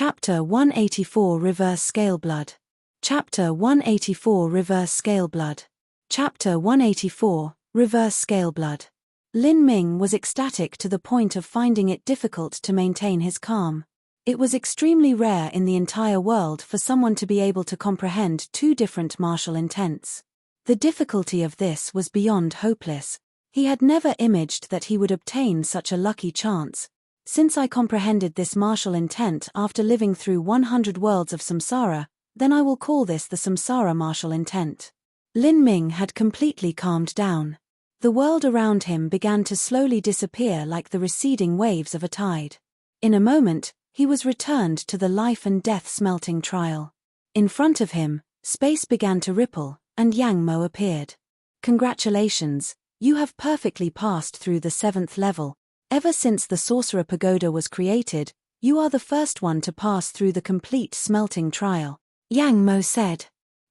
Chapter 184 Reverse Scale Blood. Chapter 184 Reverse Scale Blood. Chapter 184 Reverse Scale Blood. Lin Ming was ecstatic to the point of finding it difficult to maintain his calm. It was extremely rare in the entire world for someone to be able to comprehend two different martial intents. The difficulty of this was beyond hopeless. He had never imagined that he would obtain such a lucky chance. Since I comprehended this martial intent after living through 100 worlds of samsara, then I will call this the samsara martial intent. Lin Ming had completely calmed down. The world around him began to slowly disappear like the receding waves of a tide. In a moment, he was returned to the life and death smelting trial. In front of him, space began to ripple, and Yang Mo appeared. Congratulations, you have perfectly passed through the 7th level. Ever since the Sorcerer Pagoda was created, you are the first one to pass through the complete smelting trial, Yang Mo said.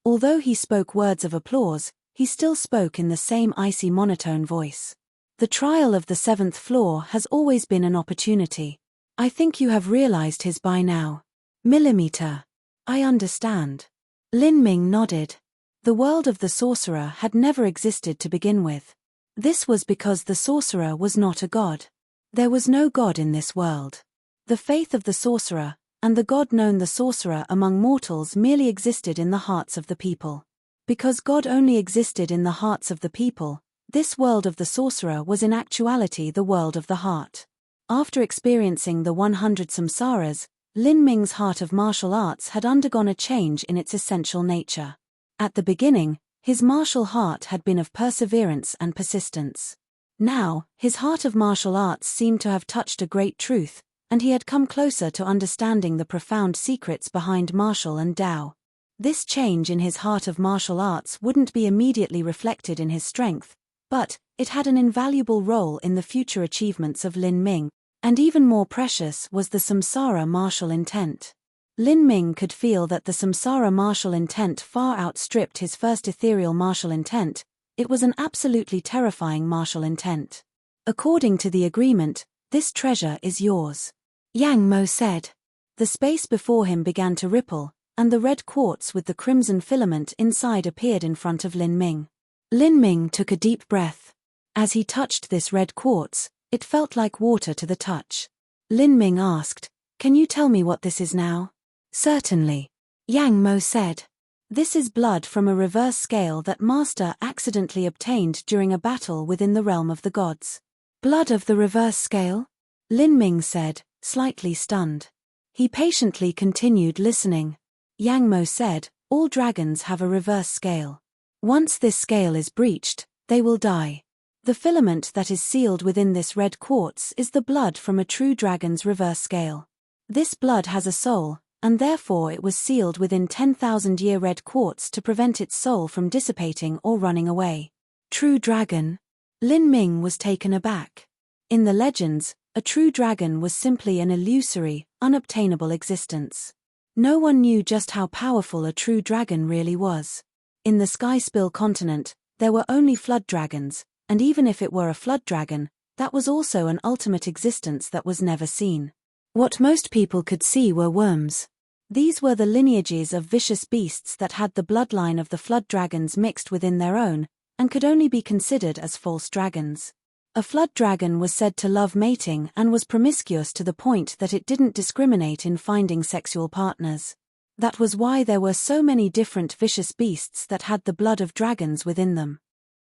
Although he spoke words of applause, he still spoke in the same icy monotone voice. The trial of the 7th floor has always been an opportunity. I think you have realized his by now. Millimeter. I understand. Lin Ming nodded. The world of the sorcerer had never existed to begin with. This was because the sorcerer was not a god. There was no god in this world. The faith of the sorcerer, and the god known the sorcerer among mortals merely existed in the hearts of the people. Because God only existed in the hearts of the people, this world of the sorcerer was in actuality the world of the heart. After experiencing the 100 samsaras, Lin Ming's heart of martial arts had undergone a change in its essential nature. At the beginning, his martial heart had been of perseverance and persistence. Now, his heart of martial arts seemed to have touched a great truth, and he had come closer to understanding the profound secrets behind martial and Tao. This change in his heart of martial arts wouldn't be immediately reflected in his strength, but it had an invaluable role in the future achievements of Lin Ming, and even more precious was the samsara martial intent. Lin Ming could feel that the samsara martial intent far outstripped his first ethereal martial intent. It was an absolutely terrifying martial intent. According to the agreement, this treasure is yours, Yang Mo said. The space before him began to ripple, and the red quartz with the crimson filament inside appeared in front of Lin Ming. Lin Ming took a deep breath. As he touched this red quartz, it felt like water to the touch. Lin Ming asked, "Can you tell me what this is now?" "Certainly," Yang Mo said. "This is blood from a reverse scale that Master accidentally obtained during a battle within the realm of the gods." "Blood of the reverse scale?" Lin Ming said, slightly stunned. He patiently continued listening. Yang Mo said, "All dragons have a reverse scale. Once this scale is breached, they will die. The filament that is sealed within this red quartz is the blood from a true dragon's reverse scale. This blood has a soul, and therefore it was sealed within 10,000-year red quartz to prevent its soul from dissipating or running away." True dragon? Lin Ming was taken aback. In the legends, a true dragon was simply an illusory, unobtainable existence. No one knew just how powerful a true dragon really was. In the Skyspill continent, there were only flood dragons, and even if it were a flood dragon, that was also an ultimate existence that was never seen. What most people could see were worms. These were the lineages of vicious beasts that had the bloodline of the flood dragons mixed within their own, and could only be considered as false dragons. A flood dragon was said to love mating and was promiscuous to the point that it didn't discriminate in finding sexual partners. That was why there were so many different vicious beasts that had the blood of dragons within them.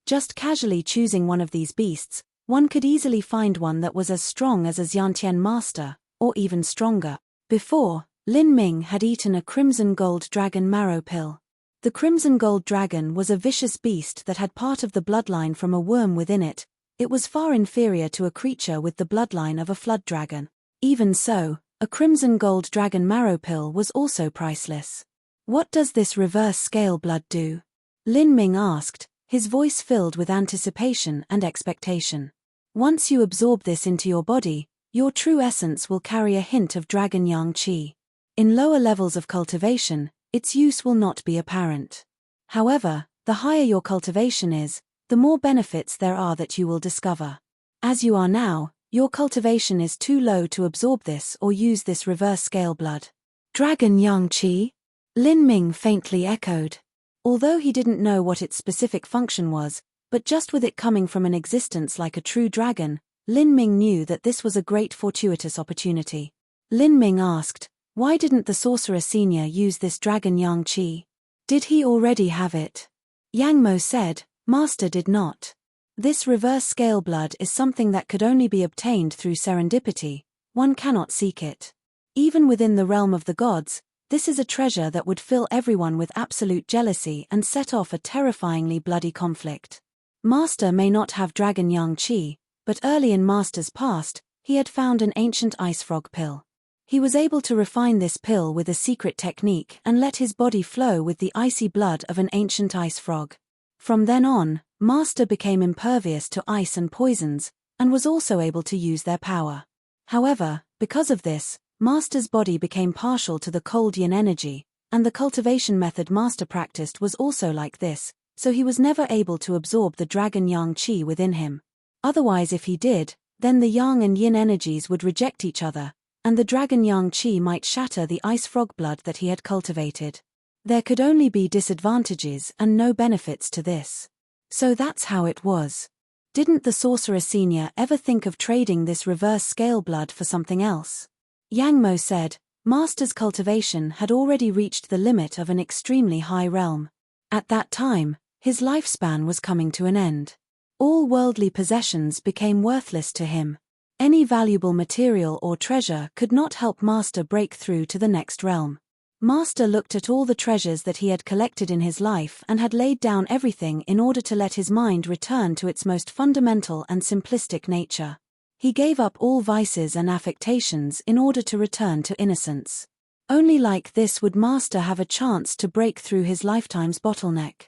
Just casually choosing one of these beasts, one could easily find one that was as strong as a Xiantian master, or even stronger. Before, Lin Ming had eaten a crimson gold dragon marrow pill. The crimson gold dragon was a vicious beast that had part of the bloodline from a worm within it. It was far inferior to a creature with the bloodline of a flood dragon. Even so, a crimson gold dragon marrow pill was also priceless. "What does this reverse scale blood do?" Lin Ming asked, his voice filled with anticipation and expectation. "Once you absorb this into your body, your true essence will carry a hint of dragon yang qi. In lower levels of cultivation, its use will not be apparent. However, the higher your cultivation is, the more benefits there are that you will discover. As you are now, your cultivation is too low to absorb this or use this reverse scale blood. Dragon Yang Qi? Lin Ming faintly echoed. Although he didn't know what its specific function was, but just with it coming from an existence like a true dragon, Lin Ming knew that this was a great fortuitous opportunity. Lin Ming asked, why didn't the Sorcerer Senior use this Dragon Yang Qi? Did he already have it? Yang Mo said, Master did not. This reverse scale blood is something that could only be obtained through serendipity, one cannot seek it. Even within the realm of the gods, this is a treasure that would fill everyone with absolute jealousy and set off a terrifyingly bloody conflict. Master may not have Dragon Yang Qi, but early in Master's past, he had found an ancient ice frog pill. He was able to refine this pill with a secret technique and let his body flow with the icy blood of an ancient ice frog. From then on, Master became impervious to ice and poisons, and was also able to use their power. However, because of this, Master's body became partial to the cold yin energy, and the cultivation method Master practiced was also like this, so he was never able to absorb the Dragon Yang Qi within him. Otherwise, if he did, then the yang and yin energies would reject each other, and the Dragon Yang Qi might shatter the ice frog blood that he had cultivated. There could only be disadvantages and no benefits to this. So that's how it was. Didn't the Sorcerer Senior ever think of trading this reverse scale blood for something else? Yang Mo said, Master's cultivation had already reached the limit of an extremely high realm. At that time, his lifespan was coming to an end. All worldly possessions became worthless to him. Any valuable material or treasure could not help Master break through to the next realm. Master looked at all the treasures that he had collected in his life and had laid down everything in order to let his mind return to its most fundamental and simplistic nature. He gave up all vices and affectations in order to return to innocence. Only like this would Master have a chance to break through his lifetime's bottleneck.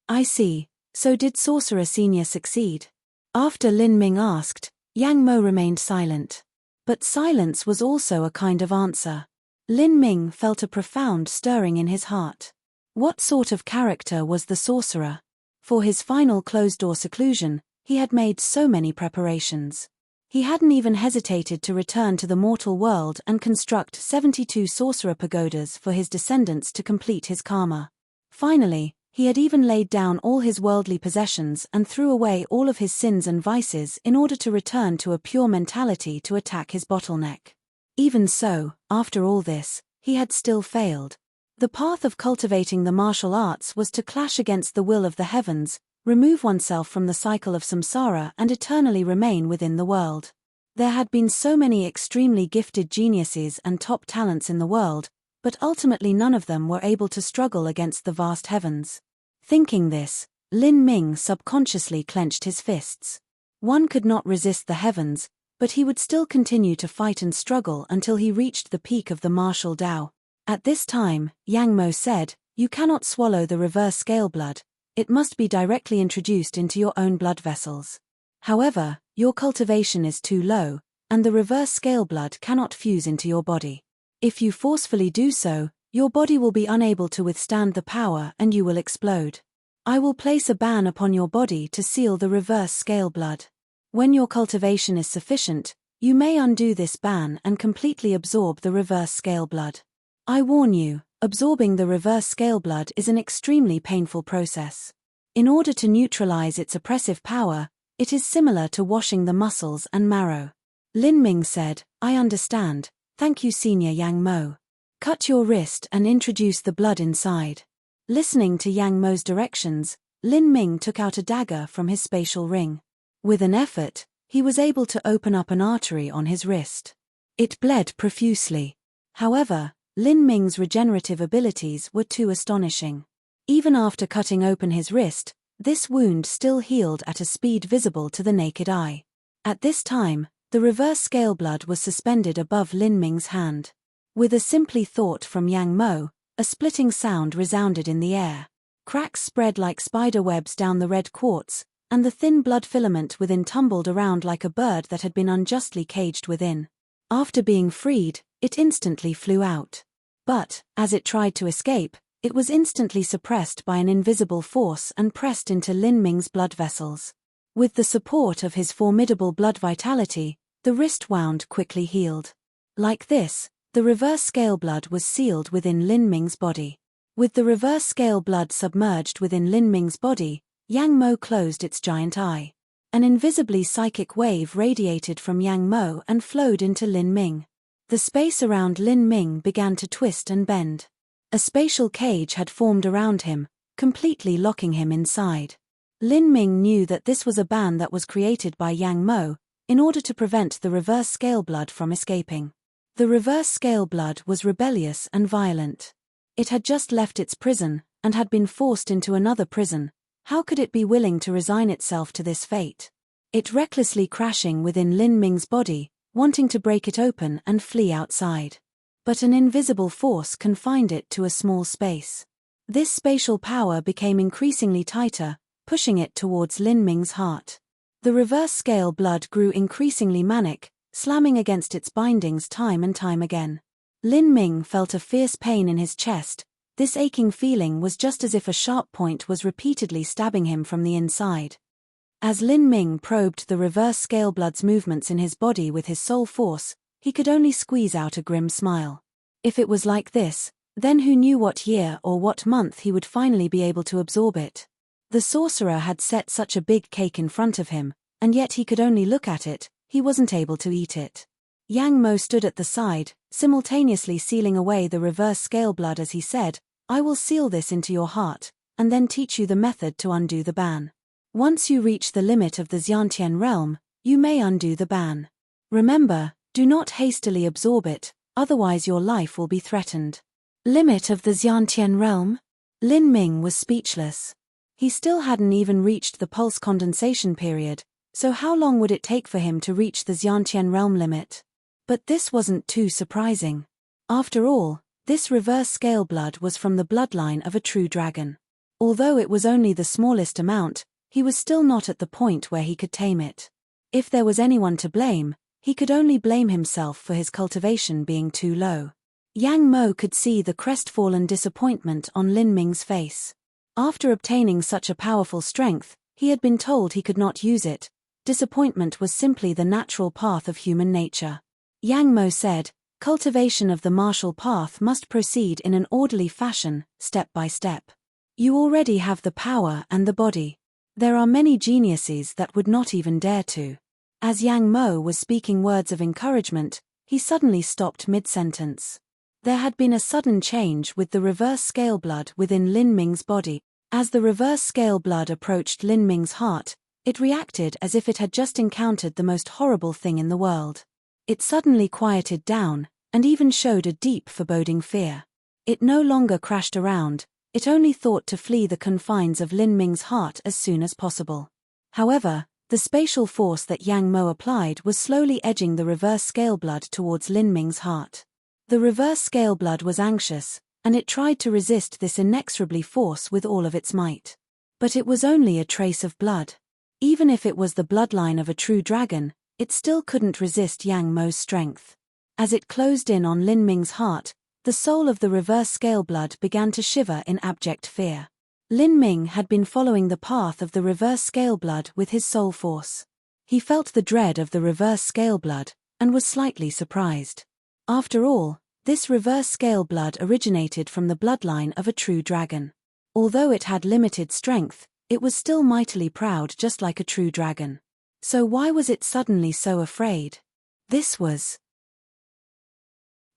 I see, so did Sorcerer Senior succeed? After Lin Ming asked, Yang Mo remained silent. But silence was also a kind of answer. Lin Ming felt a profound stirring in his heart. What sort of character was the sorcerer? For his final closed-door seclusion, he had made so many preparations. He hadn't even hesitated to return to the mortal world and construct 72 sorcerer pagodas for his descendants to complete his karma. Finally, he had even laid down all his worldly possessions and threw away all of his sins and vices in order to return to a pure mentality to attack his bottleneck. Even so, after all this, he had still failed. The path of cultivating the martial arts was to clash against the will of the heavens, remove oneself from the cycle of samsara and eternally remain within the world. There had been so many extremely gifted geniuses and top talents in the world, but ultimately none of them were able to struggle against the vast heavens. Thinking this, Lin Ming subconsciously clenched his fists. One could not resist the heavens, but he would still continue to fight and struggle until he reached the peak of the martial Tao. At this time, Yang Mo said, you cannot swallow the reverse scale blood, it must be directly introduced into your own blood vessels. However, your cultivation is too low, and the reverse scale blood cannot fuse into your body. If you forcefully do so, your body will be unable to withstand the power and you will explode. I will place a ban upon your body to seal the reverse scale blood. When your cultivation is sufficient, you may undo this ban and completely absorb the reverse scale blood. I warn you, absorbing the reverse scale blood is an extremely painful process. In order to neutralize its oppressive power, it is similar to washing the muscles and marrow. Lin Ming said, I understand, thank you Senior Yang Mo. Cut your wrist and introduce the blood inside. Listening to Yang Mo's directions, Lin Ming took out a dagger from his spatial ring. With an effort, he was able to open up an artery on his wrist. It bled profusely. However, Lin Ming's regenerative abilities were too astonishing. Even after cutting open his wrist, this wound still healed at a speed visible to the naked eye. At this time, the reverse scale blood was suspended above Lin Ming's hand. With a simply thought from Yang Mo, a splitting sound resounded in the air. Cracks spread like spider webs down the red quartz, and the thin blood filament within tumbled around like a bird that had been unjustly caged within. After being freed, it instantly flew out. But, as it tried to escape, it was instantly suppressed by an invisible force and pressed into Lin Ming's blood vessels. With the support of his formidable blood vitality, the wrist wound quickly healed. Like this, The reverse scale blood was sealed within Lin Ming's body. With the reverse scale blood submerged within Lin Ming's body, Yang Mo closed its giant eye. An invisibly psychic wave radiated from Yang Mo and flowed into Lin Ming. The space around Lin Ming began to twist and bend. A spatial cage had formed around him, completely locking him inside. Lin Ming knew that this was a ban that was created by Yang Mo, in order to prevent the reverse scale blood from escaping. The reverse scale blood was rebellious and violent. It had just left its prison, and had been forced into another prison. How could it be willing to resign itself to this fate? It recklessly crashing within Lin Ming's body, wanting to break it open and flee outside. But an invisible force confined it to a small space. This spatial power became increasingly tighter, pushing it towards Lin Ming's heart. The reverse scale blood grew increasingly manic, slamming against its bindings time and time again. Lin Ming felt a fierce pain in his chest. This aching feeling was just as if a sharp point was repeatedly stabbing him from the inside. As Lin Ming probed the reverse scale blood's movements in his body with his soul force, he could only squeeze out a grim smile. If it was like this, then who knew what year or what month he would finally be able to absorb it? The sorcerer had set such a big cake in front of him, and yet he could only look at it. He wasn't able to eat it. Yang Mo stood at the side, simultaneously sealing away the reverse scale blood as he said, "I will seal this into your heart, and then teach you the method to undo the ban. Once you reach the limit of the Xiantian realm, you may undo the ban. Remember, do not hastily absorb it, otherwise your life will be threatened." Limit of the Xiantian realm? Lin Ming was speechless. He still hadn't even reached the pulse condensation period, so how long would it take for him to reach the Xiantian realm limit? But this wasn't too surprising. After all, this reverse scale blood was from the bloodline of a true dragon. Although it was only the smallest amount, he was still not at the point where he could tame it. If there was anyone to blame, he could only blame himself for his cultivation being too low. Yang Mo could see the crestfallen disappointment on Lin Ming's face. After obtaining such a powerful strength, he had been told he could not use it. Disappointment was simply the natural path of human nature. Yang Mo said, "Cultivation of the martial path must proceed in an orderly fashion, step by step. You already have the power and the body. There are many geniuses that would not even dare to." As Yang Mo was speaking words of encouragement, he suddenly stopped mid-sentence. There had been a sudden change with the reverse scale blood within Lin Ming's body. As the reverse scale blood approached Lin Ming's heart, it reacted as if it had just encountered the most horrible thing in the world. It suddenly quieted down, and even showed a deep foreboding fear. It no longer crashed around, it only thought to flee the confines of Lin Ming's heart as soon as possible. However, the spatial force that Yang Mo applied was slowly edging the reverse scale blood towards Lin Ming's heart. The reverse scale blood was anxious, and it tried to resist this inexorably force with all of its might. But it was only a trace of blood. Even if it was the bloodline of a true dragon, it still couldn't resist Yang Mo's strength. As it closed in on Lin Ming's heart, the soul of the reverse scale blood began to shiver in abject fear. Lin Ming had been following the path of the reverse scale blood with his soul force. He felt the dread of the reverse scale blood, and was slightly surprised. After all, this reverse scale blood originated from the bloodline of a true dragon. Although it had limited strength, it was still mightily proud, just like a true dragon. So why was it suddenly so afraid? This was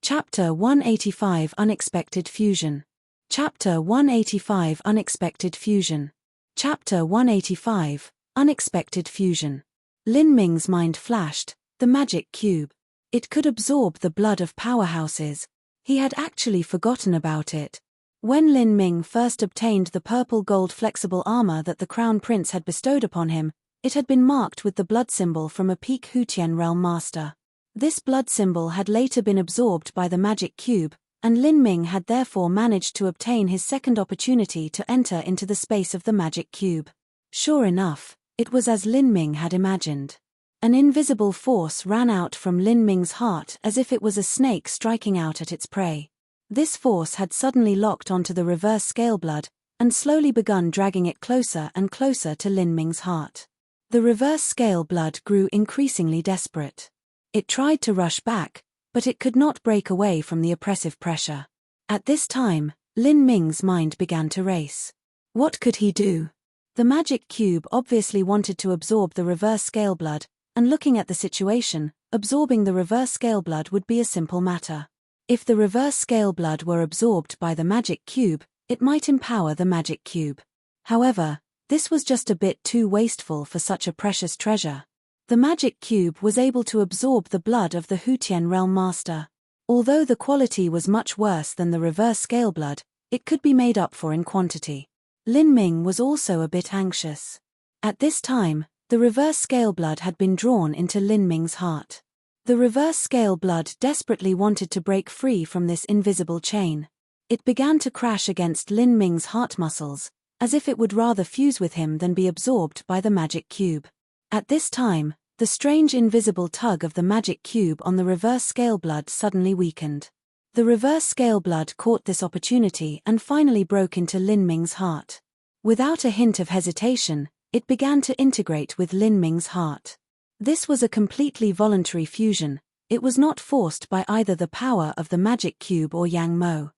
Chapter 185 Unexpected Fusion. Chapter 185 Unexpected Fusion. Chapter 185 Unexpected Fusion. Lin Ming's mind flashed, the magic cube. It could absorb the blood of powerhouses. He had actually forgotten about it. When Lin Ming first obtained the purple gold flexible armor that the Crown Prince had bestowed upon him, it had been marked with the blood symbol from a peak Hutian realm master. This blood symbol had later been absorbed by the magic cube, and Lin Ming had therefore managed to obtain his second opportunity to enter into the space of the magic cube. Sure enough, it was as Lin Ming had imagined. An invisible force ran out from Lin Ming's heart as if it was a snake striking out at its prey. This force had suddenly locked onto the reverse scale blood, and slowly begun dragging it closer and closer to Lin Ming's heart. The reverse scale blood grew increasingly desperate. It tried to rush back, but it could not break away from the oppressive pressure. At this time, Lin Ming's mind began to race. What could he do? The magic cube obviously wanted to absorb the reverse scale blood, and looking at the situation, absorbing the reverse scale blood would be a simple matter. If the reverse scale blood were absorbed by the magic cube, it might empower the magic cube. However, this was just a bit too wasteful for such a precious treasure. The magic cube was able to absorb the blood of the Hutian realm master. Although the quality was much worse than the reverse scale blood, it could be made up for in quantity. Lin Ming was also a bit anxious. At this time, the reverse scale blood had been drawn into Lin Ming's heart. The reverse scale blood desperately wanted to break free from this invisible chain. It began to crash against Lin Ming's heart muscles, as if it would rather fuse with him than be absorbed by the magic cube. At this time, the strange invisible tug of the magic cube on the reverse scale blood suddenly weakened. The reverse scale blood caught this opportunity and finally broke into Lin Ming's heart. Without a hint of hesitation, it began to integrate with Lin Ming's heart. This was a completely voluntary fusion. It was not forced by either the power of the magic cube or Yang Mo.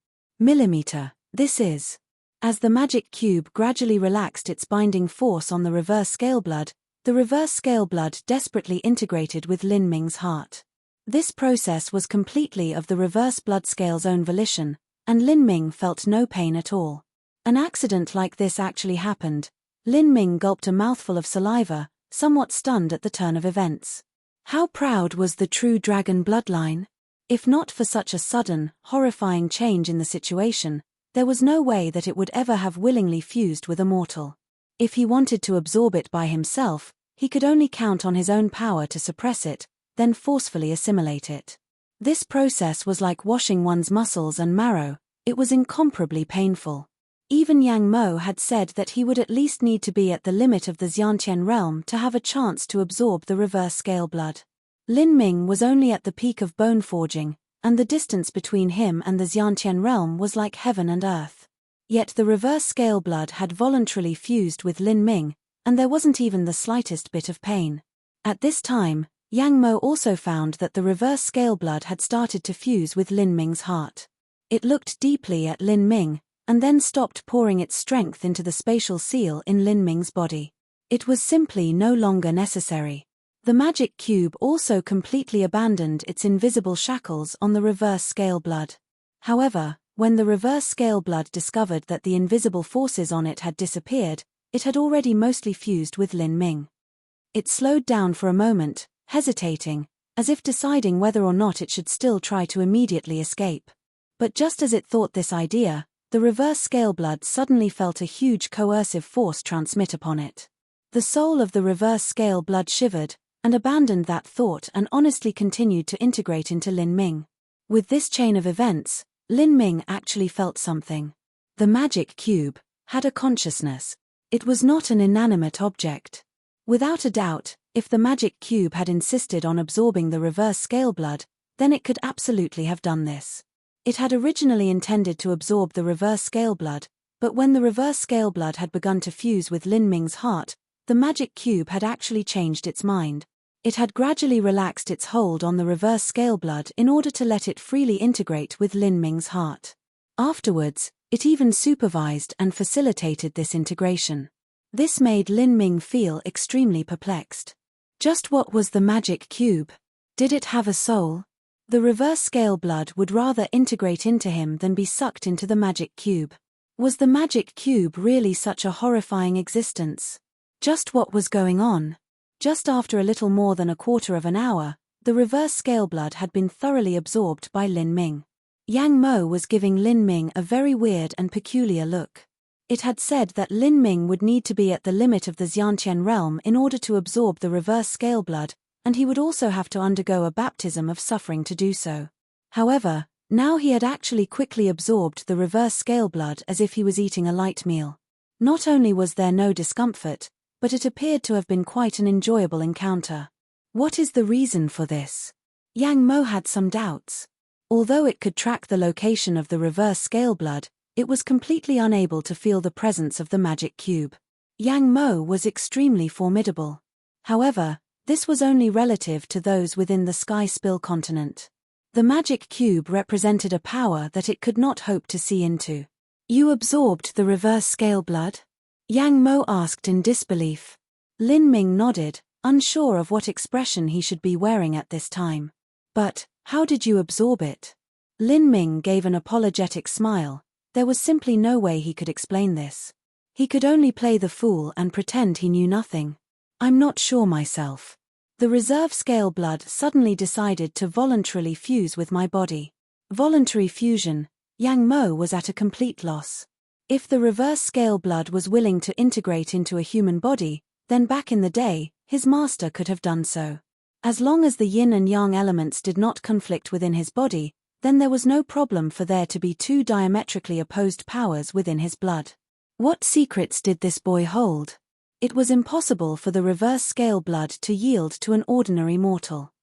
This is. As the magic cube gradually relaxed its binding force on the reverse scale blood, the reverse scale blood desperately integrated with Lin Ming's heart. This process was completely of the reverse blood scale's own volition, and Lin Ming felt no pain at all. An accident like this actually happened. Lin Ming gulped a mouthful of saliva, somewhat stunned at the turn of events. How proud was the true dragon bloodline? If not for such a sudden, horrifying change in the situation, there was no way that it would ever have willingly fused with a mortal. If he wanted to absorb it by himself, he could only count on his own power to suppress it, then forcefully assimilate it. This process was like washing one's muscles and marrow. It was incomparably painful. Even Yang Mo had said that he would at least need to be at the limit of the Xiantian realm to have a chance to absorb the reverse scale blood. Lin Ming was only at the peak of bone forging, and the distance between him and the Xiantian realm was like heaven and earth. Yet the reverse scale blood had voluntarily fused with Lin Ming, and there wasn't even the slightest bit of pain. At this time, Yang Mo also found that the reverse scale blood had started to fuse with Lin Ming's heart. It looked deeply at Lin Ming, and then stopped pouring its strength into the spatial seal in Lin Ming's body. It was simply no longer necessary. The magic cube also completely abandoned its invisible shackles on the reverse scale blood. However, when the reverse scale blood discovered that the invisible forces on it had disappeared, it had already mostly fused with Lin Ming. It slowed down for a moment, hesitating, as if deciding whether or not it should still try to immediately escape. But just as it thought this idea, the reverse scale blood suddenly felt a huge coercive force transmit upon it. The soul of the reverse scale blood shivered, and abandoned that thought and honestly continued to integrate into Lin Ming. With this chain of events, Lin Ming actually felt something. The magic cube had a consciousness. It was not an inanimate object. Without a doubt, if the magic cube had insisted on absorbing the reverse scale blood, then it could absolutely have done this. It had originally intended to absorb the reverse scale blood, but when the reverse scale blood had begun to fuse with Lin Ming's heart, the magic cube had actually changed its mind. It had gradually relaxed its hold on the reverse scale blood in order to let it freely integrate with Lin Ming's heart. Afterwards, it even supervised and facilitated this integration. This made Lin Ming feel extremely perplexed. Just what was the magic cube? Did it have a soul? The reverse scale blood would rather integrate into him than be sucked into the magic cube. Was the magic cube really such a horrifying existence? Just what was going on? Just after a little more than a quarter of an hour, the reverse scale blood had been thoroughly absorbed by Lin Ming. Yang Mo was giving Lin Ming a very weird and peculiar look. It had said that Lin Ming would need to be at the limit of the Xiantian realm in order to absorb the reverse scale blood, and he would also have to undergo a baptism of suffering to do so. However, now he had actually quickly absorbed the reverse scale blood as if he was eating a light meal. Not only was there no discomfort, but it appeared to have been quite an enjoyable encounter. What is the reason for this? Yang Mo had some doubts. Although it could track the location of the reverse scale blood, it was completely unable to feel the presence of the magic cube. Yang Mo was extremely formidable. However, this was only relative to those within the Sky Spill continent. The magic cube represented a power that it could not hope to see into. You absorbed the reverse scale blood? Yang Mo asked in disbelief. Lin Ming nodded, unsure of what expression he should be wearing at this time. But, how did you absorb it? Lin Ming gave an apologetic smile. There was simply no way he could explain this. He could only play the fool and pretend he knew nothing. I'm not sure myself. The reserve scale blood suddenly decided to voluntarily fuse with my body. Voluntary fusion. Yang Mo was at a complete loss. If the reverse scale blood was willing to integrate into a human body, then back in the day, his master could have done so. As long as the yin and yang elements did not conflict within his body, then there was no problem for there to be two diametrically opposed powers within his blood. What secrets did this boy hold? It was impossible for the reverse scale blood to yield to an ordinary mortal.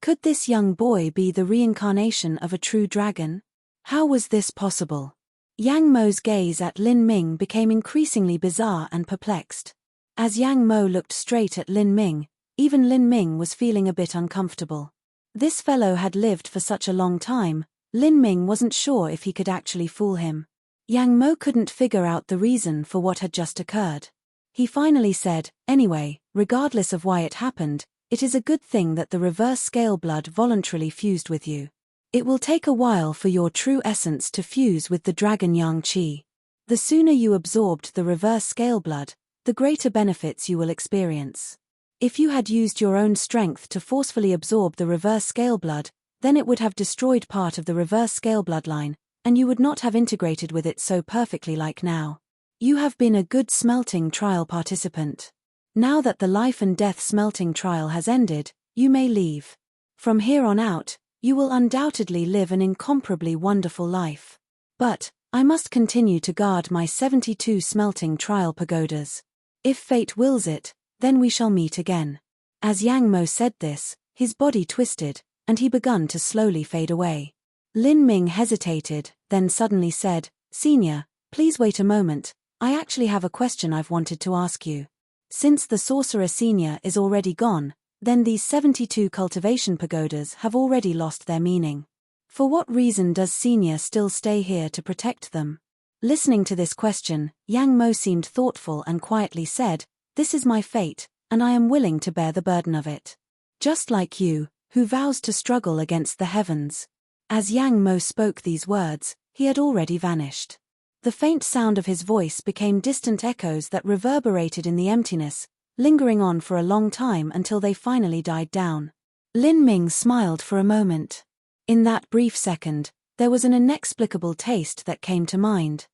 Could this young boy be the reincarnation of a true dragon? How was this possible? Yang Mo's gaze at Lin Ming became increasingly bizarre and perplexed. As Yang Mo looked straight at Lin Ming, even Lin Ming was feeling a bit uncomfortable. This fellow had lived for such a long time, Lin Ming wasn't sure if he could actually fool him. Yang Mo couldn't figure out the reason for what had just occurred. He finally said, anyway, regardless of why it happened, it is a good thing that the reverse scale blood voluntarily fused with you. It will take a while for your true essence to fuse with the dragon yang qi. The sooner you absorbed the reverse scale blood, the greater benefits you will experience. If you had used your own strength to forcefully absorb the reverse scale blood, then it would have destroyed part of the reverse scale bloodline, and you would not have integrated with it so perfectly like now. You have been a good smelting trial participant. Now that the life and death smelting trial has ended, you may leave. From here on out, you will undoubtedly live an incomparably wonderful life. But, I must continue to guard my 72 smelting trial pagodas. If fate wills it, then we shall meet again. As Yang Mo said this, his body twisted, and he begun to slowly fade away. Lin Ming hesitated, then suddenly said, Senior, please wait a moment, I actually have a question I've wanted to ask you. Since the sorcerer senior is already gone, then these 72 cultivation pagodas have already lost their meaning. For what reason does senior still stay here to protect them? Listening to this question, Yang Mo seemed thoughtful and quietly said, This is my fate, and I am willing to bear the burden of it. Just like you, who vows to struggle against the heavens. As Yang Mo spoke these words, he had already vanished. The faint sound of his voice became distant echoes that reverberated in the emptiness, lingering on for a long time until they finally died down. Lin Ming smiled for a moment. In that brief second, there was an inexplicable taste that came to mind.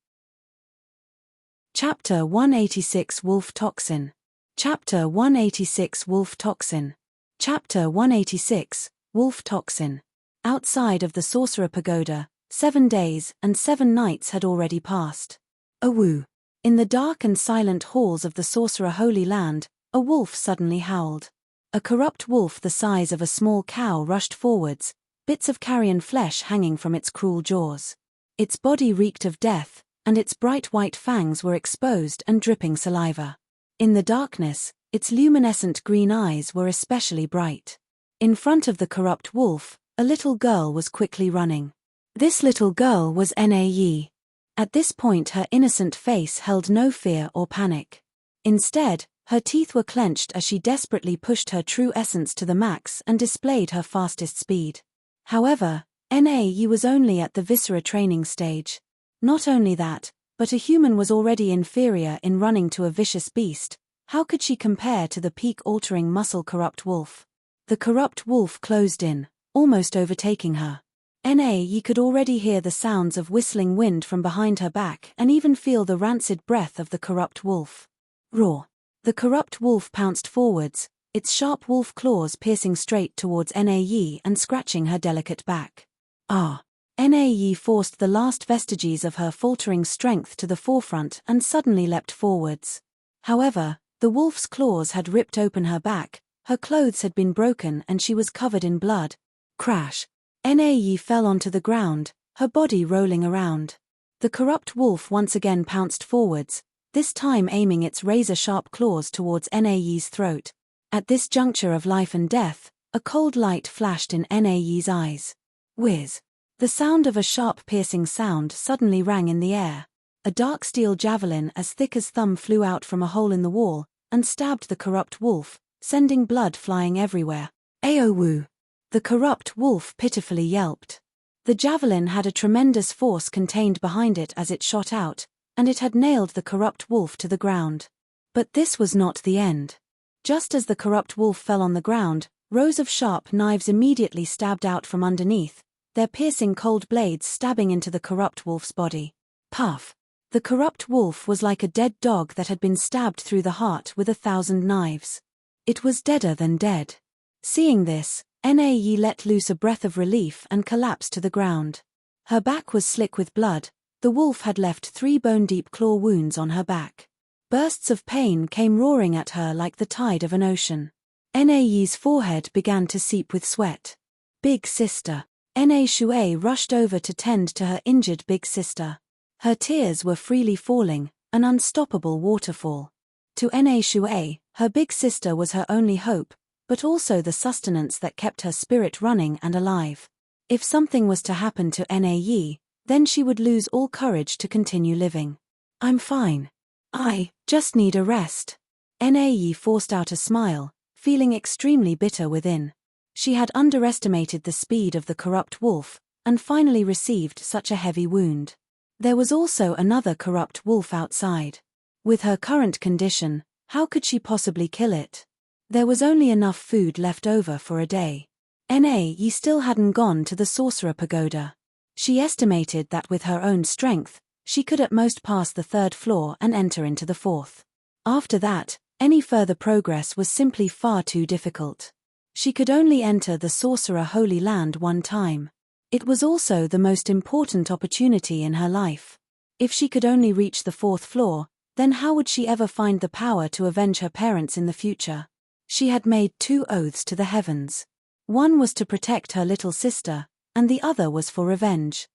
Chapter 186 Wolf Toxin. Chapter 186 Wolf Toxin. Chapter 186 Wolf Toxin. Outside of the Sorcerer Pagoda, 7 days and 7 nights had already passed. Awoo! In the dark and silent halls of the Sorcerer Holy Land, a wolf suddenly howled. A corrupt wolf the size of a small cow rushed forwards, bits of carrion flesh hanging from its cruel jaws. Its body reeked of death, and its bright white fangs were exposed and dripping saliva. In the darkness, its luminescent green eyes were especially bright. In front of the corrupt wolf, a little girl was quickly running. This little girl was Nae. At this point her innocent face held no fear or panic. Instead, her teeth were clenched as she desperately pushed her true essence to the max and displayed her fastest speed. However, Nae was only at the viscera training stage. Not only that, but a human was already inferior in running to a vicious beast. How could she compare to the peak-altering muscle corrupt wolf? The corrupt wolf closed in, almost overtaking her. Nae could already hear the sounds of whistling wind from behind her back and even feel the rancid breath of the corrupt wolf. Roar! The corrupt wolf pounced forwards, its sharp wolf claws piercing straight towards Nae and scratching her delicate back. Ah! Nae forced the last vestiges of her faltering strength to the forefront and suddenly leapt forwards. However, the wolf's claws had ripped open her back, her clothes had been broken and she was covered in blood. Crash! Nae fell onto the ground, her body rolling around. The corrupt wolf once again pounced forwards, this time aiming its razor-sharp claws towards Nae's throat. At this juncture of life and death, a cold light flashed in Nae's eyes. Whiz. The sound of a sharp piercing sound suddenly rang in the air. A dark steel javelin as thick as thumb flew out from a hole in the wall, and stabbed the corrupt wolf, sending blood flying everywhere. Aowu! The corrupt wolf pitifully yelped. The javelin had a tremendous force contained behind it as it shot out, and it had nailed the corrupt wolf to the ground. But this was not the end. Just as the corrupt wolf fell on the ground, rows of sharp knives immediately stabbed out from underneath, their piercing cold blades stabbing into the corrupt wolf's body. Puff! The corrupt wolf was like a dead dog that had been stabbed through the heart with 1,000 knives. It was deader than dead. Seeing this, Nae let loose a breath of relief and collapsed to the ground. Her back was slick with blood. The wolf had left 3 bone-deep claw wounds on her back. Bursts of pain came roaring at her like the tide of an ocean. Nae's forehead began to seep with sweat. Big sister. Na Shui rushed over to tend to her injured big sister. Her tears were freely falling, an unstoppable waterfall. To Na Shui, her big sister was her only hope, but also the sustenance that kept her spirit running and alive. If something was to happen to Na, then she would lose all courage to continue living. I'm fine. I just need a rest. Na forced out a smile, feeling extremely bitter within. She had underestimated the speed of the corrupt wolf, and finally received such a heavy wound. There was also another corrupt wolf outside. With her current condition, how could she possibly kill it? There was only enough food left over for a day. Na still hadn't gone to the sorcerer pagoda. She estimated that with her own strength, she could at most pass the 3rd floor and enter into the 4th. After that, any further progress was simply far too difficult. She could only enter the Sorcerer Holy Land one time. It was also the most important opportunity in her life. If she could only reach the 4th floor, then how would she ever find the power to avenge her parents in the future? She had made 2 oaths to the heavens. One was to protect her little sister, and the other was for revenge.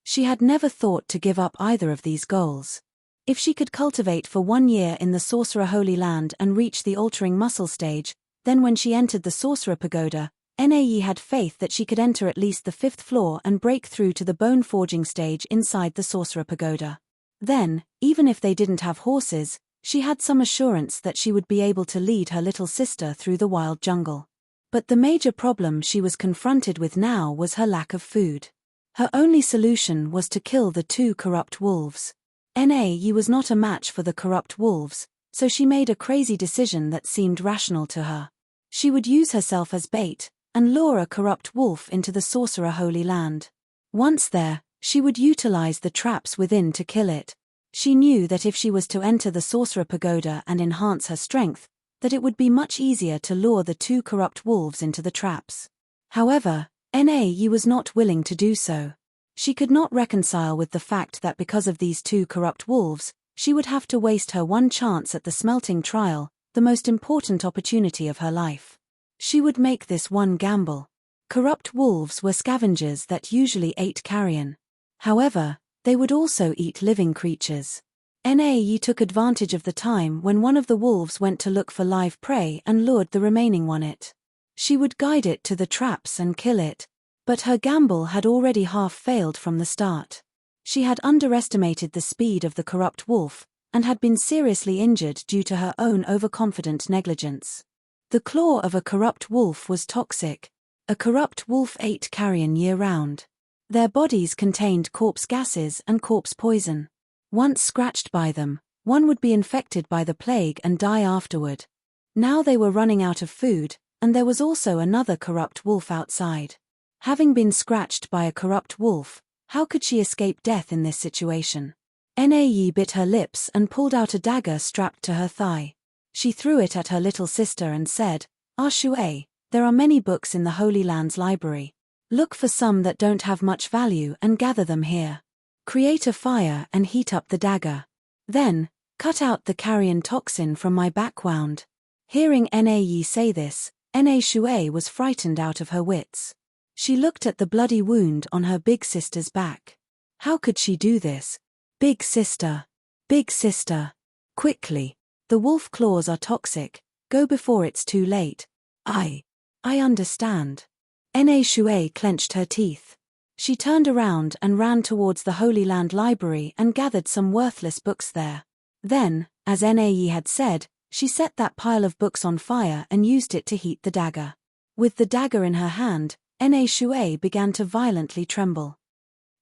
She had never thought to give up either of these goals. If she could cultivate for 1 year in the Sorcerer Holy Land and reach the altering muscle stage, then when she entered the Sorcerer Pagoda, Nae had faith that she could enter at least the 5th floor and break through to the bone forging stage inside the Sorcerer Pagoda. Then, even if they didn't have horses, she had some assurance that she would be able to lead her little sister through the wild jungle. But the major problem she was confronted with now was her lack of food. Her only solution was to kill the 2 corrupt wolves. Nae was not a match for the corrupt wolves, so she made a crazy decision that seemed rational to her. She would use herself as bait, and lure a corrupt wolf into the Sorcerer Holy Land. Once there, she would utilize the traps within to kill it. She knew that if she was to enter the Sorcerer Pagoda and enhance her strength, that it would be much easier to lure the 2 corrupt wolves into the traps. However, Nae was not willing to do so. She could not reconcile with the fact that because of these 2 corrupt wolves, she would have to waste her one chance at the smelting trial, the most important opportunity of her life. She would make this one gamble. Corrupt wolves were scavengers that usually ate carrion. However, they would also eat living creatures. Nae took advantage of the time when one of the wolves went to look for live prey and lured the remaining one it. She would guide it to the traps and kill it, but her gamble had already half failed from the start. She had underestimated the speed of the corrupt wolf, and had been seriously injured due to her own overconfident negligence. The claw of a corrupt wolf was toxic. A corrupt wolf ate carrion year-round. Their bodies contained corpse gases and corpse poison. Once scratched by them, one would be infected by the plague and die afterward. Now they were running out of food, and there was also another corrupt wolf outside. Having been scratched by a corrupt wolf, how could she escape death in this situation? Nae bit her lips and pulled out a dagger strapped to her thigh. She threw it at her little sister and said, "Ah Shui, there are many books in the Holy Land's library. Look for some that don't have much value and gather them here. Create a fire and heat up the dagger. Then, cut out the carrion toxin from my backwound." Hearing Nae say this, Na Shui was frightened out of her wits. She looked at the bloody wound on her big sister's back. How could she do this? Big sister. Big sister. Quickly. The wolf claws are toxic. Go before it's too late. I understand. Na Shui clenched her teeth. She turned around and ran towards the Holy Land Library and gathered some worthless books there. Then, as Nae had said, she set that pile of books on fire and used it to heat the dagger. With the dagger in her hand, Na Shui began to violently tremble.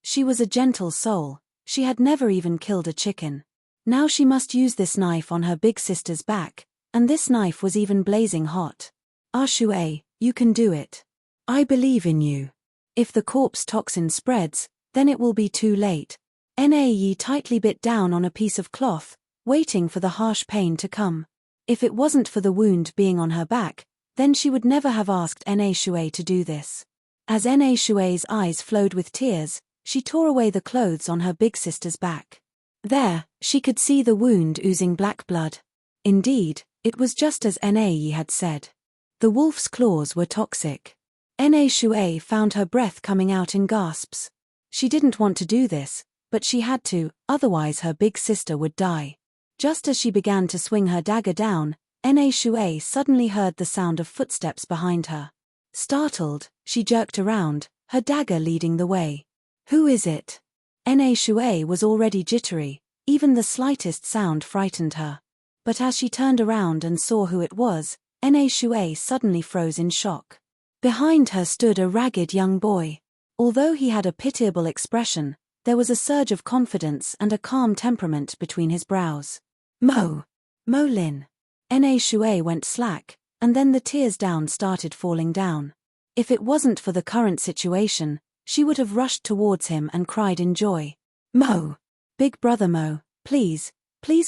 She was a gentle soul. She had never even killed a chicken. Now she must use this knife on her big sister's back, and this knife was even blazing hot. Ah Shui, you can do it. I believe in you. If the corpse toxin spreads, then it will be too late. Nae tightly bit down on a piece of cloth, waiting for the harsh pain to come. If it wasn't for the wound being on her back, then she would never have asked Na Shui to do this. As Na Shui's eyes flowed with tears, she tore away the clothes on her big sister's back. There, she could see the wound oozing black blood. Indeed, it was just as Nae had said. The wolf's claws were toxic. Na Shui found her breath coming out in gasps. She didn't want to do this, but she had to, otherwise her big sister would die. Just as she began to swing her dagger down, Na Shui suddenly heard the sound of footsteps behind her. Startled, she jerked around, her dagger leading the way. Who is it? Na Shui was already jittery, even the slightest sound frightened her. But as she turned around and saw who it was, Na Shui suddenly froze in shock. Behind her stood a ragged young boy. Although he had a pitiable expression, there was a surge of confidence and a calm temperament between his brows. Mo Lin. Na Shui went slack, and then the tears started falling down. If it wasn't for the current situation, she would have rushed towards him and cried in joy. Mo! Big brother Mo, please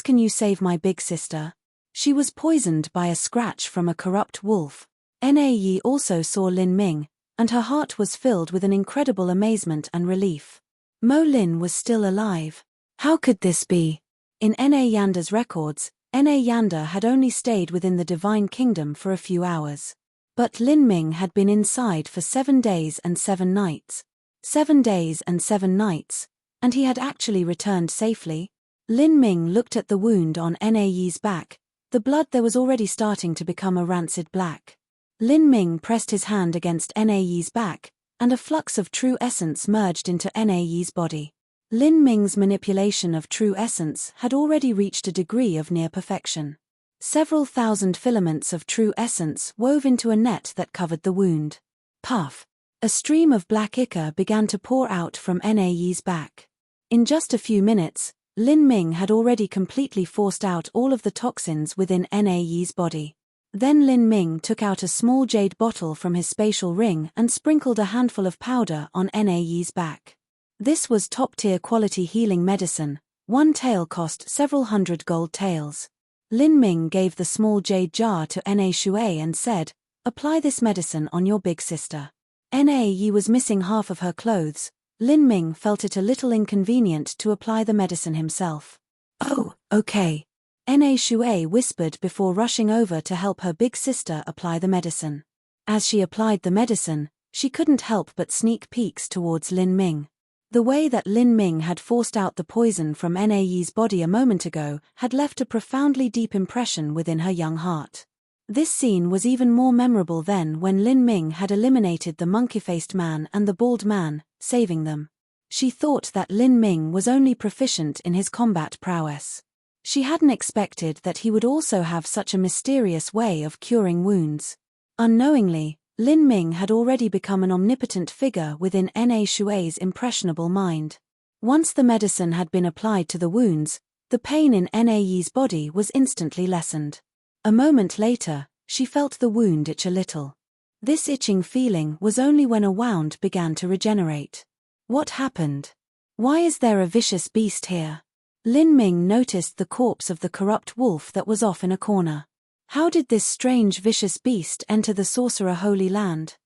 can you save my big sister? She was poisoned by a scratch from a corrupt wolf. Nae also saw Lin Ming, and her heart was filled with an incredible amazement and relief. Mo Lin was still alive. How could this be? In Na Yanda's records, Na Yanda had only stayed within the Divine Kingdom for a few hours. But Lin Ming had been inside for 7 days and 7 nights. 7 days and 7 nights, and he had actually returned safely. Lin Ming looked at the wound on Nae's back. The blood there was already starting to become a rancid black. Lin Ming pressed his hand against Nae's back, and a flux of true essence merged into Nae's body. Lin Ming's manipulation of true essence had already reached a degree of near perfection. Several thousand filaments of true essence wove into a net that covered the wound. Puff! A stream of black ichor began to pour out from Nae's back. In just a few minutes, Lin Ming had already completely forced out all of the toxins within Nae's body. Then Lin Ming took out a small jade bottle from his spatial ring and sprinkled a handful of powder on Nae's back. This was top-tier quality healing medicine. 1 tael cost several hundred gold taels. Lin Ming gave the small jade jar to Na Shui and said, "Apply this medicine on your big sister." Nae was missing half of her clothes. Lin Ming felt it a little inconvenient to apply the medicine himself. "Oh, okay," Na Shui whispered before rushing over to help her big sister apply the medicine. As she applied the medicine, she couldn't help but sneak peeks towards Lin Ming. The way that Lin Ming had forced out the poison from Nae's body a moment ago had left a profoundly deep impression within her young heart. This scene was even more memorable then when Lin Ming had eliminated the monkey-faced man and the bald man, saving them. She thought that Lin Ming was only proficient in his combat prowess. She hadn't expected that he would also have such a mysterious way of curing wounds. Unknowingly, Lin Ming had already become an omnipotent figure within Na Shui's impressionable mind. Once the medicine had been applied to the wounds, the pain in Nae's body was instantly lessened. A moment later, she felt the wound itch a little. This itching feeling was only when a wound began to regenerate. What happened? Why is there a vicious beast here? Lin Ming noticed the corpse of the corrupt wolf that was off in a corner. How did this strange vicious beast enter the Sorcerer Holy Land?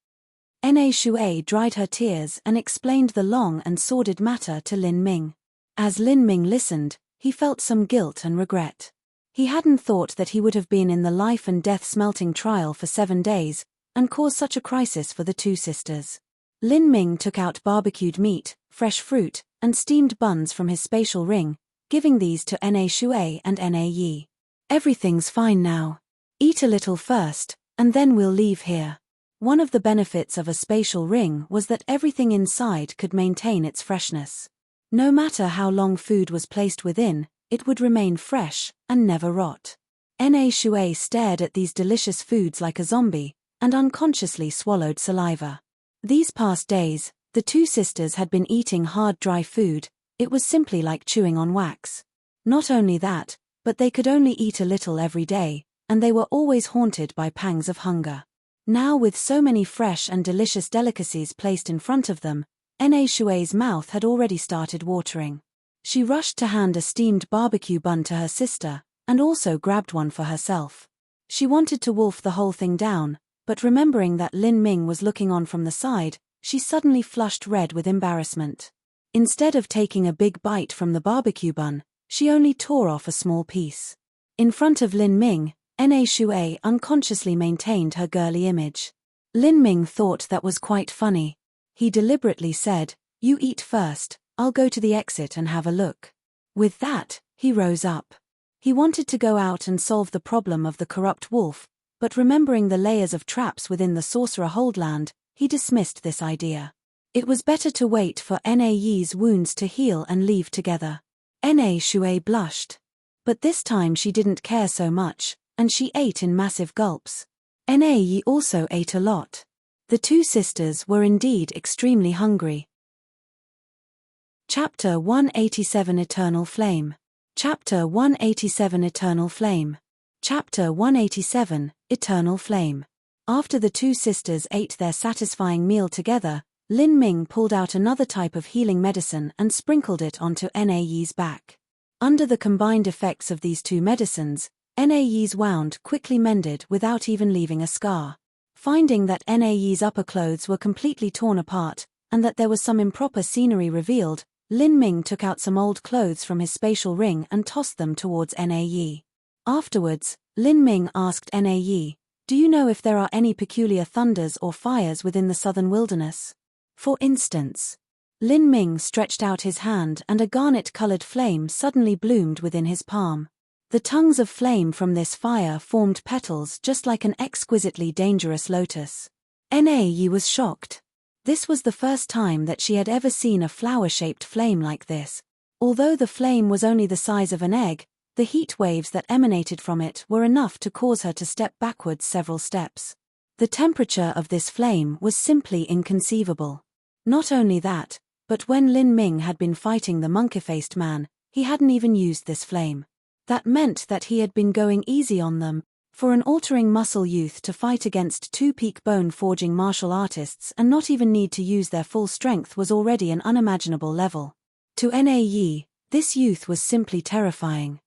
Na Shui dried her tears and explained the long and sordid matter to Lin Ming. As Lin Ming listened, he felt some guilt and regret. He hadn't thought that he would have been in the life and death smelting trial for 7 days, and caused such a crisis for the 2 sisters. Lin Ming took out barbecued meat, fresh fruit, and steamed buns from his spatial ring, giving these to Na Shui and Nae. "Everything's fine now. Eat a little first, and then we'll leave here." One of the benefits of a spatial ring was that everything inside could maintain its freshness. No matter how long food was placed within, it would remain fresh and never rot. Na Shui stared at these delicious foods like a zombie, and unconsciously swallowed saliva. These past days, the two sisters had been eating hard dry food. It was simply like chewing on wax. Not only that, but they could only eat a little every day, and they were always haunted by pangs of hunger. Now, with so many fresh and delicious delicacies placed in front of them, Na Shui's mouth had already started watering. She rushed to hand a steamed barbecue bun to her sister, and also grabbed one for herself. She wanted to wolf the whole thing down, but remembering that Lin Ming was looking on from the side, she suddenly flushed red with embarrassment. Instead of taking a big bite from the barbecue bun, she only tore off a small piece. In front of Lin Ming, Na Shui unconsciously maintained her girly image. Lin Ming thought that was quite funny. He deliberately said, "You eat first, I'll go to the exit and have a look." With that, he rose up. He wanted to go out and solve the problem of the corrupt wolf, but remembering the layers of traps within the sorcerer holdland, he dismissed this idea. It was better to wait for Na Yi's wounds to heal and leave together. Na Shui blushed. But this time she didn't care so much, and she ate in massive gulps. Na Yi also ate a lot. The two sisters were indeed extremely hungry. Chapter 187 Eternal Flame. Chapter 187 Eternal Flame. Chapter 187 Eternal Flame. After the two sisters ate their satisfying meal together, Lin Ming pulled out another type of healing medicine and sprinkled it onto Na Yi's back. Under the combined effects of these two medicines, Na Yi's wound quickly mended without even leaving a scar. Finding that Na Yi's upper clothes were completely torn apart, and that there was some improper scenery revealed, Lin Ming took out some old clothes from his spatial ring and tossed them towards Na Yi. Afterwards, Lin Ming asked Na Yi, "Do you know if there are any peculiar thunders or fires within the southern wilderness? For instance?" Lin Ming stretched out his hand and a garnet-colored flame suddenly bloomed within his palm. The tongues of flame from this fire formed petals just like an exquisitely dangerous lotus. Na Yi was shocked. This was the first time that she had ever seen a flower-shaped flame like this. Although the flame was only the size of an egg, the heat waves that emanated from it were enough to cause her to step backwards several steps. The temperature of this flame was simply inconceivable. Not only that, but when Lin Ming had been fighting the monkey-faced man, he hadn't even used this flame. That meant that he had been going easy on them. For an altering muscle youth to fight against two peak bone-forging martial artists and not even need to use their full strength was already an unimaginable level. To Na Yi, this youth was simply terrifying.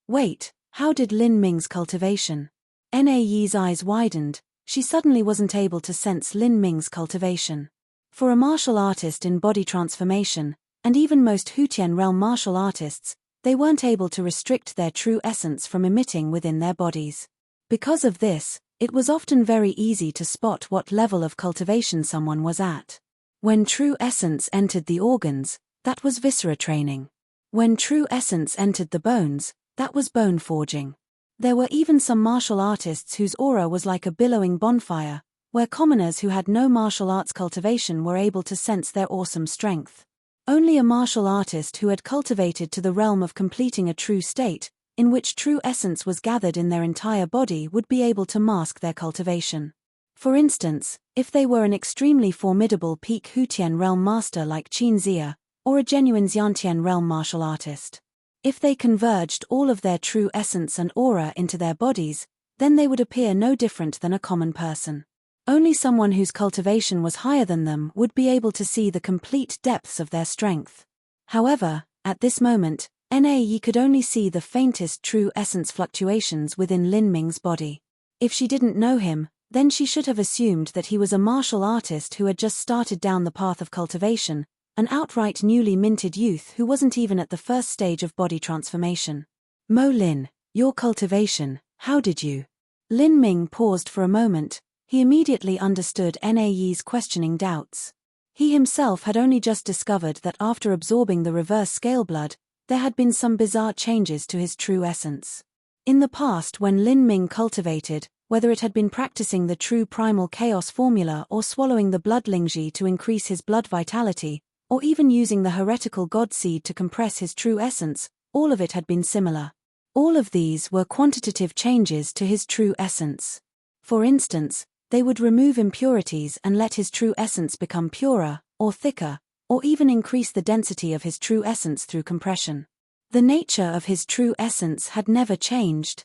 Wait, how did Lin Ming's cultivation? Na Yi's eyes widened. She suddenly wasn't able to sense Lin Ming's cultivation. For a martial artist in body transformation, and even most Hutian realm martial artists, they weren't able to restrict their true essence from emitting within their bodies. Because of this, it was often very easy to spot what level of cultivation someone was at. When true essence entered the organs, that was viscera training. When true essence entered the bones, that was bone forging. There were even some martial artists whose aura was like a billowing bonfire, where commoners who had no martial arts cultivation were able to sense their awesome strength. Only a martial artist who had cultivated to the realm of completing a true state, in which true essence was gathered in their entire body, would be able to mask their cultivation. For instance, if they were an extremely formidable peak Hutian realm master like Qin Zia, or a genuine Xiantian realm martial artist. If they converged all of their true essence and aura into their bodies, then they would appear no different than a common person. Only someone whose cultivation was higher than them would be able to see the complete depths of their strength. However, at this moment, Na Yi could only see the faintest true essence fluctuations within Lin Ming's body. If she didn't know him, then she should have assumed that he was a martial artist who had just started down the path of cultivation, an outright newly minted youth who wasn't even at the first stage of body transformation. "Mo Lin, your cultivation, how did you?" Lin Ming paused for a moment. He immediately understood Na Yi's questioning doubts. He himself had only just discovered that after absorbing the reverse scale blood, there had been some bizarre changes to his true essence. In the past, when Lin Ming cultivated, whether it had been practicing the true primal chaos formula or swallowing the blood lingji to increase his blood vitality, or even using the heretical god seed to compress his true essence, all of it had been similar. All of these were quantitative changes to his true essence. For instance, they would remove impurities and let his true essence become purer, or thicker, or even increase the density of his true essence through compression. The nature of his true essence had never changed.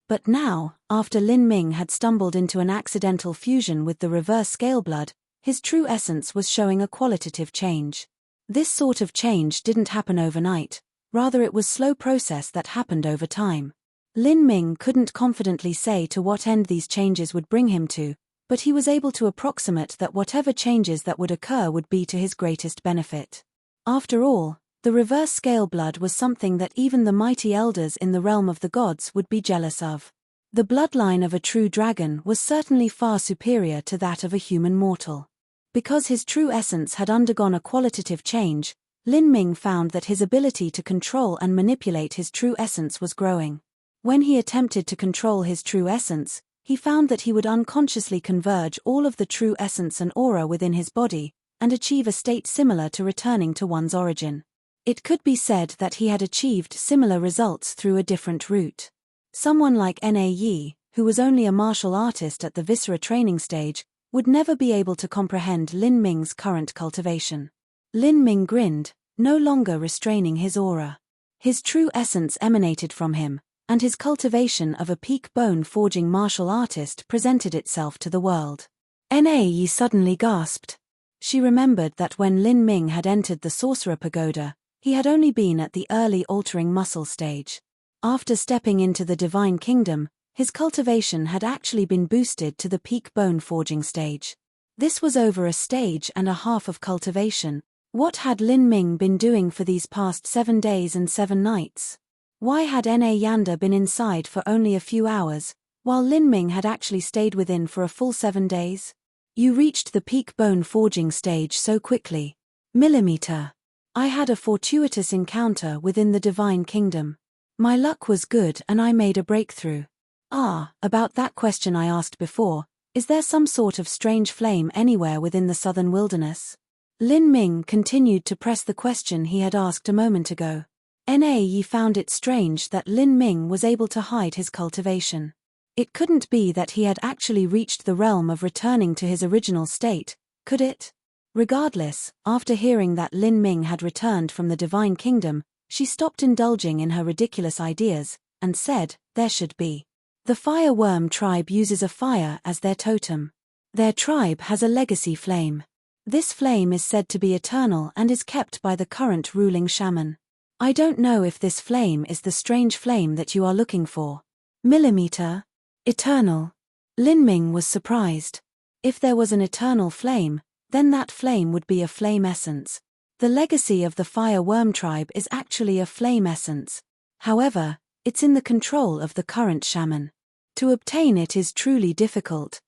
But now, after Lin Ming had stumbled into an accidental fusion with the reverse scale blood, his true essence was showing a qualitative change. This sort of change didn't happen overnight, rather it was a slow process that happened over time. Lin Ming couldn't confidently say to what end these changes would bring him to, but he was able to approximate that whatever changes that would occur would be to his greatest benefit. After all, the reverse scale blood was something that even the mighty elders in the realm of the gods would be jealous of. The bloodline of a true dragon was certainly far superior to that of a human mortal. Because his true essence had undergone a qualitative change, Lin Ming found that his ability to control and manipulate his true essence was growing. When he attempted to control his true essence, he found that he would unconsciously converge all of the true essence and aura within his body, and achieve a state similar to returning to one's origin. It could be said that he had achieved similar results through a different route. Someone like Na Yi, who was only a martial artist at the Viscera training stage, would never be able to comprehend Lin Ming's current cultivation. Lin Ming grinned, no longer restraining his aura. His true essence emanated from him, and his cultivation of a peak bone forging martial artist presented itself to the world. Na Yi suddenly gasped. She remembered that when Lin Ming had entered the Sorcerer Pagoda, he had only been at the early altering muscle stage. After stepping into the Divine Kingdom, his cultivation had actually been boosted to the peak bone forging stage. This was over a stage and a half of cultivation. What had Lin Ming been doing for these past 7 days and 7 nights? Why had Na Yanda been inside for only a few hours, while Lin Ming had actually stayed within for a full 7 days? You reached the peak bone forging stage so quickly. Millimeter. I had a fortuitous encounter within the Divine Kingdom. My luck was good and I made a breakthrough. About that question I asked before, is there some sort of strange flame anywhere within the southern wilderness? Lin Ming continued to press the question he had asked a moment ago. Na Yi found it strange that Lin Ming was able to hide his cultivation. It couldn't be that he had actually reached the realm of returning to his original state, could it? Regardless, after hearing that Lin Ming had returned from the Divine Kingdom, she stopped indulging in her ridiculous ideas, and said, there should be. The Fire Worm tribe uses a fire as their totem. Their tribe has a legacy flame. This flame is said to be eternal and is kept by the current ruling shaman. I don't know if this flame is the strange flame that you are looking for. Millimeter? Eternal. Lin Ming was surprised. If there was an eternal flame, then that flame would be a flame essence. The legacy of the Fire Worm tribe is actually a flame essence. However, it's in the control of the current shaman. To obtain it is truly difficult.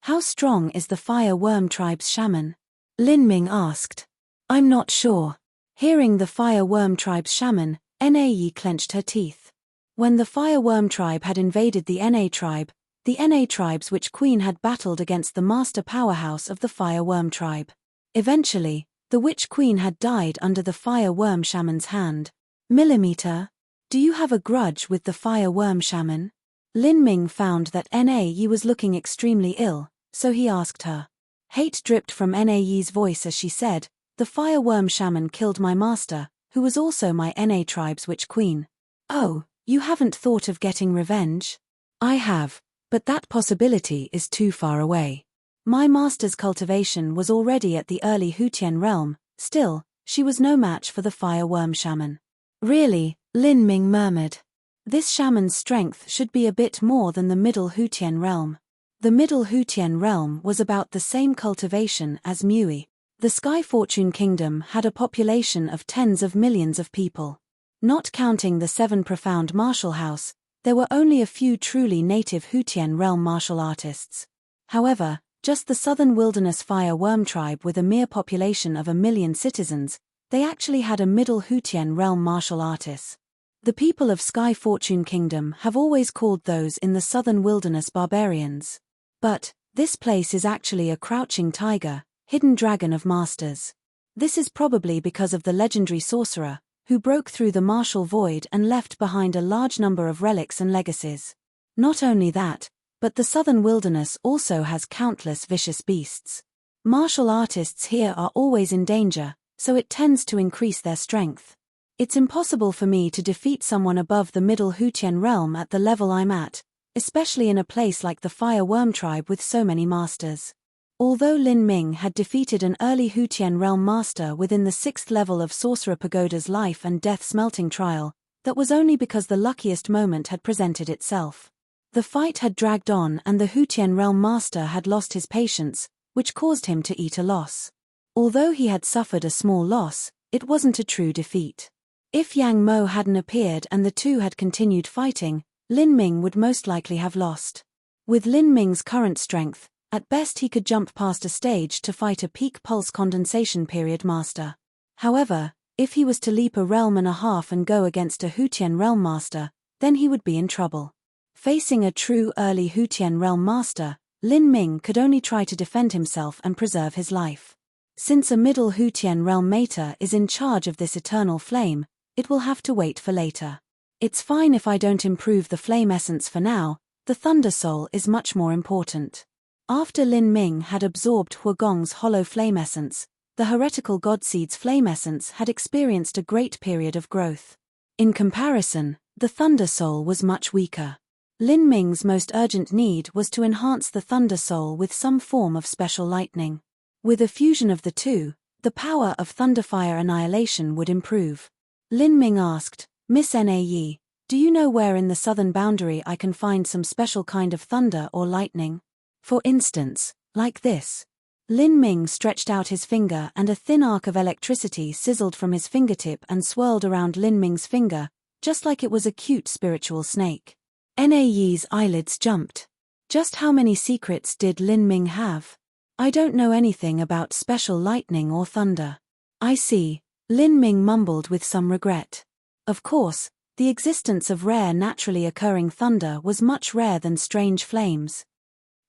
How strong is the Fire Worm tribe's shaman? Lin Ming asked. I'm not sure. Hearing the Fire Worm tribe's shaman, Na Yi clenched her teeth. When the Fire Worm tribe had invaded the Na tribe, the Na tribe's witch queen had battled against the master powerhouse of the Fire Worm tribe. Eventually, the witch queen had died under the Fire Worm shaman's hand. Millimeter? Do you have a grudge with the Fire Worm shaman? Lin Ming found that Na Yi was looking extremely ill, so he asked her. Hate dripped from Na Yi's voice as she said, the Fire Worm shaman killed my master, who was also my Na tribe's witch queen. Oh, you haven't thought of getting revenge? I have, but that possibility is too far away. My master's cultivation was already at the early Hutian realm, still, she was no match for the Fire Worm shaman. Really, Lin Ming murmured. This shaman's strength should be a bit more than the middle Hutian realm. The middle Hutian realm was about the same cultivation as Mui. The Sky Fortune Kingdom had a population of tens of millions of people. Not counting the 7 profound martial house, there were only a few truly native Hutian realm martial artists. However, just the southern wilderness Fire Worm tribe with a mere population of 1 million citizens, they actually had a middle Hutian realm martial artist. The people of Sky Fortune Kingdom have always called those in the southern wilderness barbarians. But this place is actually a crouching tiger, hidden dragon of masters. This is probably because of the legendary sorcerer, who broke through the martial void and left behind a large number of relics and legacies. Not only that, but the southern wilderness also has countless vicious beasts. Martial artists here are always in danger, so it tends to increase their strength. It's impossible for me to defeat someone above the middle Hutian realm at the level I'm at, especially in a place like the Fire Worm tribe with so many masters. Although Lin Ming had defeated an early Hutian realm master within the 6th level of Sorcerer Pagoda's life and death smelting trial, that was only because the luckiest moment had presented itself. The fight had dragged on and the Hutian realm master had lost his patience, which caused him to eat a loss. Although he had suffered a small loss, it wasn't a true defeat. If Yang Mo hadn't appeared and the two had continued fighting, Lin Ming would most likely have lost. With Lin Ming's current strength, at best he could jump past a stage to fight a peak pulse condensation period master. However, if he was to leap a realm and a half and go against a Hutian realm master, then he would be in trouble. Facing a true early Hutian realm master, Lin Ming could only try to defend himself and preserve his life. Since a middle Hutian realm mater is in charge of this eternal flame, it will have to wait for later. It's fine if I don't improve the flame essence for now, the Thunder Soul is much more important. After Lin Ming had absorbed Huagong's hollow flame essence, the heretical Godseed's flame essence had experienced a great period of growth. In comparison, the Thunder Soul was much weaker. Lin Ming's most urgent need was to enhance the Thunder Soul with some form of special lightning. With a fusion of the two, the power of Thunderfire Annihilation would improve. Lin Ming asked, "Miss Nae, do you know where in the southern boundary I can find some special kind of thunder or lightning? For instance, like this." Lin Ming stretched out his finger and a thin arc of electricity sizzled from his fingertip and swirled around Lin Ming's finger, just like it was a cute spiritual snake. Nae's eyelids jumped. Just how many secrets did Lin Ming have? I don't know anything about special lightning or thunder. I see, Lin Ming mumbled with some regret. Of course, the existence of rare naturally occurring thunder was much rarer than strange flames.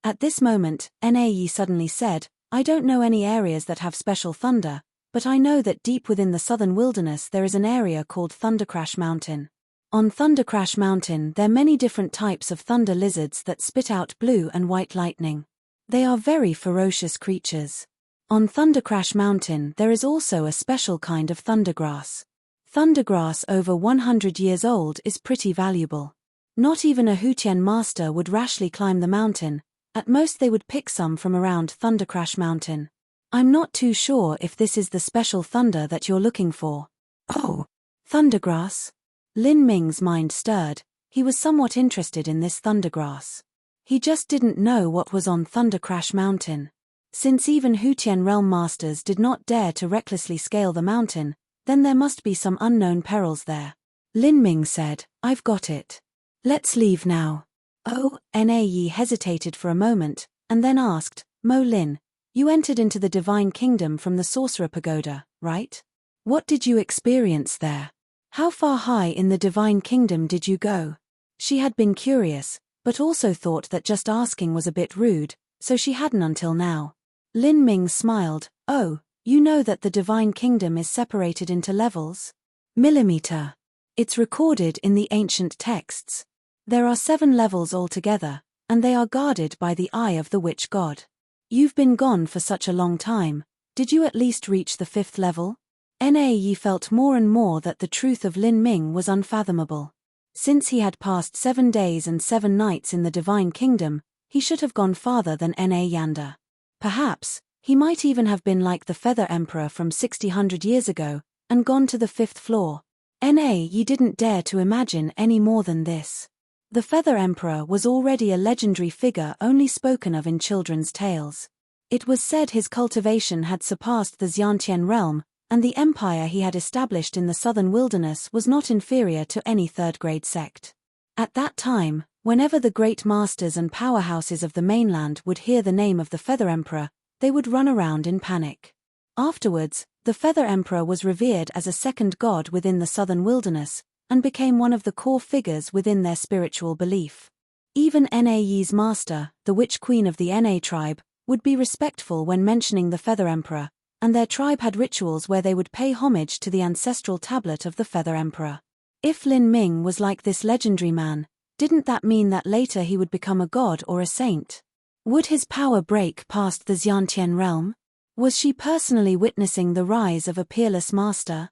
At this moment, Nae suddenly said, "I don't know any areas that have special thunder, but I know that deep within the southern wilderness there is an area called Thundercrash Mountain. On Thundercrash Mountain there are many different types of thunder lizards that spit out blue and white lightning. They are very ferocious creatures. On Thundercrash Mountain there is also a special kind of thundergrass. Thundergrass over 100 years old is pretty valuable. Not even a Hutian master would rashly climb the mountain, at most they would pick some from around Thundercrash Mountain. I'm not too sure if this is the special thunder that you're looking for." "Oh, thundergrass?" Lin Ming's mind stirred, he was somewhat interested in this thundergrass. He just didn't know what was on Thundercrash Mountain. Since even Hutian realm masters did not dare to recklessly scale the mountain, then there must be some unknown perils there. Lin Ming said, "I've got it. Let's leave now." "Oh," Nae hesitated for a moment, and then asked, "Mo Lin, you entered into the Divine Kingdom from the Sorcerer Pagoda, right? What did you experience there? How far high in the Divine Kingdom did you go?" She had been curious, but also thought that just asking was a bit rude, so she hadn't until now. Lin Ming smiled, "Oh, you know that the Divine Kingdom is separated into levels? Millimeter. It's recorded in the ancient texts. There are 7 levels altogether, and they are guarded by the eye of the witch god. You've been gone for such a long time, did you at least reach the 5th level?" Nae felt more and more that the truth of Lin Ming was unfathomable. Since he had passed 7 days and 7 nights in the Divine Kingdom, he should have gone farther than Na Yanda. Perhaps, he might even have been like the Feather Emperor from 600 years ago, and gone to the 5th floor. Nae didn't dare to imagine any more than this. The Feather Emperor was already a legendary figure only spoken of in children's tales. It was said his cultivation had surpassed the Xiantian realm, and the empire he had established in the southern wilderness was not inferior to any third-grade sect. At that time, whenever the great masters and powerhouses of the mainland would hear the name of the Feather Emperor, they would run around in panic. Afterwards, the Feather Emperor was revered as a second god within the southern wilderness, and became one of the core figures within their spiritual belief. Even Na-Yi's master, the Witch Queen of the Na tribe, would be respectful when mentioning the Feather Emperor, and their tribe had rituals where they would pay homage to the ancestral tablet of the Feather Emperor. If Lin Ming was like this legendary man, didn't that mean that later he would become a god or a saint? Would his power break past the Xiantian realm? Was she personally witnessing the rise of a peerless master?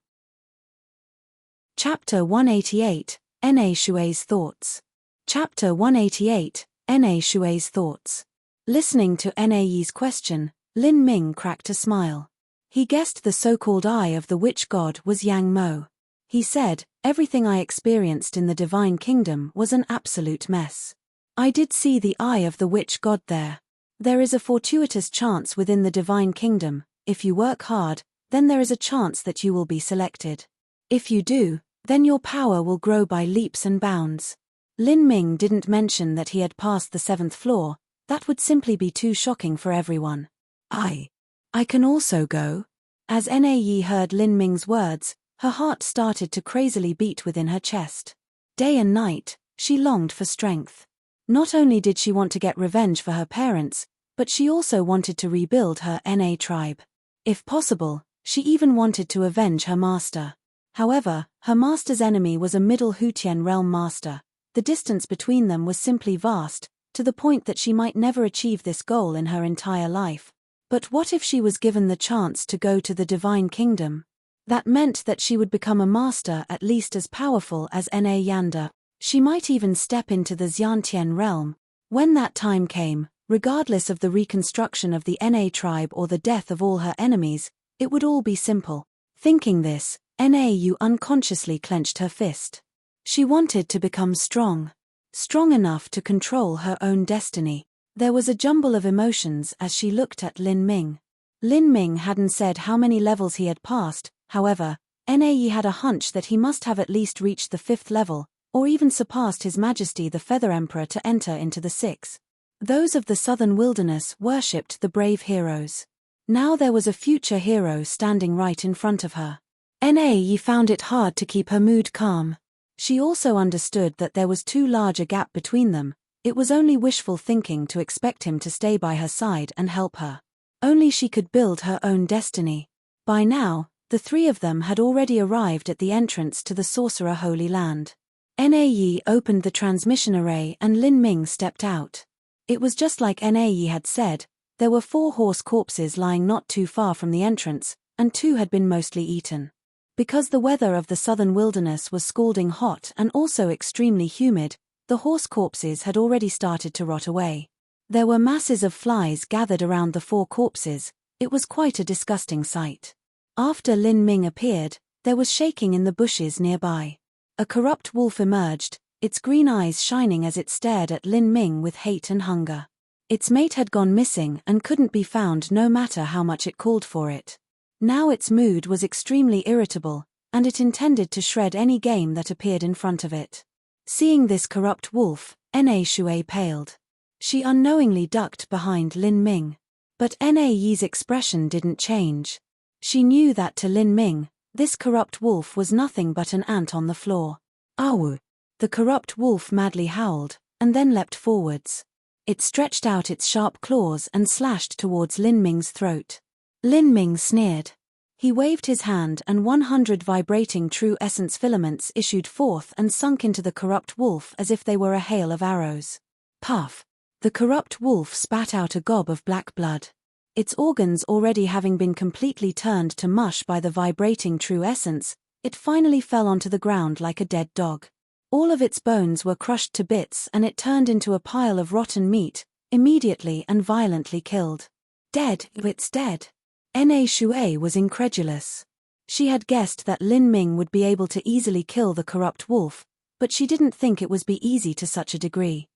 Chapter 188, Na Shui's Thoughts. Chapter 188, Na Shui's Thoughts. Listening to Na-Yi's question, Lin Ming cracked a smile. He guessed the so-called eye of the witch god was Yang Mo. He said, "Everything I experienced in the Divine Kingdom was an absolute mess. I did see the eye of the witch god there. There is a fortuitous chance within the Divine Kingdom. If you work hard, then there is a chance that you will be selected. If you do, then your power will grow by leaps and bounds." Lin Ming didn't mention that he had passed the 7th floor. That would simply be too shocking for everyone. I can also go? As Na-Yi heard Lin Ming's words, her heart started to crazily beat within her chest. Day and night, she longed for strength. Not only did she want to get revenge for her parents, but she also wanted to rebuild her Na tribe. If possible, she even wanted to avenge her master. However, her master's enemy was a Middle Hutian realm master. The distance between them was simply vast, to the point that she might never achieve this goal in her entire life. But what if she was given the chance to go to the Divine Kingdom? That meant that she would become a master at least as powerful as Na Yanda. She might even step into the Xiantian realm. When that time came, regardless of the reconstruction of the Na tribe or the death of all her enemies, it would all be simple. Thinking this, Na-Yu unconsciously clenched her fist. She wanted to become strong. Strong enough to control her own destiny. There was a jumble of emotions as she looked at Lin Ming. Lin Ming hadn't said how many levels he had passed, however, Na-Yi had a hunch that he must have at least reached the 5th level, or even surpassed His Majesty the Feather Emperor to enter into the 6th. Those of the southern wilderness worshipped the brave heroes. Now there was a future hero standing right in front of her. Na-Yi found it hard to keep her mood calm. She also understood that there was too large a gap between them. It was only wishful thinking to expect him to stay by her side and help her. Only she could build her own destiny. By now, the 3 of them had already arrived at the entrance to the Sorcerer Holy Land. Na-Yi opened the transmission array and Lin Ming stepped out. It was just like Na-Yi had said, there were 4 horse corpses lying not too far from the entrance, and 2 had been mostly eaten. Because the weather of the southern wilderness was scalding hot and also extremely humid, the horse corpses had already started to rot away. There were masses of flies gathered around the 4 corpses. It was quite a disgusting sight. After Lin Ming appeared, there was shaking in the bushes nearby. A corrupt wolf emerged, its green eyes shining as it stared at Lin Ming with hate and hunger. Its mate had gone missing and couldn't be found no matter how much it called for it. Now its mood was extremely irritable, and it intended to shred any game that appeared in front of it. Seeing this corrupt wolf, Na Shui paled. She unknowingly ducked behind Lin Ming. But Na-Yi's expression didn't change. She knew that to Lin Ming, this corrupt wolf was nothing but an ant on the floor. Awu! The corrupt wolf madly howled, and then leapt forwards. It stretched out its sharp claws and slashed towards Lin Ming's throat. Lin Ming sneered. He waved his hand and 100 vibrating true essence filaments issued forth and sunk into the corrupt wolf as if they were a hail of arrows. Puff! The corrupt wolf spat out a gob of black blood. Its organs already having been completely turned to mush by the vibrating true essence, it finally fell onto the ground like a dead dog. All of its bones were crushed to bits and it turned into a pile of rotten meat, immediately and violently killed. Dead, it's dead. Na Shui was incredulous. She had guessed that Lin Ming would be able to easily kill the corrupt wolf, but she didn't think it would be easy to such a degree.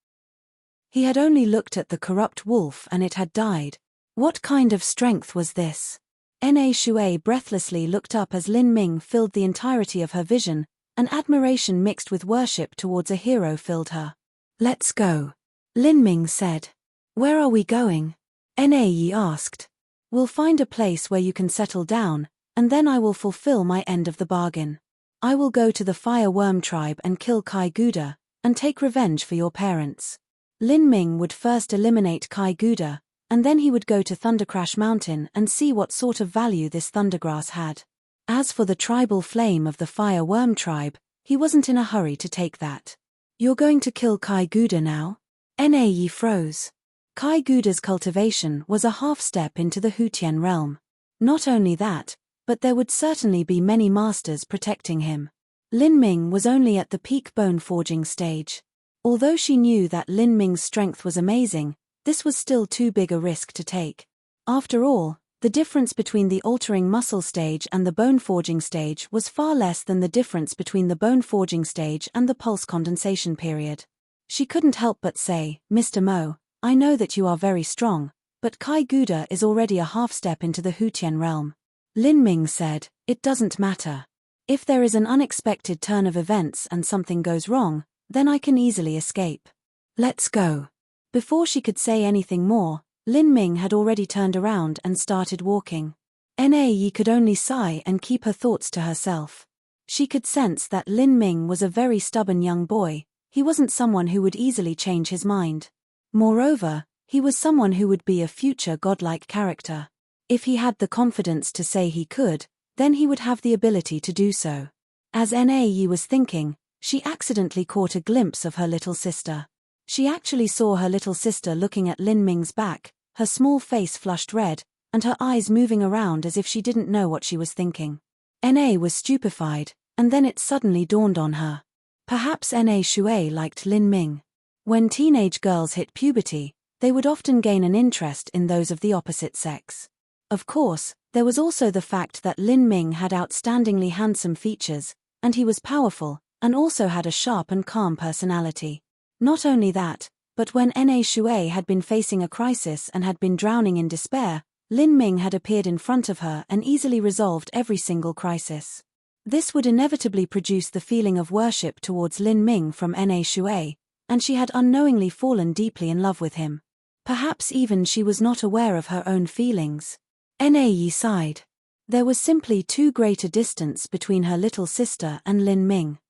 He had only looked at the corrupt wolf and it had died. What kind of strength was this? Na Shui breathlessly looked up as Lin Ming filled the entirety of her vision, and admiration mixed with worship towards a hero filled her. Let's go. Lin Ming said. Where are we going? Na-Yi asked. We'll find a place where you can settle down, and then I will fulfill my end of the bargain. I will go to the Fire Worm tribe and kill Kai Guda, and take revenge for your parents. Lin Ming would first eliminate Kai Guda, and then he would go to Thundercrash Mountain and see what sort of value this thundergrass had. As for the tribal flame of the Fire Worm tribe, he wasn't in a hurry to take that. You're going to kill Kai Guda now? Nae froze. Kai Guda's cultivation was a half-step into the Hutian realm. Not only that, but there would certainly be many masters protecting him. Lin Ming was only at the peak bone forging stage. Although she knew that Lin Ming's strength was amazing, this was still too big a risk to take. After all, the difference between the altering muscle stage and the bone forging stage was far less than the difference between the bone forging stage and the pulse condensation period. She couldn't help but say, Mr. Mo, I know that you are very strong, but Kai Guda is already a half-step into the Hutian realm. Lin Ming said, it doesn't matter. If there is an unexpected turn of events and something goes wrong, then I can easily escape. Let's go. Before she could say anything more, Lin Ming had already turned around and started walking. Nae could only sigh and keep her thoughts to herself. She could sense that Lin Ming was a very stubborn young boy. He wasn't someone who would easily change his mind. Moreover, he was someone who would be a future godlike character. If he had the confidence to say he could, then he would have the ability to do so. As Nae was thinking, she accidentally caught a glimpse of her little sister. She actually saw her little sister looking at Lin Ming's back, her small face flushed red, and her eyes moving around as if she didn't know what she was thinking. Nae was stupefied, and then it suddenly dawned on her. Perhaps Na Shui liked Lin Ming. When teenage girls hit puberty, they would often gain an interest in those of the opposite sex. Of course, there was also the fact that Lin Ming had outstandingly handsome features, and he was powerful, and also had a sharp and calm personality. Not only that, but when Na Shui had been facing a crisis and had been drowning in despair, Lin Ming had appeared in front of her and easily resolved every single crisis. This would inevitably produce the feeling of worship towards Lin Ming from Na Shui, and she had unknowingly fallen deeply in love with him. Perhaps even she was not aware of her own feelings. Nae sighed. There was simply too great a distance between her little sister and Lin Ming.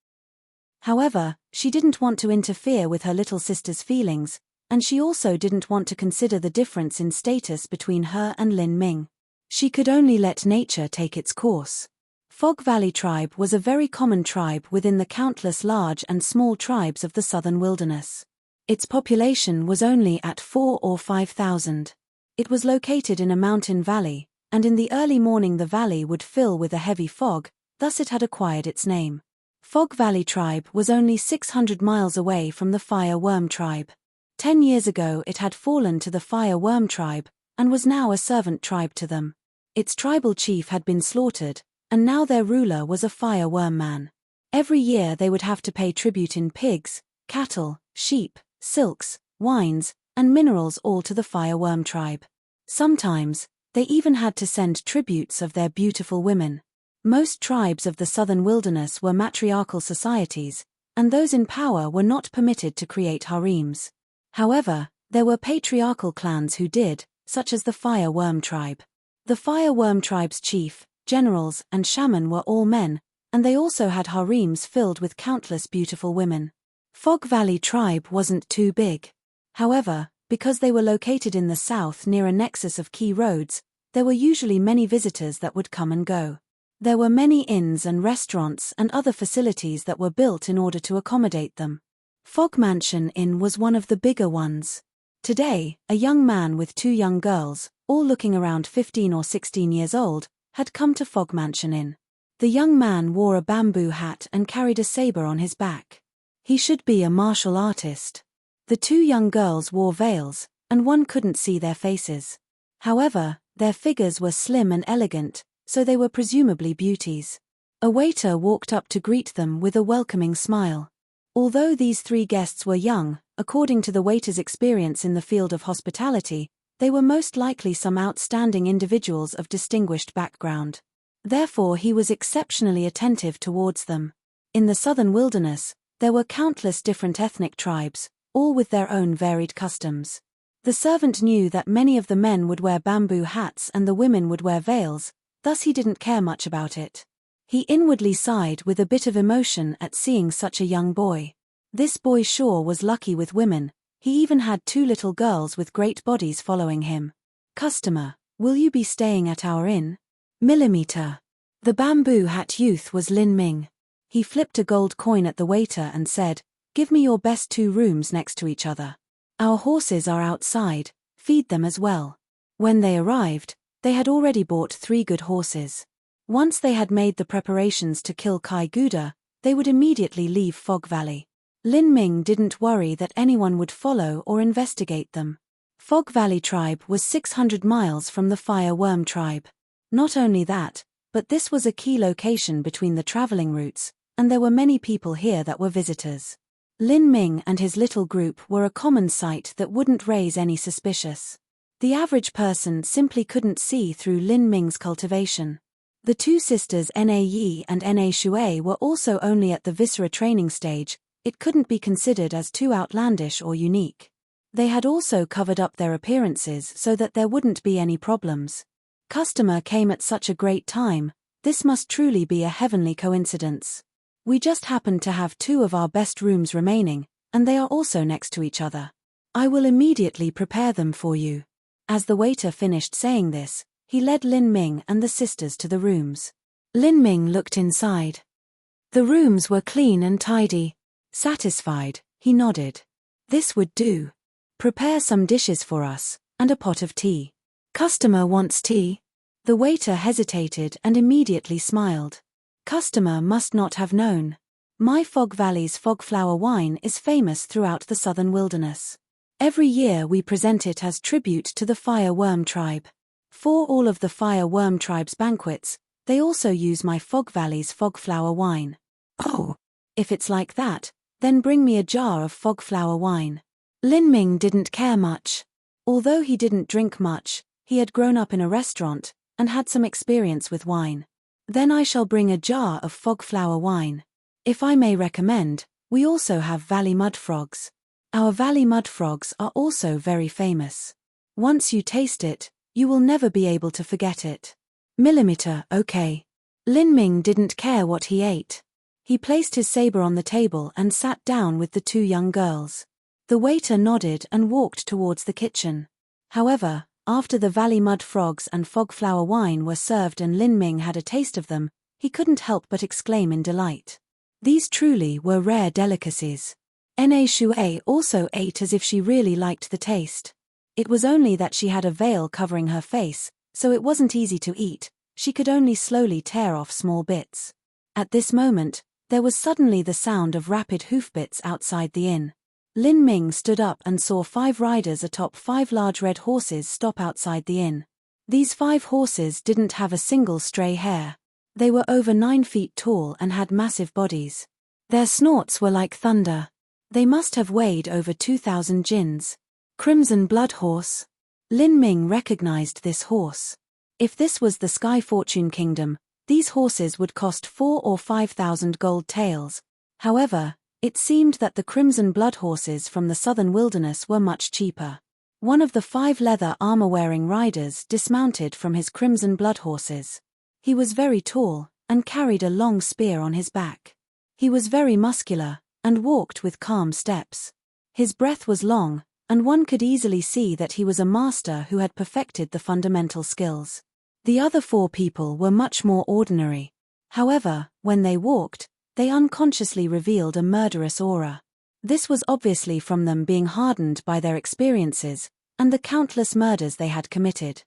However, she didn't want to interfere with her little sister's feelings, and she also didn't want to consider the difference in status between her and Lin Ming. She could only let nature take its course. Fog Valley Tribe was a very common tribe within the countless large and small tribes of the southern wilderness. Its population was only at 4,000 or 5,000. It was located in a mountain valley, and in the early morning the valley would fill with a heavy fog, thus it had acquired its name. Fog Valley Tribe was only 600 miles away from the Fire Worm Tribe. 10 years ago it had fallen to the Fire Worm Tribe, and was now a servant tribe to them. Its tribal chief had been slaughtered, and now their ruler was a Fire Worm man. Every year they would have to pay tribute in pigs, cattle, sheep, silks, wines, and minerals all to the Fire Worm Tribe. Sometimes, they even had to send tributes of their beautiful women. Most tribes of the southern wilderness were matriarchal societies, and those in power were not permitted to create harems. However, there were patriarchal clans who did, such as the Fire Worm Tribe. The Fire Worm Tribe's chief, generals, and shaman were all men, and they also had harems filled with countless beautiful women. Fog Valley Tribe wasn't too big. However, because they were located in the south near a nexus of key roads, there were usually many visitors that would come and go. There were many inns and restaurants and other facilities that were built in order to accommodate them. Fog Mansion Inn was one of the bigger ones. Today, a young man with 2 young girls, all looking around 15 or 16 years old, had come to Fog Mansion Inn. The young man wore a bamboo hat and carried a saber on his back. He should be a martial artist. The 2 young girls wore veils, and one couldn't see their faces. However, their figures were slim and elegant, so they were presumably beauties. A waiter walked up to greet them with a welcoming smile. Although these 3 guests were young, according to the waiter's experience in the field of hospitality, they were most likely some outstanding individuals of distinguished background. Therefore he was exceptionally attentive towards them. In the southern wilderness, there were countless different ethnic tribes, all with their own varied customs. The servant knew that many of the men would wear bamboo hats and the women would wear veils, thus he didn't care much about it. He inwardly sighed with a bit of emotion at seeing such a young boy. This boy sure was lucky with women. He even had 2 little girls with great bodies following him. Customer, will you be staying at our inn? Millimeter. The bamboo hat youth was Lin Ming. He flipped a gold coin at the waiter and said, "Give me your best 2 rooms next to each other. Our horses are outside, feed them as well." When they arrived, they had already bought 3 good horses. Once they had made the preparations to kill Kai Guda, they would immediately leave Fog Valley. Lin Ming didn't worry that anyone would follow or investigate them. Fog Valley tribe was 600 miles from the Fire Worm tribe. Not only that, but this was a key location between the traveling routes, and there were many people here that were visitors. Lin Ming and his little group were a common sight that wouldn't raise any suspicious. The average person simply couldn't see through Lin Ming's cultivation. The 2 sisters Na Yi and Na Shui were also only at the viscera training stage. It couldn't be considered as too outlandish or unique. They had also covered up their appearances so that there wouldn't be any problems. Customer came at such a great time. This must truly be a heavenly coincidence. We just happened to have 2 of our best rooms remaining, and they are also next to each other. I will immediately prepare them for you. As the waiter finished saying this, he led Lin Ming and the sisters to the rooms. Lin Ming looked inside. The rooms were clean and tidy. Satisfied, he nodded. This would do. Prepare some dishes for us, and a pot of tea. Customer wants tea. The waiter hesitated and immediately smiled. Customer must not have known. My Fog Valley's fog flower wine is famous throughout the southern wilderness. Every year we present it as tribute to the Fire Worm tribe. For all of the Fire Worm tribe's banquets, they also use my Fog Valley's fog flower wine. Oh, if it's like that, then bring me a jar of fog flower wine. Lin Ming didn't care much. Although he didn't drink much, he had grown up in a restaurant and had some experience with wine. Then I shall bring a jar of fog flower wine. If I may recommend, we also have valley mud frogs. Our valley mud frogs are also very famous. Once you taste it, you will never be able to forget it. Millimeter, okay. Lin Ming didn't care what he ate. He placed his saber on the table and sat down with the 2 young girls. The waiter nodded and walked towards the kitchen. However, after the valley mud frogs and fog flower wine were served and Lin Ming had a taste of them, he couldn't help but exclaim in delight. These truly were rare delicacies. Na Shui also ate as if she really liked the taste. It was only that she had a veil covering her face, so it wasn't easy to eat. She could only slowly tear off small bits. At this moment, there was suddenly the sound of rapid hoofbeats outside the inn. Lin Ming stood up and saw 5 riders atop 5 large red horses stop outside the inn. These 5 horses didn't have a single stray hair. They were over 9 feet tall and had massive bodies. Their snorts were like thunder. They must have weighed over 2,000 jins. Crimson Blood Horse. Lin Ming recognized this horse. If this was the Sky Fortune Kingdom, these horses would cost 4 or 5,000 gold taels. However, it seemed that the Crimson Blood Horses from the southern wilderness were much cheaper. One of the 5 leather armor-wearing riders dismounted from his Crimson Blood Horses. He was very tall, and carried a long spear on his back. He was very muscular, and walked with calm steps. His breath was long, and one could easily see that he was a master who had perfected the fundamental skills. The other 4 people were much more ordinary. However, when they walked, they unconsciously revealed a murderous aura. This was obviously from them being hardened by their experiences, and the countless murders they had committed.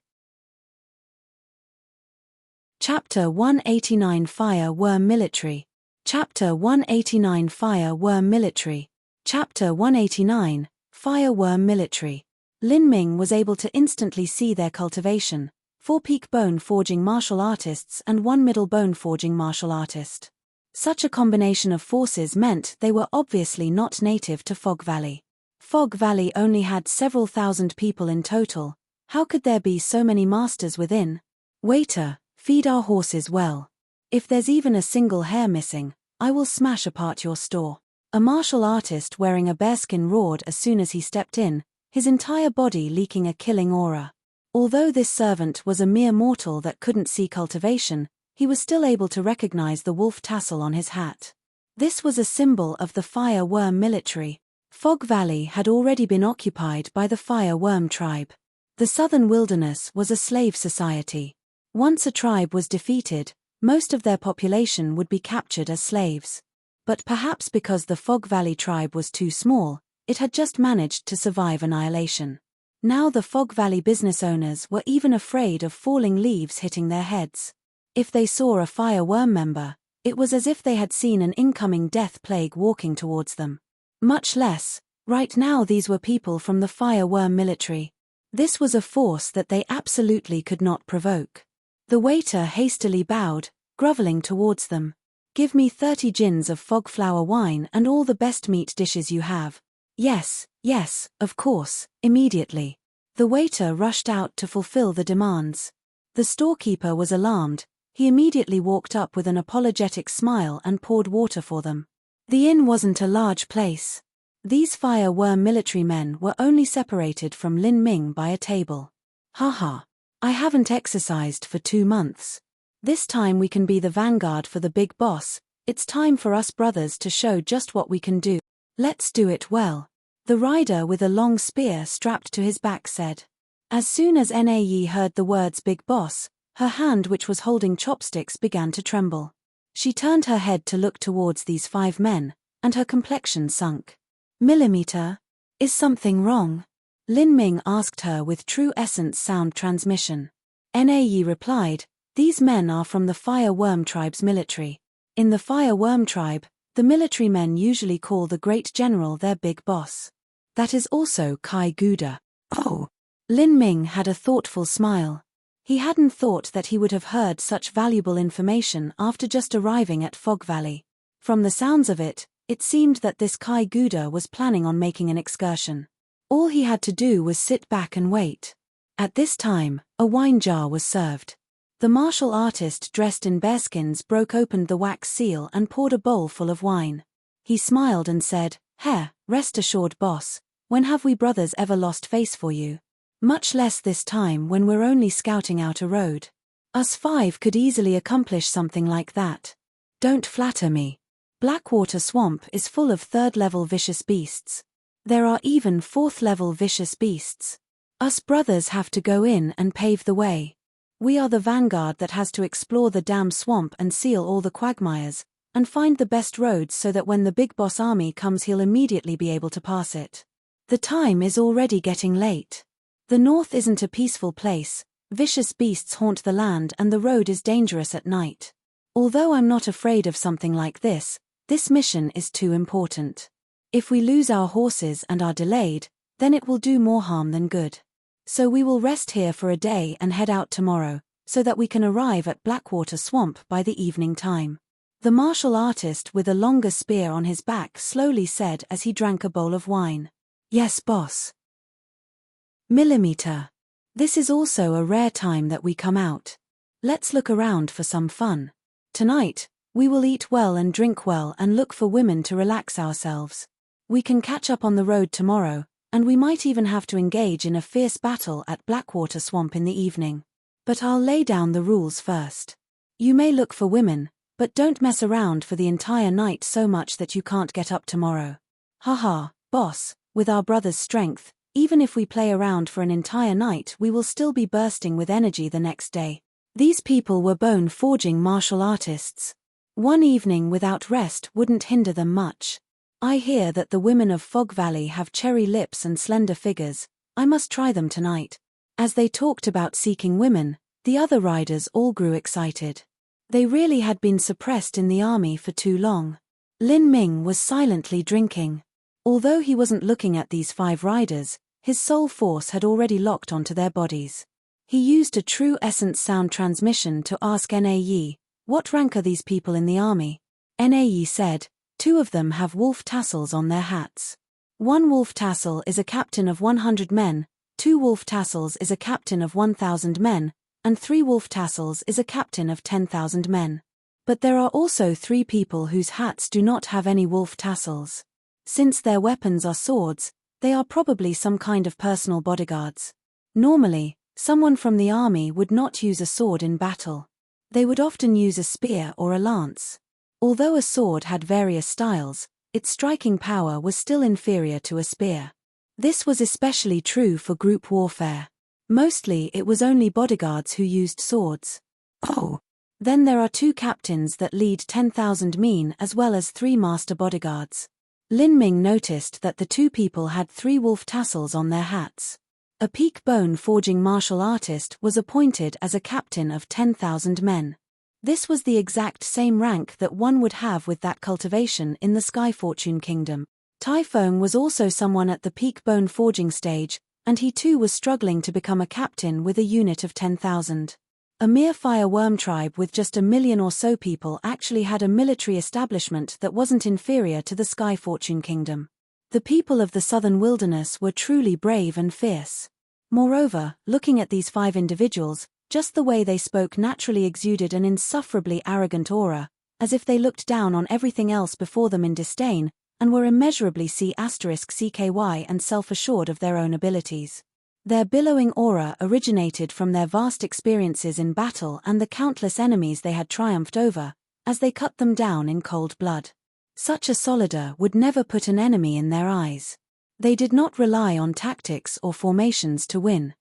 Chapter 189 Fire Worm Military. Chapter 189 Fire Worm Military. Chapter 189 Fire Worm Military. Lin Ming was able to instantly see their cultivation, 4 peak bone forging martial artists and 1 middle bone forging martial artist. Such a combination of forces meant they were obviously not native to Fog Valley. Fog Valley only had several thousand people in total. How could there be so many masters within? Waiter, feed our horses well. If there's even a single hair missing, I will smash apart your store. A martial artist wearing a bearskin roared as soon as he stepped in, his entire body leaking a killing aura. Although this servant was a mere mortal that couldn't see cultivation, he was still able to recognize the wolf tassel on his hat. This was a symbol of the Fire Worm military. Fog Valley had already been occupied by the Fire Worm tribe. The southern wilderness was a slave society. Once a tribe was defeated, most of their population would be captured as slaves. But perhaps because the Fog Valley tribe was too small, it had just managed to survive annihilation. Now the Fog Valley business owners were even afraid of falling leaves hitting their heads. If they saw a Fire Worm member, it was as if they had seen an incoming death plague walking towards them. Much less, right now these were people from the Fire Worm military. This was a force that they absolutely could not provoke. The waiter hastily bowed, groveling towards them. "Give me 30 gins of fog flower wine and all the best meat dishes you have." "Yes, yes, of course, immediately." The waiter rushed out to fulfill the demands. The storekeeper was alarmed. He immediately walked up with an apologetic smile and poured water for them. The inn wasn't a large place. These Fire Worm military men were only separated from Lin Ming by a table. "Haha. I haven't exercised for 2 months. This time we can be the vanguard for the big boss. It's time for us brothers to show just what we can do. Let's do it well." The rider with a long spear strapped to his back said. As soon as Nae heard the words big boss, her hand which was holding chopsticks began to tremble. She turned her head to look towards these 5 men, and her complexion sunk. "Millimeter? Is something wrong?" Lin Ming asked her with true essence sound transmission. Nae replied, "These men are from the Fire Worm tribe's military. In the Fire Worm tribe, the military men usually call the great general their big boss. That is also Kai Guda." "Oh." Lin Ming had a thoughtful smile. He hadn't thought that he would have heard such valuable information after just arriving at Fog Valley. From the sounds of it, it seemed that this Kai Guda was planning on making an excursion. All he had to do was sit back and wait. At this time, a wine jar was served. The martial artist dressed in bearskins broke open the wax seal and poured a bowl full of wine. He smiled and said, Rest assured boss, when have we brothers ever lost face for you? Much less this time when we're only scouting out a road. Us 5 could easily accomplish something like that. Don't flatter me. Blackwater Swamp is full of 3rd-level vicious beasts. There are even 4th-level vicious beasts. Us brothers have to go in and pave the way. We are the vanguard that has to explore the damn swamp and seal all the quagmires, and find the best roads so that when the big boss army comes he'll immediately be able to pass it. The time is already getting late. The north isn't a peaceful place, vicious beasts haunt the land and the road is dangerous at night. Although I'm not afraid of something like this mission is too important. If we lose our horses and are delayed, then it will do more harm than good. So we will rest here for a day and head out tomorrow, so that we can arrive at Blackwater Swamp by the evening time." The martial artist with a longer spear on his back slowly said as he drank a bowl of wine. "Yes, boss." "Millimeter. This is also a rare time that we come out. Let's look around for some fun. Tonight, we will eat well and drink well and look for women to relax ourselves. We can catch up on the road tomorrow, and we might even have to engage in a fierce battle at Blackwater Swamp in the evening. But I'll lay down the rules first. You may look for women, but don't mess around for the entire night so much that you can't get up tomorrow. Haha, boss, with our brother's strength, even if we play around for an entire night we will still be bursting with energy the next day." These people were bone-forging martial artists. One evening without rest wouldn't hinder them much. "I hear that the women of Fog Valley have cherry lips and slender figures. I must try them tonight." As they talked about seeking women, the other riders all grew excited. They really had been suppressed in the army for too long. Lin Ming was silently drinking. Although he wasn't looking at these 5 riders, his soul force had already locked onto their bodies. He used a true essence sound transmission to ask Nae, "What rank are these people in the army?" Nae said, "2 of them have wolf tassels on their hats. 1 wolf tassel is a captain of 100 men, 2 wolf tassels is a captain of 1,000 men, and 3 wolf tassels is a captain of 10,000 men. But there are also 3 people whose hats do not have any wolf tassels. Since their weapons are swords, they are probably some kind of personal bodyguards. Normally, someone from the army would not use a sword in battle. They would often use a spear or a lance. Although a sword had various styles, its striking power was still inferior to a spear. This was especially true for group warfare. Mostly it was only bodyguards who used swords. Oh! Then there are 2 captains that lead 10,000 men as well as 3 master bodyguards. Lin Ming noticed that the 2 people had 3 wolf tassels on their hats. A peak bone forging martial artist was appointed as a captain of 10,000 men. This was the exact same rank that one would have with that cultivation in the Sky Fortune Kingdom. Typhone was also someone at the peak bone forging stage, and he too was struggling to become a captain with a unit of 10,000. A mere fire worm tribe with just 1 million or so people actually had a military establishment that wasn't inferior to the Sky Fortune Kingdom. The people of the southern wilderness were truly brave and fierce. Moreover, looking at these 5 individuals, just the way they spoke naturally exuded an insufferably arrogant aura, as if they looked down on everything else before them in disdain, and were immeasurably CKY and self-assured of their own abilities. Their billowing aura originated from their vast experiences in battle and the countless enemies they had triumphed over, as they cut them down in cold blood. Such a soldier would never put an enemy in their eyes. They did not rely on tactics or formations to win.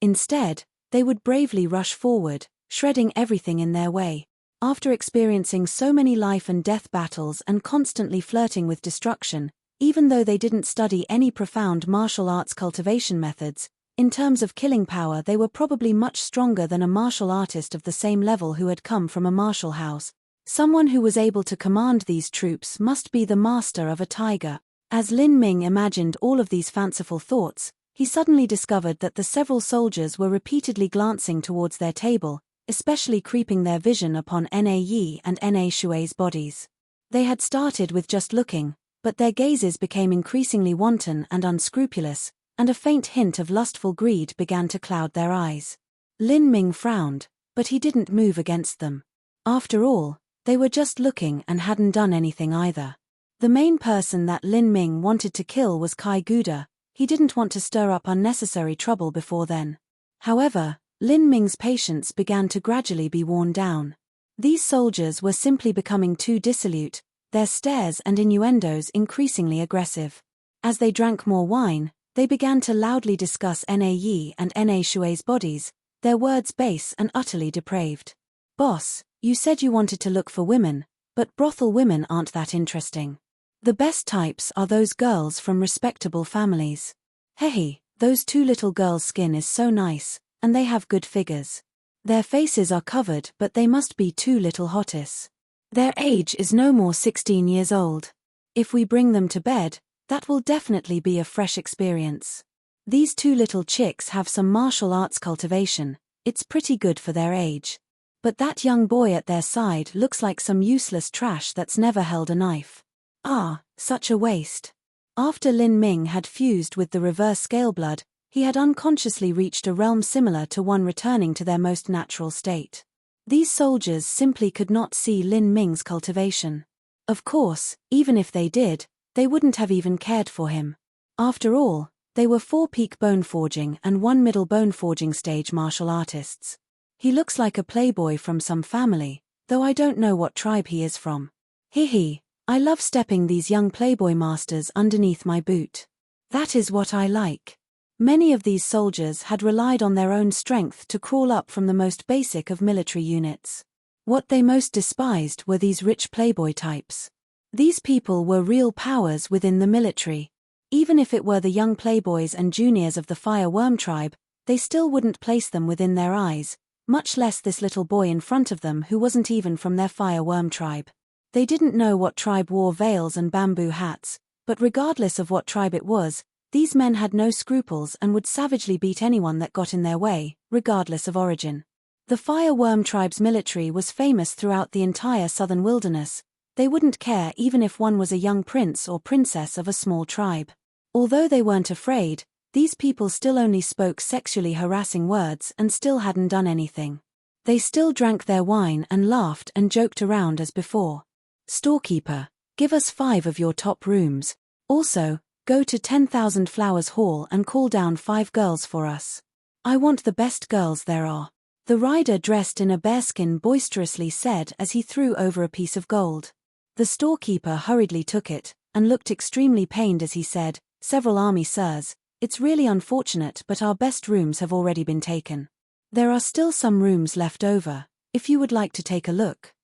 Instead, they would bravely rush forward, shredding everything in their way. After experiencing so many life and death battles and constantly flirting with destruction, even though they didn't study any profound martial arts cultivation methods, in terms of killing power they were probably much stronger than a martial artist of the same level who had come from a martial house. Someone who was able to command these troops must be the master of a tiger. As Lin Ming imagined all of these fanciful thoughts, he suddenly discovered that the several soldiers were repeatedly glancing towards their table, especially creeping their vision upon Na Yi and Na Shui's bodies. They had started with just looking, but their gazes became increasingly wanton and unscrupulous, and a faint hint of lustful greed began to cloud their eyes. Lin Ming frowned, but he didn't move against them. After all, they were just looking and hadn't done anything either. The main person that Lin Ming wanted to kill was Kai Guda. He didn't want to stir up unnecessary trouble before then. However, Lin Ming's patience began to gradually be worn down. These soldiers were simply becoming too dissolute, their stares and innuendos increasingly aggressive. As they drank more wine, they began to loudly discuss Na Yi and Na Shui's bodies, their words base and utterly depraved. "Boss, you said you wanted to look for women, but brothel women aren't that interesting. The best types are those girls from respectable families. Hey, those 2 little girls' skin is so nice, and they have good figures. Their faces are covered but they must be 2 little hotties. Their age is no more 16 years old. If we bring them to bed, that will definitely be a fresh experience. These 2 little chicks have some martial arts cultivation, it's pretty good for their age. But that young boy at their side looks like some useless trash that's never held a knife. Ah, such a waste." After Lin Ming had fused with the reverse scale blood, he had unconsciously reached a realm similar to one returning to their most natural state. These soldiers simply could not see Lin Ming's cultivation. Of course, even if they did, they wouldn't have even cared for him. After all, they were 4 peak bone forging and 1 middle bone forging stage martial artists. He looks like a playboy from some family, though I don't know what tribe he is from. Hee, I love stepping these young playboy masters underneath my boot. That is what I like. Many of these soldiers had relied on their own strength to crawl up from the most basic of military units. What they most despised were these rich playboy types. These people were real powers within the military. Even if it were the young playboys and juniors of the Fire Worm tribe, they still wouldn't place them within their eyes, much less this little boy in front of them who wasn't even from their Fire Worm tribe. They didn't know what tribe wore veils and bamboo hats, but regardless of what tribe it was, these men had no scruples and would savagely beat anyone that got in their way, regardless of origin. The Fire Worm tribe's military was famous throughout the entire southern wilderness. They wouldn't care even if one was a young prince or princess of a small tribe. Although they weren't afraid, these people still only spoke sexually harassing words and still hadn't done anything. They still drank their wine and laughed and joked around as before. "Storekeeper, give us 5 of your top rooms. Also, go to 10,000 Flowers Hall and call down 5 girls for us. I want the best girls there are." The rider dressed in a bearskin boisterously said as he threw over a piece of gold. The storekeeper hurriedly took it, and looked extremely pained as he said, "Several army sirs, it's really unfortunate but our best rooms have already been taken. There are still some rooms left over, if you would like to take a look."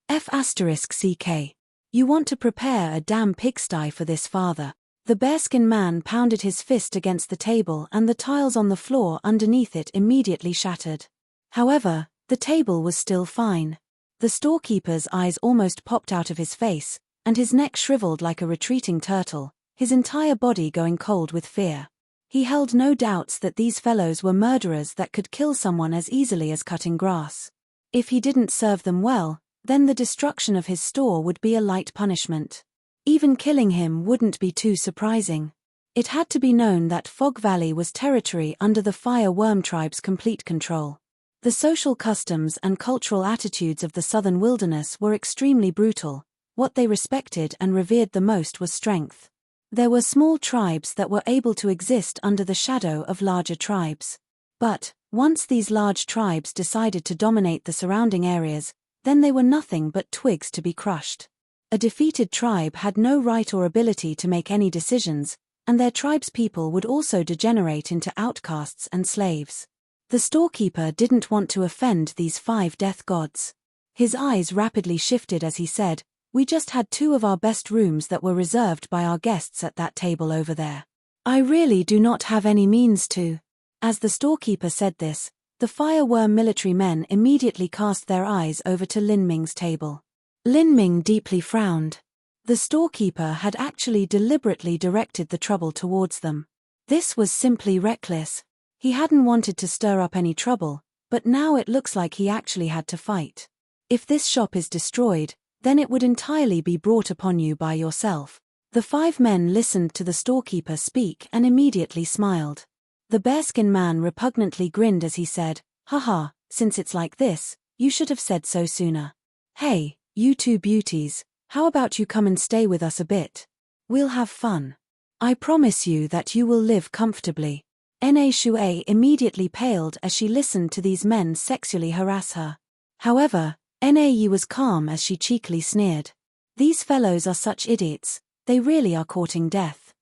F***CK. You want to prepare a damn pigsty for this, father. The bearskin man pounded his fist against the table and the tiles on the floor underneath it immediately shattered. However, the table was still fine. The storekeeper's eyes almost popped out of his face, and his neck shriveled like a retreating turtle, his entire body going cold with fear. He held no doubts that these fellows were murderers that could kill someone as easily as cutting grass. If he didn't serve them well, then the destruction of his store would be a light punishment. Even killing him wouldn't be too surprising. It had to be known that Fog Valley was territory under the Fire Worm tribe's complete control. The social customs and cultural attitudes of the southern wilderness were extremely brutal. What they respected and revered the most was strength. There were small tribes that were able to exist under the shadow of larger tribes. But, once these large tribes decided to dominate the surrounding areas, then they were nothing but twigs to be crushed. A defeated tribe had no right or ability to make any decisions, and their tribe's people would also degenerate into outcasts and slaves. The storekeeper didn't want to offend these 5 death gods. His eyes rapidly shifted as he said, "We just had 2 of our best rooms that were reserved by our guests at that table over there. I really do not have any means to." As the storekeeper said this, the fireworm military men immediately cast their eyes over to Lin Ming's table. Lin Ming deeply frowned. The storekeeper had actually deliberately directed the trouble towards them. This was simply reckless. He hadn't wanted to stir up any trouble, but now it looks like he actually had to fight. If this shop is destroyed, then it would entirely be brought upon you by yourself. The 5 men listened to the storekeeper speak and immediately smiled. The bearskin man repugnantly grinned as he said, "Haha, since it's like this, you should have said so sooner. Hey, you 2 beauties, how about you come and stay with us a bit? We'll have fun. I promise you that you will live comfortably." Na Shui immediately paled as she listened to these men sexually harass her. However, Na Yi was calm as she cheekily sneered. "These fellows are such idiots, they really are courting death."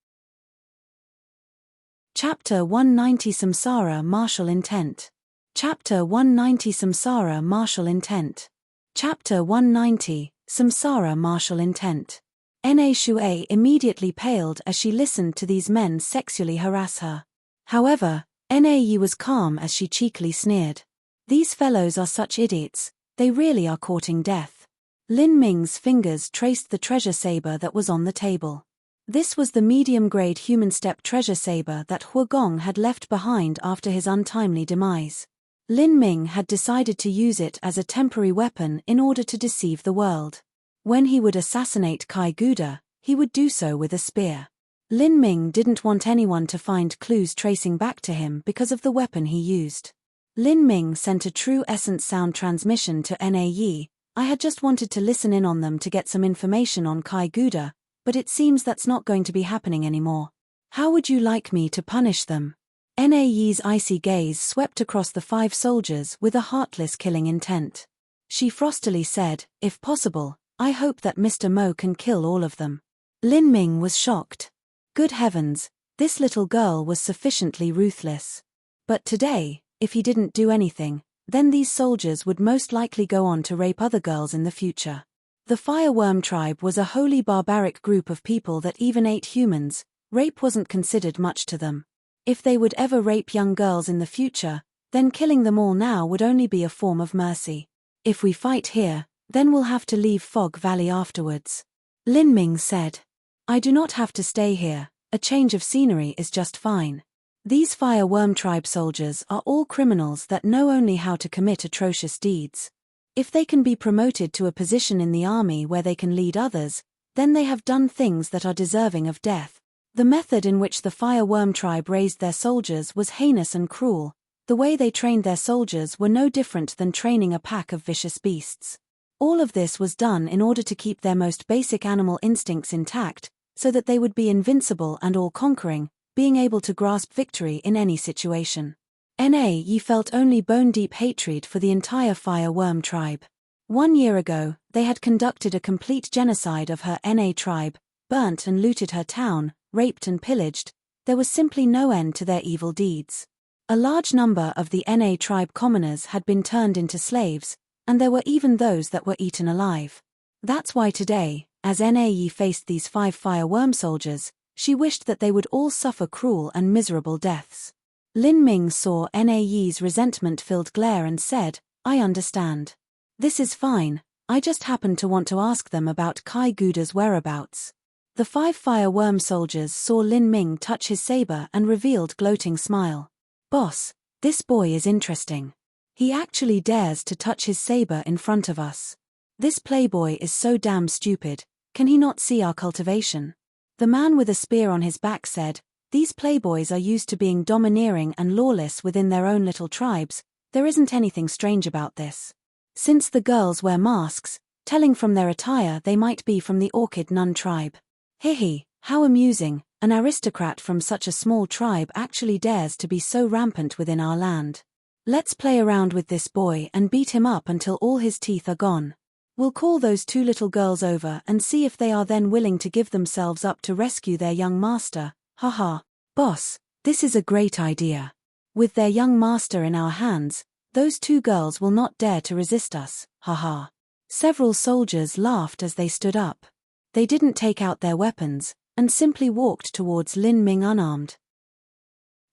Chapter 190 Samsara Martial Intent. Chapter 190 Samsara Martial Intent. Chapter 190 Samsara Martial Intent. Na Shui immediately paled as she listened to these men sexually harass her. However, Na Yi was calm as she cheekily sneered. "These fellows are such idiots, they really are courting death." Lin Ming's fingers traced the treasure saber that was on the table. This was the medium-grade human step treasure saber that Huagong had left behind after his untimely demise. Lin Ming had decided to use it as a temporary weapon in order to deceive the world. When he would assassinate Kai Guda, he would do so with a spear. Lin Ming didn't want anyone to find clues tracing back to him because of the weapon he used. Lin Ming sent a true essence sound transmission to Na Yi. "I had just wanted to listen in on them to get some information on Kai Guda, but it seems that's not going to be happening anymore. How would you like me to punish them?" Na Yi's icy gaze swept across the 5 soldiers with a heartless killing intent. She frostily said, "If possible, I hope that Mr. Mo can kill all of them." Lin Ming was shocked. Good heavens, this little girl was sufficiently ruthless. But today, if he didn't do anything, then these soldiers would most likely go on to rape other girls in the future. The Fireworm tribe was a wholly barbaric group of people that even ate humans. Rape wasn't considered much to them. If they would ever rape young girls in the future, then killing them all now would only be a form of mercy. "If we fight here, then we'll have to leave Fog Valley afterwards," Lin Ming said. "I do not have to stay here, a change of scenery is just fine. These Fireworm tribe soldiers are all criminals that know only how to commit atrocious deeds. If they can be promoted to a position in the army where they can lead others, then they have done things that are deserving of death." The method in which the Fireworm tribe raised their soldiers was heinous and cruel. The way they trained their soldiers were no different than training a pack of vicious beasts. All of this was done in order to keep their most basic animal instincts intact, so that they would be invincible and all-conquering, being able to grasp victory in any situation. Ye felt only bone-deep hatred for the entire fire-worm tribe. 1 year ago, they had conducted a complete genocide of her tribe, burnt and looted her town, raped and pillaged. There was simply no end to their evil deeds. A large number of the tribe commoners had been turned into slaves, and there were even those that were eaten alive. That's why today, as Ye faced these 5 fire-worm soldiers, she wished that they would all suffer cruel and miserable deaths. Lin Ming saw Ye's resentment-filled glare and said, "I understand. This is fine, I just happened to want to ask them about Kai Guda's whereabouts." The 5 fire-worm soldiers saw Lin Ming touch his saber and revealed gloating smile. "Boss, this boy is interesting. He actually dares to touch his saber in front of us. This playboy is so damn stupid, can he not see our cultivation?" The man with a spear on his back said, "These playboys are used to being domineering and lawless within their own little tribes, there isn't anything strange about this. Since the girls wear masks, telling from their attire they might be from the Orchid Nun tribe. Hehe, how amusing, an aristocrat from such a small tribe actually dares to be so rampant within our land. Let's play around with this boy and beat him up until all his teeth are gone. We'll call those 2 little girls over and see if they are then willing to give themselves up to rescue their young master. Haha. Boss, this is a great idea. With their young master in our hands, those 2 girls will not dare to resist us. Haha." Several soldiers laughed as they stood up. They didn't take out their weapons, and simply walked towards Lin Ming unarmed.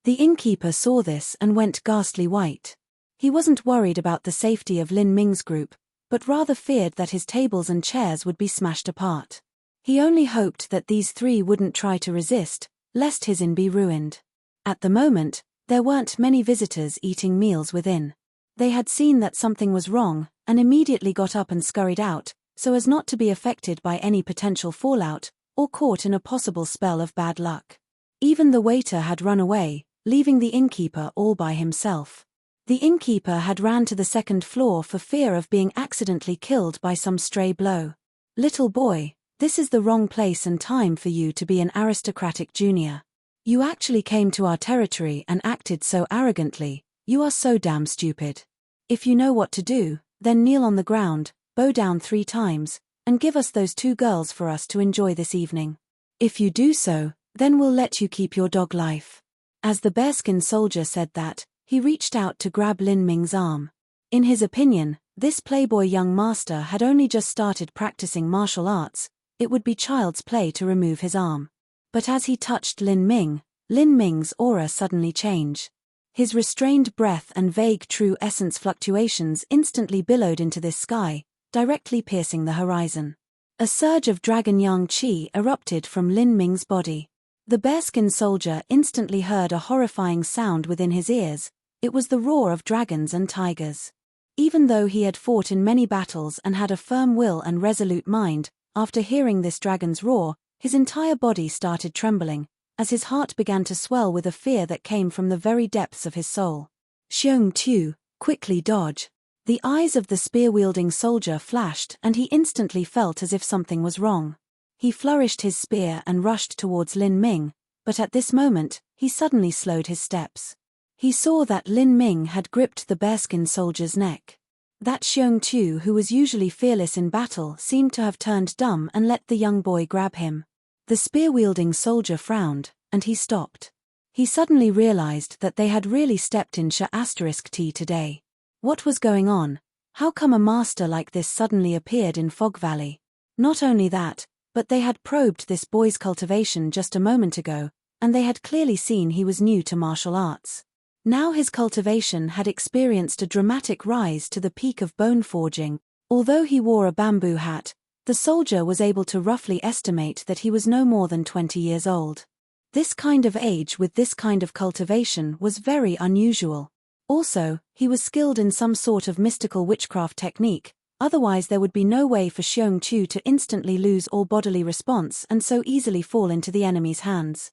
The innkeeper saw this and went ghastly white. He wasn't worried about the safety of Lin Ming's group, but rather feared that his tables and chairs would be smashed apart. He only hoped that these 3 wouldn't try to resist, lest his inn be ruined. At the moment, there weren't many visitors eating meals within. They had seen that something was wrong, and immediately got up and scurried out, so as not to be affected by any potential fallout, or caught in a possible spell of bad luck. Even the waiter had run away, leaving the innkeeper all by himself. The innkeeper had ran to the 2nd floor for fear of being accidentally killed by some stray blow. "Little boy, this is the wrong place and time for you to be an aristocratic junior. You actually came to our territory and acted so arrogantly, you are so damn stupid. If you know what to do, then kneel on the ground, bow down 3 times, and give us those 2 girls for us to enjoy this evening. If you do so, then we'll let you keep your dog life." As the bearskin soldier said that, he reached out to grab Lin Ming's arm. In his opinion, this playboy young master had only just started practicing martial arts, it would be child's play to remove his arm. But as he touched Lin Ming's aura suddenly changed. His restrained breath and vague true essence fluctuations instantly billowed into this sky, directly piercing the horizon. A surge of dragon yang qi erupted from Lin Ming's body. The bearskin soldier instantly heard a horrifying sound within his ears. It was the roar of dragons and tigers. Even though he had fought in many battles and had a firm will and resolute mind, after hearing this dragon's roar, his entire body started trembling, as his heart began to swell with a fear that came from the very depths of his soul. "Xiong Tu, quickly dodge." The eyes of the spear-wielding soldier flashed and he instantly felt as if something was wrong. He flourished his spear and rushed towards Lin Ming, but at this moment, he suddenly slowed his steps. He saw that Lin Ming had gripped the bearskin soldier's neck. That Xiong Tu, who was usually fearless in battle, seemed to have turned dumb and let the young boy grab him. The spear-wielding soldier frowned, and he stopped. He suddenly realized that they had really stepped in *T today. What was going on? How come a master like this suddenly appeared in Fog Valley? Not only that, but they had probed this boy's cultivation just a moment ago, and they had clearly seen he was new to martial arts. Now his cultivation had experienced a dramatic rise to the peak of bone forging. Although he wore a bamboo hat, the soldier was able to roughly estimate that he was no more than 20 years old. This kind of age with this kind of cultivation was very unusual. Also, he was skilled in some sort of mystical witchcraft technique, otherwise there would be no way for Xiong Tu to instantly lose all bodily response and so easily fall into the enemy's hands.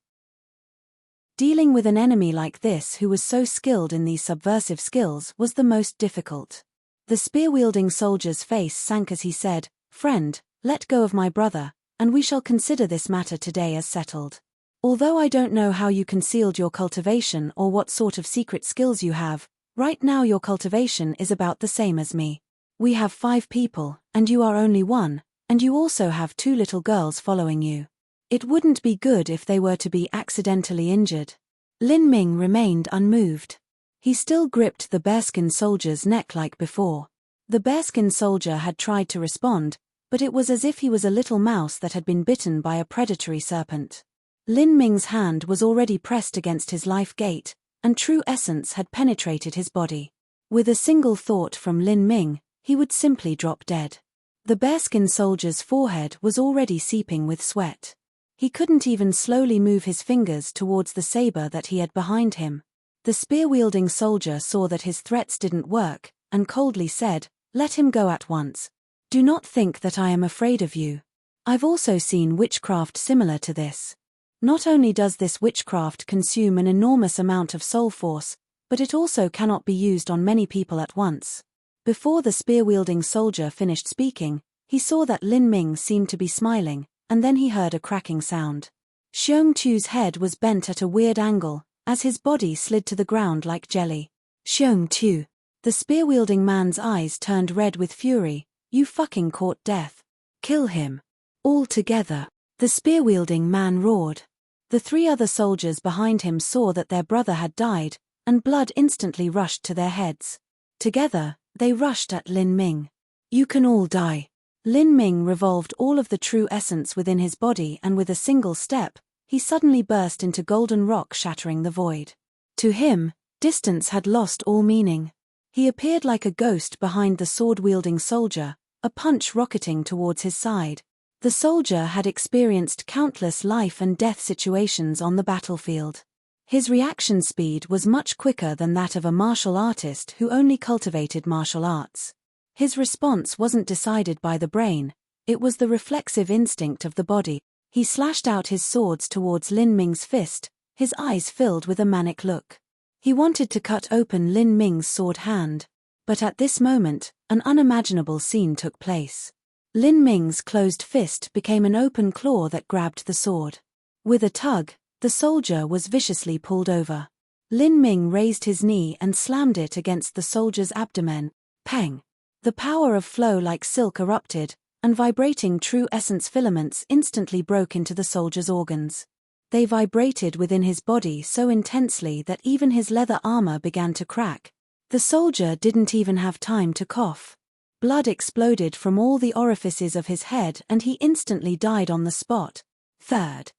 Dealing with an enemy like this who was so skilled in these subversive skills was the most difficult. The spear-wielding soldier's face sank as he said, "Friend, let go of my brother, and we shall consider this matter today as settled." Although I don't know how you concealed your cultivation or what sort of secret skills you have, right now your cultivation is about the same as me. We have 5 people, and you are only 1, and you also have 2 little girls following you. It wouldn't be good if they were to be accidentally injured. Lin Ming remained unmoved. He still gripped the bearskin soldier's neck like before. The bearskin soldier had tried to respond, but it was as if he was a little mouse that had been bitten by a predatory serpent. Lin Ming's hand was already pressed against his life gate, and true essence had penetrated his body. With a single thought from Lin Ming, he would simply drop dead. The bearskin soldier's forehead was already seeping with sweat. He couldn't even slowly move his fingers towards the saber that he had behind him. The spear-wielding soldier saw that his threats didn't work, and coldly said, "Let him go at once. Do not think that I am afraid of you. I've also seen witchcraft similar to this. Not only does this witchcraft consume an enormous amount of soul force, but it also cannot be used on many people at once." Before the spear-wielding soldier finished speaking, he saw that Lin Ming seemed to be smiling, and then he heard a cracking sound. Xiong Chu's head was bent at a weird angle, as his body slid to the ground like jelly. "Xiong Chu." The spear-wielding man's eyes turned red with fury. "You fucking caught death. Kill him. All together." The spear-wielding man roared. The 3 other soldiers behind him saw that their brother had died, and blood instantly rushed to their heads. Together, they rushed at Lin Ming. "You can all die." Lin Ming revolved all of the true essence within his body, and with a single step, he suddenly burst into golden rock, shattering the void. To him, distance had lost all meaning. He appeared like a ghost behind the sword-wielding soldier, a punch rocketing towards his side. The soldier had experienced countless life and death situations on the battlefield. His reaction speed was much quicker than that of a martial artist who only cultivated martial arts. His response wasn't decided by the brain, it was the reflexive instinct of the body. He slashed out his swords towards Lin Ming's fist, his eyes filled with a manic look. He wanted to cut open Lin Ming's sword hand. But at this moment, an unimaginable scene took place. Lin Ming's closed fist became an open claw that grabbed the sword. With a tug, the soldier was viciously pulled over. Lin Ming raised his knee and slammed it against the soldier's abdomen. Pang! The power of flow like silk erupted, and vibrating true essence filaments instantly broke into the soldier's organs. They vibrated within his body so intensely that even his leather armor began to crack. The soldier didn't even have time to cough. Blood exploded from all the orifices of his head and he instantly died on the spot. Third.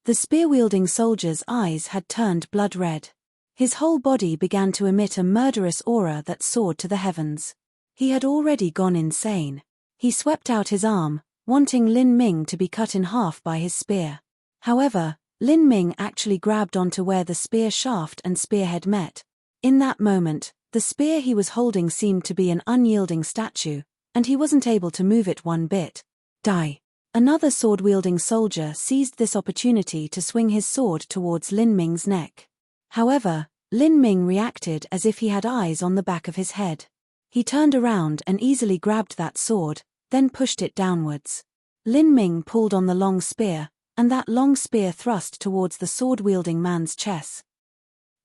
The spear-wielding soldier's eyes had turned blood red. His whole body began to emit a murderous aura that soared to the heavens. He had already gone insane. He swept out his arm, wanting Lin Ming to be cut in half by his spear. However, Lin Ming actually grabbed onto where the spear shaft and spearhead met. In that moment, the spear he was holding seemed to be an unyielding statue, and he wasn't able to move it one bit. Die. Another sword-wielding soldier seized this opportunity to swing his sword towards Lin Ming's neck. However, Lin Ming reacted as if he had eyes on the back of his head. He turned around and easily grabbed that sword, then pushed it downwards. Lin Ming pulled on the long spear, and that long spear thrust towards the sword-wielding man's chest.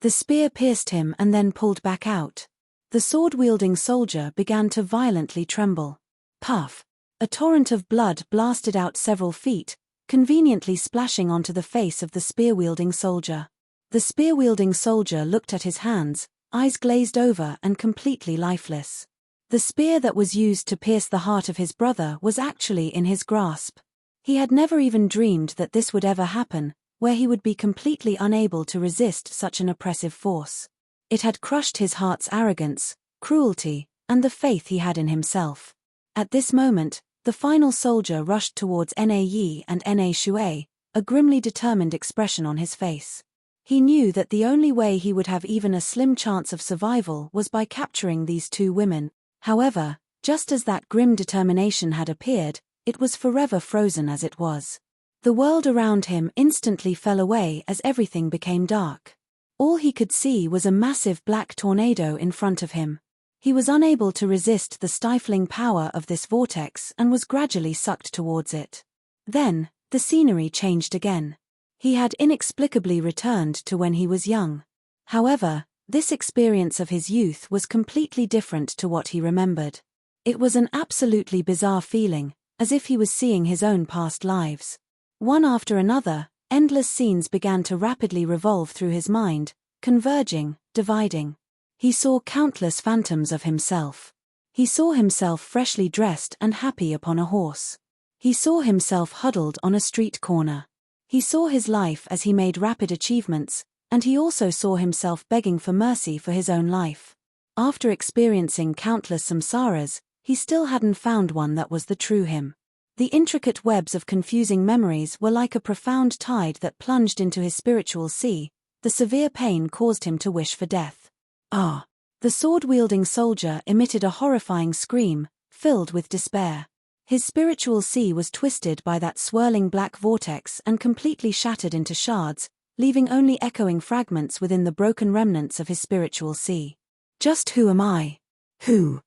The spear pierced him and then pulled back out. The sword-wielding soldier began to violently tremble. Puff! A torrent of blood blasted out several feet, conveniently splashing onto the face of the spear-wielding soldier. The spear-wielding soldier looked at his hands, eyes glazed over and completely lifeless. The spear that was used to pierce the heart of his brother was actually in his grasp. He had never even dreamed that this would ever happen, where he would be completely unable to resist such an oppressive force. It had crushed his heart's arrogance, cruelty, and the faith he had in himself. At this moment, the final soldier rushed towards Na Yi and Na Shui, a grimly determined expression on his face. He knew that the only way he would have even a slim chance of survival was by capturing these 2 women. However, just as that grim determination had appeared, it was forever frozen as it was. The world around him instantly fell away as everything became dark. All he could see was a massive black tornado in front of him. He was unable to resist the stifling power of this vortex and was gradually sucked towards it. Then, the scenery changed again. He had inexplicably returned to when he was young. However, this experience of his youth was completely different to what he remembered. It was an absolutely bizarre feeling, as if he was seeing his own past lives. One after another, endless scenes began to rapidly revolve through his mind, converging, dividing. He saw countless phantoms of himself. He saw himself freshly dressed and happy upon a horse. He saw himself huddled on a street corner. He saw his life as he made rapid achievements, and he also saw himself begging for mercy for his own life. After experiencing countless samsaras, he still hadn't found one that was the true him. The intricate webs of confusing memories were like a profound tide that plunged into his spiritual sea. The severe pain caused him to wish for death. Ah! The sword-wielding soldier emitted a horrifying scream, filled with despair. His spiritual sea was twisted by that swirling black vortex and completely shattered into shards, leaving only echoing fragments within the broken remnants of his spiritual sea. Just who am I? Who?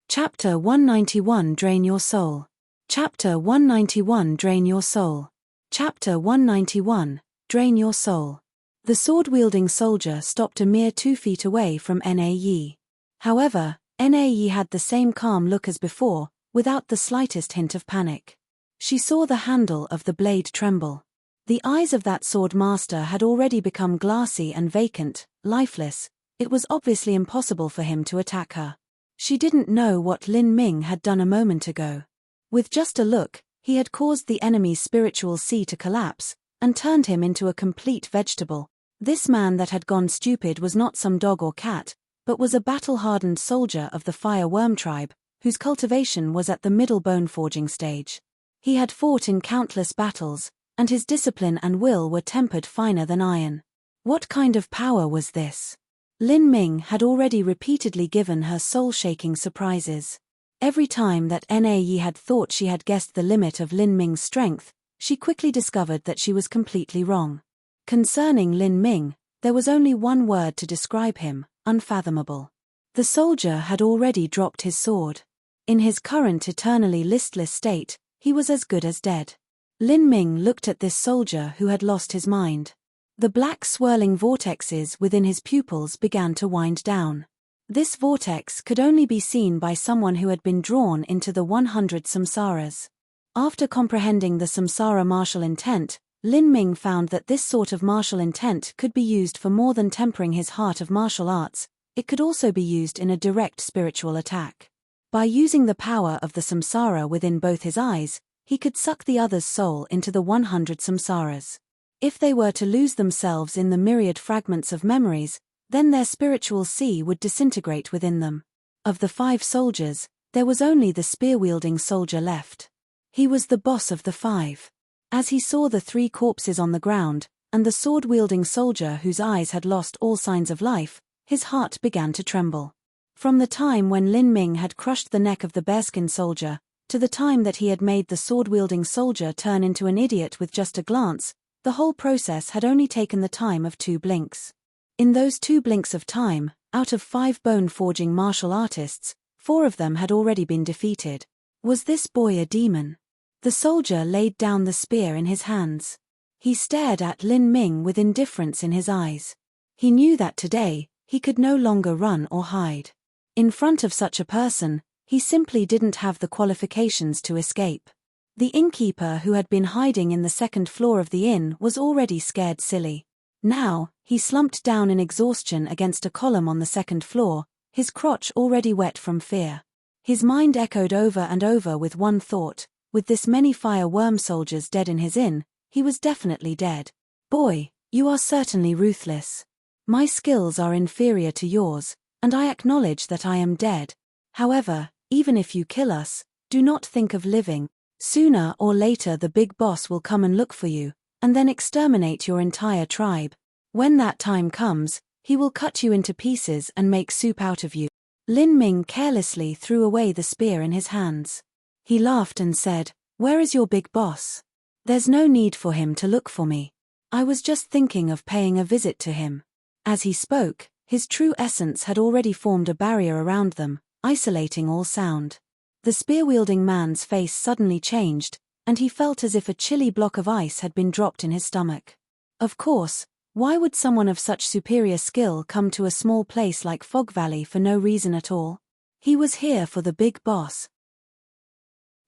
Chapter 191 Drain Your Soul. Chapter 191 Drain Your Soul. Chapter 191 Drain Your Soul. The sword-wielding soldier stopped a mere 2 feet away from Nae. However, Nae had the same calm look as before, without the slightest hint of panic. She saw the handle of the blade tremble. The eyes of that sword master had already become glassy and vacant, lifeless. It was obviously impossible for him to attack her. She didn't know what Lin Ming had done a moment ago. With just a look, he had caused the enemy's spiritual sea to collapse, and turned him into a complete vegetable. This man that had gone stupid was not some dog or cat, but was a battle-hardened soldier of the fire worm tribe, whose cultivation was at the middle bone-forging stage. He had fought in countless battles, and his discipline and will were tempered finer than iron. What kind of power was this? Lin Ming had already repeatedly given her soul-shaking surprises. Every time that Nae had thought she had guessed the limit of Lin Ming's strength, she quickly discovered that she was completely wrong. Concerning Lin Ming, there was only one word to describe him: unfathomable. The soldier had already dropped his sword. In his current eternally listless state, he was as good as dead. Lin Ming looked at this soldier who had lost his mind. The black swirling vortexes within his pupils began to wind down. This vortex could only be seen by someone who had been drawn into the 100 samsaras. After comprehending the samsara martial intent, Lin Ming found that this sort of martial intent could be used for more than tempering his heart of martial arts. It could also be used in a direct spiritual attack. By using the power of the samsara within both his eyes, he could suck the other's soul into the 100 samsaras. If they were to lose themselves in the myriad fragments of memories, then their spiritual sea would disintegrate within them. Of the 5 soldiers, there was only the spear-wielding soldier left. He was the boss of the 5. As he saw the 3 corpses on the ground, and the sword-wielding soldier whose eyes had lost all signs of life, his heart began to tremble. From the time when Lin Ming had crushed the neck of the bearskin soldier, to the time that he had made the sword-wielding soldier turn into an idiot with just a glance, the whole process had only taken the time of 2 blinks. In those 2 blinks of time, out of 5 bone-forging martial artists, 4 of them had already been defeated. Was this boy a demon? The soldier laid down the spear in his hands. He stared at Lin Ming with indifference in his eyes. He knew that today, he could no longer run or hide. In front of such a person, he simply didn't have the qualifications to escape. The innkeeper who had been hiding in the 2nd floor of the inn was already scared silly. Now, he slumped down in exhaustion against a column on the 2nd floor, his crotch already wet from fear. His mind echoed over and over with one thought: with this many fire worm soldiers dead in his inn, he was definitely dead. Boy, you are certainly ruthless. My skills are inferior to yours, and I acknowledge that I am dead. However, even if you kill us, do not think of living. Sooner or later the big boss will come and look for you, and then exterminate your entire tribe. When that time comes, he will cut you into pieces and make soup out of you. Lin Ming carelessly threw away the spear in his hands. He laughed and said, "Where is your big boss? There's no need for him to look for me. I was just thinking of paying a visit to him." As he spoke, his true essence had already formed a barrier around them, isolating all sound. The spear-wielding man's face suddenly changed, and he felt as if a chilly block of ice had been dropped in his stomach. Of course, why would someone of such superior skill come to a small place like Fog Valley for no reason at all? He was here for the big boss.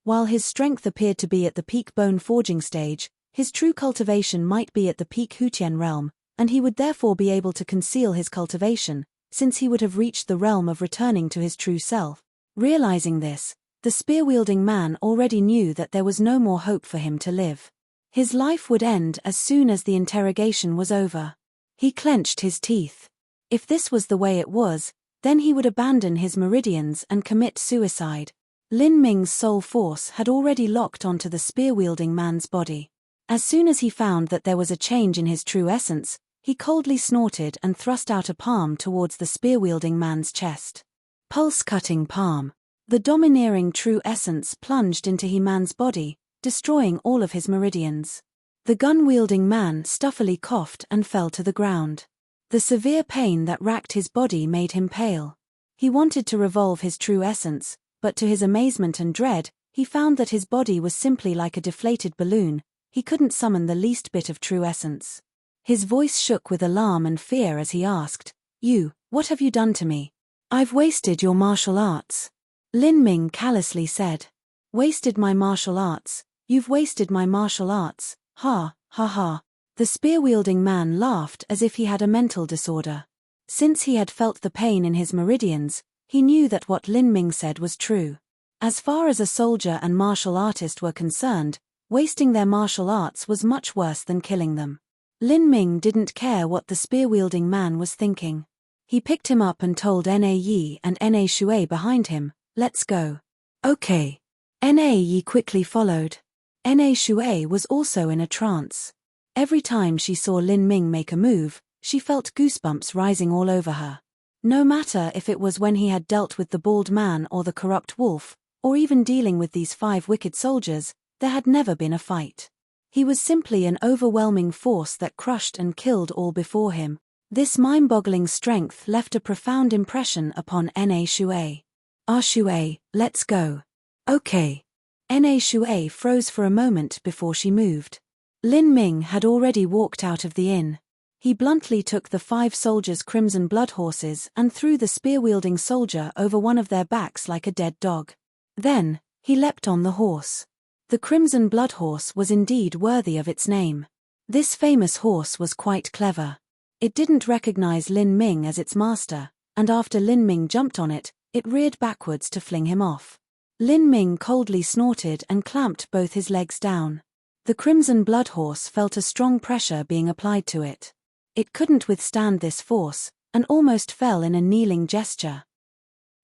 While his strength appeared to be at the peak bone forging stage, his true cultivation might be at the peak Hutian realm, and he would therefore be able to conceal his cultivation, since he would have reached the realm of returning to his true self. Realizing this, the spear-wielding man already knew that there was no more hope for him to live. His life would end as soon as the interrogation was over. He clenched his teeth. If this was the way it was, then he would abandon his meridians and commit suicide. Lin Ming's soul force had already locked onto the spear-wielding man's body. As soon as he found that there was a change in his true essence, he coldly snorted and thrust out a palm towards the spear-wielding man's chest. Pulse-cutting palm. The domineering true essence plunged into He-Man's body, destroying all of his meridians. The gun-wielding man stuffily coughed and fell to the ground. The severe pain that racked his body made him pale. He wanted to revolve his true essence, but to his amazement and dread, he found that his body was simply like a deflated balloon. He couldn't summon the least bit of true essence. His voice shook with alarm and fear as he asked, "You, what have you done to me?" "I've wasted your martial arts," Lin Ming callously said. "Wasted my martial arts? You've wasted my martial arts, ha, ha ha." The spear-wielding man laughed as if he had a mental disorder. Since he had felt the pain in his meridians, he knew that what Lin Ming said was true. As far as a soldier and martial artist were concerned, wasting their martial arts was much worse than killing them. Lin Ming didn't care what the spear-wielding man was thinking. He picked him up and told Na Yi and Na Shui behind him, "Let's go." "Okay." Na Yi quickly followed. Na Shui was also in a trance. Every time she saw Lin Ming make a move, she felt goosebumps rising all over her. No matter if it was when he had dealt with the bald man or the corrupt wolf, or even dealing with these 5 wicked soldiers, there had never been a fight. He was simply an overwhelming force that crushed and killed all before him. This mind-boggling strength left a profound impression upon Na Shui. "Ah Shui, let's go." "Okay." Na Shui froze for a moment before she moved. Lin Ming had already walked out of the inn. He bluntly took the 5 soldiers' crimson blood horses and threw the spear-wielding soldier over one of their backs like a dead dog. Then, he leapt on the horse. The crimson blood horse was indeed worthy of its name. This famous horse was quite clever. It didn't recognize Lin Ming as its master, and after Lin Ming jumped on it, it reared backwards to fling him off. Lin Ming coldly snorted and clamped both his legs down. The crimson blood horse felt a strong pressure being applied to it. It couldn't withstand this force, and almost fell in a kneeling gesture.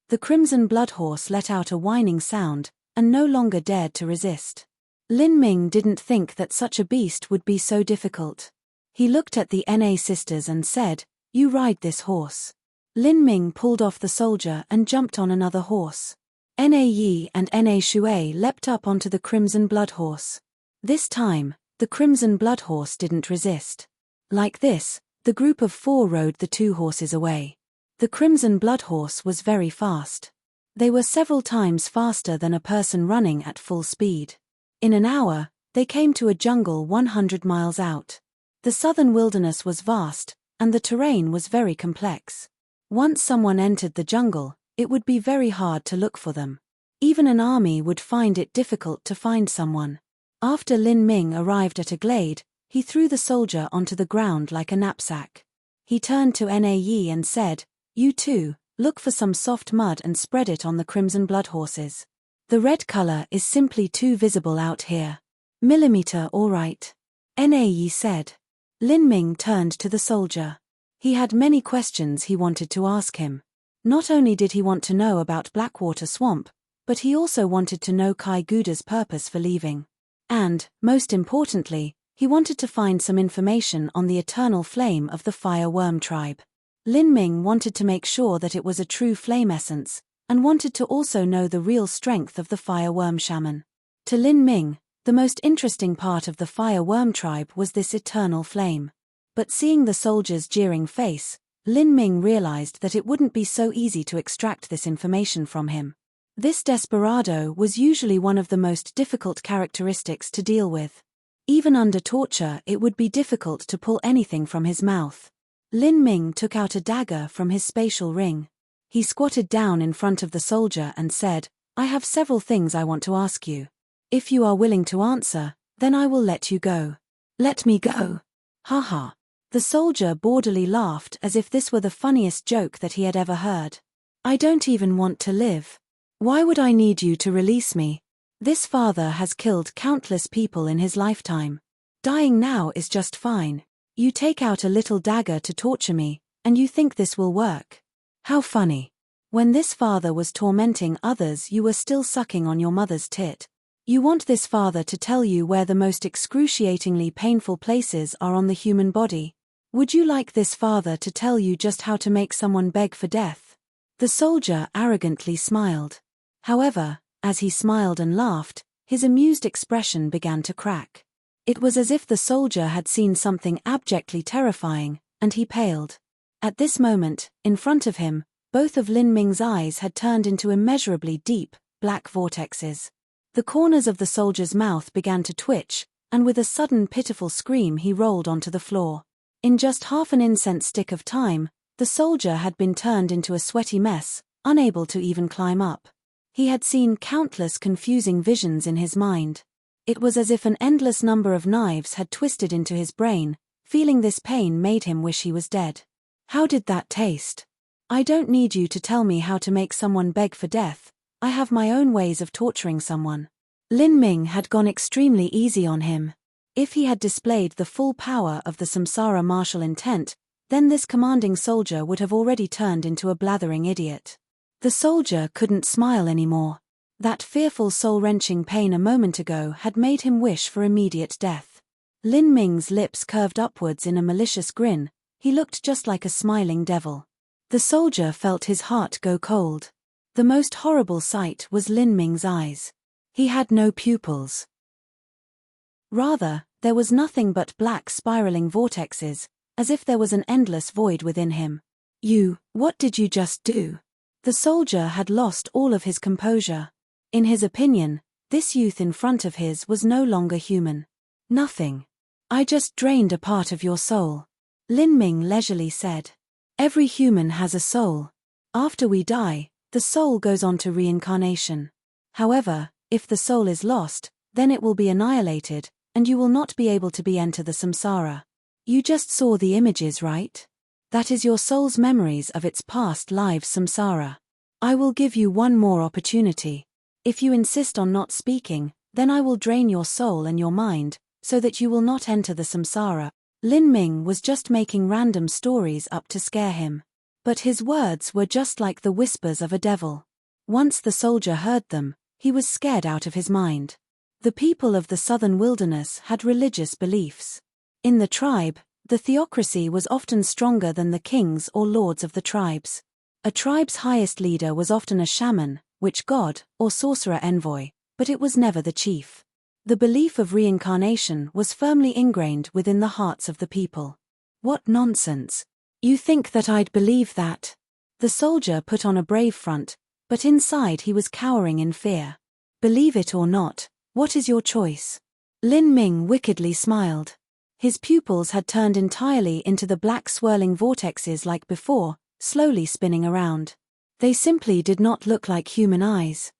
The crimson blood horse let out a whining sound, and no longer dared to resist. Lin Ming didn't think that such a beast would be so difficult. He looked at the Na sisters and said, "You ride this horse." Lin Ming pulled off the soldier and jumped on another horse. Na Yi and Na Shui leapt up onto the crimson blood horse. This time, the crimson blood horse didn't resist. Like this, the group of 4 rode the 2 horses away. The crimson blood horse was very fast. They were several times faster than a person running at full speed. In an hour, they came to a jungle 100 miles out. The southern wilderness was vast, and the terrain was very complex. Once someone entered the jungle, it would be very hard to look for them. Even an army would find it difficult to find someone. After Lin Ming arrived at a glade, he threw the soldier onto the ground like a knapsack. He turned to Na Yi and said, "You too, look for some soft mud and spread it on the crimson blood horses. The red color is simply too visible out here." "Millimeter all right," Na Yi said. Lin Ming turned to the soldier. He had many questions he wanted to ask him. Not only did he want to know about Blackwater Swamp, but he also wanted to know Kai Guda's purpose for leaving. And, most importantly, he wanted to find some information on the eternal flame of the Fire Worm tribe. Lin Ming wanted to make sure that it was a true flame essence, and wanted to also know the real strength of the Fire Worm shaman. To Lin Ming, the most interesting part of the Fire Worm tribe was this eternal flame. But seeing the soldier's jeering face, Lin Ming realized that it wouldn't be so easy to extract this information from him. This desperado was usually one of the most difficult characteristics to deal with. Even under torture, it would be difficult to pull anything from his mouth. Lin Ming took out a dagger from his spatial ring. He squatted down in front of the soldier and said, "I have several things I want to ask you. If you are willing to answer, then I will let you go." "Let me go." "Ha ha." The soldier boredly laughed as if this were the funniest joke that he had ever heard. "I don't even want to live. Why would I need you to release me? This father has killed countless people in his lifetime. Dying now is just fine. You take out a little dagger to torture me, and you think this will work? How funny. When this father was tormenting others, you were still sucking on your mother's tit. You want this father to tell you where the most excruciatingly painful places are on the human body. Would you like this father to tell you just how to make someone beg for death?" The soldier arrogantly smiled. However, as he smiled and laughed, his amused expression began to crack. It was as if the soldier had seen something abjectly terrifying, and he paled. At this moment, in front of him, both of Lin Ming's eyes had turned into immeasurably deep, black vortexes. The corners of the soldier's mouth began to twitch, and with a sudden pitiful scream he rolled onto the floor. In just half an incense stick of time, the soldier had been turned into a sweaty mess, unable to even climb up. He had seen countless confusing visions in his mind. It was as if an endless number of knives had twisted into his brain. Feeling this pain made him wish he was dead. "How did that taste? I don't need you to tell me how to make someone beg for death. I have my own ways of torturing someone." Lin Ming had gone extremely easy on him. If he had displayed the full power of the samsara martial intent, then this commanding soldier would have already turned into a blathering idiot. The soldier couldn't smile anymore. That fearful soul-wrenching pain a moment ago had made him wish for immediate death. Lin Ming's lips curved upwards in a malicious grin. He looked just like a smiling devil. The soldier felt his heart go cold. The most horrible sight was Lin Ming's eyes. He had no pupils. Rather, there was nothing but black spiraling vortexes, as if there was an endless void within him. What did you just do?" The soldier had lost all of his composure. In his opinion, this youth in front of his was no longer human. "Nothing. I just drained a part of your soul," Lin Ming leisurely said. "Every human has a soul. After we die, the soul goes on to reincarnation. However, if the soul is lost, then it will be annihilated, and you will not be able to enter the samsara. You just saw the images, right? That is your soul's memories of its past lives samsara. I will give you one more opportunity. If you insist on not speaking, then I will drain your soul and your mind, so that you will not enter the samsara." Lin Ming was just making random stories up to scare him. But his words were just like the whispers of a devil. Once the soldier heard them, he was scared out of his mind. The people of the southern wilderness had religious beliefs. In the tribe, the theocracy was often stronger than the kings or lords of the tribes. A tribe's highest leader was often a shaman, witch god, or sorcerer envoy, but it was never the chief. The belief of reincarnation was firmly ingrained within the hearts of the people. "What nonsense. You think that I'd believe that?" The soldier put on a brave front, but inside he was cowering in fear. "Believe it or not, what is your choice?" Lin Ming wickedly smiled. His pupils had turned entirely into the black swirling vortexes like before, slowly spinning around. They simply did not look like human eyes.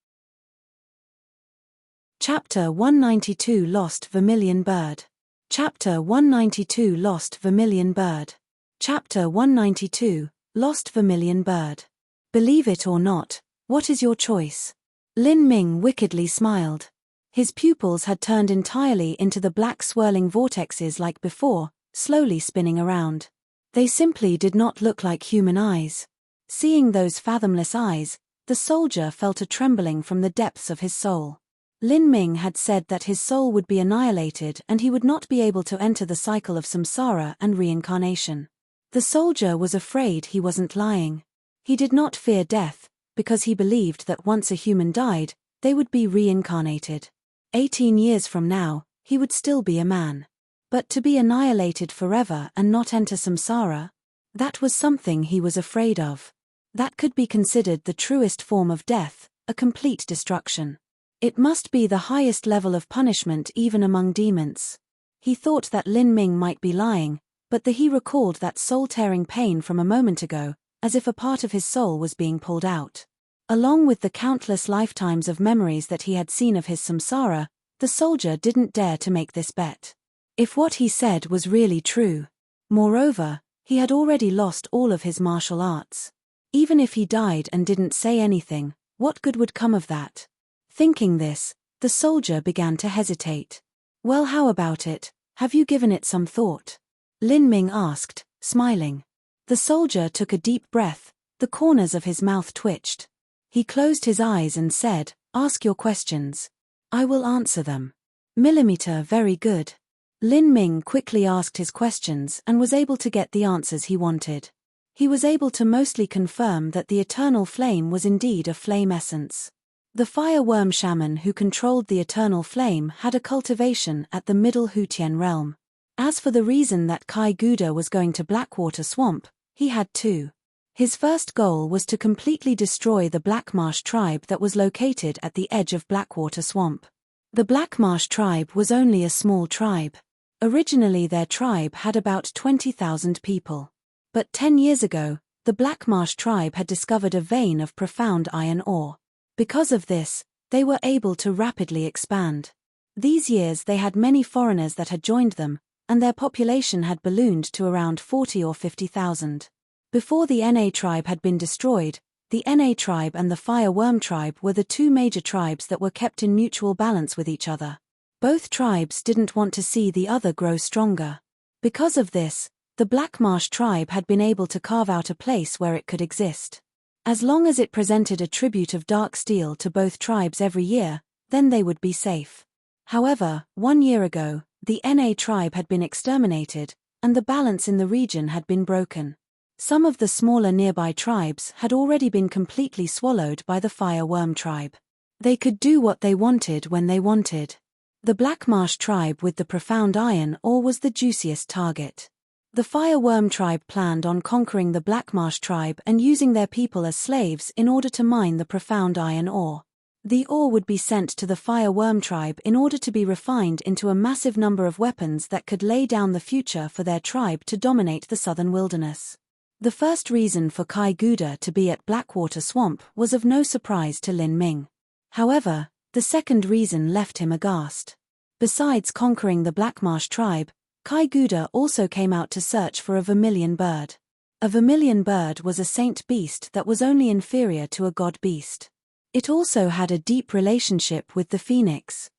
Chapter 192 Lost Vermilion Bird. Chapter 192 Lost Vermilion Bird. Chapter 192 Lost Vermilion Bird. "Believe it or not, what is your choice?" Lin Ming wickedly smiled. His pupils had turned entirely into the black swirling vortexes like before, slowly spinning around. They simply did not look like human eyes. Seeing those fathomless eyes, the soldier felt a trembling from the depths of his soul. Lin Ming had said that his soul would be annihilated and he would not be able to enter the cycle of samsara and reincarnation. The soldier was afraid he wasn't lying. He did not fear death, because he believed that once a human died, they would be reincarnated. 18 years from now, he would still be a man. But to be annihilated forever and not enter samsara? That was something he was afraid of. That could be considered the truest form of death, a complete destruction. It must be the highest level of punishment even among demons. He thought that Lin Ming might be lying, but he recalled that soul-tearing pain from a moment ago, as if a part of his soul was being pulled out. Along with the countless lifetimes of memories that he had seen of his samsara, the soldier didn't dare to make this bet. If what he said was really true. Moreover, he had already lost all of his martial arts. Even if he died and didn't say anything, what good would come of that? Thinking this, the soldier began to hesitate. Well, how about it? Have you given it some thought? Lin Ming asked, smiling. The soldier took a deep breath, the corners of his mouth twitched. He closed his eyes and said, "Ask your questions. I will answer them." Millimeter, very good. Lin Ming quickly asked his questions and was able to get the answers he wanted. He was able to mostly confirm that the eternal flame was indeed a flame essence. The fire worm shaman who controlled the eternal flame had a cultivation at the Middle Hutian realm. As for the reason that Kai Guda was going to Blackwater Swamp, he had two. His first goal was to completely destroy the Blackmarsh tribe that was located at the edge of Blackwater Swamp. The Blackmarsh tribe was only a small tribe. Originally their tribe had about 20,000 people. But 10 years ago, the Blackmarsh tribe had discovered a vein of profound iron ore. Because of this, they were able to rapidly expand. These years they had many foreigners that had joined them, and their population had ballooned to around 40 or 50,000. Before the Na tribe had been destroyed, the Na tribe and the Fire Worm tribe were the two major tribes that were kept in mutual balance with each other. Both tribes didn't want to see the other grow stronger. Because of this, the Blackmarsh tribe had been able to carve out a place where it could exist. As long as it presented a tribute of dark steel to both tribes every year, then they would be safe. However, 1 year ago, the Na tribe had been exterminated, and the balance in the region had been broken. Some of the smaller nearby tribes had already been completely swallowed by the Fire Worm tribe. They could do what they wanted when they wanted. The Blackmarsh tribe with the profound iron ore was the juiciest target. The Fire Worm tribe planned on conquering the Blackmarsh tribe and using their people as slaves in order to mine the profound iron ore. The ore would be sent to the Fire Worm tribe in order to be refined into a massive number of weapons that could lay down the future for their tribe to dominate the southern wilderness. The first reason for Kai Guda to be at Blackwater Swamp was of no surprise to Lin Ming. However, the second reason left him aghast. Besides conquering the Blackmarsh tribe, Kai Guda also came out to search for a vermilion bird. A vermilion bird was a saint beast that was only inferior to a god beast. It also had a deep relationship with the phoenix.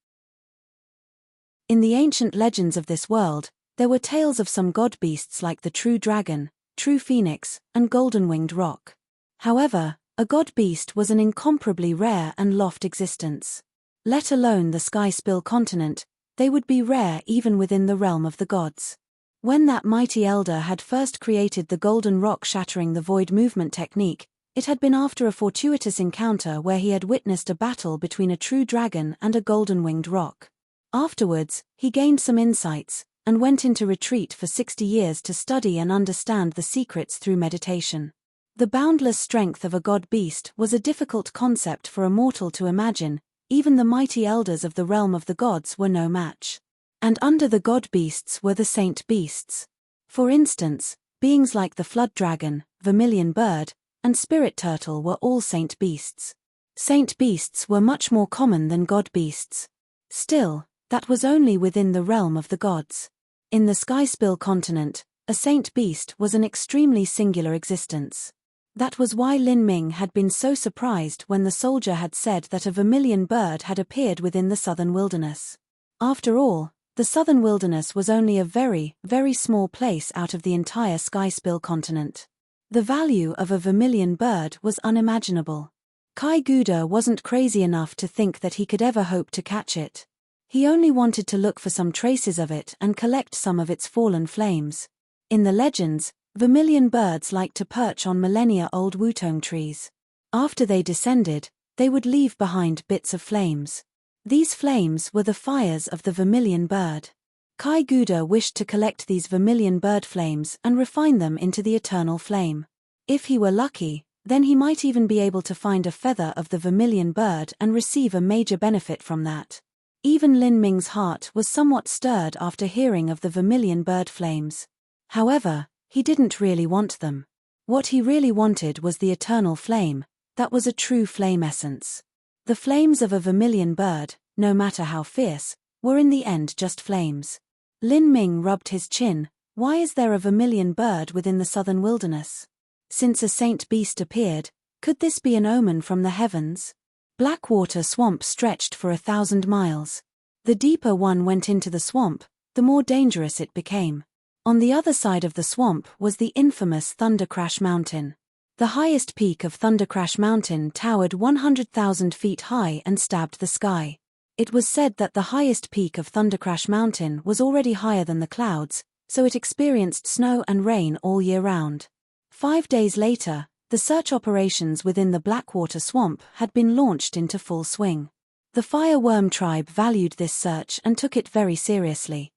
In the ancient legends of this world, there were tales of some god beasts like the true dragon, true phoenix, and golden-winged roc. However, a god beast was an incomparably rare and lost existence. Let alone the sky-spill continent, they would be rare even within the realm of the gods. When that mighty elder had first created the golden rock shattering the void movement technique, it had been after a fortuitous encounter where he had witnessed a battle between a true dragon and a golden-winged roc. Afterwards, he gained some insights, and went into retreat for 60 years to study and understand the secrets through meditation. The boundless strength of a god beast was a difficult concept for a mortal to imagine. Even the mighty elders of the realm of the gods were no match. And under the god beasts were the saint beasts. For instance, beings like the flood dragon, vermilion bird, and spirit turtle were all saint beasts. Saint beasts were much more common than god beasts. Still, that was only within the realm of the gods. In the Skyspill continent, a saint beast was an extremely singular existence. That was why Lin Ming had been so surprised when the soldier had said that a vermilion bird had appeared within the southern wilderness. After all, the southern wilderness was only a very, very small place out of the entire Skyspill continent. The value of a vermilion bird was unimaginable. Kai Guda wasn't crazy enough to think that he could ever hope to catch it. He only wanted to look for some traces of it and collect some of its fallen flames. In the legends, vermilion birds liked to perch on millennia-old wutong trees. After they descended, they would leave behind bits of flames. These flames were the fires of the vermilion bird. Kai Guda wished to collect these vermilion bird flames and refine them into the eternal flame. If he were lucky, Then he might even be able to find a feather of the vermilion bird and receive a major benefit from that. Even Lin Ming's heart was somewhat stirred after hearing of the vermilion bird flames. However, he didn't really want them. What he really wanted was the eternal flame, that was a true flame essence. The flames of a vermilion bird, no matter how fierce, were in the end just flames. Lin Ming rubbed his chin. Why is there a vermilion bird within the southern wilderness? Since a saint beast appeared, could this be an omen from the heavens? Blackwater Swamp stretched for 1,000 miles. The deeper one went into the swamp, the more dangerous it became. On the other side of the swamp was the infamous Thundercrash Mountain. The highest peak of Thundercrash Mountain towered 100,000 feet high and stabbed the sky. It was said that the highest peak of Thundercrash Mountain was already higher than the clouds, so it experienced snow and rain all year round. 5 days later, the search operations within the Blackwater Swamp had been launched into full swing. The Fireworm tribe valued this search and took it very seriously.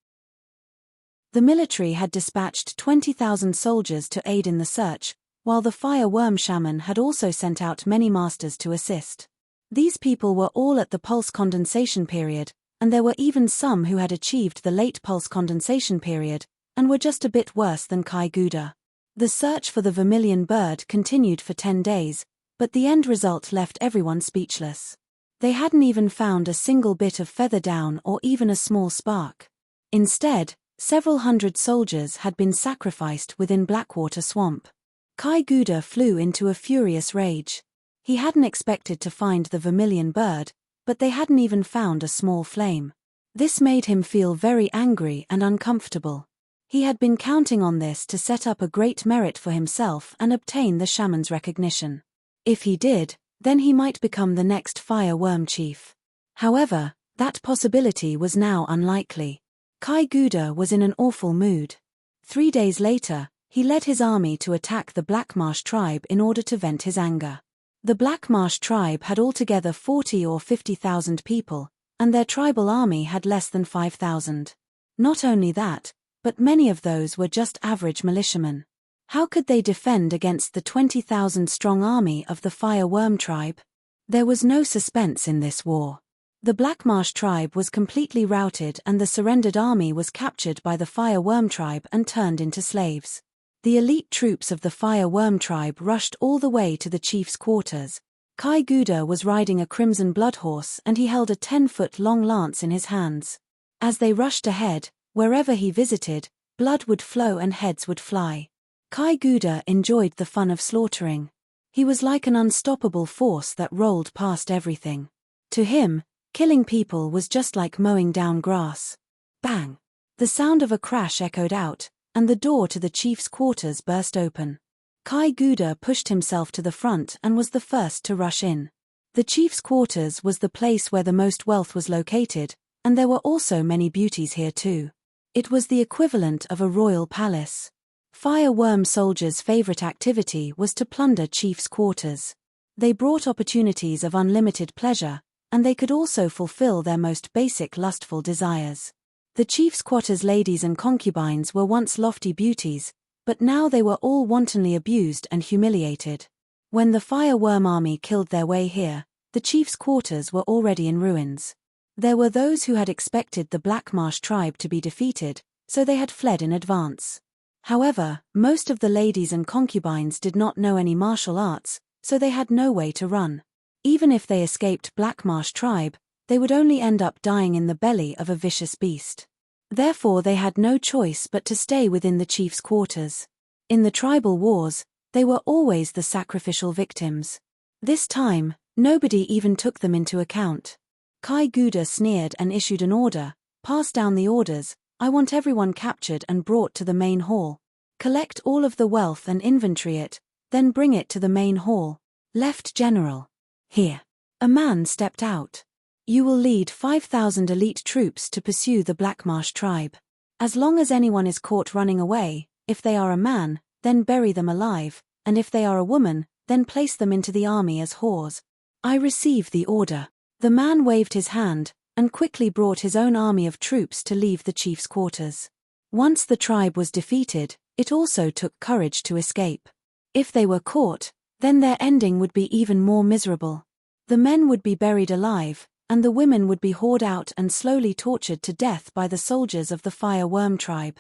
The military had dispatched 20,000 soldiers to aid in the search, while the Fireworm shaman had also sent out many masters to assist. These people were all at the pulse condensation period, and there were even some who had achieved the late pulse condensation period, and were just a bit worse than Kai Guda. The search for the vermilion bird continued for 10 days, but the end result left everyone speechless. They hadn't even found a single bit of feather down or even a small spark. Instead, several hundred soldiers had been sacrificed within Blackwater Swamp. Kai Guda flew into a furious rage. He hadn't expected to find the vermilion bird, but they hadn't even found a small flame. This made him feel very angry and uncomfortable. He had been counting on this to set up a great merit for himself and obtain the shaman's recognition. If he did, then he might become the next Fireworm chief. However, that possibility was now unlikely. Kai Guda was in an awful mood. 3 days later, he led his army to attack the Blackmarsh tribe in order to vent his anger. The Blackmarsh tribe had altogether 40 or 50,000 people, and their tribal army had less than 5,000. Not only that, but many of those were just average militiamen. How could they defend against the 20,000-strong army of the Fireworm tribe? There was no suspense in this war. The Blackmarsh tribe was completely routed and the surrendered army was captured by the Fireworm tribe and turned into slaves. The elite troops of the Fireworm tribe rushed all the way to the chief's quarters. Kai Guda was riding a crimson blood horse and he held a 10-foot-long lance in his hands. As they rushed ahead, wherever he visited, blood would flow and heads would fly. Kai Guda enjoyed the fun of slaughtering. He was like an unstoppable force that rolled past everything. To him, killing people was just like mowing down grass. Bang! The sound of a crash echoed out, and the door to the chief's quarters burst open. Kai Guda pushed himself to the front and was the first to rush in. The chief's quarters was the place where the most wealth was located, and there were also many beauties here too. It was the equivalent of a royal palace. Fireworm soldiers' favorite activity was to plunder chief's quarters. They brought opportunities of unlimited pleasure, and they could also fulfill their most basic lustful desires. The chief's quarters' ladies and concubines were once lofty beauties, but now they were all wantonly abused and humiliated. When the Fireworm army killed their way here, the chief's quarters were already in ruins. There were those who had expected the Blackmarsh tribe to be defeated, so they had fled in advance. However, most of the ladies and concubines did not know any martial arts, so they had no way to run. Even if they escaped Blackmarsh tribe, they would only end up dying in the belly of a vicious beast. Therefore they had no choice but to stay within the chief's quarters. In the tribal wars, they were always the sacrificial victims. This time, nobody even took them into account. Kai Guda sneered and issued an order, "Pass down the orders, I want everyone captured and brought to the main hall. Collect all of the wealth and inventory it, then bring it to the main hall. Left General." Here. A man stepped out. "You will lead 5,000 elite troops to pursue the Blackmarsh tribe. As long as anyone is caught running away, if they are a man, then bury them alive, and if they are a woman, then place them into the army as whores." "I receive the order." The man waved his hand, and quickly brought his own army of troops to leave the chief's quarters. Once the tribe was defeated, it also took courage to escape. If they were caught, Then their ending would be even more miserable. The men would be buried alive, and the women would be hauled out and slowly tortured to death by the soldiers of the fire worm tribe.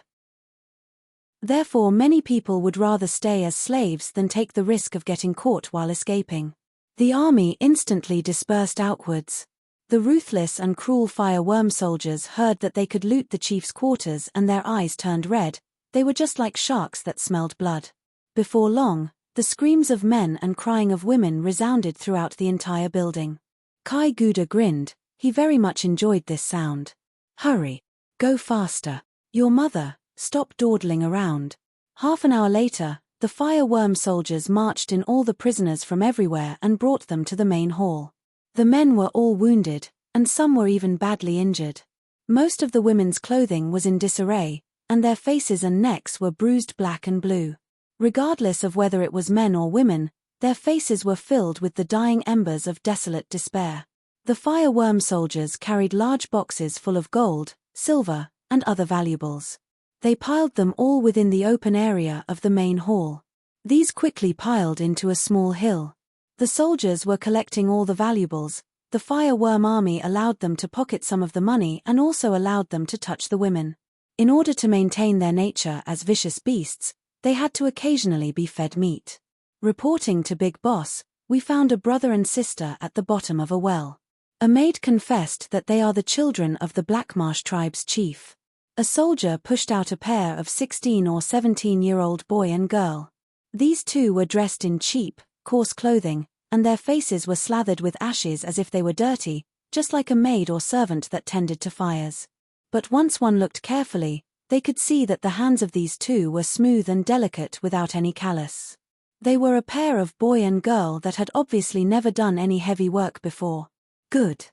Therefore, many people would rather stay as slaves than take the risk of getting caught while escaping. The army instantly dispersed outwards. The ruthless and cruel fire worm soldiers heard that they could loot the chief's quarters and their eyes turned red. They were just like sharks that smelled blood. Before long, the screams of men and crying of women resounded throughout the entire building. Kai Guda grinned. He very much enjoyed this sound. Hurry. Go faster. Your mother. Stop dawdling around. Half an hour later, the fire worm soldiers marched in all the prisoners from everywhere and brought them to the main hall. The men were all wounded, and some were even badly injured. Most of the women's clothing was in disarray, and their faces and necks were bruised black and blue. Regardless of whether it was men or women, their faces were filled with the dying embers of desolate despair. The fire worm soldiers carried large boxes full of gold, silver, and other valuables. They piled them all within the open area of the main hall. These quickly piled into a small hill. The soldiers were collecting all the valuables. The fire worm army allowed them to pocket some of the money and also allowed them to touch the women. In order to maintain their nature as vicious beasts, they had to occasionally be fed meat. Reporting to Big Boss, we found a brother and sister at the bottom of a well. A maid confessed that they are the children of the Blackmarsh tribe's chief. A soldier pushed out a pair of 16 or 17-year-old boy and girl. These two were dressed in cheap, coarse clothing, and their faces were slathered with ashes as if they were dirty, just like a maid or servant that tended to fires. But once one looked carefully, they could see that the hands of these two were smooth and delicate without any callus. They were a pair of boy and girl that had obviously never done any heavy work before. Good.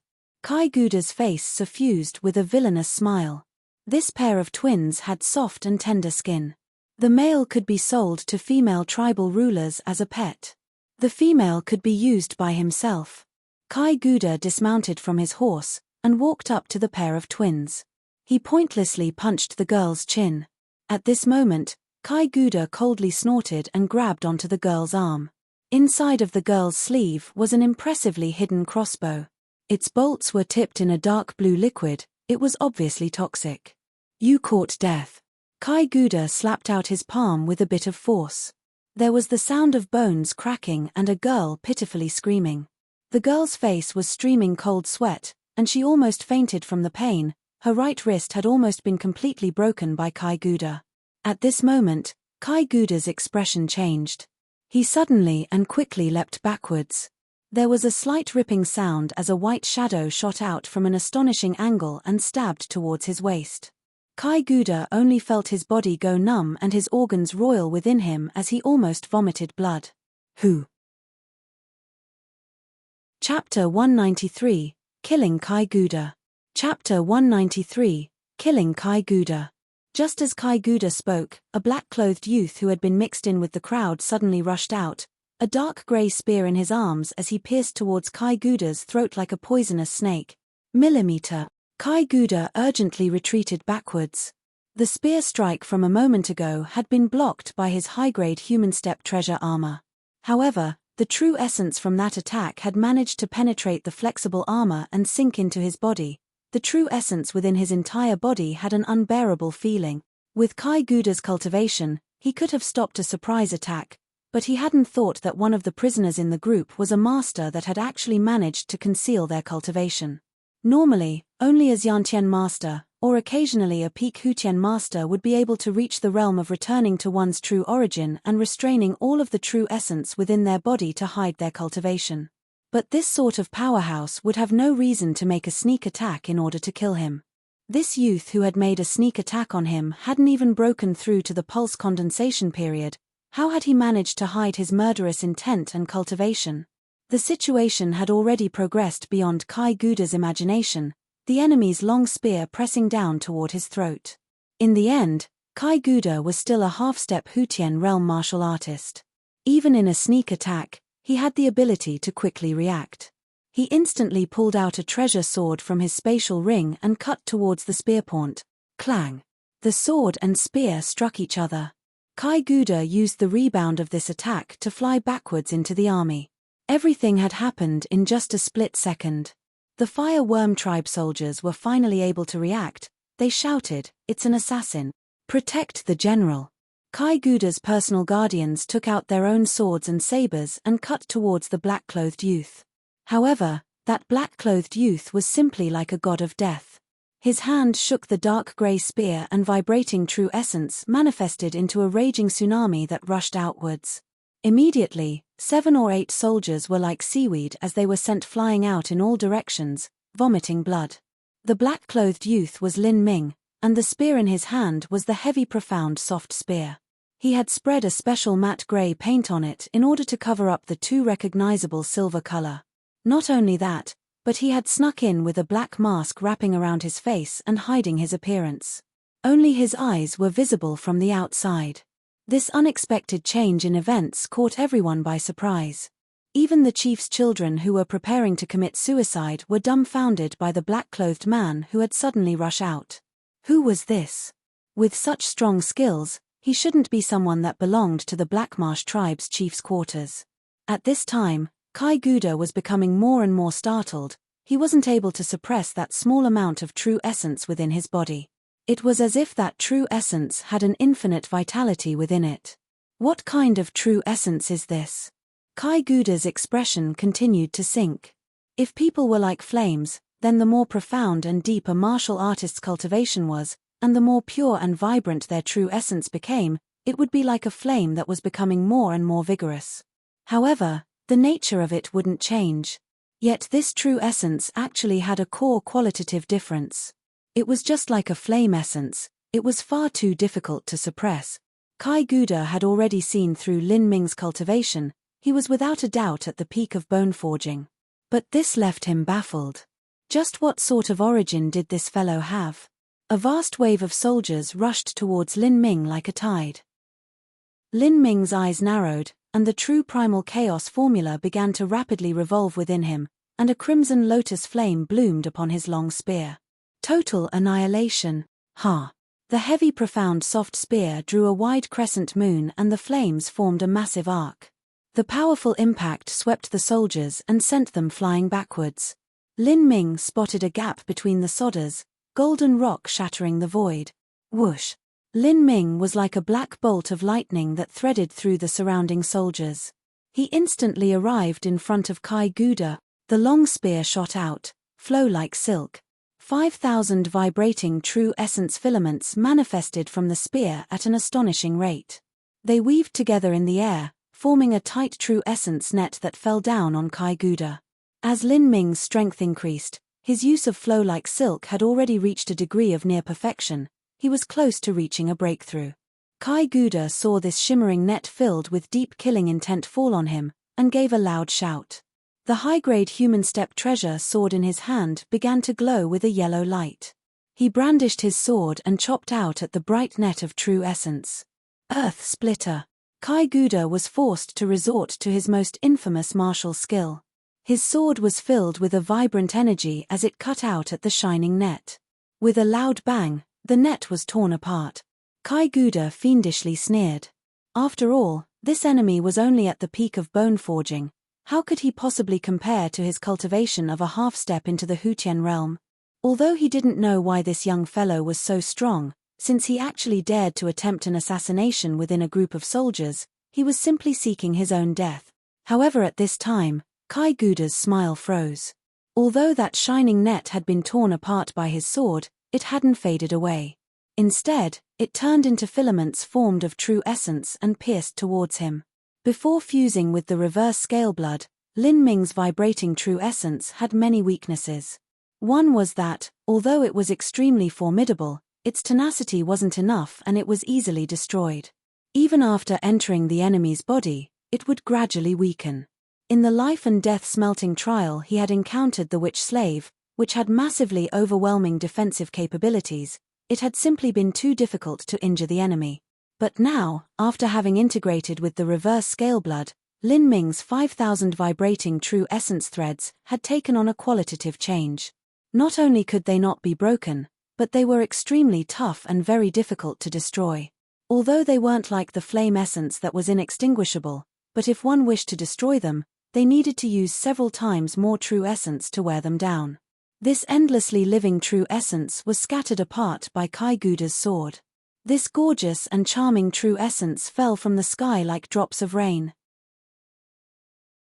Kai Guda's face suffused with a villainous smile. This pair of twins had soft and tender skin. The male could be sold to female tribal rulers as a pet. The female could be used by himself. Kai Guda dismounted from his horse and walked up to the pair of twins. He pointlessly punched the girl's chin. At this moment, Kai Guda coldly snorted and grabbed onto the girl's arm. Inside of the girl's sleeve was an impressively hidden crossbow. Its bolts were tipped in a dark blue liquid. It was obviously toxic. You caught death. Kai Guda slapped out his palm with a bit of force. There was the sound of bones cracking and a girl pitifully screaming. The girl's face was streaming cold sweat, and she almost fainted from the pain. Her right wrist had almost been completely broken by Kai Guda. At this moment, Kai Guda's expression changed. He suddenly and quickly leapt backwards. There was a slight ripping sound as a white shadow shot out from an astonishing angle and stabbed towards his waist. Kai Guda only felt his body go numb and his organs roil within him as he almost vomited blood. Who? Chapter 193, Killing Kai Guda. Chapter 193, Killing Kai Guda. Just as Kai Guda spoke, a black-clothed youth who had been mixed in with the crowd suddenly rushed out, a dark grey spear in his arms as he pierced towards Kai Guda's throat like a poisonous snake. Millimeter. Kai Guda urgently retreated backwards. The spear strike from a moment ago had been blocked by his high-grade human step treasure armor. However, the true essence from that attack had managed to penetrate the flexible armor and sink into his body. The true essence within his entire body had an unbearable feeling. With Kai Guda's cultivation, he could have stopped a surprise attack, but he hadn't thought that one of the prisoners in the group was a master that had actually managed to conceal their cultivation. Normally, only a Xiantian master, or occasionally a peak Hutian master would be able to reach the realm of returning to one's true origin and restraining all of the true essence within their body to hide their cultivation. But this sort of powerhouse would have no reason to make a sneak attack in order to kill him. This youth who had made a sneak attack on him hadn't even broken through to the pulse condensation period. How had he managed to hide his murderous intent and cultivation? The situation had already progressed beyond Kai Guda's imagination, the enemy's long spear pressing down toward his throat. In the end, Kai Guda was still a half-step Hutian realm martial artist. Even in a sneak attack, he had the ability to quickly react. He instantly pulled out a treasure sword from his spatial ring and cut towards the spear point. Clang! The sword and spear struck each other. Kai Guda used the rebound of this attack to fly backwards into the army. Everything had happened in just a split second. The Fire Worm Tribe soldiers were finally able to react. They shouted, "It's an assassin! Protect the general!" Kai Guda's personal guardians took out their own swords and sabers and cut towards the black-clothed youth. However, that black-clothed youth was simply like a god of death. His hand shook the dark grey spear, and vibrating true essence manifested into a raging tsunami that rushed outwards. Immediately, 7 or 8 soldiers were like seaweed as they were sent flying out in all directions, vomiting blood. The black-clothed youth was Lin Ming, and the spear in his hand was the heavy profound soft spear. He had spread a special matte grey paint on it in order to cover up the too recognizable silver color. Not only that, but he had snuck in with a black mask wrapping around his face and hiding his appearance. Only his eyes were visible from the outside. This unexpected change in events caught everyone by surprise. Even the chief's children who were preparing to commit suicide were dumbfounded by the black-clothed man who had suddenly rushed out. Who was this? With such strong skills, he shouldn't be someone that belonged to the Blackmarsh tribe's chief's quarters. At this time, Kai Guda was becoming more and more startled. He wasn't able to suppress that small amount of true essence within his body. It was as if that true essence had an infinite vitality within it. What kind of true essence is this? Kai Guda's expression continued to sink. If people were like flames, then the more profound and deep a martial artist's cultivation was, and the more pure and vibrant their true essence became, it would be like a flame that was becoming more and more vigorous. However, the nature of it wouldn't change. Yet this true essence actually had a core qualitative difference. It was just like a flame essence. It was far too difficult to suppress. Kai Guda had already seen through Lin Ming's cultivation. He was without a doubt at the peak of bone forging. But this left him baffled. Just what sort of origin did this fellow have? A vast wave of soldiers rushed towards Lin Ming like a tide. Lin Ming's eyes narrowed, and the true primal chaos formula began to rapidly revolve within him, and a crimson lotus flame bloomed upon his long spear. Total annihilation. Ha! The heavy profound soft spear drew a wide crescent moon, and the flames formed a massive arc. The powerful impact swept the soldiers and sent them flying backwards. Lin Ming spotted a gap between the sodders, golden rock shattering the void. Whoosh! Lin Ming was like a black bolt of lightning that threaded through the surrounding soldiers. He instantly arrived in front of Kai Guda. The long spear shot out, flow like silk. 5,000 vibrating true essence filaments manifested from the spear at an astonishing rate. They weaved together in the air, forming a tight true essence net that fell down on Kai Guda. As Lin Ming's strength increased, his use of flow like silk had already reached a degree of near perfection. He was close to reaching a breakthrough. Kai Guda saw this shimmering net filled with deep killing intent fall on him, and gave a loud shout. The high-grade human step treasure sword in his hand began to glow with a yellow light. He brandished his sword and chopped out at the bright net of true essence. Earth Splitter. Kai Guda was forced to resort to his most infamous martial skill. His sword was filled with a vibrant energy as it cut out at the shining net. With a loud bang, the net was torn apart. Kai Guda fiendishly sneered. After all, this enemy was only at the peak of bone forging. How could he possibly compare to his cultivation of a half-step into the Hutian realm? Although he didn't know why this young fellow was so strong, since he actually dared to attempt an assassination within a group of soldiers, he was simply seeking his own death. However, at this time, Kai Guda's smile froze. Although that shining net had been torn apart by his sword, it hadn't faded away. Instead, it turned into filaments formed of true essence and pierced towards him. Before fusing with the reverse scale blood, Lin Ming's vibrating true essence had many weaknesses. One was that, although it was extremely formidable, its tenacity wasn't enough and it was easily destroyed. Even after entering the enemy's body, it would gradually weaken. In the life and death smelting trial he had encountered the witch slave, which had massively overwhelming defensive capabilities. It had simply been too difficult to injure the enemy. But now, after having integrated with the reverse scale blood, Lin Ming's 5,000 vibrating true essence threads had taken on a qualitative change. Not only could they not be broken, but they were extremely tough and very difficult to destroy. Although they weren't like the flame essence that was inextinguishable, but if one wished to destroy them, they needed to use several times more true essence to wear them down. This endlessly living true essence was scattered apart by Kai Guda's sword. This gorgeous and charming true essence fell from the sky like drops of rain.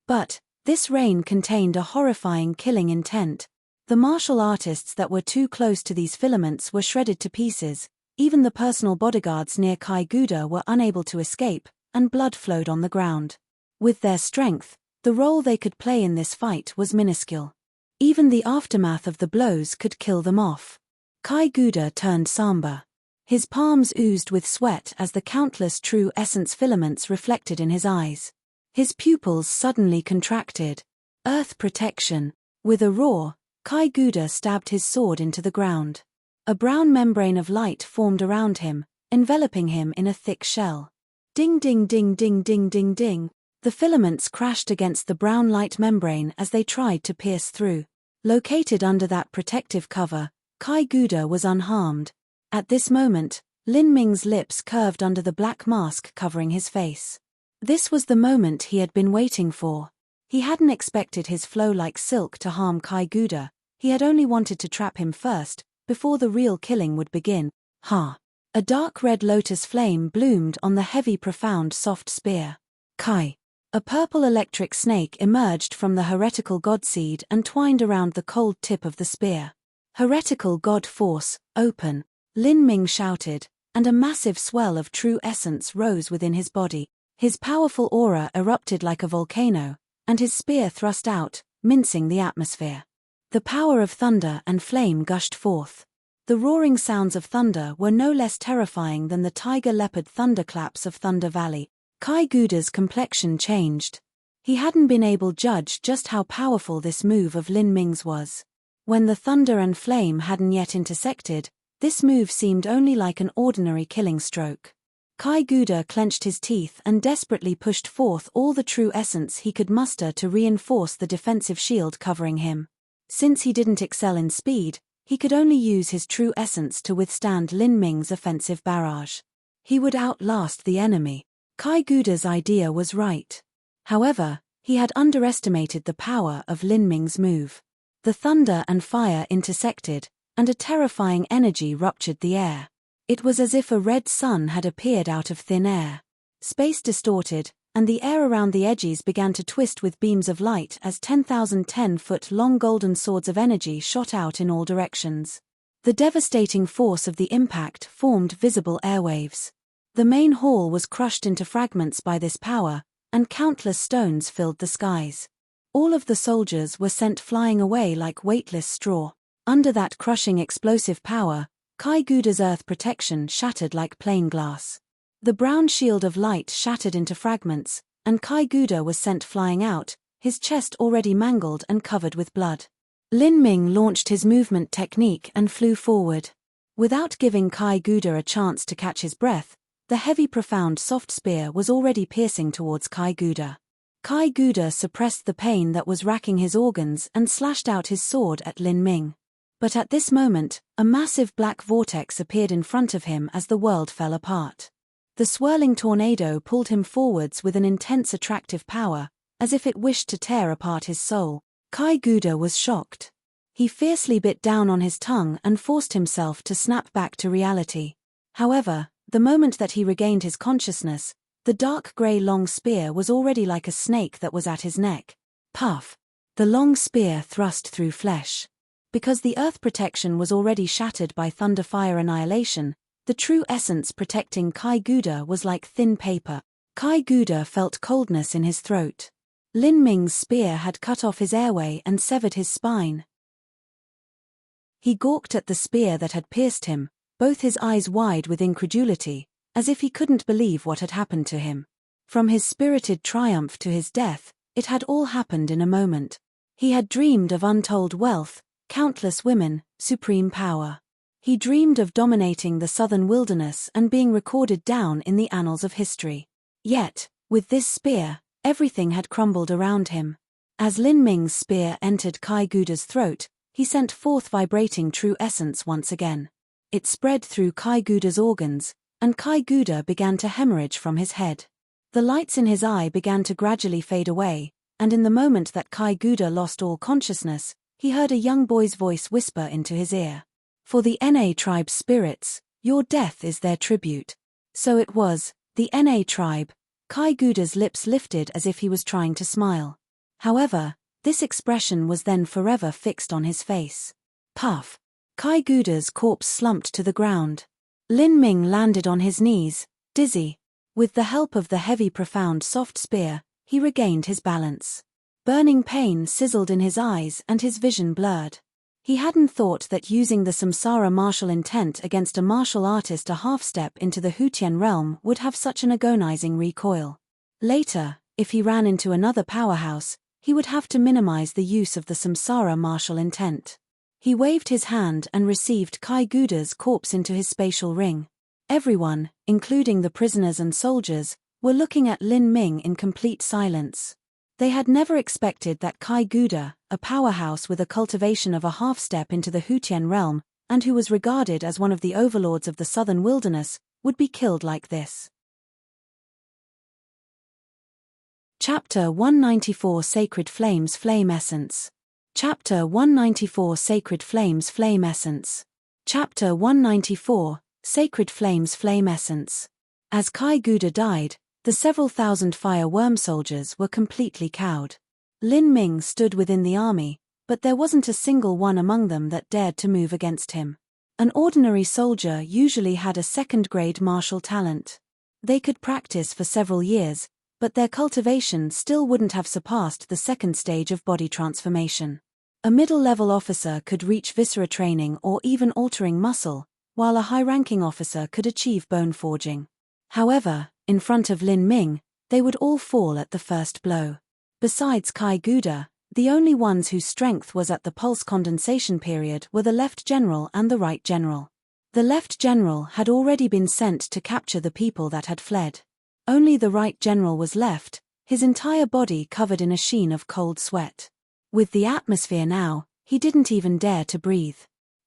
But this rain contained a horrifying killing intent. The martial artists that were too close to these filaments were shredded to pieces. Even the personal bodyguards near Kai Guda were unable to escape, and blood flowed on the ground. With their strength, the role they could play in this fight was minuscule. Even the aftermath of the blows could kill them off. Kai Guda turned somber. His palms oozed with sweat as the countless true essence filaments reflected in his eyes. His pupils suddenly contracted. Earth protection. With a roar, Kai Guda stabbed his sword into the ground. A brown membrane of light formed around him, enveloping him in a thick shell. Ding ding ding ding ding ding ding. The filaments crashed against the brown light membrane as they tried to pierce through. Located under that protective cover, Kai Guda was unharmed. At this moment, Lin Ming's lips curved under the black mask covering his face. This was the moment he had been waiting for. He hadn't expected his flow like silk to harm Kai Guda. He had only wanted to trap him first, before the real killing would begin. A dark red lotus flame bloomed on the heavy profound soft spear. Kai. A purple electric snake emerged from the heretical god seed and twined around the cold tip of the spear. Heretical god force, open, Lin Ming shouted, and a massive swell of true essence rose within his body. His powerful aura erupted like a volcano, and his spear thrust out, mincing the atmosphere. The power of thunder and flame gushed forth. The roaring sounds of thunder were no less terrifying than the tiger-leopard thunderclaps of Thunder Valley. Kai Guda's complexion changed. He hadn't been able to judge just how powerful this move of Lin Ming's was. When the thunder and flame hadn't yet intersected, this move seemed only like an ordinary killing stroke. Kai Guda clenched his teeth and desperately pushed forth all the true essence he could muster to reinforce the defensive shield covering him. Since he didn't excel in speed, he could only use his true essence to withstand Lin Ming's offensive barrage. He would outlast the enemy. Kai Guda's idea was right. However, he had underestimated the power of Lin Ming's move. The thunder and fire intersected, and a terrifying energy ruptured the air. It was as if a red sun had appeared out of thin air. Space distorted, and the air around the edges began to twist with beams of light as 10,000 10-foot-long golden swords of energy shot out in all directions. The devastating force of the impact formed visible airwaves. The main hall was crushed into fragments by this power, and countless stones filled the skies. All of the soldiers were sent flying away like weightless straw. Under that crushing explosive power, Kai Guda's earth protection shattered like plain glass. The brown shield of light shattered into fragments, and Kai Guda was sent flying out, his chest already mangled and covered with blood. Lin Ming launched his movement technique and flew forward. Without giving Kai Guda a chance to catch his breath, the heavy profound soft spear was already piercing towards Kai Guda. Kai Guda suppressed the pain that was racking his organs and slashed out his sword at Lin Ming. But at this moment, a massive black vortex appeared in front of him as the world fell apart. The swirling tornado pulled him forwards with an intense attractive power, as if it wished to tear apart his soul. Kai Guda was shocked. He fiercely bit down on his tongue and forced himself to snap back to reality. However, the moment that he regained his consciousness, the dark grey long spear was already like a snake that was at his neck. Puff! The long spear thrust through flesh. Because the earth protection was already shattered by thunder-fire annihilation, the true essence protecting Kai Guda was like thin paper. Kai Guda felt coldness in his throat. Lin Ming's spear had cut off his airway and severed his spine. He gawked at the spear that had pierced him, both his eyes wide with incredulity, as if he couldn't believe what had happened to him. From his spirited triumph to his death, it had all happened in a moment. He had dreamed of untold wealth, countless women, supreme power. He dreamed of dominating the southern wilderness and being recorded down in the annals of history. Yet, with this spear, everything had crumbled around him. As Lin Ming's spear entered Kai Guda's throat, he sent forth vibrating true essence once again. It spread through Kai Guda's organs, and Kai Guda began to hemorrhage from his head. The lights in his eye began to gradually fade away, and in the moment that Kai Guda lost all consciousness, he heard a young boy's voice whisper into his ear. "For the Na tribe's spirits, your death is their tribute." So it was, the Na tribe. Kai Guda's lips lifted as if he was trying to smile. However, this expression was then forever fixed on his face. Puff! Kai Guda's corpse slumped to the ground. Lin Ming landed on his knees, dizzy. With the help of the heavy profound soft spear, he regained his balance. Burning pain sizzled in his eyes and his vision blurred. He hadn't thought that using the samsara martial intent against a martial artist a half-step into the Hutian realm would have such an agonizing recoil. Later, if he ran into another powerhouse, he would have to minimize the use of the samsara martial intent. He waved his hand and received Kai Guda's corpse into his spatial ring. Everyone, including the prisoners and soldiers, were looking at Lin Ming in complete silence. They had never expected that Kai Guda, a powerhouse with a cultivation of a half-step into the Hutian realm, and who was regarded as one of the overlords of the southern wilderness, would be killed like this. Chapter 194 Sacred Flames Flame Essence. Chapter 194 Sacred Flames Flame Essence. Chapter 194 Sacred Flames Flame Essence. As Kai Guda died, the several thousand fire worm soldiers were completely cowed. Lin Ming stood within the army, but there wasn't a single one among them that dared to move against him. An ordinary soldier usually had a second-grade martial talent. They could practice for several years, but their cultivation still wouldn't have surpassed the second stage of body transformation. A middle-level officer could reach viscera training or even altering muscle, while a high-ranking officer could achieve bone forging. However, in front of Lin Ming, they would all fall at the first blow. Besides Kai Guda, the only ones whose strength was at the pulse condensation period were the left general and the right general. The left general had already been sent to capture the people that had fled. Only the right general was left, his entire body covered in a sheen of cold sweat. With the atmosphere now, he didn't even dare to breathe.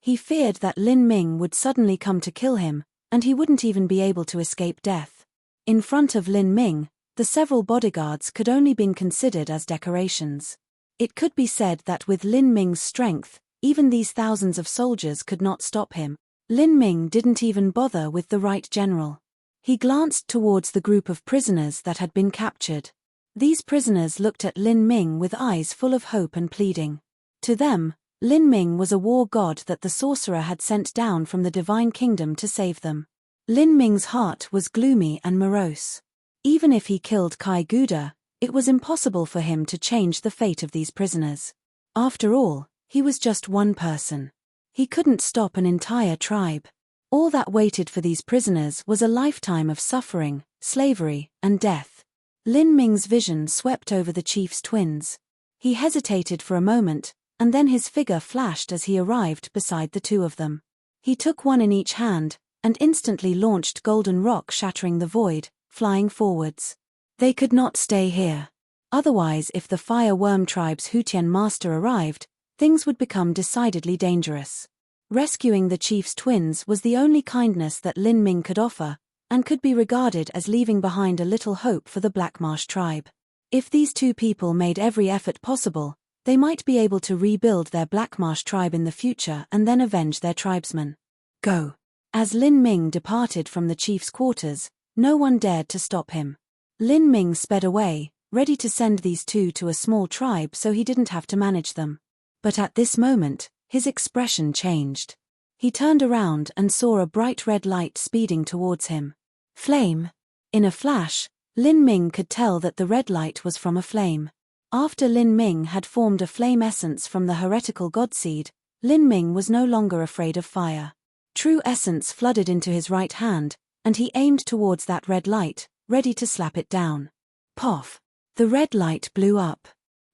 He feared that Lin Ming would suddenly come to kill him, and he wouldn't even be able to escape death. In front of Lin Ming, the several bodyguards could only be considered as decorations. It could be said that with Lin Ming's strength, even these thousands of soldiers could not stop him. Lin Ming didn't even bother with the right general. He glanced towards the group of prisoners that had been captured. These prisoners looked at Lin Ming with eyes full of hope and pleading. To them, Lin Ming was a war god that the sorcerer had sent down from the divine kingdom to save them. Lin Ming's heart was gloomy and morose. Even if he killed Kai Guda, it was impossible for him to change the fate of these prisoners. After all, he was just one person. He couldn't stop an entire tribe. All that waited for these prisoners was a lifetime of suffering, slavery, and death. Lin Ming's vision swept over the chief's twins. He hesitated for a moment, and then his figure flashed as he arrived beside the two of them. He took one in each hand, and instantly launched golden rock shattering the void, flying forwards. They could not stay here. Otherwise, if the fire worm tribe's Hutian master arrived, things would become decidedly dangerous. Rescuing the chief's twins was the only kindness that Lin Ming could offer, and could be regarded as leaving behind a little hope for the Black Marsh tribe. If these two people made every effort possible, they might be able to rebuild their Black Marsh tribe in the future and then avenge their tribesmen. Go! As Lin Ming departed from the chief's quarters, no one dared to stop him. Lin Ming sped away, ready to send these two to a small tribe so he didn't have to manage them. But at this moment, his expression changed. He turned around and saw a bright red light speeding towards him. Flame! In a flash, Lin Ming could tell that the red light was from a flame. After Lin Ming had formed a flame essence from the heretical godseed, Lin Ming was no longer afraid of fire. True essence flooded into his right hand, and he aimed towards that red light, ready to slap it down. Poff! The red light blew up.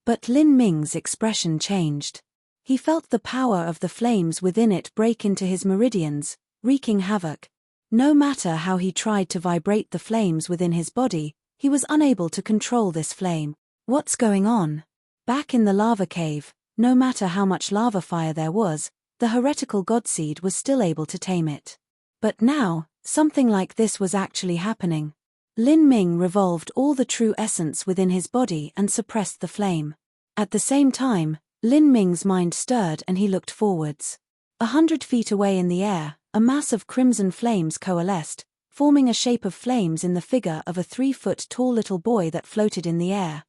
But Lin Ming's expression changed. He felt the power of the flames within it break into his meridians, wreaking havoc. No matter how he tried to vibrate the flames within his body, he was unable to control this flame. What's going on? Back in the lava cave, no matter how much lava fire there was, the heretical godseed was still able to tame it. But now, Something like this was actually happening. Lin Ming revolved all the true essence within his body and suppressed the flame. At the same time, Lin Ming's mind stirred and he looked forwards. 100 feet away in the air, a mass of crimson flames coalesced, forming a shape of flames in the figure of a 3-foot-tall little boy that floated in the air.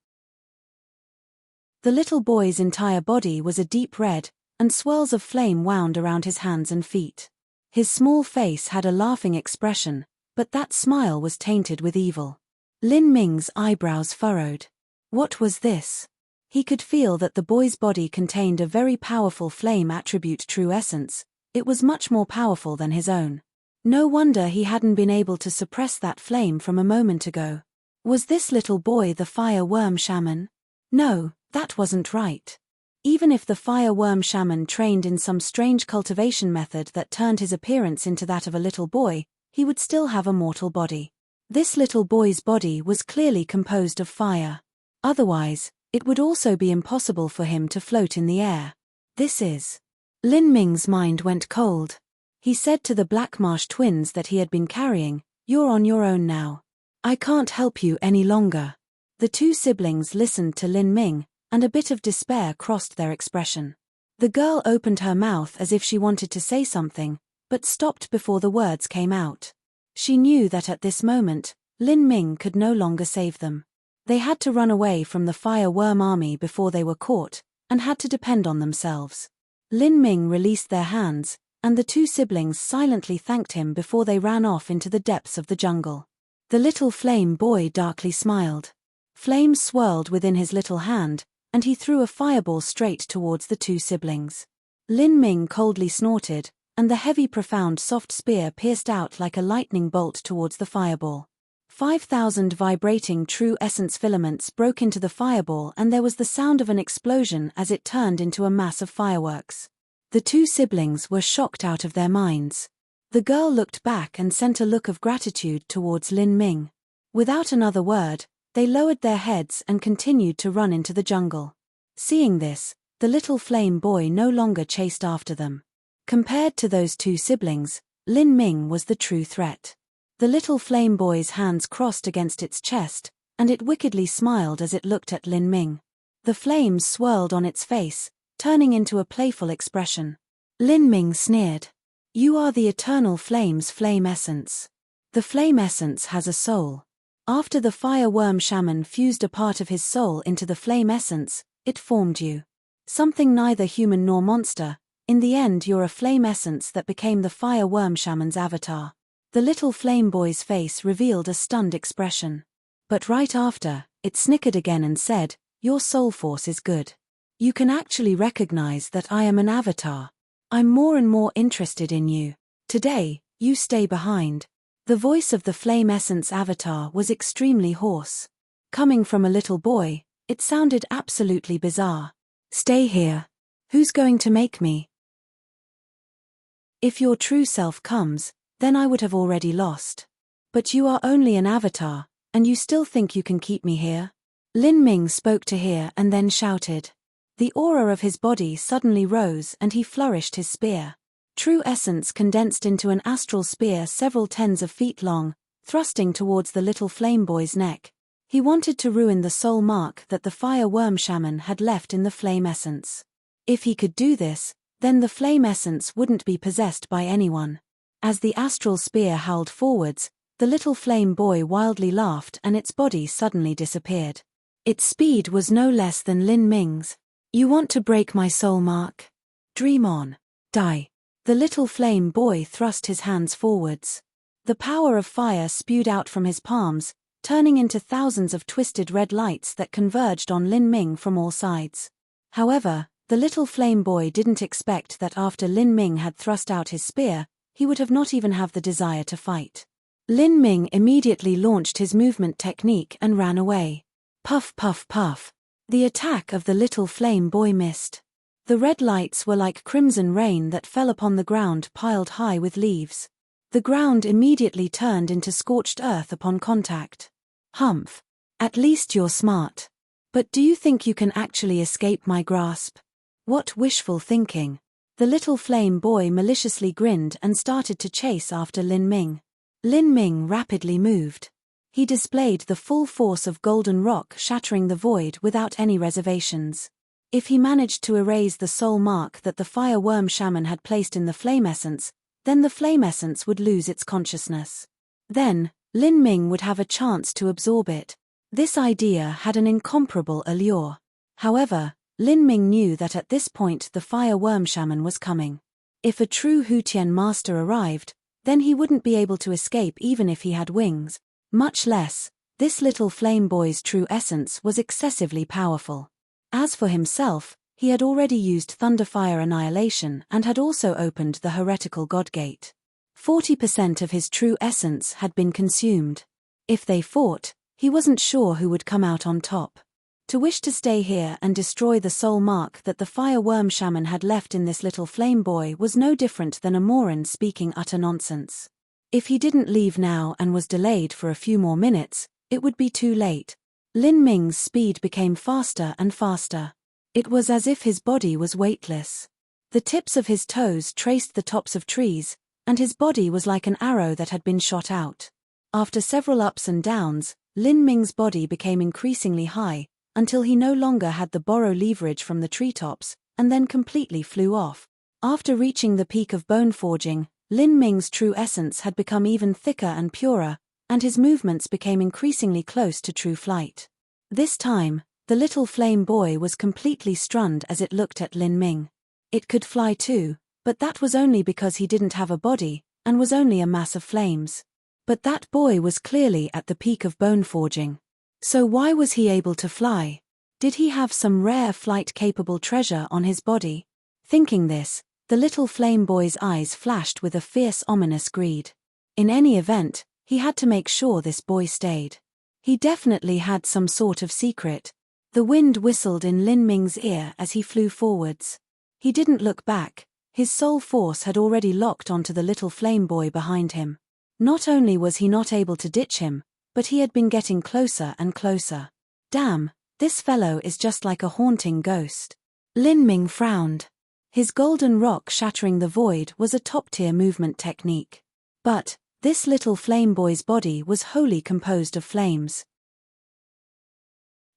The little boy's entire body was a deep red, and swirls of flame wound around his hands and feet. His small face had a laughing expression, but that smile was tainted with evil. Lin Ming's eyebrows furrowed. What was this? He could feel that the boy's body contained a very powerful flame attribute true essence. It was much more powerful than his own. No wonder he hadn't been able to suppress that flame from a moment ago. Was this little boy the fire worm shaman? No, that wasn't right. Even if the fire worm shaman trained in some strange cultivation method that turned his appearance into that of a little boy, he would still have a mortal body. This little boy's body was clearly composed of fire. Otherwise, it would also be impossible for him to float in the air. This is... Lin Ming's mind went cold. He said to the Blackmarsh twins that he had been carrying, "You're on your own now. I can't help you any longer." The two siblings listened to Lin Ming, and a bit of despair crossed their expression. The girl opened her mouth as if she wanted to say something, but stopped before the words came out. She knew that at this moment, Lin Ming could no longer save them. They had to run away from the fire worm army before they were caught, and had to depend on themselves. Lin Ming released their hands, and the two siblings silently thanked him before they ran off into the depths of the jungle. The little flame boy darkly smiled. Flames swirled within his little hand, and he threw a fireball straight towards the two siblings. Lin Ming coldly snorted, and the heavy profound soft spear pierced out like a lightning bolt towards the fireball. 5,000 vibrating true essence filaments broke into the fireball and there was the sound of an explosion as it turned into a mass of fireworks. The two siblings were shocked out of their minds. The girl looked back and sent a look of gratitude towards Lin Ming. Without another word, they lowered their heads and continued to run into the jungle. Seeing this, the little flame boy no longer chased after them. Compared to those two siblings, Lin Ming was the true threat. The little flame boy's hands crossed against its chest, and it wickedly smiled as it looked at Lin Ming. The flames swirled on its face, turning into a playful expression. Lin Ming sneered. "You are the eternal flame's flame essence. The flame essence has a soul. After the fire worm shaman fused a part of his soul into the flame essence, it formed you. Something neither human nor monster. In the end you're a flame essence that became the fire worm shaman's avatar." The little flame boy's face revealed a stunned expression. But right after, it snickered again and said, "Your soul force is good. You can actually recognize that I am an avatar. I'm more and more interested in you. Today, you stay behind." The voice of the flame essence avatar was extremely hoarse. Coming from a little boy, it sounded absolutely bizarre. "Stay here. Who's going to make me? If your true self comes, then I would have already lost. But you are only an avatar, and you still think you can keep me here?" Lin Ming spoke to here and then shouted. The aura of his body suddenly rose and he flourished his spear. True essence condensed into an astral spear several tens of feet long, thrusting towards the little flame boy's neck. He wanted to ruin the soul mark that the fire worm shaman had left in the flame essence. If he could do this, then the flame essence wouldn't be possessed by anyone. As the astral spear howled forwards, the little flame boy wildly laughed and its body suddenly disappeared. Its speed was no less than Lin Ming's. "You want to break my soul mark? Dream on. Die." The little flame boy thrust his hands forwards. The power of fire spewed out from his palms, turning into thousands of twisted red lights that converged on Lin Ming from all sides. However, the little flame boy didn't expect that after Lin Ming had thrust out his spear, he would have not even have the desire to fight. Lin Ming immediately launched his movement technique and ran away. Puff puff puff. The attack of the little flame boy missed. The red lights were like crimson rain that fell upon the ground piled high with leaves. The ground immediately turned into scorched earth upon contact. "Humph. At least you're smart. But do you think you can actually escape my grasp? What wishful thinking." The little flame boy maliciously grinned and started to chase after Lin Ming. Lin Ming rapidly moved. He displayed the full force of golden rock, shattering the void without any reservations. If he managed to erase the soul mark that the fire worm shaman had placed in the flame essence, then the flame essence would lose its consciousness. Then, Lin Ming would have a chance to absorb it. This idea had an incomparable allure. However, Lin Ming knew that at this point the fire worm shaman was coming. If a true Hutian master arrived, then he wouldn't be able to escape even if he had wings. Much less, this little flame boy's true essence was excessively powerful. As for himself, he had already used Thunderfire Annihilation and had also opened the heretical God Gate. 40% of his true essence had been consumed. If they fought, he wasn't sure who would come out on top. To wish to stay here and destroy the soul mark that the fire worm shaman had left in this little flame boy was no different than a moron speaking utter nonsense. If he didn't leave now and was delayed for a few more minutes, it would be too late. Lin Ming's speed became faster and faster. It was as if his body was weightless. The tips of his toes traced the tops of trees, and his body was like an arrow that had been shot out. After several ups and downs, Lin Ming's body became increasingly high, until he no longer had the borrow leverage from the treetops, and then completely flew off. After reaching the peak of bone forging, Lin Ming's true essence had become even thicker and purer, and his movements became increasingly close to true flight. This time, the little flame boy was completely stunned as it looked at Lin Ming. It could fly too, but that was only because he didn't have a body, and was only a mass of flames. But that boy was clearly at the peak of bone forging. So why was he able to fly? Did he have some rare flight-capable treasure on his body? Thinking this, the little flame boy's eyes flashed with a fierce, ominous greed. In any event, he had to make sure this boy stayed. He definitely had some sort of secret. The wind whistled in Lin Ming's ear as he flew forwards. He didn't look back. His soul force had already locked onto the little flame boy behind him. Not only was he not able to ditch him, but he had been getting closer and closer. Damn, this fellow is just like a haunting ghost. Lin Ming frowned. His golden rock shattering the void was a top-tier movement technique. But this little flame boy's body was wholly composed of flames.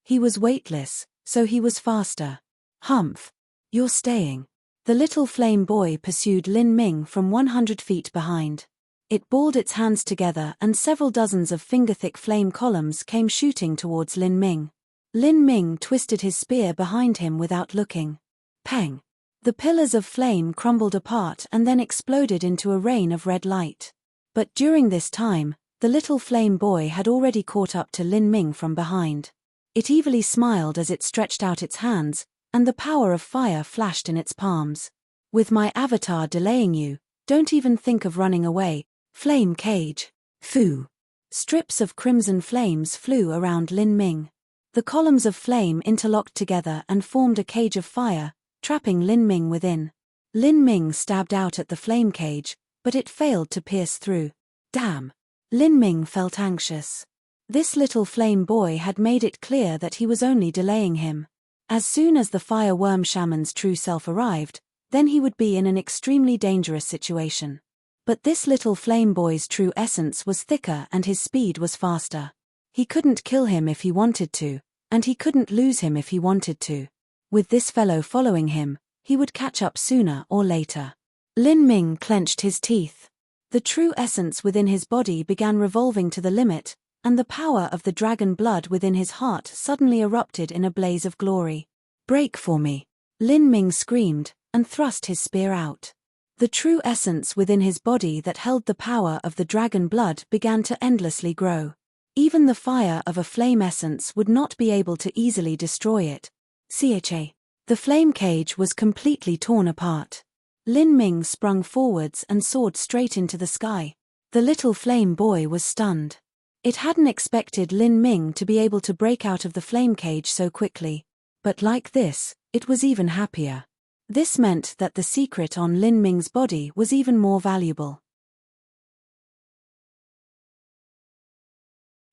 He was weightless, so he was faster. Humph. You're staying. The little flame boy pursued Lin Ming from 100 feet behind. It balled its hands together and several dozens of finger-thick flame columns came shooting towards Lin Ming. Lin Ming twisted his spear behind him without looking. Pang! The pillars of flame crumbled apart and then exploded into a rain of red light. But during this time, the little flame boy had already caught up to Lin Ming from behind. It evilly smiled as it stretched out its hands, and the power of fire flashed in its palms. With my avatar delaying you, don't even think of running away, flame cage. Foo! Strips of crimson flames flew around Lin Ming. The columns of flame interlocked together and formed a cage of fire, trapping Lin Ming within. Lin Ming stabbed out at the flame cage, but it failed to pierce through. Damn! Lin Ming felt anxious. This little flame boy had made it clear that he was only delaying him. As soon as the fire worm shaman's true self arrived, then he would be in an extremely dangerous situation. But this little flame boy's true essence was thicker and his speed was faster. He couldn't kill him if he wanted to, and he couldn't lose him if he wanted to. With this fellow following him, he would catch up sooner or later. Lin Ming clenched his teeth. The true essence within his body began revolving to the limit, and the power of the dragon blood within his heart suddenly erupted in a blaze of glory. Break for me! Lin Ming screamed, and thrust his spear out. The true essence within his body that held the power of the dragon blood began to endlessly grow. Even the fire of a flame essence would not be able to easily destroy it. Cha. The flame cage was completely torn apart. Lin Ming sprung forwards and soared straight into the sky. The little flame boy was stunned. It hadn't expected Lin Ming to be able to break out of the flame cage so quickly. But like this, it was even happier. This meant that the secret on Lin Ming's body was even more valuable.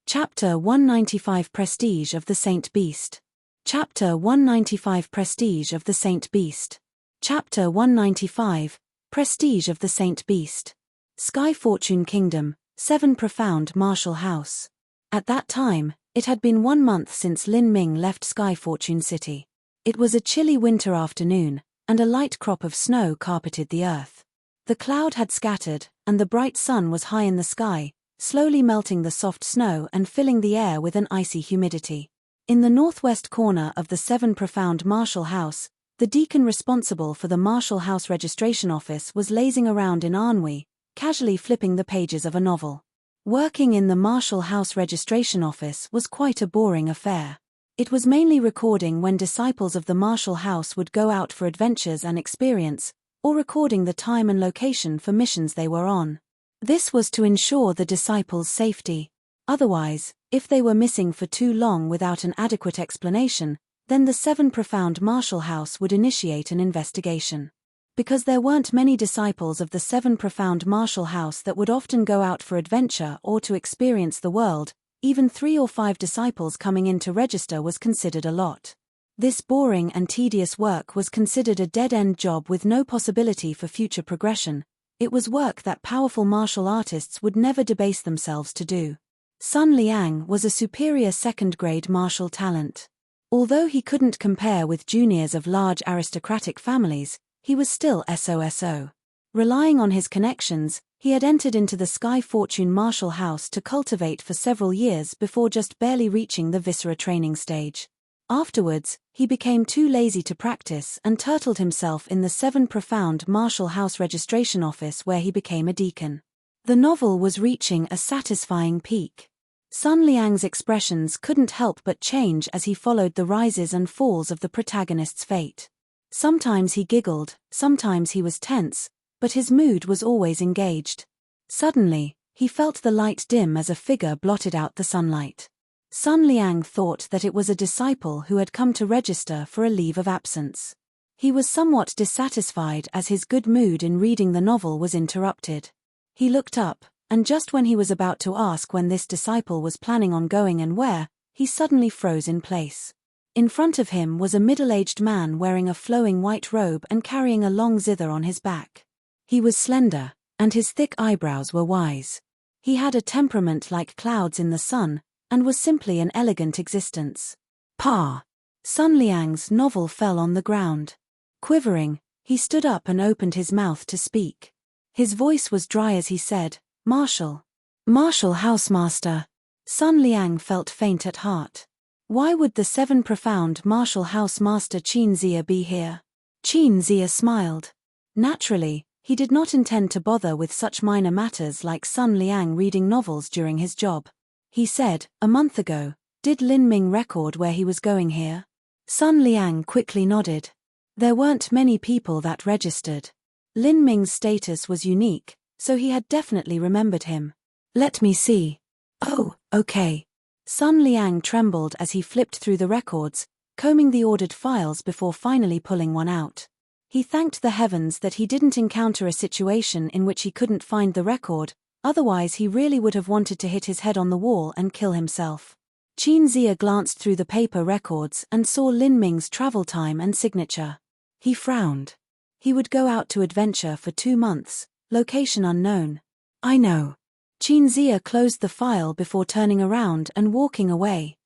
Chapter 195 Prestige of the Saint Beast. Chapter 195 Prestige of the Saint Beast. Chapter 195 Prestige of the Saint Beast. Sky Fortune Kingdom, 7 Profound Marshall House. At that time, it had been 1 month since Lin Ming left Sky Fortune City. It was a chilly winter afternoon, and a light crop of snow carpeted the earth. The cloud had scattered, and the bright sun was high in the sky, slowly melting the soft snow and filling the air with an icy humidity. In the northwest corner of the 7 Profound Marshall House, the deacon responsible for the Marshall House registration office was lazing around in ennui, casually flipping the pages of a novel. Working in the Marshall House registration office was quite a boring affair. It was mainly recording when disciples of the Marshall House would go out for adventures and experience, or recording the time and location for missions they were on. This was to ensure the disciples' safety. Otherwise, if they were missing for too long without an adequate explanation, then the 7 Profound Marshall House would initiate an investigation. Because there weren't many disciples of the 7 Profound Marshall House that would often go out for adventure or to experience the world, even 3 or 5 disciples coming in to register was considered a lot. This boring and tedious work was considered a dead-end job with no possibility for future progression. It was work that powerful martial artists would never debase themselves to do. Sun Liang was a superior second-grade martial talent. Although he couldn't compare with juniors of large aristocratic families, he was still SOSO. Relying on his connections, he had entered into the Sky Fortune Marshall House to cultivate for several years before just barely reaching the Viscera training stage. Afterwards, he became too lazy to practice and turtled himself in the 7 Profound Marshall House registration office where he became a deacon. The novel was reaching a satisfying peak. Sun Liang's expressions couldn't help but change as he followed the rises and falls of the protagonist's fate. Sometimes he giggled, sometimes he was tense, but his mood was always engaged. Suddenly, he felt the light dim as a figure blotted out the sunlight. Sun Liang thought that it was a disciple who had come to register for a leave of absence. He was somewhat dissatisfied as his good mood in reading the novel was interrupted. He looked up, and just when he was about to ask when this disciple was planning on going and where, he suddenly froze in place. In front of him was a middle-aged man wearing a flowing white robe and carrying a long zither on his back. He was slender, and his thick eyebrows were wise. He had a temperament like clouds in the sun, and was simply an elegant existence. Pa! Sun Liang's novel fell on the ground. Quivering, he stood up and opened his mouth to speak. His voice was dry as he said, "Marshall. Marshall Housemaster." Sun Liang felt faint at heart. Why would the 7 Profound Marshall Housemaster Qin Zia be here? Qin Zia smiled. Naturally, he did not intend to bother with such minor matters like Sun Liang reading novels during his job. He said, "A month ago, did Lin Ming record where he was going here?" Sun Liang quickly nodded. There weren't many people that registered. Lin Ming's status was unique, so he had definitely remembered him. "Let me see." "Oh, okay." Sun Liang trembled as he flipped through the records, combing the ordered files before finally pulling one out. He thanked the heavens that he didn't encounter a situation in which he couldn't find the record, otherwise he really would have wanted to hit his head on the wall and kill himself. Qin Zia glanced through the paper records and saw Lin Ming's travel time and signature. He frowned. He would go out to adventure for 2 months, location unknown. "I know." Qin Zia closed the file before turning around and walking away.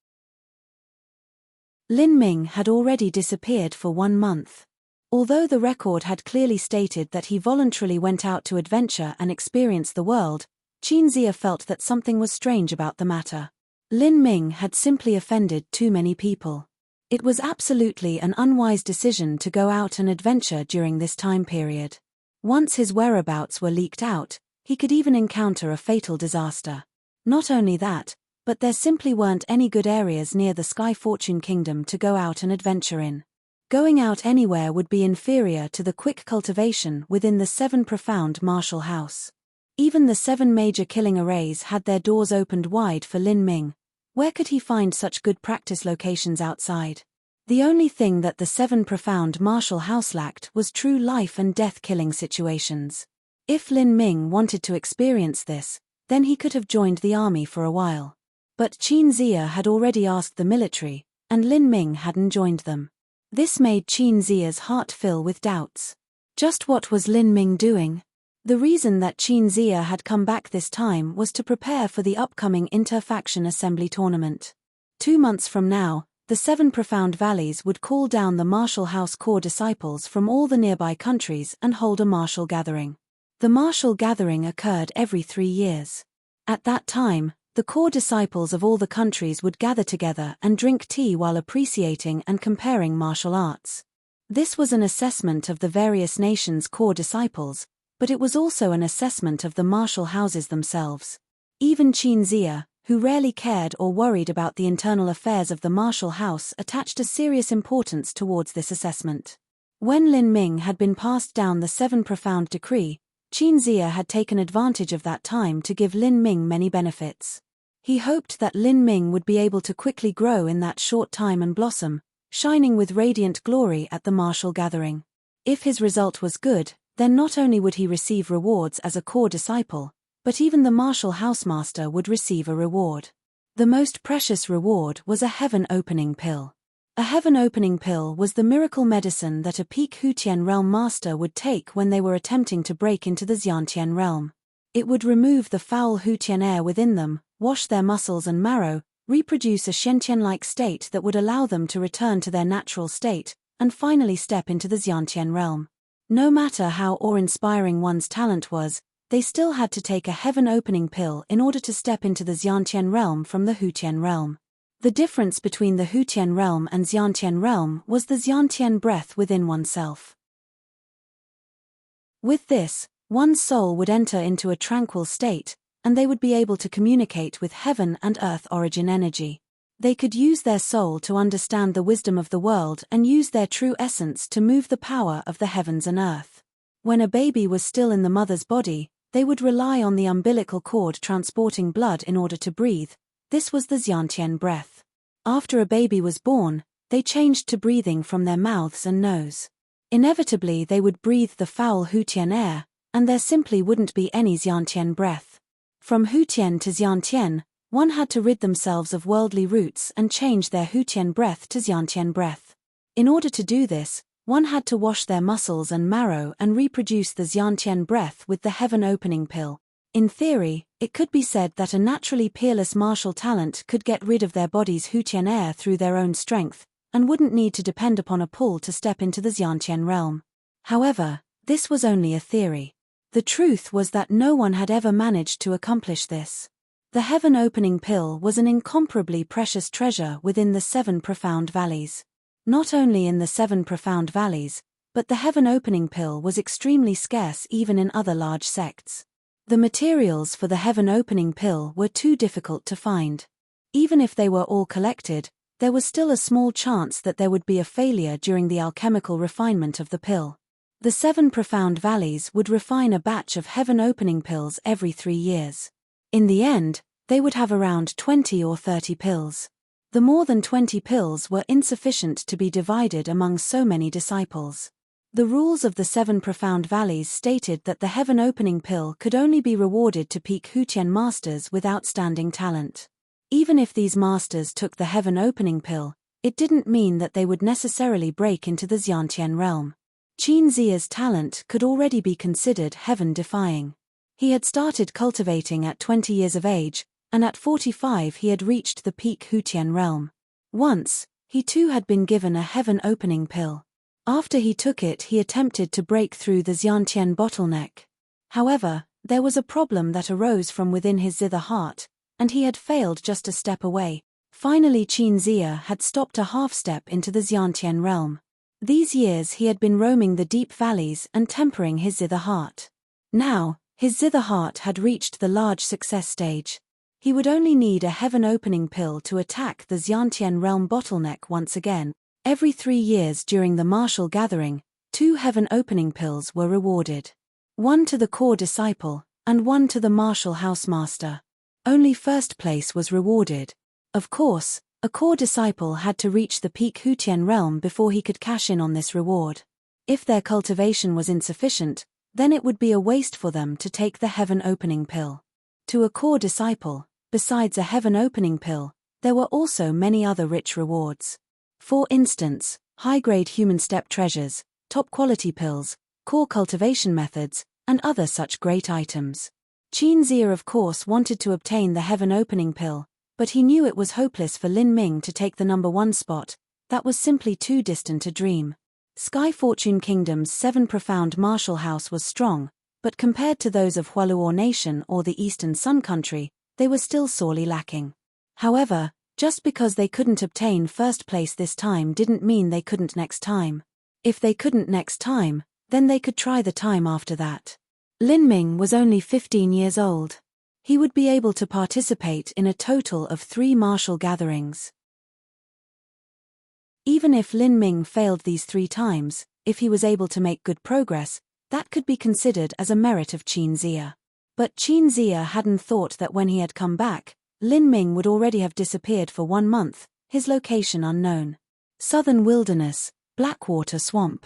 Lin Ming had already disappeared for 1 month. Although the record had clearly stated that he voluntarily went out to adventure and experience the world, Qin Zia felt that something was strange about the matter. Lin Ming had simply offended too many people. It was absolutely an unwise decision to go out and adventure during this time period. Once his whereabouts were leaked out, he could even encounter a fatal disaster. Not only that, but there simply weren't any good areas near the Sky Fortune Kingdom to go out and adventure in. Going out anywhere would be inferior to the quick cultivation within the 7 Profound Marshall House. Even the 7 major killing arrays had their doors opened wide for Lin Ming. Where could he find such good practice locations outside? The only thing that the 7 Profound Marshall House lacked was true life and death killing situations. If Lin Ming wanted to experience this, then he could have joined the army for a while. But Qin Zia had already asked the military, and Lin Ming hadn't joined them. This made Qin Zia's heart fill with doubts. Just what was Lin Ming doing? The reason that Qin Zia had come back this time was to prepare for the upcoming Inter-Faction Assembly tournament. 2 months from now, the 7 Profound Valleys would call down the Martial House core disciples from all the nearby countries and hold a martial gathering. The martial gathering occurred every 3 years. At that time, the core disciples of all the countries would gather together and drink tea while appreciating and comparing martial arts. This was an assessment of the various nations' core disciples, but it was also an assessment of the martial houses themselves. Even Qin Zia, who rarely cared or worried about the internal affairs of the martial house, attached a serious importance towards this assessment. When Lin Ming had been passed down the 7 Profound Decree, Qin Zia had taken advantage of that time to give Lin Ming many benefits. He hoped that Lin Ming would be able to quickly grow in that short time and blossom, shining with radiant glory at the martial gathering. If his result was good, then not only would he receive rewards as a core disciple, but even the martial housemaster would receive a reward. The most precious reward was a heaven-opening pill. A heaven-opening pill was the miracle medicine that a peak Hutian realm master would take when they were attempting to break into the Xiantian realm. It would remove the foul Hutian air within them, wash their muscles and marrow, reproduce a Shenqian-like state that would allow them to return to their natural state, and finally step into the Xiantian realm. No matter how awe-inspiring one's talent was, they still had to take a heaven-opening pill in order to step into the Xiantian realm from the Hutian realm. The difference between the Hutian realm and Xiantian realm was the Xiantian breath within oneself. With this, one's soul would enter into a tranquil state, and they would be able to communicate with heaven and earth origin energy. They could use their soul to understand the wisdom of the world and use their true essence to move the power of the heavens and earth. When a baby was still in the mother's body, they would rely on the umbilical cord transporting blood in order to breathe. This was the Xiantian breath. After a baby was born, they changed to breathing from their mouths and nose. Inevitably they would breathe the foul Hutian air, and there simply wouldn't be any Xiantian breath. From Hutian to Xiantian, one had to rid themselves of worldly roots and change their Hutian breath to Xiantian breath. In order to do this, one had to wash their muscles and marrow and reproduce the Xiantian breath with the heaven-opening pill. In theory, it could be said that a naturally peerless martial talent could get rid of their body's Hutian air through their own strength, and wouldn't need to depend upon a pull to step into the Xiantian realm. However, this was only a theory. The truth was that no one had ever managed to accomplish this. The heaven-opening pill was an incomparably precious treasure within the 7 Profound Valleys. Not only in the 7 Profound Valleys, but the heaven-opening pill was extremely scarce even in other large sects. The materials for the heaven-opening pill were too difficult to find. Even if they were all collected, there was still a small chance that there would be a failure during the alchemical refinement of the pill. The 7 Profound Valleys would refine a batch of heaven-opening pills every 3 years. In the end, they would have around 20 or 30 pills. The more than 20 pills were insufficient to be divided among so many disciples. The rules of the 7 Profound Valleys stated that the heaven-opening pill could only be rewarded to peak Hutian masters with outstanding talent. Even if these masters took the heaven-opening pill, it didn't mean that they would necessarily break into the Xiantian realm. Qin Zia's talent could already be considered heaven-defying. He had started cultivating at 20 years of age, and at 45 he had reached the peak Hutian realm. Once, he too had been given a heaven-opening pill. After he took it, he attempted to break through the Xiantian bottleneck. However, there was a problem that arose from within his zither heart, and he had failed just a step away. Finally Qin Zia had stopped a half-step into the Xiantian realm. These years he had been roaming the deep valleys and tempering his zither heart. Now, his zither heart had reached the large success stage. He would only need a heaven-opening pill to attack the Xiantian realm bottleneck once again. Every 3 years during the martial gathering, 2 heaven-opening pills were rewarded. One to the core disciple, and one to the martial housemaster. Only first place was rewarded. Of course, a core disciple had to reach the peak Hutian realm before he could cash in on this reward. If their cultivation was insufficient, then it would be a waste for them to take the heaven-opening pill. To a core disciple, besides a heaven-opening pill, there were also many other rich rewards. For instance, high-grade human step treasures, top-quality pills, core cultivation methods, and other such great items. Qin Zia of course wanted to obtain the heaven-opening pill, but he knew it was hopeless for Lin Ming to take the #1 spot. That was simply too distant a dream. Sky Fortune Kingdom's 7 profound martial house was strong, but compared to those of Hualuo Nation or the Eastern Sun Country, they were still sorely lacking. However, just because they couldn't obtain first place this time didn't mean they couldn't next time. If they couldn't next time, then they could try the time after that. Lin Ming was only 15 years old. He would be able to participate in a total of 3 martial gatherings. Even if Lin Ming failed these 3 times, if he was able to make good progress, that could be considered as a merit of Qin Zia. But Qin Zia hadn't thought that when he had come back, Lin Ming would already have disappeared for 1 month, his location unknown. Southern Wilderness, Blackwater Swamp.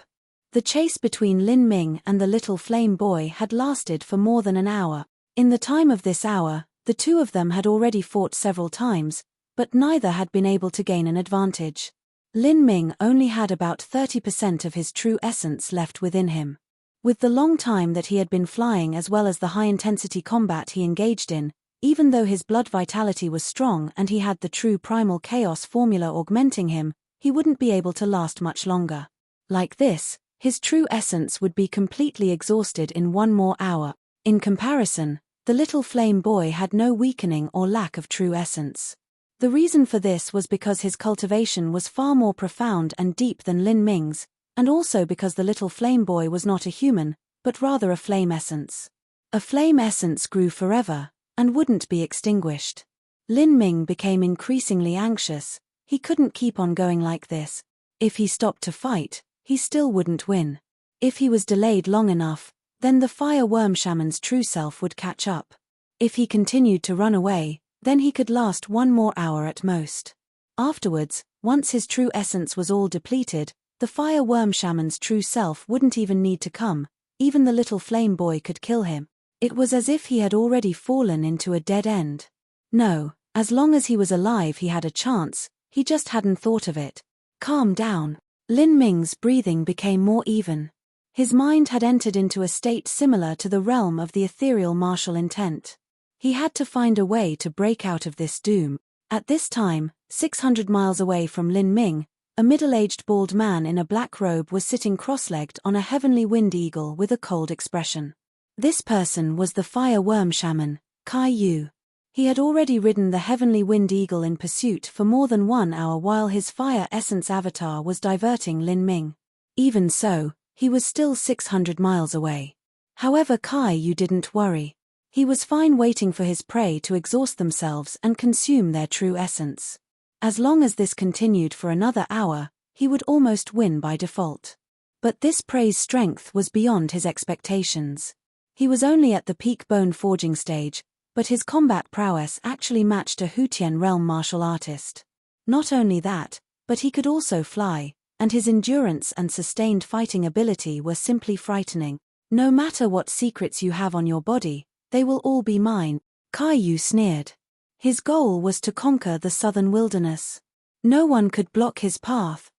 The chase between Lin Ming and the little flame boy had lasted for more than an hour. In the time of this hour, the two of them had already fought several times, but neither had been able to gain an advantage. Lin Ming only had about 30% of his true essence left within him. With the long time that he had been flying as well as the high-intensity combat he engaged in, even though his blood vitality was strong and he had the true primal chaos formula augmenting him, he wouldn't be able to last much longer. Like this, his true essence would be completely exhausted in 1 more hour. In comparison, the little flame boy had no weakening or lack of true essence. The reason for this was because his cultivation was far more profound and deep than Lin Ming's, and also because the little flame boy was not a human, but rather a flame essence. A flame essence grew forever, and wouldn't be extinguished. Lin Ming became increasingly anxious. He couldn't keep on going like this. If he stopped to fight, he still wouldn't win. If he was delayed long enough, then the fire worm shaman's true self would catch up. If he continued to run away, then he could last 1 more hour at most. Afterwards, once his true essence was all depleted, the fire worm shaman's true self wouldn't even need to come, even the little flame boy could kill him. It was as if he had already fallen into a dead end. No, as long as he was alive he had a chance, he just hadn't thought of it. Calm down. Lin Ming's breathing became more even. His mind had entered into a state similar to the realm of the ethereal martial intent. He had to find a way to break out of this doom. At this time, 600 miles away from Lin Ming, a middle-aged bald man in a black robe was sitting cross-legged on a heavenly wind eagle with a cold expression. This person was the fire worm shaman, Kai Yu. He had already ridden the heavenly wind eagle in pursuit for more than 1 hour while his fire essence avatar was diverting Lin Ming. Even so, he was still 600 miles away. However, Kai Yu didn't worry. He was fine waiting for his prey to exhaust themselves and consume their true essence. As long as this continued for another hour, he would almost win by default. But this prey's strength was beyond his expectations. He was only at the peak bone forging stage, but his combat prowess actually matched a Hutian realm martial artist. Not only that, but he could also fly, and his endurance and sustained fighting ability were simply frightening. No matter what secrets you have on your body, they will all be mine, Kai Yu sneered. His goal was to conquer the southern wilderness. No one could block his path.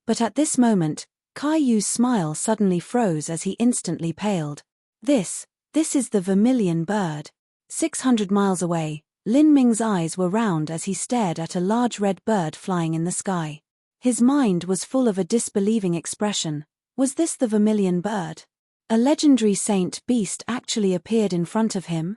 But at this moment, Kai Yu's smile suddenly froze as he instantly paled. This is the vermilion bird. 600 miles away, Lin Ming's eyes were round as he stared at a large red bird flying in the sky. His mind was full of a disbelieving expression. Was this the vermilion bird? A legendary saint beast actually appeared in front of him?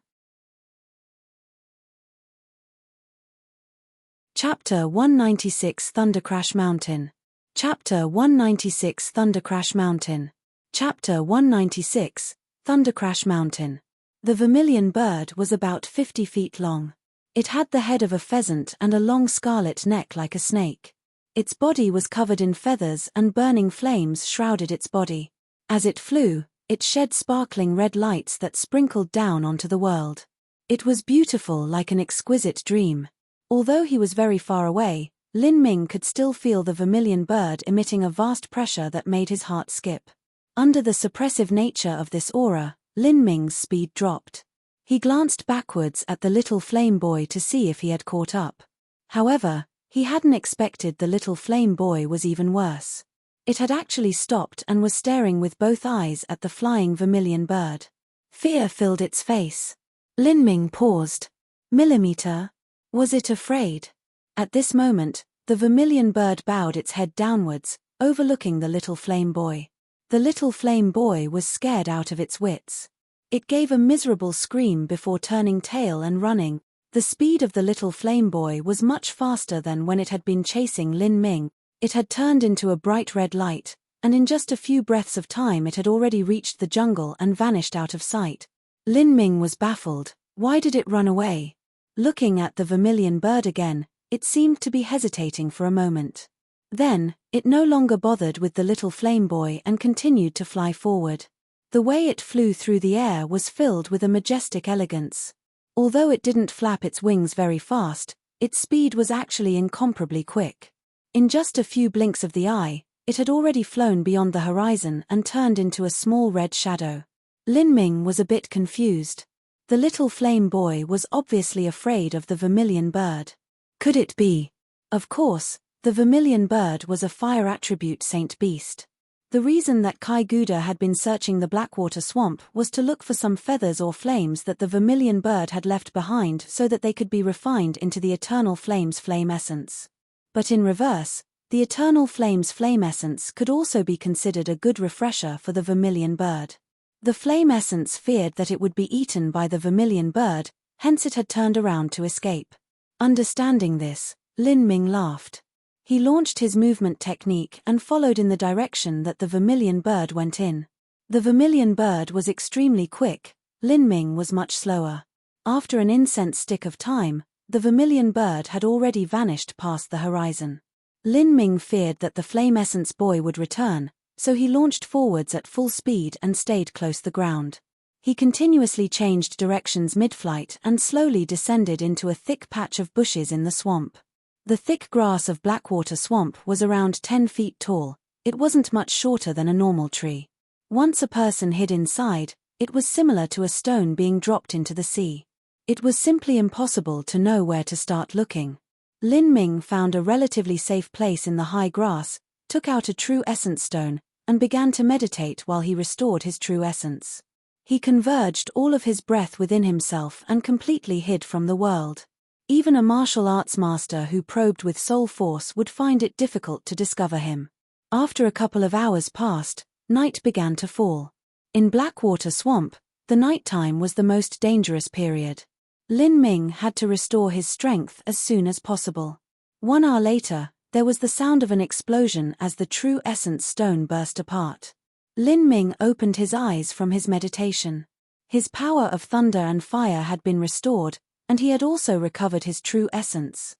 Chapter 196 Thundercrash Mountain. Chapter 196 Thundercrash Mountain. Chapter 196 Thundercrash Mountain. The vermilion bird was about 50 feet long. It had the head of a pheasant and a long scarlet neck like a snake. Its body was covered in feathers and burning flames shrouded its body. As it flew, it shed sparkling red lights that sprinkled down onto the world. It was beautiful like an exquisite dream. Although he was very far away, Lin Ming could still feel the vermilion bird emitting a vast pressure that made his heart skip. Under the suppressive nature of this aura, Lin Ming's speed dropped. He glanced backwards at the little flame boy to see if he had caught up. However, he hadn't expected the little flame boy was even worse. It had actually stopped and was staring with both eyes at the flying vermilion bird. Fear filled its face. Lin Ming paused. Millimeter? Was it afraid? At this moment, the vermilion bird bowed its head downwards, overlooking the little flame boy. The little flame boy was scared out of its wits. It gave a miserable scream before turning tail and running. The speed of the little flame boy was much faster than when it had been chasing Lin Ming. It had turned into a bright red light, and in just a few breaths of time it had already reached the jungle and vanished out of sight. Lin Ming was baffled. Why did it run away? Looking at the vermilion bird again, it seemed to be hesitating for a moment. Then, it no longer bothered with the little flame boy and continued to fly forward. The way it flew through the air was filled with a majestic elegance. Although it didn't flap its wings very fast, its speed was actually incomparably quick. In just a few blinks of the eye, it had already flown beyond the horizon and turned into a small red shadow. Lin Ming was a bit confused. The little flame boy was obviously afraid of the vermilion bird. Could it be? Of course, the vermilion bird was a fire attribute saint beast. The reason that Kai Guda had been searching the Blackwater swamp was to look for some feathers or flames that the vermilion bird had left behind so that they could be refined into the Eternal Flame's flame essence. But in reverse, the Eternal Flame's flame essence could also be considered a good refresher for the vermilion bird. The flame essence feared that it would be eaten by the vermilion bird, hence it had turned around to escape. Understanding this, Lin Ming laughed. He launched his movement technique and followed in the direction that the vermilion bird went in. The vermilion bird was extremely quick, Lin Ming was much slower. After an incense stick of time, the vermilion bird had already vanished past the horizon. Lin Ming feared that the flame essence boy would return, so he launched forwards at full speed and stayed close the ground. He continuously changed directions mid-flight and slowly descended into a thick patch of bushes in the swamp. The thick grass of Blackwater Swamp was around 10 feet tall. It wasn't much shorter than a normal tree. Once a person hid inside, it was similar to a stone being dropped into the sea. It was simply impossible to know where to start looking. Lin Ming found a relatively safe place in the high grass, took out a true essence stone, and began to meditate while he restored his true essence. He converged all of his breath within himself and completely hid from the world. Even a martial arts master who probed with soul force would find it difficult to discover him. After a couple of hours passed, night began to fall. In Blackwater Swamp, the nighttime was the most dangerous period. Lin Ming had to restore his strength as soon as possible. 1 hour later, there was the sound of an explosion as the true essence stone burst apart. Lin Ming opened his eyes from his meditation. His power of thunder and fire had been restored, and he had also recovered his true essence.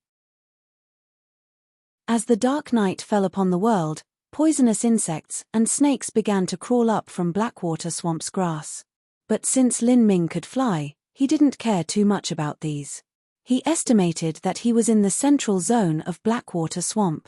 As the dark night fell upon the world, poisonous insects and snakes began to crawl up from Blackwater Swamp's grass. But since Lin Ming could fly, he didn't care too much about these. He estimated that he was in the central zone of Blackwater Swamp.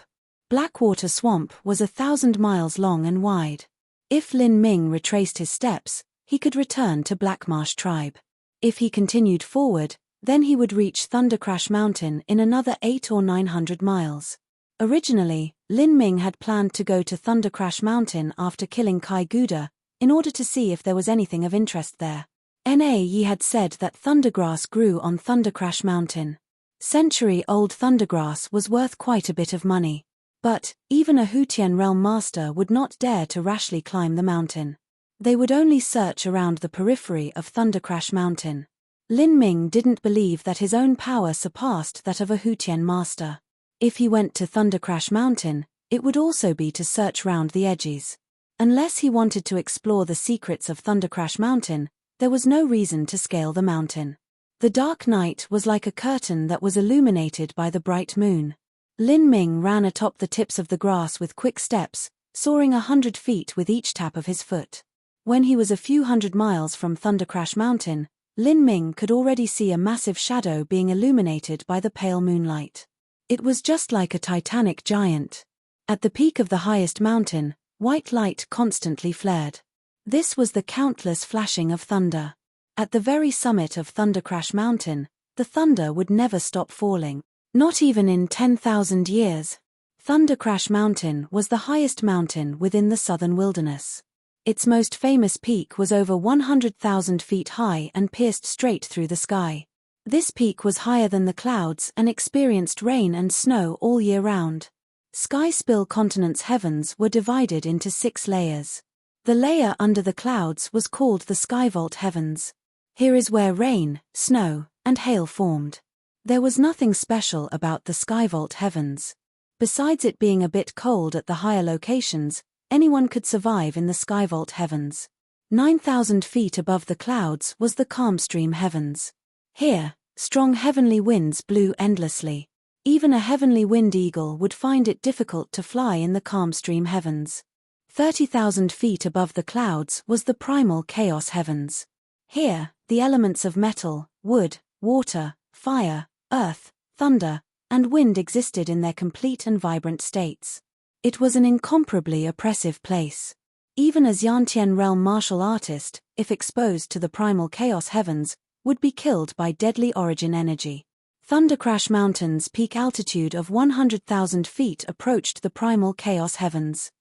Blackwater Swamp was 1,000 miles long and wide. If Lin Ming retraced his steps, he could return to Blackmarsh Tribe. If he continued forward, then he would reach Thundercrash Mountain in another 800 or 900 miles. Originally, Lin Ming had planned to go to Thundercrash Mountain after killing Kai Guda, in order to see if there was anything of interest there. Ye had said that thundergrass grew on Thundercrash Mountain. Century-old thundergrass was worth quite a bit of money. But, even a Hutian realm master would not dare to rashly climb the mountain. They would only search around the periphery of Thundercrash Mountain. Lin Ming didn't believe that his own power surpassed that of a Hutian master. If he went to Thundercrash Mountain, it would also be to search round the edges. Unless he wanted to explore the secrets of Thundercrash Mountain, there was no reason to scale the mountain. The dark night was like a curtain that was illuminated by the bright moon. Lin Ming ran atop the tips of the grass with quick steps, soaring 100 feet with each tap of his foot. When he was a few hundred miles from Thundercrash Mountain, Lin Ming could already see a massive shadow being illuminated by the pale moonlight. It was just like a titanic giant. At the peak of the highest mountain, white light constantly flared. This was the countless flashing of thunder. At the very summit of Thundercrash Mountain, the thunder would never stop falling, not even in 10,000 years. Thunder Crash Mountain was the highest mountain within the southern wilderness. Its most famous peak was over 100,000 feet high and pierced straight through the sky. This peak was higher than the clouds and experienced rain and snow all year round. Sky Spill Continent's heavens were divided into 6 layers. The layer under the clouds was called the Skyvault Heavens. Here is where rain, snow, and hail formed. There was nothing special about the Skyvault Heavens. Besides it being a bit cold at the higher locations, anyone could survive in the Skyvault Heavens. 9,000 feet above the clouds was the Calmstream Heavens. Here, strong heavenly winds blew endlessly. Even a heavenly wind eagle would find it difficult to fly in the Calmstream Heavens. 30,000 feet above the clouds was the Primal Chaos Heavens. Here, the elements of metal, wood, water, fire, earth, thunder, and wind existed in their complete and vibrant states. It was an incomparably oppressive place. Even a Xiantian realm martial artist, if exposed to the Primal Chaos Heavens, would be killed by deadly origin energy. Thunder Crash Mountain's peak altitude of 100,000 feet approached the Primal Chaos Heavens.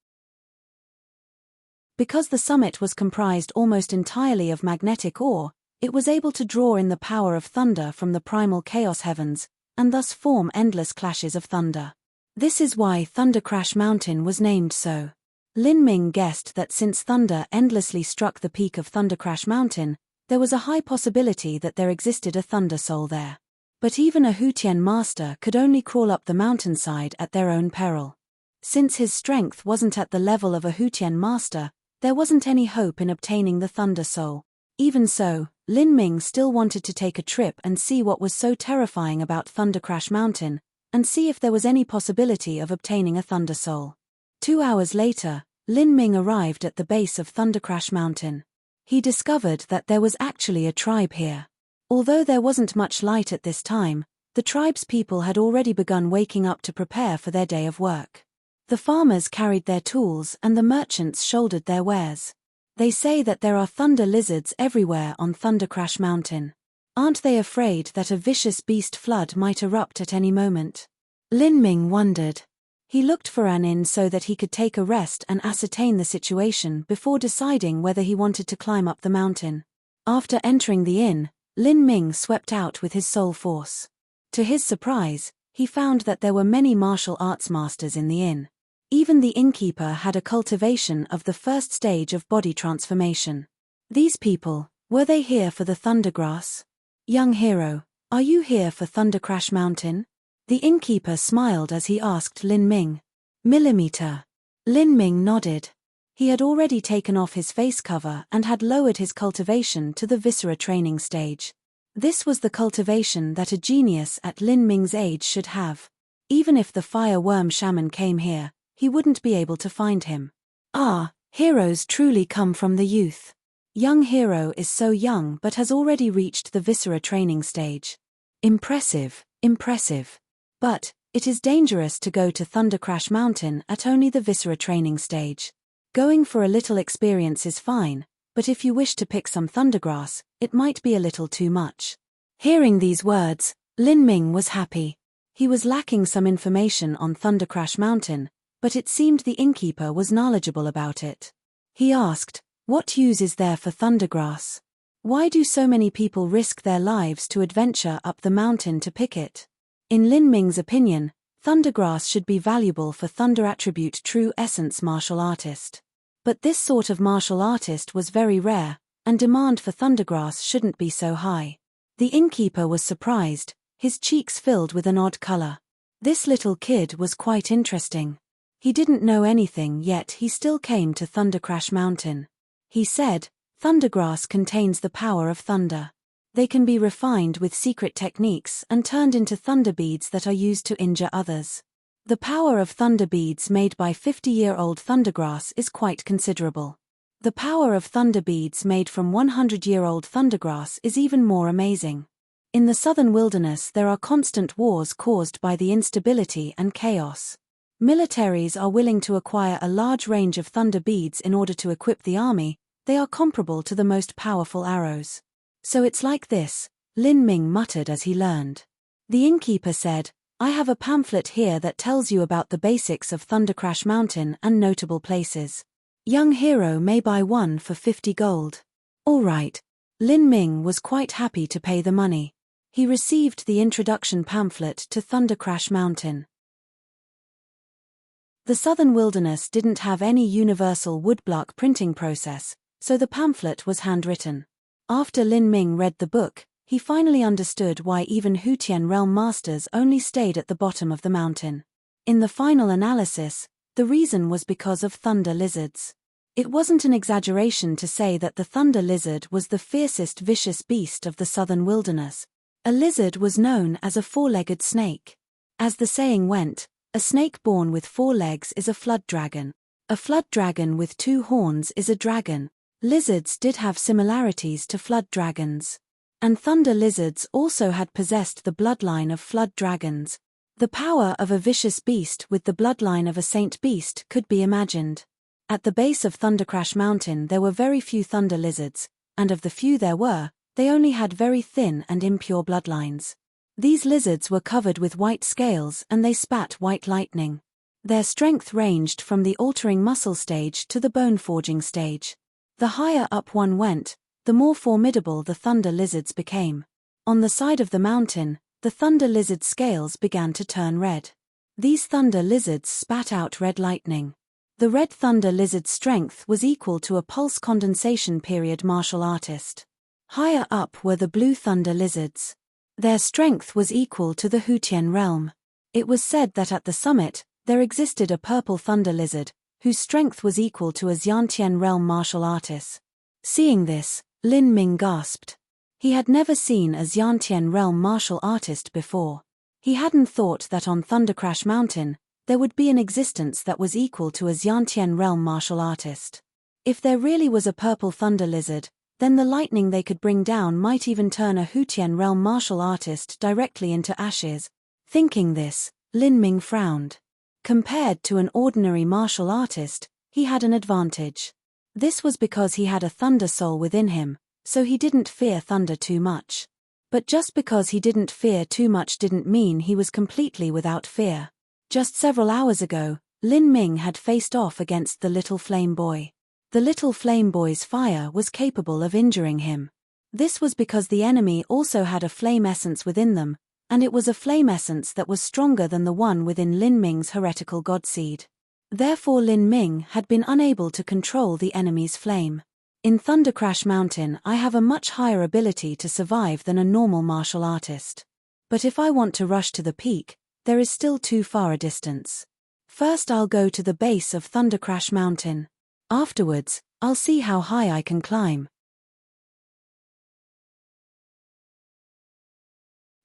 Because the summit was comprised almost entirely of magnetic ore, it was able to draw in the power of thunder from the Primal Chaos Heavens, and thus form endless clashes of thunder. This is why Thunder Crash Mountain was named so. Lin Ming guessed that since thunder endlessly struck the peak of Thunder Crash Mountain, there was a high possibility that there existed a thunder soul there. But even a Hutian master could only crawl up the mountainside at their own peril. Since his strength wasn't at the level of a Hutian master, there wasn't any hope in obtaining the thunder soul. Even so, Lin Ming still wanted to take a trip and see what was so terrifying about Thunder Crash Mountain, and see if there was any possibility of obtaining a thunder soul. 2 hours later, Lin Ming arrived at the base of Thunder Crash Mountain. He discovered that there was actually a tribe here. Although there wasn't much light at this time, the tribe's people had already begun waking up to prepare for their day of work. The farmers carried their tools and the merchants shouldered their wares. They say that there are thunder lizards everywhere on Thunder Crash Mountain. Aren't they afraid that a vicious beast flood might erupt at any moment? Lin Ming wondered. He looked for an inn so that he could take a rest and ascertain the situation before deciding whether he wanted to climb up the mountain. After entering the inn, Lin Ming swept out with his soul force. To his surprise, he found that there were many martial arts masters in the inn. Even the innkeeper had a cultivation of the first stage of body transformation. These people, were they here for the Thundergrass? Young hero, are you here for Thunder Crash Mountain? The innkeeper smiled as he asked Lin Ming. Millimeter. Lin Ming nodded. He had already taken off his face cover and had lowered his cultivation to the Viscera training stage. This was the cultivation that a genius at Lin Ming's age should have. Even if the fire worm shaman came here, he wouldn't be able to find him. Ah, heroes truly come from the youth. Young hero is so young but has already reached the Viscera training stage. Impressive, impressive. But, it is dangerous to go to Thunder Crash Mountain at only the Viscera training stage. Going for a little experience is fine, but if you wish to pick some thundergrass, it might be a little too much. Hearing these words, Lin Ming was happy. He was lacking some information on Thunder Crash Mountain, but it seemed the innkeeper was knowledgeable about it. He asked, "What use is there for thundergrass? Why do so many people risk their lives to adventure up the mountain to pick it?" In Lin Ming's opinion, thundergrass should be valuable for thunder attribute true essence martial artist. But this sort of martial artist was very rare, and demand for thundergrass shouldn't be so high. The innkeeper was surprised, his cheeks filled with an odd color. This little kid was quite interesting. He didn't know anything yet he still came to Thunder Crash Mountain. He said, "Thundergrass contains the power of thunder. They can be refined with secret techniques and turned into thunder beads that are used to injure others. The power of thunder beads made by 50-year-old thundergrass is quite considerable. The power of thunder beads made from 100-year-old thundergrass is even more amazing. In the southern wilderness there are constant wars caused by the instability and chaos. Militaries are willing to acquire a large range of thunder beads in order to equip the army. They are comparable to the most powerful arrows. So it's like this," Lin Ming muttered as he learned. The innkeeper said, I have a pamphlet here that tells you about the basics of Thundercrash Mountain and notable places. Young hero may buy one for 50 gold. All right. Lin Ming was quite happy to pay the money. He received the introduction pamphlet to Thundercrash Mountain. The Southern Wilderness didn't have any universal woodblock printing process, so the pamphlet was handwritten. After Lin Ming read the book, he finally understood why even Hutian realm masters only stayed at the bottom of the mountain. In the final analysis, the reason was because of thunder lizards. It wasn't an exaggeration to say that the thunder lizard was the fiercest vicious beast of the Southern Wilderness. A lizard was known as a four-legged snake. As the saying went, a snake born with 4 legs is a flood dragon. A flood dragon with 2 horns is a dragon. Lizards did have similarities to flood dragons. And thunder lizards also had possessed the bloodline of flood dragons. The power of a vicious beast with the bloodline of a saint beast could be imagined. At the base of Thundercrash Mountain there were very few thunder lizards, and of the few there were, they only had very thin and impure bloodlines. These lizards were covered with white scales and they spat white lightning. Their strength ranged from the altering muscle stage to the bone-forging stage. The higher up one went, the more formidable the thunder lizards became. On the side of the mountain, the thunder lizard scales began to turn red. These thunder lizards spat out red lightning. The red thunder lizard's strength was equal to a pulse condensation period martial artist. Higher up were the blue thunder lizards. Their strength was equal to the Hutian realm. It was said that at the summit, there existed a purple thunder lizard, whose strength was equal to a Xiantian realm martial artist. Seeing this, Lin Ming gasped. He had never seen a Xiantian realm martial artist before. He hadn't thought that on Thundercrash Mountain, there would be an existence that was equal to a Xiantian realm martial artist. If there really was a purple thunder lizard, then the lightning they could bring down might even turn a Hutian realm martial artist directly into ashes. Thinking this, Lin Ming frowned. Compared to an ordinary martial artist, he had an advantage. This was because he had a thunder soul within him, so he didn't fear thunder too much. But just because he didn't fear too much didn't mean he was completely without fear. Just several hours ago, Lin Ming had faced off against the little flame boy. The little flame boy's fire was capable of injuring him. This was because the enemy also had a flame essence within them, and it was a flame essence that was stronger than the one within Lin Ming's heretical godseed. Therefore Lin Ming had been unable to control the enemy's flame. In Thundercrash Mountain I have a much higher ability to survive than a normal martial artist. But if I want to rush to the peak, there is still too far a distance. First I'll go to the base of Thundercrash Mountain. Afterwards, I'll see how high I can climb.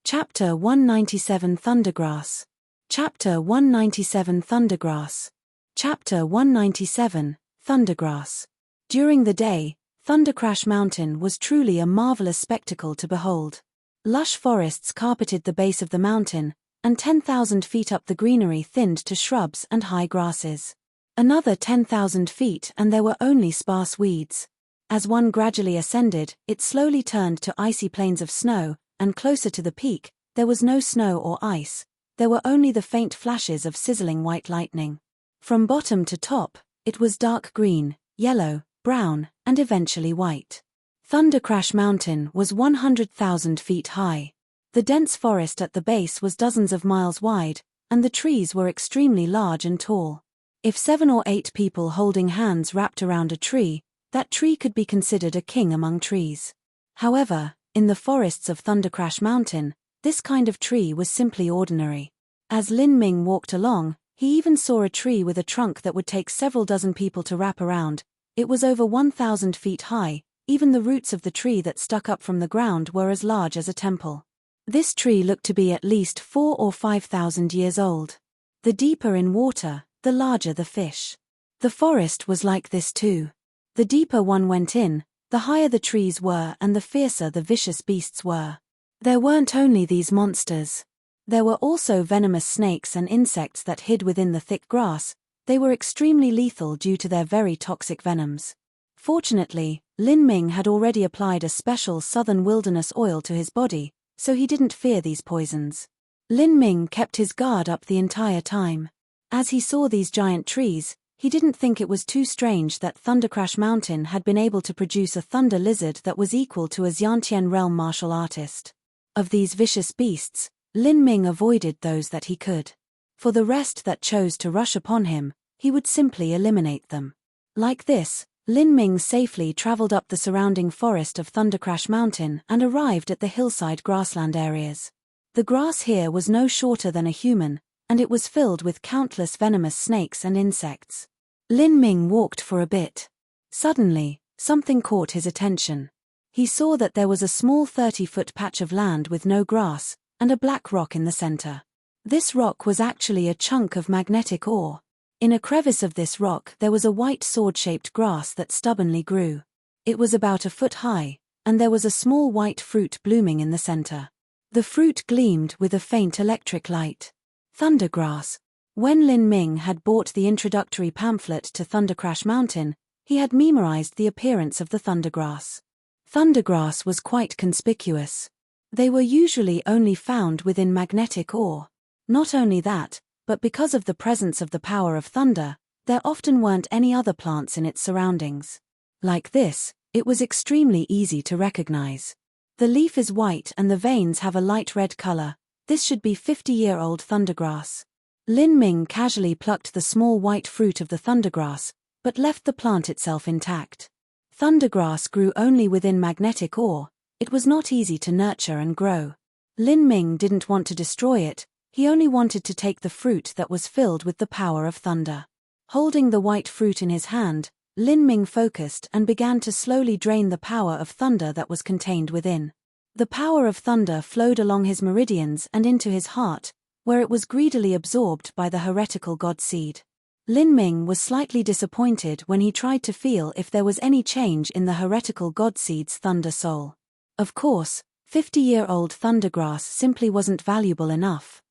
Chapter 197 Thundergrass. Chapter 197 Thundergrass. Chapter 197, Thundergrass. During the day, Thundercrash Mountain was truly a marvelous spectacle to behold. Lush forests carpeted the base of the mountain, and 10,000 feet up the greenery thinned to shrubs and high grasses. Another 10,000 feet and there were only sparse weeds. As one gradually ascended, it slowly turned to icy plains of snow, and closer to the peak, there was no snow or ice, there were only the faint flashes of sizzling white lightning. From bottom to top, it was dark green, yellow, brown, and eventually white. Thundercrash Mountain was 100,000 feet high. The dense forest at the base was dozens of miles wide, and the trees were extremely large and tall. If 7 or 8 people holding hands wrapped around a tree, that tree could be considered a king among trees. However, in the forests of Thundercrash Mountain, this kind of tree was simply ordinary. As Lin Ming walked along, he even saw a tree with a trunk that would take several dozen people to wrap around. It was over 1,000 feet high, even the roots of the tree that stuck up from the ground were as large as a temple. This tree looked to be at least 4,000 or 5,000 years old. The deeper in water, the larger the fish. The forest was like this too. The deeper one went in, the higher the trees were and the fiercer the vicious beasts were. There weren't only these monsters. There were also venomous snakes and insects that hid within the thick grass. They were extremely lethal due to their very toxic venoms. Fortunately, Lin Ming had already applied a special southern wilderness oil to his body, so he didn't fear these poisons. Lin Ming kept his guard up the entire time. As he saw these giant trees, he didn't think it was too strange that Thundercrash Mountain had been able to produce a thunder lizard that was equal to a Xiantian realm martial artist. Of these vicious beasts, Lin Ming avoided those that he could. For the rest that chose to rush upon him, he would simply eliminate them. Like this, Lin Ming safely traveled up the surrounding forest of Thundercrash Mountain and arrived at the hillside grassland areas. The grass here was no shorter than a human, and it was filled with countless venomous snakes and insects. Lin Ming walked for a bit. Suddenly, something caught his attention. He saw that there was a small 30-foot patch of land with no grass, and a black rock in the center. This rock was actually a chunk of magnetic ore. In a crevice of this rock there was a white sword-shaped grass that stubbornly grew. It was about a foot high, and there was a small white fruit blooming in the center. The fruit gleamed with a faint electric light. Thundergrass. When Lin Ming had bought the introductory pamphlet to Thundercrash Mountain, he had memorized the appearance of the thundergrass. Thundergrass was quite conspicuous. They were usually only found within magnetic ore. Not only that, but because of the presence of the power of thunder, there often weren't any other plants in its surroundings. Like this, it was extremely easy to recognize. The leaf is white and the veins have a light red color. This should be 50-year-old thundergrass. Lin Ming casually plucked the small white fruit of the thundergrass, but left the plant itself intact. Thundergrass grew only within magnetic ore. It was not easy to nurture and grow. Lin Ming didn't want to destroy it. He only wanted to take the fruit that was filled with the power of thunder. Holding the white fruit in his hand, Lin Ming focused and began to slowly drain the power of thunder that was contained within. The power of thunder flowed along his meridians and into his heart, where it was greedily absorbed by the heretical god seed. Lin Ming was slightly disappointed when he tried to feel if there was any change in the heretical god seed's thunder soul. Of course, 50-year-old thundergrass simply wasn't valuable enough.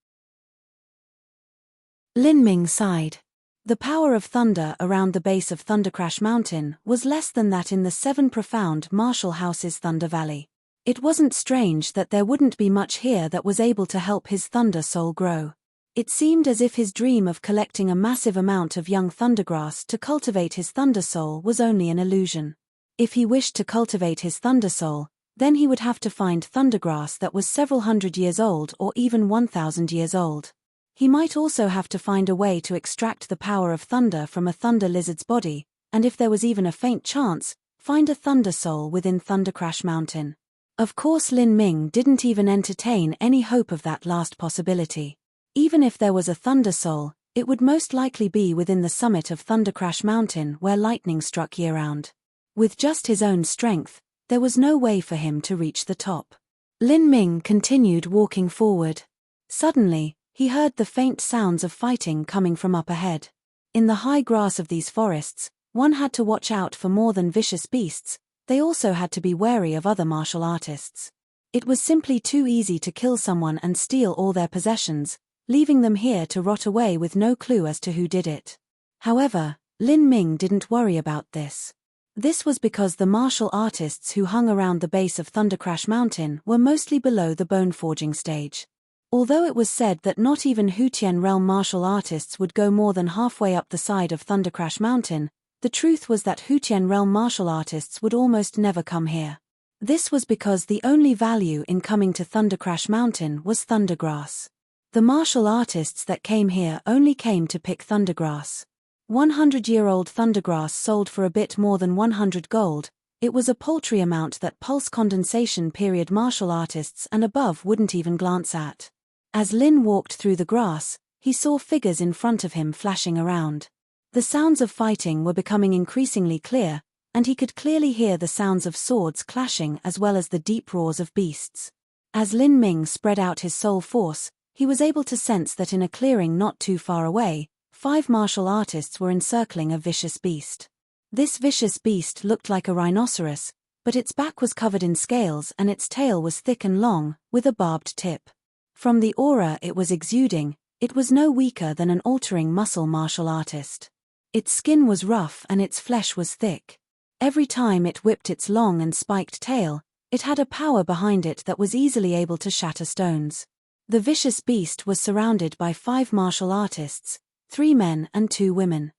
Lin Ming sighed. The power of thunder around the base of Thundercrash Mountain was less than that in the 7 profound martial houses Thunder Valley. It wasn't strange that there wouldn't be much here that was able to help his thunder soul grow. It seemed as if his dream of collecting a massive amount of young thundergrass to cultivate his thunder soul was only an illusion. If he wished to cultivate his thunder soul, then he would have to find thundergrass that was several hundred years old or even 1,000 years old. He might also have to find a way to extract the power of thunder from a thunder lizard's body, and if there was even a faint chance, find a thunder soul within Thundercrash Mountain. Of course Lin Ming didn't even entertain any hope of that last possibility. Even if there was a thunder soul, it would most likely be within the summit of Thundercrash Mountain where lightning struck year-round. With just his own strength, there was no way for him to reach the top. Lin Ming continued walking forward. Suddenly, he heard the faint sounds of fighting coming from up ahead. In the high grass of these forests, one had to watch out for more than vicious beasts, they also had to be wary of other martial artists. It was simply too easy to kill someone and steal all their possessions, leaving them here to rot away with no clue as to who did it. However, Lin Ming didn't worry about this. This was because the martial artists who hung around the base of Thundercrash Mountain were mostly below the bone forging stage. Although it was said that not even Xiantian realm martial artists would go more than halfway up the side of Thundercrash Mountain, the truth was that Xiantian realm martial artists would almost never come here. This was because the only value in coming to Thundercrash Mountain was thundergrass. The martial artists that came here only came to pick thundergrass. 100-year-old thundergrass sold for a bit more than 100 gold. It was a paltry amount that pulse condensation period martial artists and above wouldn't even glance at. As Lin walked through the grass, he saw figures in front of him flashing around. The sounds of fighting were becoming increasingly clear, and he could clearly hear the sounds of swords clashing as well as the deep roars of beasts. As Lin Ming spread out his soul force, he was able to sense that in a clearing not too far away, 5 martial artists were encircling a vicious beast. This vicious beast looked like a rhinoceros, but its back was covered in scales and its tail was thick and long, with a barbed tip. From the aura it was exuding, it was no weaker than an altering muscle martial artist. Its skin was rough and its flesh was thick. Every time it whipped its long and spiked tail, it had a power behind it that was easily able to shatter stones. The vicious beast was surrounded by 5 martial artists, 3 men and 2 women.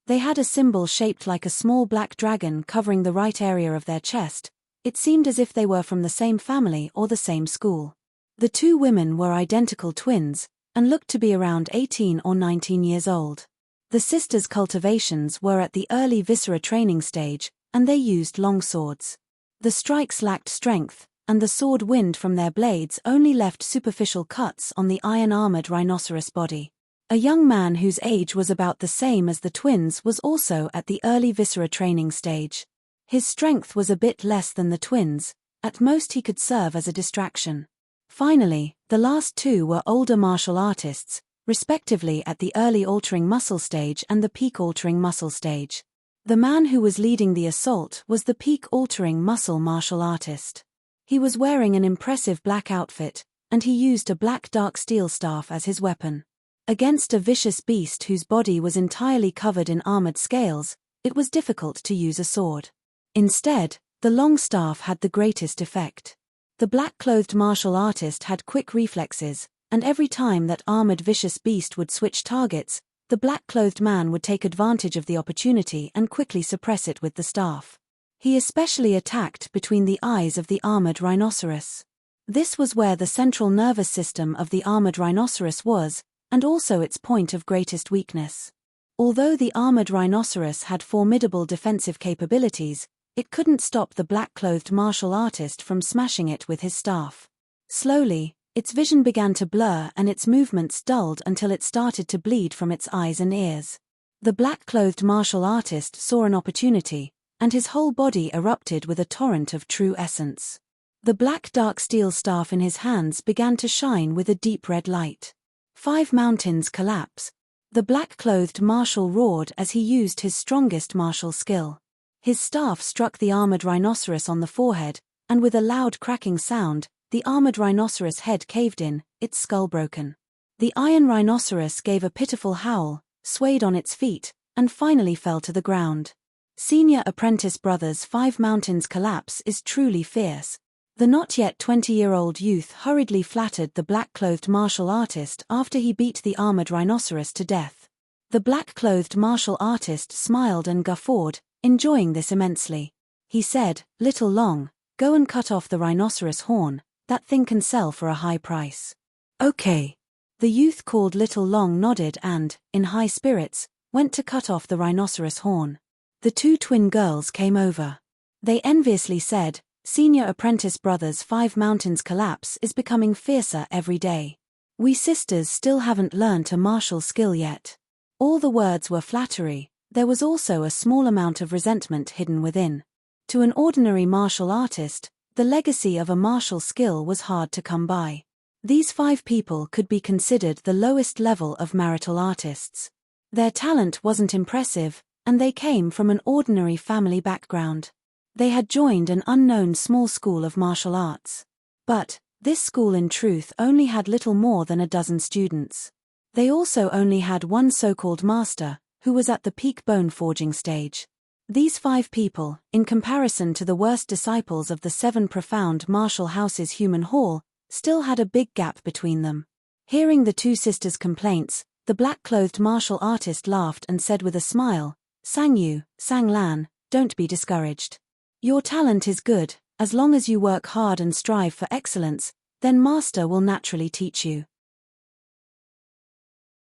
They had a symbol shaped like a small black dragon covering the right area of their chest. It seemed as if they were from the same family or the same school. The 2 women were identical twins, and looked to be around 18 or 19 years old. The sisters' cultivations were at the early viscera training stage, and they used long swords. The strikes lacked strength, and the sword wind from their blades only left superficial cuts on the iron-armored rhinoceros body. A young man whose age was about the same as the twins was also at the early viscera training stage. His strength was a bit less than the twins, at most he could serve as a distraction. Finally, the last 2 were older martial artists, respectively at the early altering muscle stage and the peak altering muscle stage. The man who was leading the assault was the peak altering muscle martial artist. He was wearing an impressive black outfit, and he used a black dark steel staff as his weapon. Against a vicious beast whose body was entirely covered in armored scales, it was difficult to use a sword. Instead, the long staff had the greatest effect. The black-clothed martial artist had quick reflexes, and every time that armored vicious beast would switch targets, the black-clothed man would take advantage of the opportunity and quickly suppress it with the staff. He especially attacked between the eyes of the armored rhinoceros. This was where the central nervous system of the armored rhinoceros was, and also its point of greatest weakness. Although the armored rhinoceros had formidable defensive capabilities, it couldn't stop the black-clothed martial artist from smashing it with his staff. Slowly, its vision began to blur and its movements dulled until it started to bleed from its eyes and ears. The black-clothed martial artist saw an opportunity, and his whole body erupted with a torrent of true essence. The black dark steel staff in his hands began to shine with a deep red light. 5 mountains collapse. The black-clothed marshal roared as he used his strongest martial skill. His staff struck the armored rhinoceros on the forehead, and with a loud cracking sound, the armored rhinoceros head caved in, its skull broken. The iron rhinoceros gave a pitiful howl, swayed on its feet, and finally fell to the ground. Senior apprentice brothers 5 mountains collapse is truly fierce. The not yet 20-year-old youth hurriedly flattered the black-clothed martial artist after he beat the armored rhinoceros to death. The black-clothed martial artist smiled and guffawed, enjoying this immensely. He said, "Little Long, go and cut off the rhinoceros horn, that thing can sell for a high price." "Okay." The youth called Little Long nodded and, in high spirits, went to cut off the rhinoceros horn. The 2 twin girls came over. They enviously said, "Senior apprentice brothers 5 mountains collapse is becoming fiercer every day. We sisters still haven't learned a martial skill yet." All the words were flattery. There was also a small amount of resentment hidden within. To an ordinary martial artist, the legacy of a martial skill was hard to come by. These 5 people could be considered the lowest level of martial artists. Their talent wasn't impressive, and they came from an ordinary family background. They had joined an unknown small school of martial arts. But, this school in truth only had little more than a dozen students. They also only had one so-called master, who was at the peak bone forging stage. These 5 people, in comparison to the worst disciples of the 7 profound martial houses Human Hall, still had a big gap between them. Hearing the 2 sisters' complaints, the black-clothed martial artist laughed and said with a smile, "Sang Yu, Sang Lan, don't be discouraged. Your talent is good, as long as you work hard and strive for excellence, then Master will naturally teach you.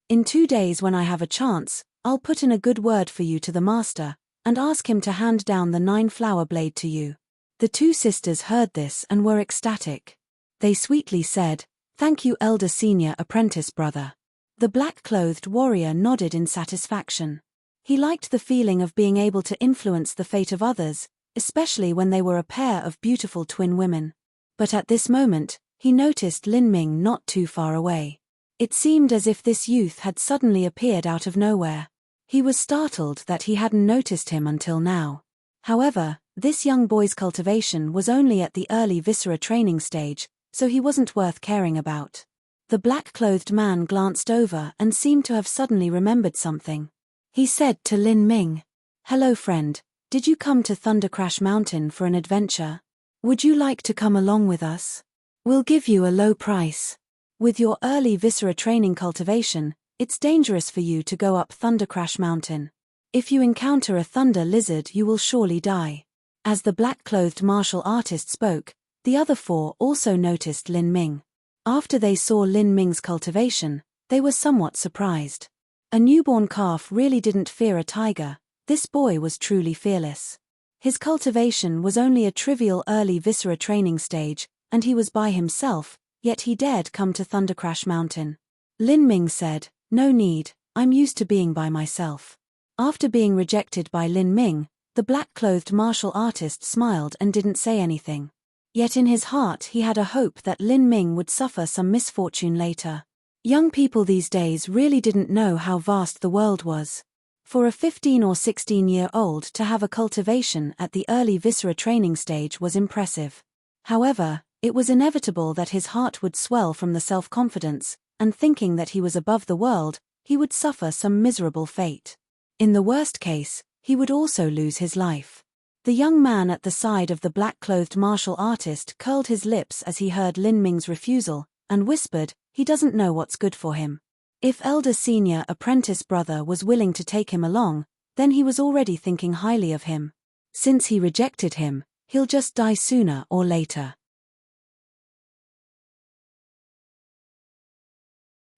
In 2 days when I have a chance, I'll put in a good word for you to the Master, and ask him to hand down the 9-flower blade to you." The 2 sisters heard this and were ecstatic. They sweetly said, "Thank you, elder senior apprentice brother." The black-clothed warrior nodded in satisfaction. He liked the feeling of being able to influence the fate of others, especially when they were a pair of beautiful twin women. But at this moment, he noticed Lin Ming not too far away. It seemed as if this youth had suddenly appeared out of nowhere. He was startled that he hadn't noticed him until now. However, this young boy's cultivation was only at the early viscera training stage, so he wasn't worth caring about. The black-clothed man glanced over and seemed to have suddenly remembered something. He said to Lin Ming, "Hello friend, did you come to Thunder Crash Mountain for an adventure? Would you like to come along with us?" We'll give you a low price. With your early viscera training cultivation, it's dangerous for you to go up Thundercrash Mountain. If you encounter a thunder lizard, you will surely die. As the black-clothed martial artist spoke, the other four also noticed Lin Ming. After they saw Lin Ming's cultivation, they were somewhat surprised. A newborn calf really didn't fear a tiger. This boy was truly fearless. His cultivation was only a trivial early viscera training stage, and he was by himself, yet he dared come to Thundercrash Mountain. Lin Ming said, "No need, I'm used to being by myself." After being rejected by Lin Ming, the black-clothed martial artist smiled and didn't say anything. Yet in his heart he had a hope that Lin Ming would suffer some misfortune later. Young people these days really didn't know how vast the world was. For a 15 or 16-year-old to have a cultivation at the early viscera training stage was impressive. However, it was inevitable that his heart would swell from the self-confidence, and thinking that he was above the world, he would suffer some miserable fate. In the worst case, he would also lose his life. The young man at the side of the black-clothed martial artist curled his lips as he heard Lin Ming's refusal, and whispered, "He doesn't know what's good for him." If elder senior apprentice brother was willing to take him along, then he was already thinking highly of him. Since he rejected him, he'll just die sooner or later.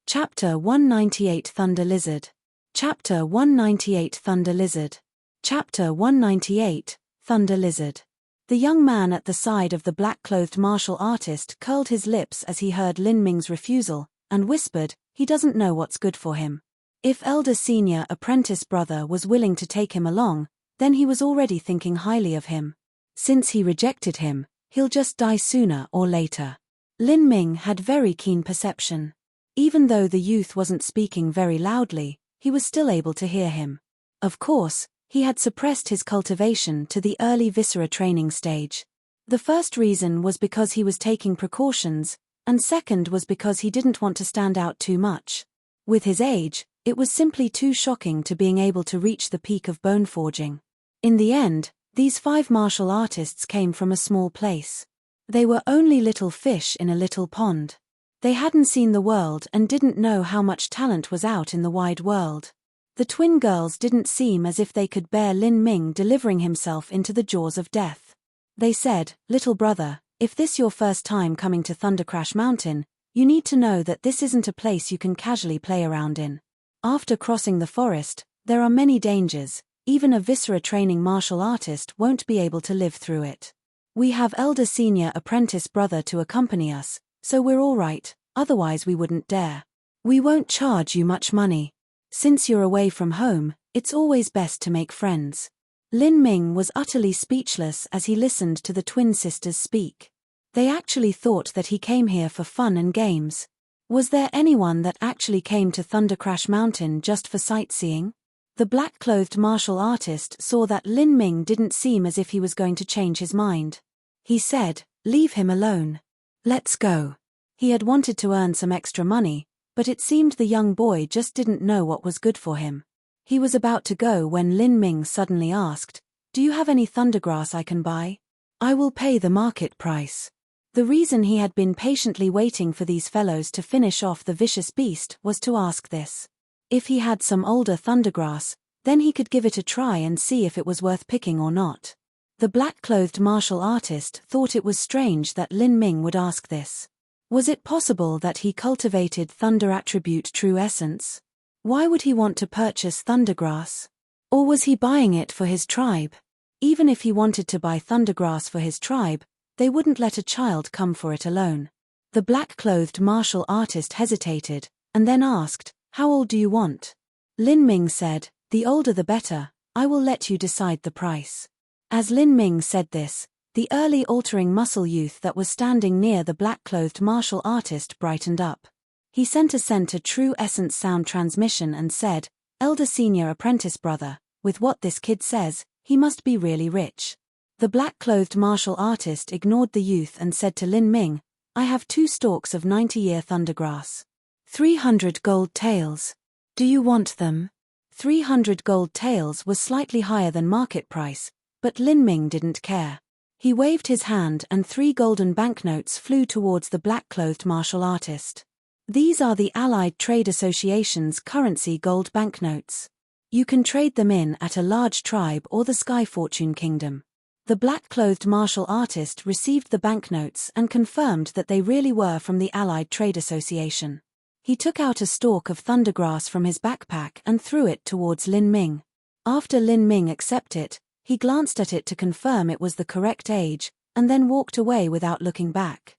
Chapter 198 Thunder Lizard. Chapter 198 Thunder Lizard. Chapter 198 Thunder Lizard. The young man at the side of the black-clothed martial artist curled his lips as he heard Lin Ming's refusal, and whispered, "He doesn't know what's good for him." If elder senior apprentice brother was willing to take him along, then he was already thinking highly of him. Since he rejected him, he'll just die sooner or later. Lin Ming had very keen perception. Even though the youth wasn't speaking very loudly, he was still able to hear him. Of course, he had suppressed his cultivation to the early viscera training stage. The first reason was because he was taking precautions, and second was because he didn't want to stand out too much. With his age, it was simply too shocking to being able to reach the peak of bone forging. In the end, these 5 martial artists came from a small place. They were only little fish in a little pond. They hadn't seen the world and didn't know how much talent was out in the wide world. The twin girls didn't seem as if they could bear Lin Ming delivering himself into the jaws of death. They said, "Little brother, if this your first time coming to Thundercrash Mountain, you need to know that this isn't a place you can casually play around in. After crossing the forest, there are many dangers. Even a viscera training martial artist won't be able to live through it. We have elder senior apprentice brother to accompany us, so we're all right, otherwise we wouldn't dare. We won't charge you much money. Since you're away from home, it's always best to make friends." Lin Ming was utterly speechless as he listened to the twin sisters speak. They actually thought that he came here for fun and games. Was there anyone that actually came to Thundercrash Mountain just for sightseeing? The black-clothed martial artist saw that Lin Ming didn't seem as if he was going to change his mind. He said, "Leave him alone. Let's go." He had wanted to earn some extra money, but it seemed the young boy just didn't know what was good for him. He was about to go when Lin Ming suddenly asked, "Do you have any thundergrass I can buy? I will pay the market price." The reason he had been patiently waiting for these fellows to finish off the vicious beast was to ask this. If he had some older thundergrass, then he could give it a try and see if it was worth picking or not. The black-clothed martial artist thought it was strange that Lin Ming would ask this. Was it possible that he cultivated thunder attribute true essence? Why would he want to purchase thundergrass? Or was he buying it for his tribe? Even if he wanted to buy thundergrass for his tribe, they wouldn't let a child come for it alone. The black-clothed martial artist hesitated, and then asked, "How old do you want?" Lin Ming said, "The older the better, I will let you decide the price." As Lin Ming said this, the early altering muscle youth that was standing near the black-clothed martial artist brightened up. He sent a true essence sound transmission and said, "Elder senior apprentice brother, with what this kid says, he must be really rich." The black-clothed martial artist ignored the youth and said to Lin Ming, "I have 2 stalks of 90-year thundergrass. 300 gold taels. Do you want them?" 300 gold taels was slightly higher than market price, but Lin Ming didn't care. He waved his hand and 3 golden banknotes flew towards the black-clothed martial artist. These are the Allied Trade Association's currency gold banknotes. You can trade them in at a large tribe or the Sky Fortune Kingdom. The black-clothed martial artist received the banknotes and confirmed that they really were from the Allied Trade Association. He took out a stalk of thundergrass from his backpack and threw it towards Lin Ming. After Lin Ming accepted it, he glanced at it to confirm it was the correct age, and then walked away without looking back.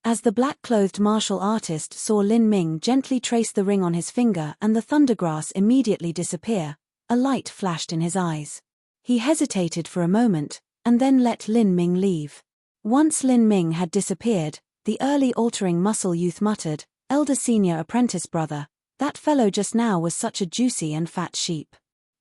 As the black-clothed martial artist saw Lin Ming gently trace the ring on his finger and the thundergrass immediately disappear, a light flashed in his eyes. He hesitated for a moment, and then let Lin Ming leave. Once Lin Ming had disappeared, the early altering muscle youth muttered, "Elder senior apprentice brother, that fellow just now was such a juicy and fat sheep.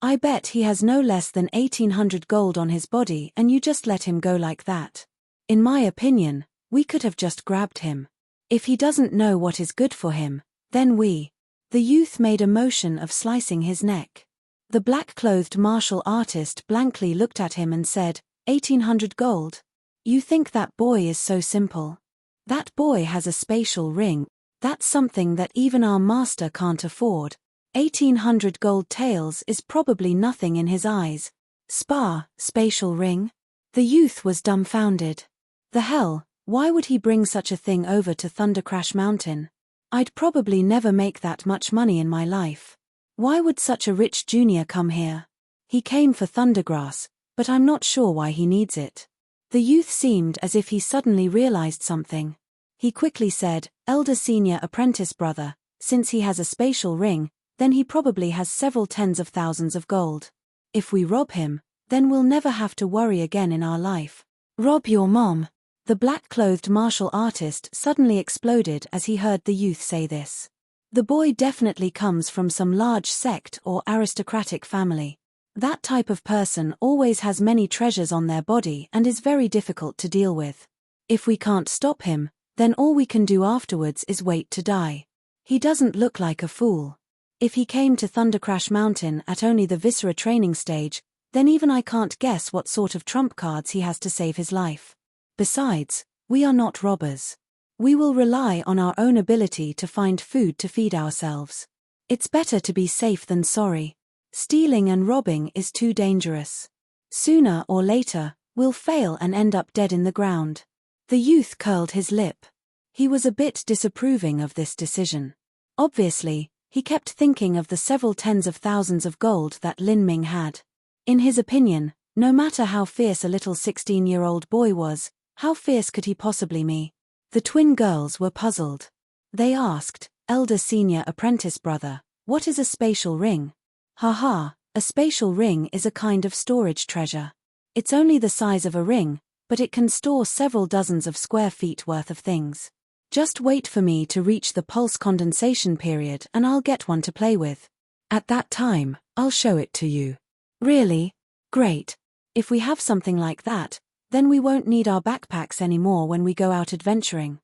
I bet he has no less than 1,800 gold on his body and you just let him go like that. In my opinion, we could have just grabbed him. If he doesn't know what is good for him, then we." The youth made a motion of slicing his neck. The black-clothed martial artist blankly looked at him and said, 1,800 gold? You think that boy is so simple? That boy has a spatial ring. That's something that even our master can't afford. 1,800 gold taels is probably nothing in his eyes. Spatial ring? The youth was dumbfounded. The hell, why would he bring such a thing over to Thundercrash Mountain? I'd probably never make that much money in my life. Why would such a rich junior come here? He came for thundergrass, but I'm not sure why he needs it. The youth seemed as if he suddenly realized something. He quickly said, "Elder senior apprentice brother, since he has a spatial ring, then he probably has several tens of thousands of gold. If we rob him, then we'll never have to worry again in our life." "Rob your mom." The black-clothed martial artist suddenly exploded as he heard the youth say this. The boy definitely comes from some large sect or aristocratic family. That type of person always has many treasures on their body and is very difficult to deal with. If we can't stop him, then all we can do afterwards is wait to die. He doesn't look like a fool. If he came to Thundercrash Mountain at only the Viscera training stage, then even I can't guess what sort of trump cards he has to save his life. Besides, we are not robbers. We will rely on our own ability to find food to feed ourselves. It's better to be safe than sorry. Stealing and robbing is too dangerous. Sooner or later, we'll fail and end up dead in the ground. The youth curled his lip. He was a bit disapproving of this decision. Obviously, he kept thinking of the several tens of thousands of gold that Lin Ming had. In his opinion, no matter how fierce a little 16-year-old boy was, how fierce could he possibly be? The twin girls were puzzled. They asked, "Elder senior apprentice brother, what is a spatial ring?" "Haha, a spatial ring is a kind of storage treasure. It's only the size of a ring, but it can store several dozens of square feet worth of things. Just wait for me to reach the pulse condensation period and I'll get one to play with. At that time, I'll show it to you." "Really? Great. If we have something like that, then we won't need our backpacks anymore when we go out adventuring."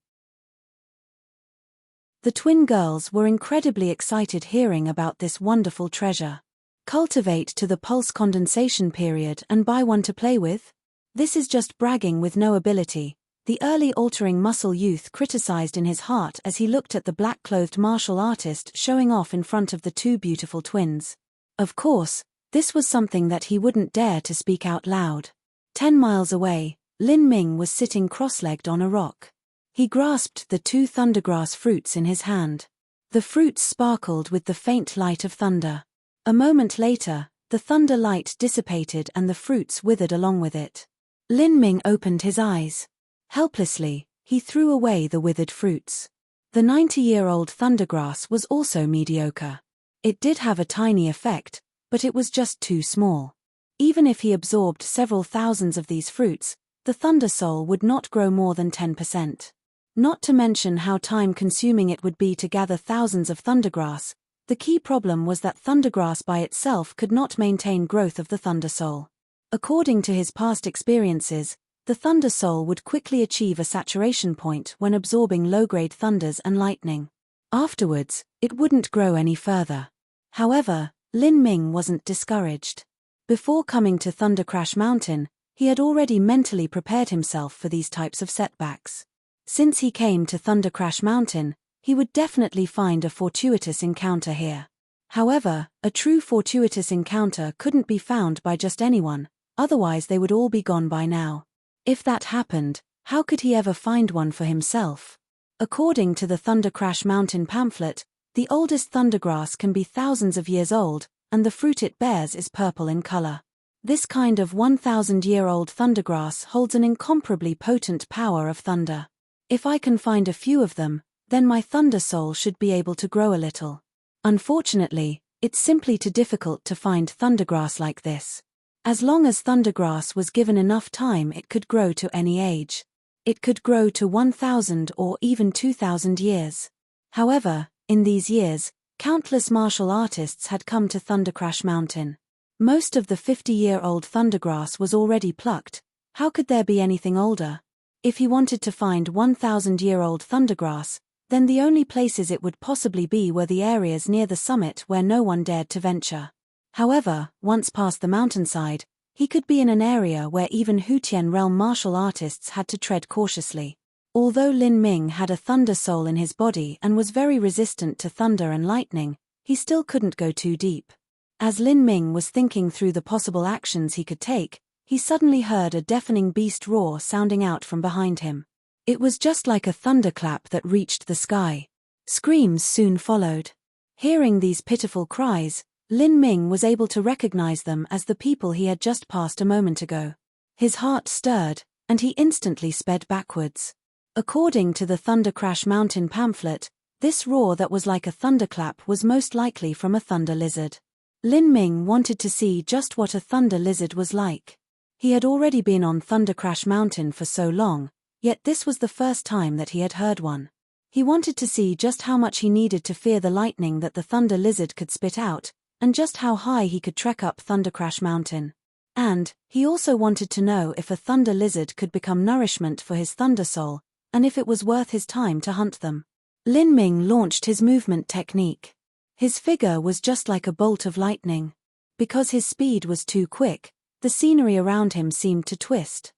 The twin girls were incredibly excited hearing about this wonderful treasure. Cultivate to the pulse condensation period and buy one to play with? This is just bragging with no ability, the early altering muscle youth criticized in his heart as he looked at the black-clothed martial artist showing off in front of the two beautiful twins. Of course, this was something that he wouldn't dare to speak out loud. 10 miles away, Lin Ming was sitting cross-legged on a rock. He grasped the 2 thundergrass fruits in his hand. The fruits sparkled with the faint light of thunder. A moment later, the thunder light dissipated and the fruits withered along with it. Lin Ming opened his eyes. Helplessly, he threw away the withered fruits. The 90-year-old thundergrass was also mediocre. It did have a tiny effect, but it was just too small. Even if he absorbed several thousands of these fruits, the thunder soul would not grow more than 10%. Not to mention how time-consuming it would be to gather thousands of thundergrass. The key problem was that thundergrass by itself could not maintain growth of the thunder soul. According to his past experiences, the thunder soul would quickly achieve a saturation point when absorbing low-grade thunders and lightning. Afterwards, it wouldn't grow any further. However, Lin Ming wasn't discouraged. Before coming to Thunder Crash Mountain, he had already mentally prepared himself for these types of setbacks. Since he came to Thunder Crash Mountain, he would definitely find a fortuitous encounter here. However, a true fortuitous encounter couldn't be found by just anyone, otherwise they would all be gone by now. If that happened, how could he ever find one for himself? According to the Thunder Crash Mountain pamphlet, the oldest thundergrass can be thousands of years old, and the fruit it bears is purple in color. This kind of 1,000-year-old thundergrass holds an incomparably potent power of thunder. If I can find a few of them, then my thunder soul should be able to grow a little. Unfortunately, it's simply too difficult to find thundergrass like this. As long as thundergrass was given enough time, it could grow to any age. It could grow to 1,000 or even 2,000 years. However, in these years, countless martial artists had come to Thunder Crash Mountain. Most of the 50-year-old thundergrass was already plucked. How could there be anything older? If he wanted to find 1,000-year-old thundergrass, then the only places it would possibly be were the areas near the summit where no one dared to venture. However, once past the mountainside, he could be in an area where even Hutian realm martial artists had to tread cautiously. Although Lin Ming had a thunder soul in his body and was very resistant to thunder and lightning, he still couldn't go too deep. As Lin Ming was thinking through the possible actions he could take, he suddenly heard a deafening beast roar sounding out from behind him. It was just like a thunderclap that reached the sky. Screams soon followed. Hearing these pitiful cries, Lin Ming was able to recognize them as the people he had just passed a moment ago. His heart stirred, and he instantly sped backwards. According to the Thunder Crash Mountain pamphlet, this roar that was like a thunderclap was most likely from a thunder lizard. Lin Ming wanted to see just what a thunder lizard was like. He had already been on Thunder Crash Mountain for so long, yet this was the first time that he had heard one. He wanted to see just how much he needed to fear the lightning that the thunder lizard could spit out, and just how high he could trek up Thunder Crash Mountain. And he also wanted to know if a thunder lizard could become nourishment for his thunder soul, and if it was worth his time to hunt them. Lin Ming launched his movement technique. His figure was just like a bolt of lightning. Because his speed was too quick, the scenery around him seemed to twist.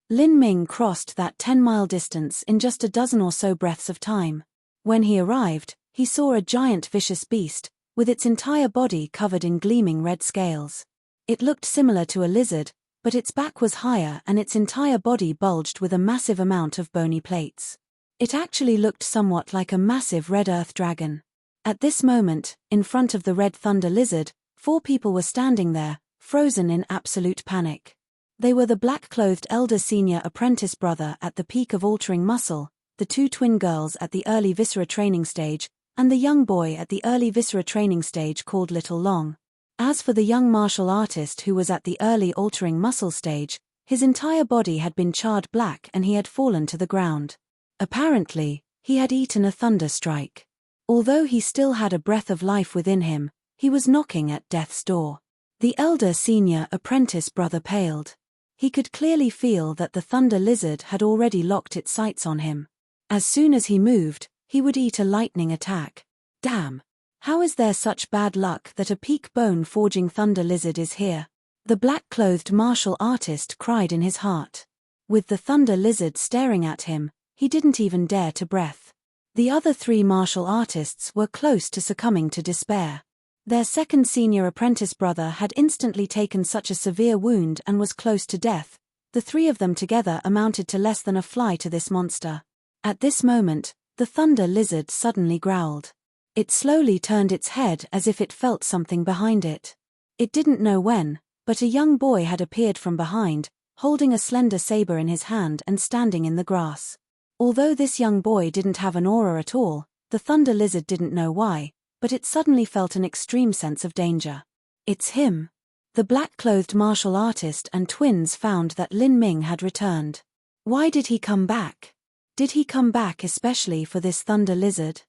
Lin Ming crossed that 10-mile distance in just a dozen or so breaths of time. When he arrived, he saw a giant vicious beast, with its entire body covered in gleaming red scales. It looked similar to a lizard, but its back was higher and its entire body bulged with a massive amount of bony plates. It actually looked somewhat like a massive red earth dragon. At this moment, in front of the red thunder lizard, 4 people were standing there, frozen in absolute panic. They were the black-clothed elder senior apprentice brother at the peak of altering muscle, the 2 twin girls at the early viscera training stage, and the young boy at the early viscera training stage called Little Long. As for the young martial artist who was at the early altering muscle stage, his entire body had been charred black and he had fallen to the ground. Apparently, he had eaten a thunder strike. Although he still had a breath of life within him, he was knocking at death's door. The elder senior apprentice brother paled. He could clearly feel that the thunder lizard had already locked its sights on him. As soon as he moved, he would eat a lightning attack. Damn! How is there such bad luck that a peak bone-forging thunder lizard is here? The black-clothed martial artist cried in his heart. With the thunder lizard staring at him, he didn't even dare to breath. The other 3 martial artists were close to succumbing to despair. Their second senior apprentice brother had instantly taken such a severe wound and was close to death. The 3 of them together amounted to less than a fly to this monster. At this moment, the thunder lizard suddenly growled. It slowly turned its head as if it felt something behind it. It didn't know when, but a young boy had appeared from behind, holding a slender saber in his hand and standing in the grass. Although this young boy didn't have an aura at all, the thunder lizard didn't know why, but it suddenly felt an extreme sense of danger. It's him. The black-clothed martial artist and twins found that Lin Ming had returned. Why did he come back? Did he come back especially for this thunder lizard?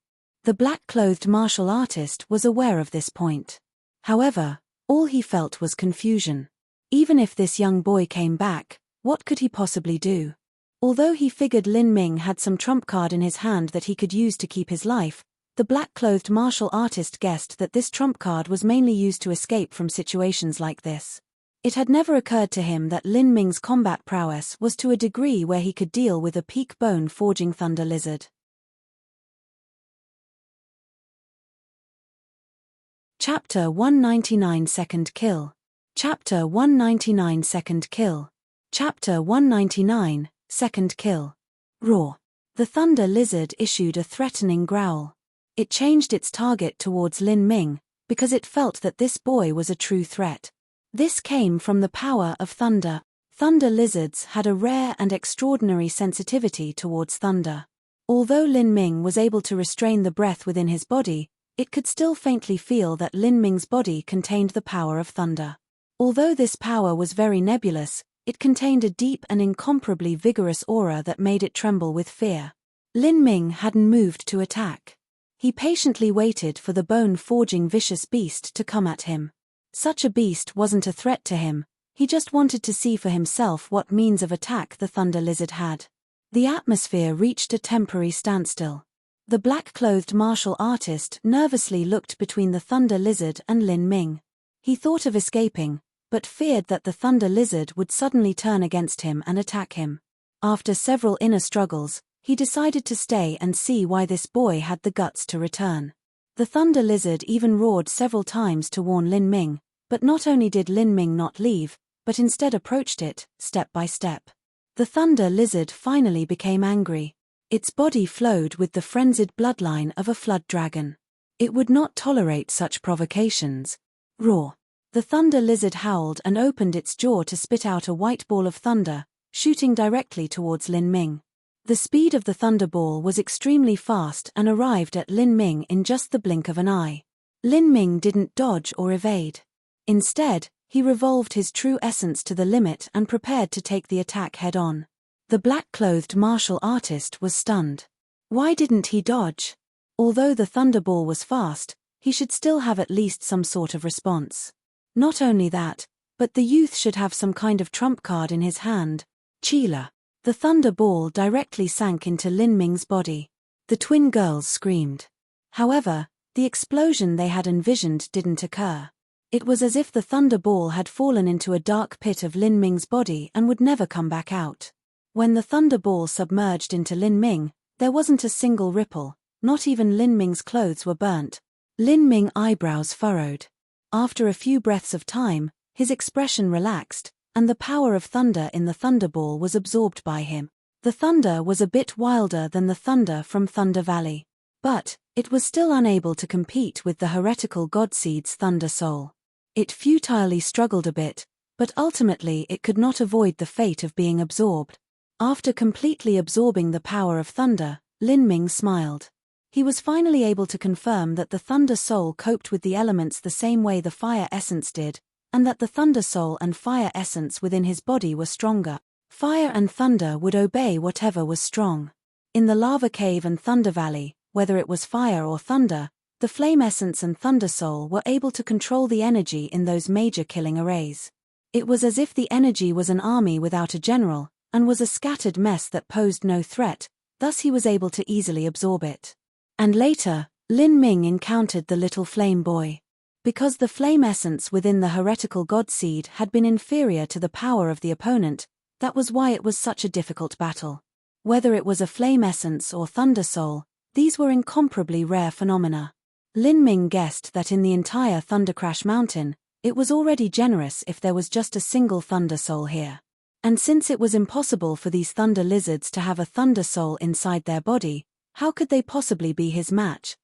The black-clothed martial artist was aware of this point. However, all he felt was confusion. Even if this young boy came back, what could he possibly do? Although he figured Lin Ming had some trump card in his hand that he could use to keep his life, The black-clothed martial artist guessed that this trump card was mainly used to escape from situations like this. It had never occurred to him that Lin Ming's combat prowess was to a degree where he could deal with a peak bone-forging thunder lizard. Chapter 199 Second Kill. Chapter 199 Second Kill. Chapter 199 Second Kill. Roar. The thunder lizard issued a threatening growl. It changed its target towards Lin Ming, because it felt that this boy was a true threat. This came from the power of thunder. Thunder lizards had a rare and extraordinary sensitivity towards thunder. Although Lin Ming was able to restrain the breath within his body, it could still faintly feel that Lin Ming's body contained the power of thunder. Although this power was very nebulous, it contained a deep and incomparably vigorous aura that made it tremble with fear. Lin Ming hadn't moved to attack. He patiently waited for the bone-forging vicious beast to come at him. Such a beast wasn't a threat to him, he just wanted to see for himself what means of attack the thunder lizard had. The atmosphere reached a temporary standstill. The black-clothed martial artist nervously looked between the thunder lizard and Lin Ming. He thought of escaping, but feared that the thunder lizard would suddenly turn against him and attack him. After several inner struggles, he decided to stay and see why this boy had the guts to return. The thunder lizard even roared several times to warn Lin Ming, but not only did Lin Ming not leave, but instead approached it, step by step. The thunder lizard finally became angry. Its body flowed with the frenzied bloodline of a flood dragon. It would not tolerate such provocations. Roar. The thunder lizard howled and opened its jaw to spit out a white ball of thunder, shooting directly towards Lin Ming. The speed of the thunderball was extremely fast and arrived at Lin Ming in just the blink of an eye. Lin Ming didn't dodge or evade. Instead, he revolved his true essence to the limit and prepared to take the attack head-on. The black-clothed martial artist was stunned. Why didn't he dodge? Although the thunderball was fast, he should still have at least some sort of response. Not only that, but the youth should have some kind of trump card in his hand. Chila. The thunderball directly sank into Lin Ming's body. The twin girls screamed. However, the explosion they had envisioned didn't occur. It was as if the thunderball had fallen into a dark pit of Lin Ming's body and would never come back out. When the thunderball submerged into Lin Ming, there wasn't a single ripple, not even Lin Ming's clothes were burnt. Lin Ming's eyebrows furrowed. After a few breaths of time, his expression relaxed, and the power of thunder in the thunderball was absorbed by him. The thunder was a bit wilder than the thunder from Thunder Valley. But, it was still unable to compete with the heretical Godseed's thunder soul. It futilely struggled a bit, but ultimately it could not avoid the fate of being absorbed. After completely absorbing the power of thunder, Lin Ming smiled. He was finally able to confirm that the thunder soul coped with the elements the same way the fire essence did, and that the thunder soul and fire essence within his body were stronger. Fire and thunder would obey whatever was strong. In the lava cave and Thunder Valley, whether it was fire or thunder, the flame essence and thunder soul were able to control the energy in those major killing arrays. It was as if the energy was an army without a general, and was a scattered mess that posed no threat, thus he was able to easily absorb it. And later, Lin Ming encountered the little flame boy. Because the flame essence within the heretical Godseed had been inferior to the power of the opponent, that was why it was such a difficult battle. Whether it was a flame essence or thunder soul, these were incomparably rare phenomena. Lin Ming guessed that in the entire Thundercrash Mountain, it was already generous if there was just a single thunder soul here. And since it was impossible for these thunder lizards to have a thunder soul inside their body, how could they possibly be his match?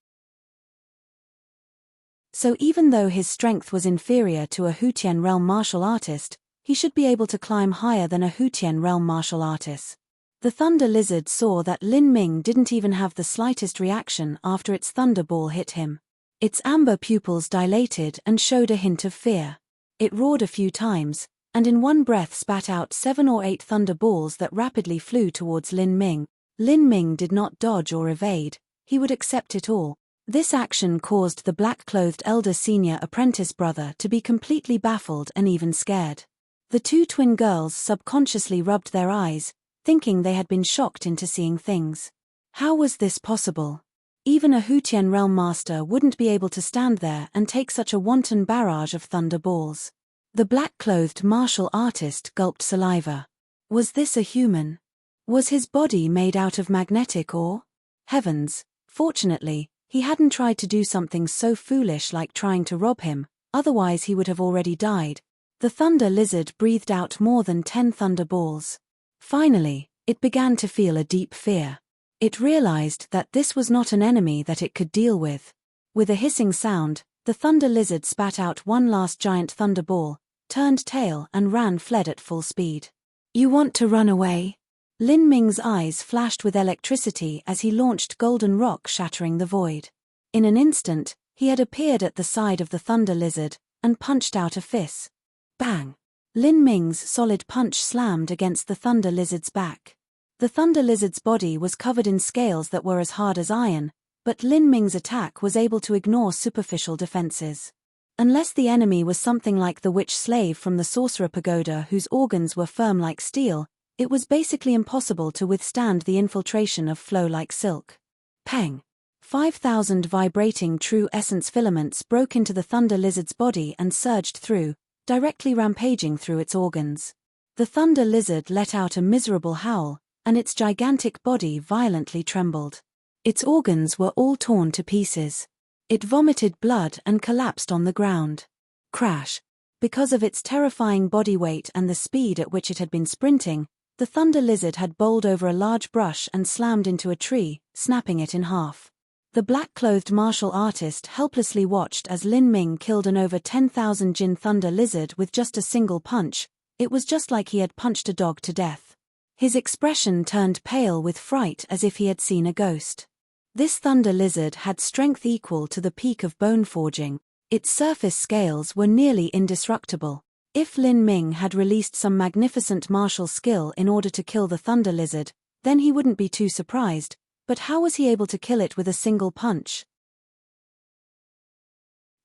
So even though his strength was inferior to a Hutian realm martial artist, he should be able to climb higher than a Hutian realm martial artist. The thunder lizard saw that Lin Ming didn't even have the slightest reaction after its thunderball hit him. Its amber pupils dilated and showed a hint of fear. It roared a few times, and in one breath spat out 7 or 8 thunderballs that rapidly flew towards Lin Ming. Lin Ming did not dodge or evade, he would accept it all. This action caused the black-clothed elder senior apprentice brother to be completely baffled and even scared. The two twin girls subconsciously rubbed their eyes, thinking they had been shocked into seeing things. How was this possible? Even a Hutian realm master wouldn't be able to stand there and take such a wanton barrage of thunder balls. The black-clothed martial artist gulped saliva. Was this a human? Was his body made out of magnetic ore? Heavens, fortunately, he hadn't tried to do something so foolish like trying to rob him, otherwise he would have already died. The thunder lizard breathed out more than 10 thunder balls. Finally, it began to feel a deep fear. It realized that this was not an enemy that it could deal with. With a hissing sound, the thunder lizard spat out one last giant thunder ball, turned tail and fled at full speed. You want to run away? Lin Ming's eyes flashed with electricity as he launched golden rock shattering the void. In an instant, he had appeared at the side of the thunder lizard, and punched out a fist. Bang! Lin Ming's solid punch slammed against the thunder lizard's back. The thunder lizard's body was covered in scales that were as hard as iron, but Lin Ming's attack was able to ignore superficial defenses. Unless the enemy was something like the witch slave from the sorcerer pagoda whose organs were firm like steel, it was basically impossible to withstand the infiltration of flow like silk. Peng! 5,000 vibrating true essence filaments broke into the thunder lizard's body and surged through, directly rampaging through its organs. The thunder lizard let out a miserable howl, and its gigantic body violently trembled. Its organs were all torn to pieces. It vomited blood and collapsed on the ground. Crash! Because of its terrifying body weight and the speed at which it had been sprinting, the thunder lizard had bowled over a large brush and slammed into a tree, snapping it in half. The black-clothed martial artist helplessly watched as Lin Ming killed an over 10,000 Jin thunder lizard with just a single punch. It was just like he had punched a dog to death. His expression turned pale with fright as if he had seen a ghost. This thunder lizard had strength equal to the peak of bone forging. Its surface scales were nearly indestructible. If Lin Ming had released some magnificent martial skill in order to kill the thunder lizard, then he wouldn't be too surprised, but how was he able to kill it with a single punch?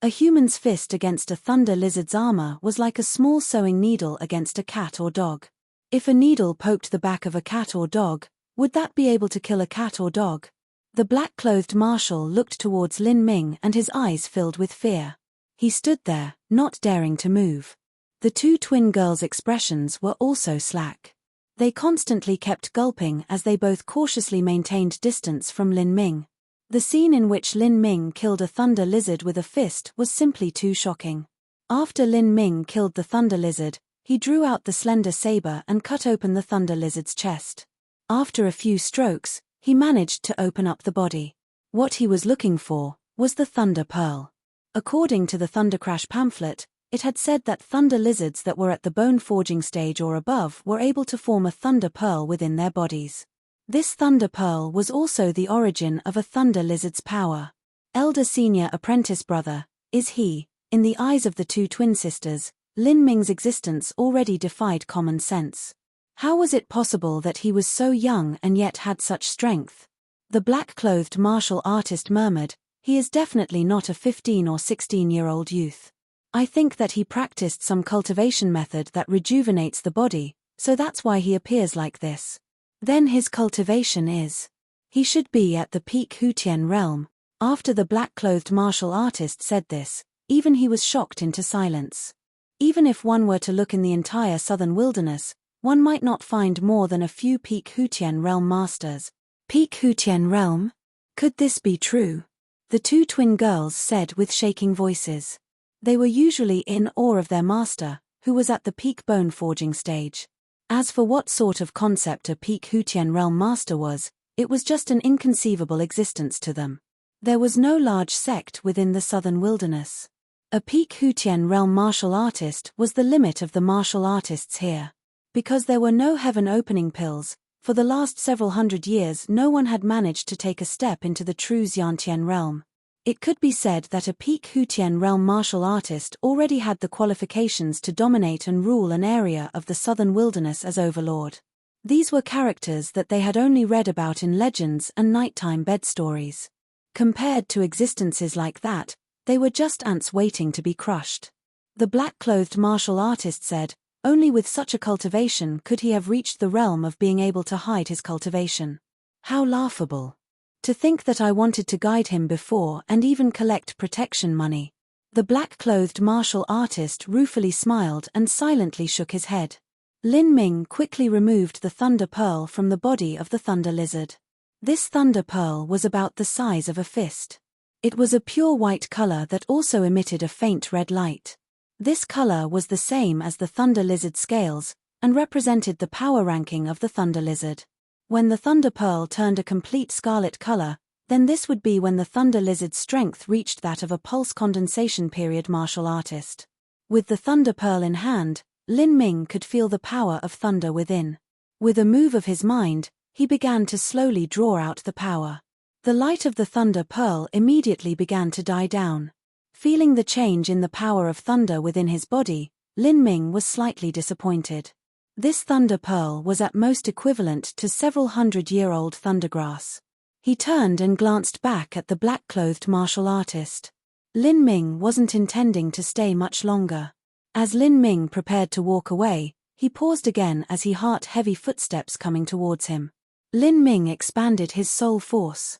A human's fist against a thunder lizard's armor was like a small sewing needle against a cat or dog. If a needle poked the back of a cat or dog, would that be able to kill a cat or dog? The black-clothed marshal looked towards Lin Ming and his eyes filled with fear. He stood there, not daring to move. The two twin girls' expressions were also slack. They constantly kept gulping as they both cautiously maintained distance from Lin Ming. The scene in which Lin Ming killed a thunder lizard with a fist was simply too shocking. After Lin Ming killed the thunder lizard, he drew out the slender saber and cut open the thunder lizard's chest. After a few strokes, he managed to open up the body. What he was looking for was the thunder pearl. According to the Thunder Crash pamphlet, it had said that thunder lizards that were at the bone forging stage or above were able to form a thunder pearl within their bodies. This thunder pearl was also the origin of a thunder lizard's power. Elder senior apprentice brother, is he, in the eyes of the two twin sisters, Lin Ming's existence already defied common sense. How was it possible that he was so young and yet had such strength? The black-clothed martial artist murmured, he is definitely not a 15 or 16-year-old youth. I think that he practiced some cultivation method that rejuvenates the body, so that's why he appears like this. Then his cultivation is. He should be at the peak Hutian realm. After the black-clothed martial artist said this, even he was shocked into silence. Even if one were to look in the entire southern wilderness, one might not find more than a few peak Hutian realm masters. Peak Hutian realm? Could this be true? The two twin girls said with shaking voices. They were usually in awe of their master, who was at the peak bone forging stage. As for what sort of concept a peak Hutian realm master was, it was just an inconceivable existence to them. There was no large sect within the southern wilderness. A peak Hutian realm martial artist was the limit of the martial artists here. Because there were no heaven opening pills, for the last several hundred years no one had managed to take a step into the true Xiantian realm. It could be said that a peak Hutian realm martial artist already had the qualifications to dominate and rule an area of the southern wilderness as overlord. These were characters that they had only read about in legends and nighttime bed stories. Compared to existences like that, they were just ants waiting to be crushed. The black-clothed martial artist said, only with such a cultivation could he have reached the realm of being able to hide his cultivation. How laughable. To think that I wanted to guide him before and even collect protection money. The black-clothed martial artist ruefully smiled and silently shook his head. Lin Ming quickly removed the thunder pearl from the body of the thunder lizard. This thunder pearl was about the size of a fist. It was a pure white color that also emitted a faint red light. This color was the same as the thunder lizard scales, and represented the power ranking of the thunder lizard. When the thunder pearl turned a complete scarlet color, then this would be when the thunder lizard's strength reached that of a pulse condensation period martial artist. With the thunder pearl in hand, Lin Ming could feel the power of thunder within. With a move of his mind, he began to slowly draw out the power. The light of the thunder pearl immediately began to die down. Feeling the change in the power of thunder within his body, Lin Ming was slightly disappointed. This thunder pearl was at most equivalent to several hundred-year-old thundergrass. He turned and glanced back at the black-clothed martial artist. Lin Ming wasn't intending to stay much longer. As Lin Ming prepared to walk away, he paused again as he heard heavy footsteps coming towards him. Lin Ming expanded his soul force.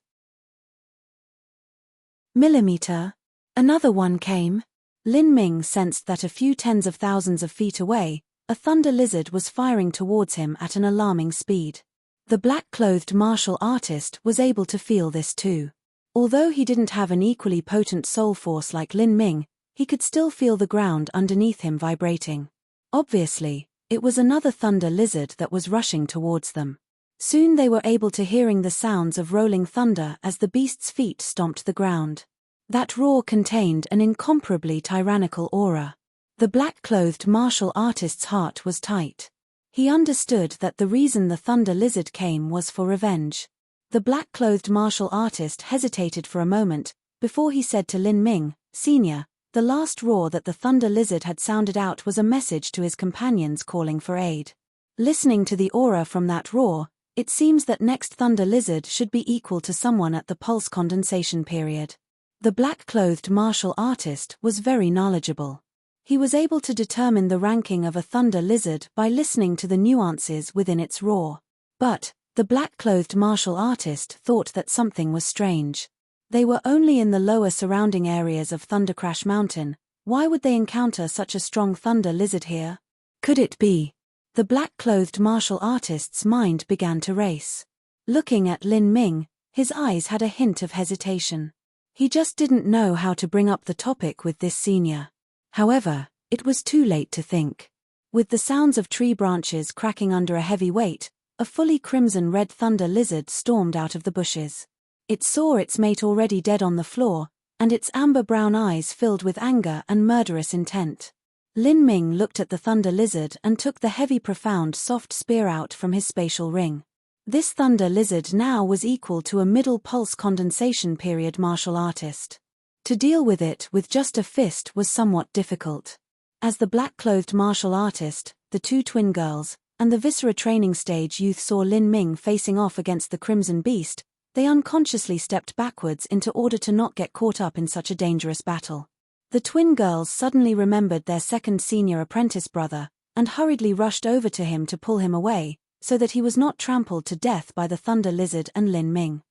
Millimeter. Another one came. Lin Ming sensed that a few tens of thousands of feet away, a thunder lizard was firing towards him at an alarming speed. The black-clothed martial artist was able to feel this too. Although he didn't have an equally potent soul force like Lin Ming, he could still feel the ground underneath him vibrating. Obviously, it was another thunder lizard that was rushing towards them. Soon they were able to hearing the sounds of rolling thunder as the beast's feet stomped the ground. That roar contained an incomparably tyrannical aura. The black-clothed martial artist's heart was tight. He understood that the reason the thunder lizard came was for revenge. The black-clothed martial artist hesitated for a moment, before he said to Lin Ming, "Senior, the last roar that the thunder lizard had sounded out was a message to his companions calling for aid. Listening to the aura from that roar, it seems that next thunder lizard should be equal to someone at the pulse condensation period." The black-clothed martial artist was very knowledgeable. He was able to determine the ranking of a thunder lizard by listening to the nuances within its roar. But the black-clothed martial artist thought that something was strange. They were only in the lower surrounding areas of Thundercrash Mountain. Why would they encounter such a strong thunder lizard here? Could it be? The black-clothed martial artist's mind began to race. Looking at Lin Ming, his eyes had a hint of hesitation. He just didn't know how to bring up the topic with this senior. However, it was too late to think. With the sounds of tree branches cracking under a heavy weight, a fully crimson-red thunder lizard stormed out of the bushes. It saw its mate already dead on the floor, and its amber-brown eyes filled with anger and murderous intent. Lin Ming looked at the thunder lizard and took the heavy profound soft spear out from his spatial ring. This thunder lizard now was equal to a middle pulse condensation period martial artist. To deal with it with just a fist was somewhat difficult. As the black-clothed martial artist, the two twin girls, and the Viscera training stage youth saw Lin Ming facing off against the Crimson Beast, they unconsciously stepped backwards in order to not get caught up in such a dangerous battle. The twin girls suddenly remembered their second senior apprentice brother, and hurriedly rushed over to him to pull him away, so that he was not trampled to death by the thunder lizard and Lin Ming.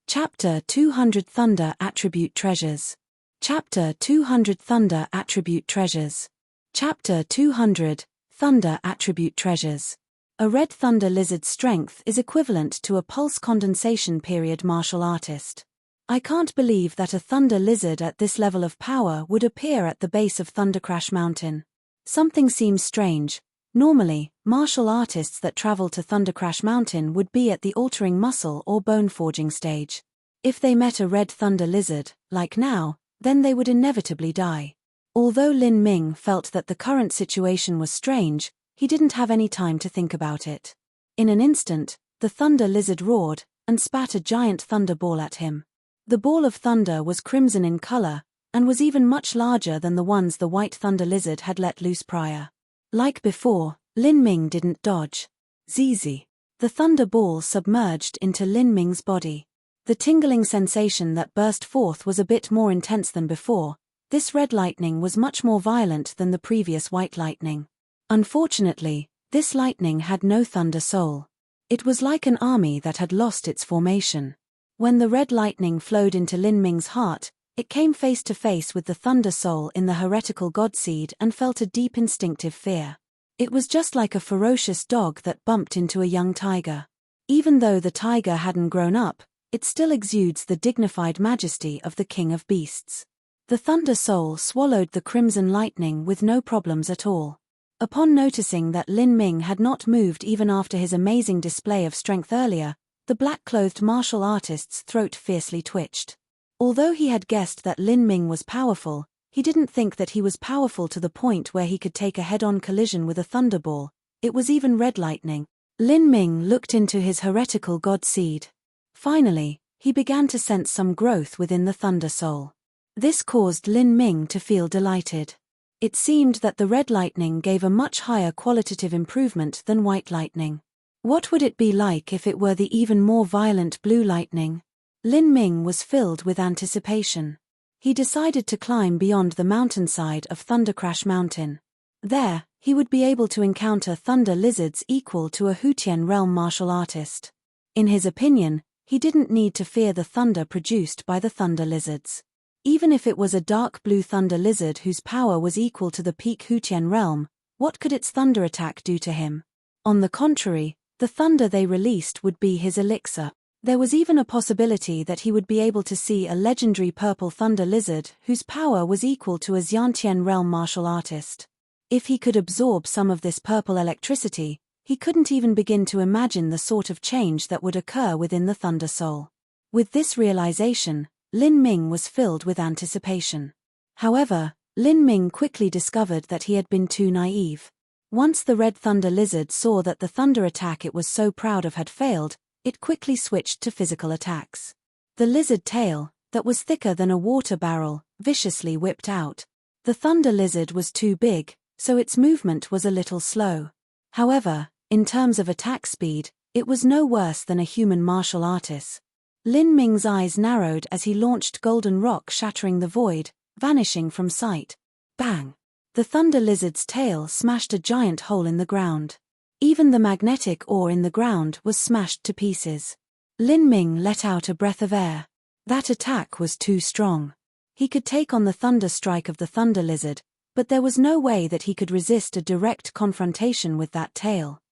Chapter 200 Thunder Attribute Treasures. Chapter 200 Thunder Attribute Treasures. Chapter 200 Thunder Attribute Treasures. A red thunder lizard's strength is equivalent to a pulse condensation period martial artist. I can't believe that a thunder lizard at this level of power would appear at the base of Thundercrash Mountain. Something seems strange. Normally, martial artists that travel to Thundercrash Mountain would be at the altering muscle or bone forging stage. If they met a red thunder lizard, like now, then they would inevitably die. Although Lin Ming felt that the current situation was strange, he didn't have any time to think about it. In an instant, the thunder lizard roared, and spat a giant thunder ball at him. The ball of thunder was crimson in color, and was even much larger than the ones the white thunder lizard had let loose prior. Like before, Lin Ming didn't dodge. Zizi. The thunder ball submerged into Lin Ming's body. The tingling sensation that burst forth was a bit more intense than before. This red lightning was much more violent than the previous white lightning. Unfortunately, This lightning had no thunder soul. It was like an army that had lost its formation. When the red lightning flowed into Lin Ming's heart, it came face to face with the thunder soul in the heretical godseed and felt a deep instinctive fear. It was just like a ferocious dog that bumped into a young tiger. Even though the tiger hadn't grown up, it still exudes the dignified majesty of the king of beasts. The thunder soul swallowed the crimson lightning with no problems at all. Upon noticing that Lin Ming had not moved even after his amazing display of strength earlier, the black-clothed martial artist's throat fiercely twitched. Although he had guessed that Lin Ming was powerful, he didn't think that he was powerful to the point where he could take a head-on collision with a thunderball. It was even red lightning. Lin Ming looked into his heretical god seed. Finally, he began to sense some growth within the thunder soul. This caused Lin Ming to feel delighted. It seemed that the red lightning gave a much higher qualitative improvement than white lightning. What would it be like if it were the even more violent blue lightning? Lin Ming was filled with anticipation. He decided to climb beyond the mountainside of Thundercrash Mountain. There, he would be able to encounter thunder lizards equal to a Hutian realm martial artist. In his opinion, he didn't need to fear the thunder produced by the thunder lizards. Even if it was a dark blue thunder lizard whose power was equal to the peak Hutian realm, what could its thunder attack do to him? On the contrary, the thunder they released would be his elixir. There was even a possibility that he would be able to see a legendary purple thunder lizard whose power was equal to a Xiantian realm martial artist. If he could absorb some of this purple electricity, he couldn't even begin to imagine the sort of change that would occur within the thunder soul. With this realization, Lin Ming was filled with anticipation. However, Lin Ming quickly discovered that he had been too naive. Once the red thunder lizard saw that the thunder attack it was so proud of had failed, it quickly switched to physical attacks. The lizard tail, that was thicker than a water barrel, viciously whipped out. The thunder lizard was too big, so its movement was a little slow. However, in terms of attack speed, it was no worse than a human martial artist. Lin Ming's eyes narrowed as he launched golden rock shattering the void, vanishing from sight. Bang! The thunder lizard's tail smashed a giant hole in the ground. Even the magnetic ore in the ground was smashed to pieces. Lin Ming let out a breath of air. That attack was too strong. He could take on the thunder strike of the thunder lizard, but there was no way that he could resist a direct confrontation with that tail.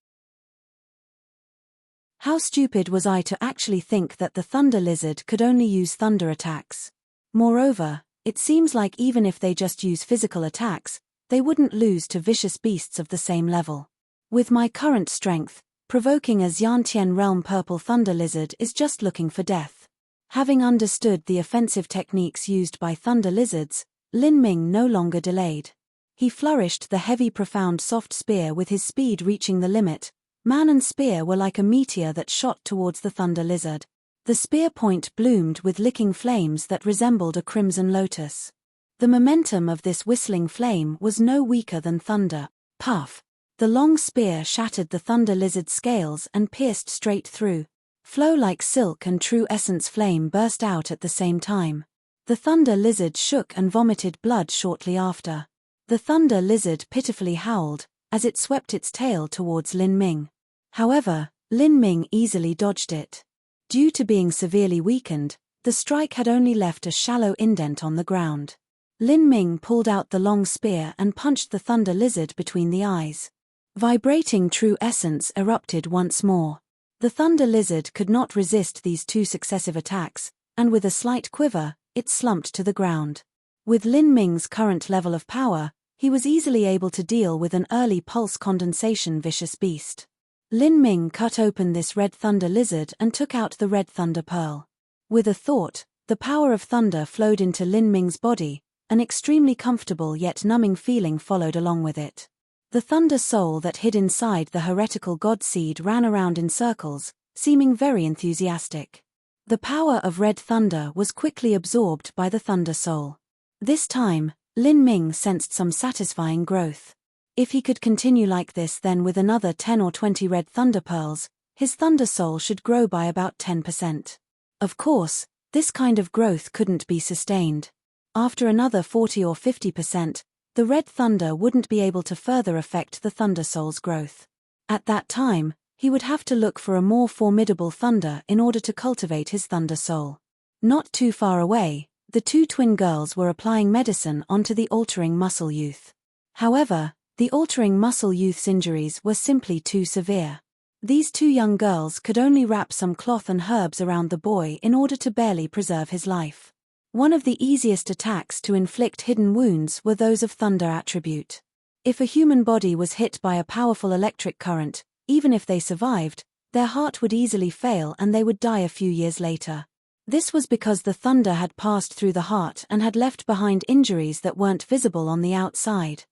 How stupid was I to actually think that the thunder lizard could only use thunder attacks. Moreover, it seems like even if they just use physical attacks, they wouldn't lose to vicious beasts of the same level. With my current strength, provoking a Xiantian realm purple thunder lizard is just looking for death. Having understood the offensive techniques used by thunder lizards, Lin Ming no longer delayed. He flourished the heavy profound soft spear with his speed reaching the limit. Man and spear were like a meteor that shot towards the thunder lizard. The spear point bloomed with licking flames that resembled a crimson lotus. The momentum of this whistling flame was no weaker than thunder. Puff! The long spear shattered the thunder lizard's scales and pierced straight through. Flow like silk and true essence flame burst out at the same time. The thunder lizard shook and vomited blood shortly after. The thunder lizard pitifully howled as it swept its tail towards Lin Ming. However, Lin Ming easily dodged it. Due to being severely weakened, the strike had only left a shallow indent on the ground. Lin Ming pulled out the long spear and punched the thunder lizard between the eyes. Vibrating true essence erupted once more. The thunder lizard could not resist these two successive attacks, and with a slight quiver, it slumped to the ground. With Lin Ming's current level of power, he was easily able to deal with an early pulse condensation vicious beast. Lin Ming cut open this red thunder lizard and took out the red thunder pearl. With a thought, the power of thunder flowed into Lin Ming's body, an extremely comfortable yet numbing feeling followed along with it. The thunder soul that hid inside the heretical god seed ran around in circles, seeming very enthusiastic. The power of red thunder was quickly absorbed by the thunder soul. This time, Lin Ming sensed some satisfying growth. If he could continue like this, then with another 10 or 20 red thunder pearls, his thunder soul should grow by about 10%. Of course, this kind of growth couldn't be sustained. After another 40 or 50%, the red thunder wouldn't be able to further affect the thunder soul's growth. At that time, he would have to look for a more formidable thunder in order to cultivate his thunder soul. Not too far away, the two twin girls were applying medicine onto the altering muscle youth. However, the altering muscle youth's injuries were simply too severe. These two young girls could only wrap some cloth and herbs around the boy in order to barely preserve his life. One of the easiest attacks to inflict hidden wounds were those of thunder attribute. If a human body was hit by a powerful electric current, even if they survived, their heart would easily fail and they would die a few years later. This was because the thunder had passed through the heart and had left behind injuries that weren't visible on the outside.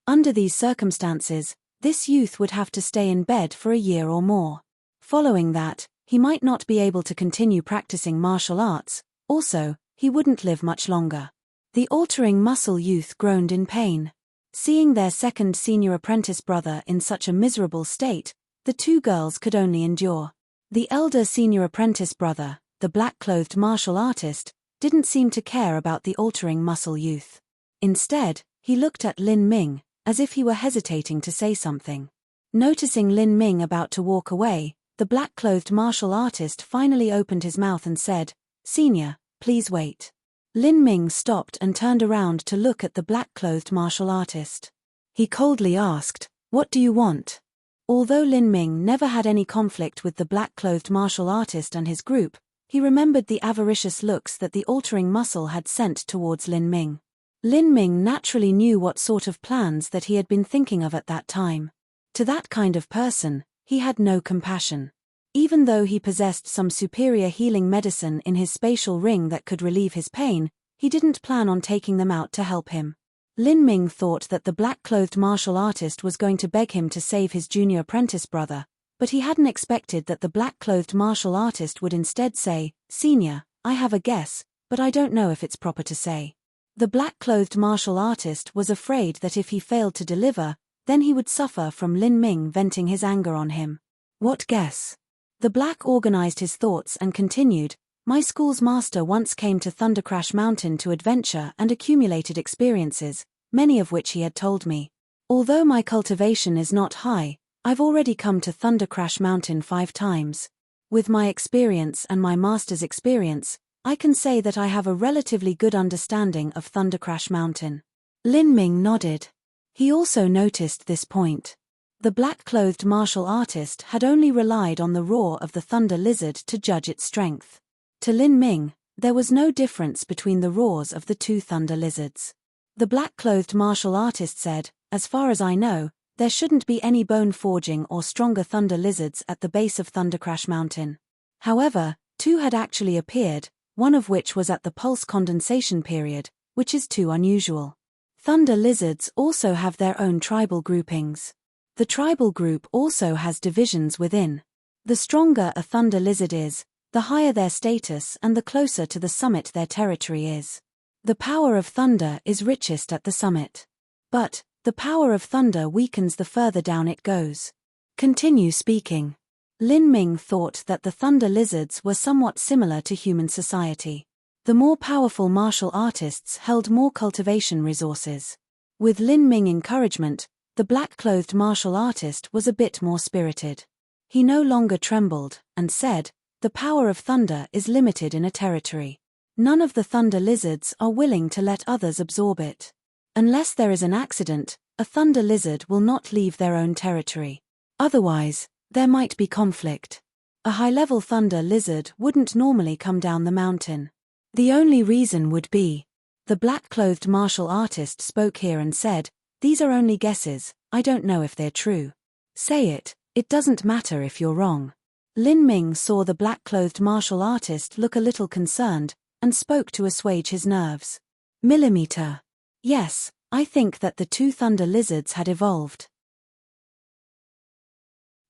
Under these circumstances, this youth would have to stay in bed for a year or more. Following that, he might not be able to continue practicing martial arts. Also, he wouldn't live much longer. The altering muscle youth groaned in pain. Seeing their second senior apprentice brother in such a miserable state, the two girls could only endure. The elder senior apprentice brother, the black-clothed martial artist, didn't seem to care about the altering muscle youth. Instead, he looked at Lin Ming, as if he were hesitating to say something. Noticing Lin Ming about to walk away, the black-clothed martial artist finally opened his mouth and said, "Senior, please wait." Lin Ming stopped and turned around to look at the black-clothed martial artist. He coldly asked, "What do you want?" Although Lin Ming never had any conflict with the black-clothed martial artist and his group, he remembered the avaricious looks that the altering muscle had sent towards Lin Ming. Lin Ming naturally knew what sort of plans that he had been thinking of at that time. To that kind of person, he had no compassion. Even though he possessed some superior healing medicine in his spatial ring that could relieve his pain, he didn't plan on taking them out to help him. Lin Ming thought that the black-clothed martial artist was going to beg him to save his junior apprentice brother, but he hadn't expected that the black-clothed martial artist would instead say, "Senior, I have a guess, but I don't know if it's proper to say." The black-clothed martial artist was afraid that if he failed to deliver, then he would suffer from Lin Ming venting his anger on him. "What guess?" The black organized his thoughts and continued, "My school's master once came to Thundercrash Mountain to adventure and accumulated experiences, many of which he had told me. Although my cultivation is not high, I've already come to Thundercrash Mountain 5 times. With my experience and my master's experience, I can say that I have a relatively good understanding of Thundercrash Mountain." Lin Ming nodded. He also noticed this point. The black-clothed martial artist had only relied on the roar of the thunder lizard to judge its strength. To Lin Ming, there was no difference between the roars of the two thunder lizards. The black-clothed martial artist said, "As far as I know, there shouldn't be any bone-forging or stronger thunder lizards at the base of Thundercrash Mountain." However, 2 had actually appeared, one of which was at the pulse condensation period, which is too unusual. Thunder lizards also have their own tribal groupings. The tribal group also has divisions within. The stronger a thunder lizard is, the higher their status and the closer to the summit their territory is. The power of thunder is richest at the summit. But, the power of thunder weakens the further down it goes. Continue speaking. Lin Ming thought that the thunder lizards were somewhat similar to human society. The more powerful martial artists held more cultivation resources. With Lin Ming encouragement, the black-clothed martial artist was a bit more spirited. He no longer trembled, and said, "The power of thunder is limited in a territory. None of the thunder lizards are willing to let others absorb it. Unless there is an accident, a thunder lizard will not leave their own territory. Otherwise, there might be conflict. A high-level thunder lizard wouldn't normally come down the mountain. The only reason would be..." The black-clothed martial artist spoke here and said, "These are only guesses, I don't know if they're true." "Say it, it doesn't matter if you're wrong." Lin Ming saw the black-clothed martial artist look a little concerned, and spoke to assuage his nerves. "Millimeter. Yes, I think that the 2 thunder lizards had evolved.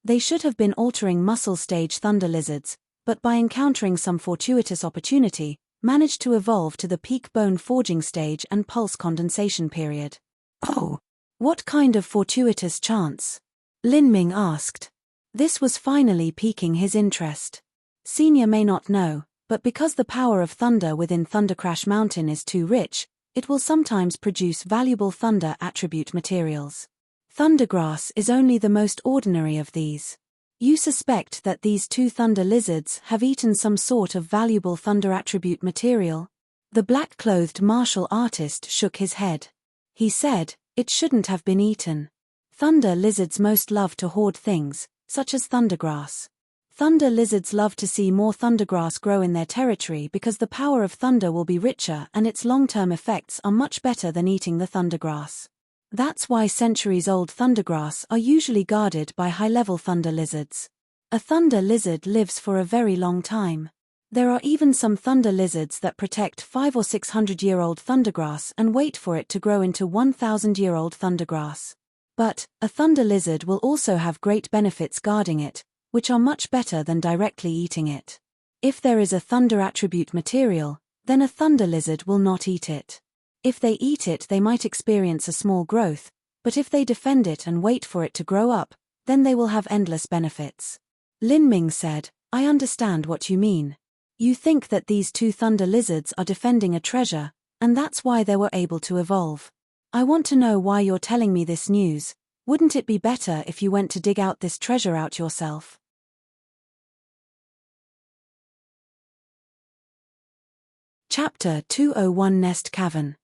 They should have been altering muscle stage thunder lizards, but by encountering some fortuitous opportunity, managed to evolve to the peak bone forging stage and pulse condensation period." "Oh, what kind of fortuitous chance?" Lin Ming asked. This was finally piquing his interest. "Senior may not know, but because the power of thunder within Thundercrash Mountain is too rich, it will sometimes produce valuable thunder attribute materials. Thundergrass is only the most ordinary of these. You suspect that these two thunder lizards have eaten some sort of valuable thunder attribute material? The black-clothed martial artist shook his head. He said, it shouldn't have been eaten. Thunder lizards most love to hoard things, such as thundergrass. Thunder lizards love to see more thundergrass grow in their territory because the power of thunder will be richer and its long-term effects are much better than eating the thundergrass. That's why centuries-old thundergrass are usually guarded by high-level thunder lizards. A thunder lizard lives for a very long time. There are even some thunder lizards that protect 500 or 600-year-old thundergrass and wait for it to grow into 1,000-year-old thundergrass. But, a thunder lizard will also have great benefits guarding it, which are much better than directly eating it. If there is a thunder attribute material, then a thunder lizard will not eat it. If they eat it, they might experience a small growth, but if they defend it and wait for it to grow up, then they will have endless benefits. Lin Ming said, I understand what you mean. You think that these two thunder lizards are defending a treasure, and that's why they were able to evolve. I want to know why you're telling me this news. Wouldn't it be better if you went to dig out this treasure out yourself? Chapter 201 Nest Cavern.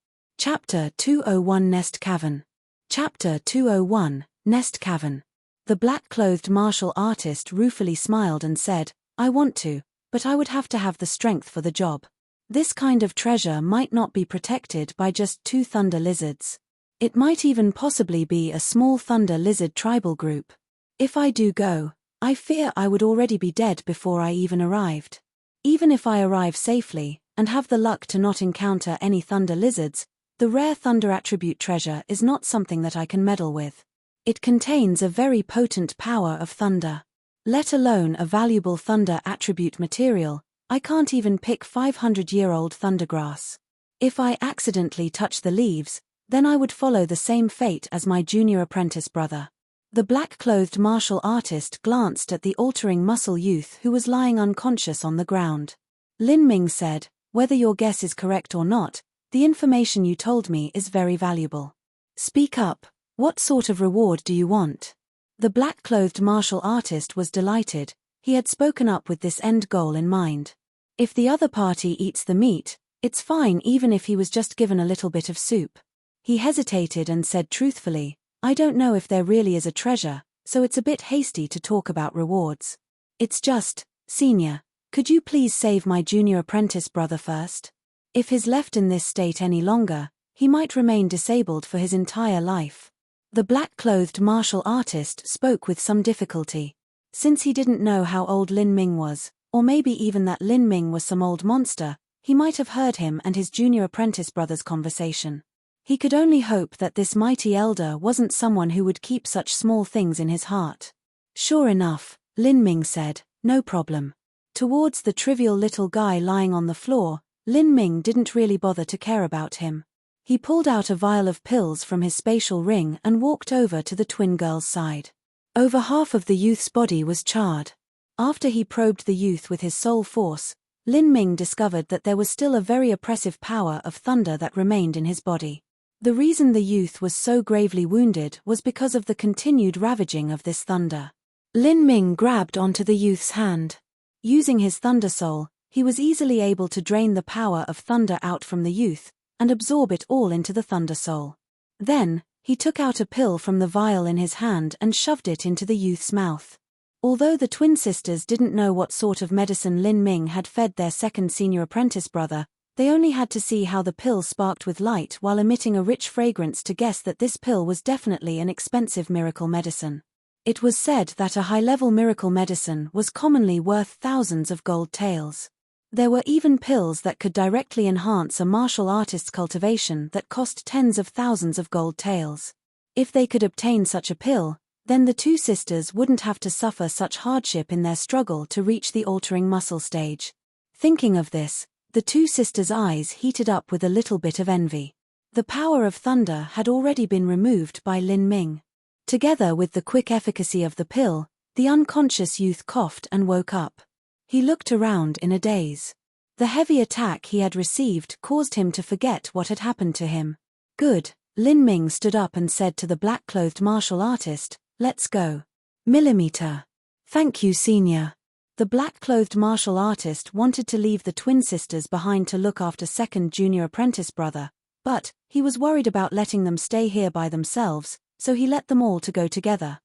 Chapter 201 Nest Cavern. Chapter 201 Nest Cavern. The black-clothed martial artist ruefully smiled and said, I want to, but I would have to have the strength for the job. This kind of treasure might not be protected by just two thunder lizards. It might even possibly be a small thunder lizard tribal group. If I do go, I fear I would already be dead before I even arrived. Even if I arrive safely, and have the luck to not encounter any thunder lizards, the rare thunder attribute treasure is not something that I can meddle with. It contains a very potent power of thunder. Let alone a valuable thunder attribute material, I can't even pick 500-year-old thundergrass. If I accidentally touch the leaves, then I would follow the same fate as my junior apprentice brother. The black-clothed martial artist glanced at the altering muscle youth who was lying unconscious on the ground. Lin Ming said, whether your guess is correct or not, the information you told me is very valuable. Speak up, what sort of reward do you want? The black-clothed martial artist was delighted. He had spoken up with this end goal in mind. If the other party eats the meat, it's fine even if he was just given a little bit of soup. He hesitated and said truthfully, I don't know if there really is a treasure, so it's a bit hasty to talk about rewards. It's just, Senior, could you please save my junior apprentice brother first? If he's left in this state any longer, he might remain disabled for his entire life. The black-clothed martial artist spoke with some difficulty. Since he didn't know how old Lin Ming was, or maybe even that Lin Ming was some old monster, he might have heard him and his junior apprentice brother's conversation. He could only hope that this mighty elder wasn't someone who would keep such small things in his heart. Sure enough, Lin Ming said, no problem. Towards the trivial little guy lying on the floor, Lin Ming didn't really bother to care about him. He pulled out a vial of pills from his spatial ring and walked over to the twin girl's side. Over half of the youth's body was charred. After he probed the youth with his soul force, Lin Ming discovered that there was still a very oppressive power of thunder that remained in his body. The reason the youth was so gravely wounded was because of the continued ravaging of this thunder. Lin Ming grabbed onto the youth's hand. Using his thunder soul, he was easily able to drain the power of thunder out from the youth, and absorb it all into the thunder soul. Then, he took out a pill from the vial in his hand and shoved it into the youth's mouth. Although the twin sisters didn't know what sort of medicine Lin Ming had fed their second senior apprentice brother, they only had to see how the pill sparked with light while emitting a rich fragrance to guess that this pill was definitely an expensive miracle medicine. It was said that a high-level miracle medicine was commonly worth thousands of gold taels. There were even pills that could directly enhance a martial artist's cultivation that cost tens of thousands of gold taels. If they could obtain such a pill, then the two sisters wouldn't have to suffer such hardship in their struggle to reach the altering muscle stage. Thinking of this, the two sisters' eyes heated up with a little bit of envy. The power of thunder had already been removed by Lin Ming. Together with the quick efficacy of the pill, the unconscious youth coughed and woke up. He looked around in a daze. The heavy attack he had received caused him to forget what had happened to him. Good, Lin Ming stood up and said to the black-clothed martial artist, "Let's go." Millimeter. Thank you, Senior. The black-clothed martial artist wanted to leave the twin sisters behind to look after second junior apprentice brother, but he was worried about letting them stay here by themselves, so he let them all to go together.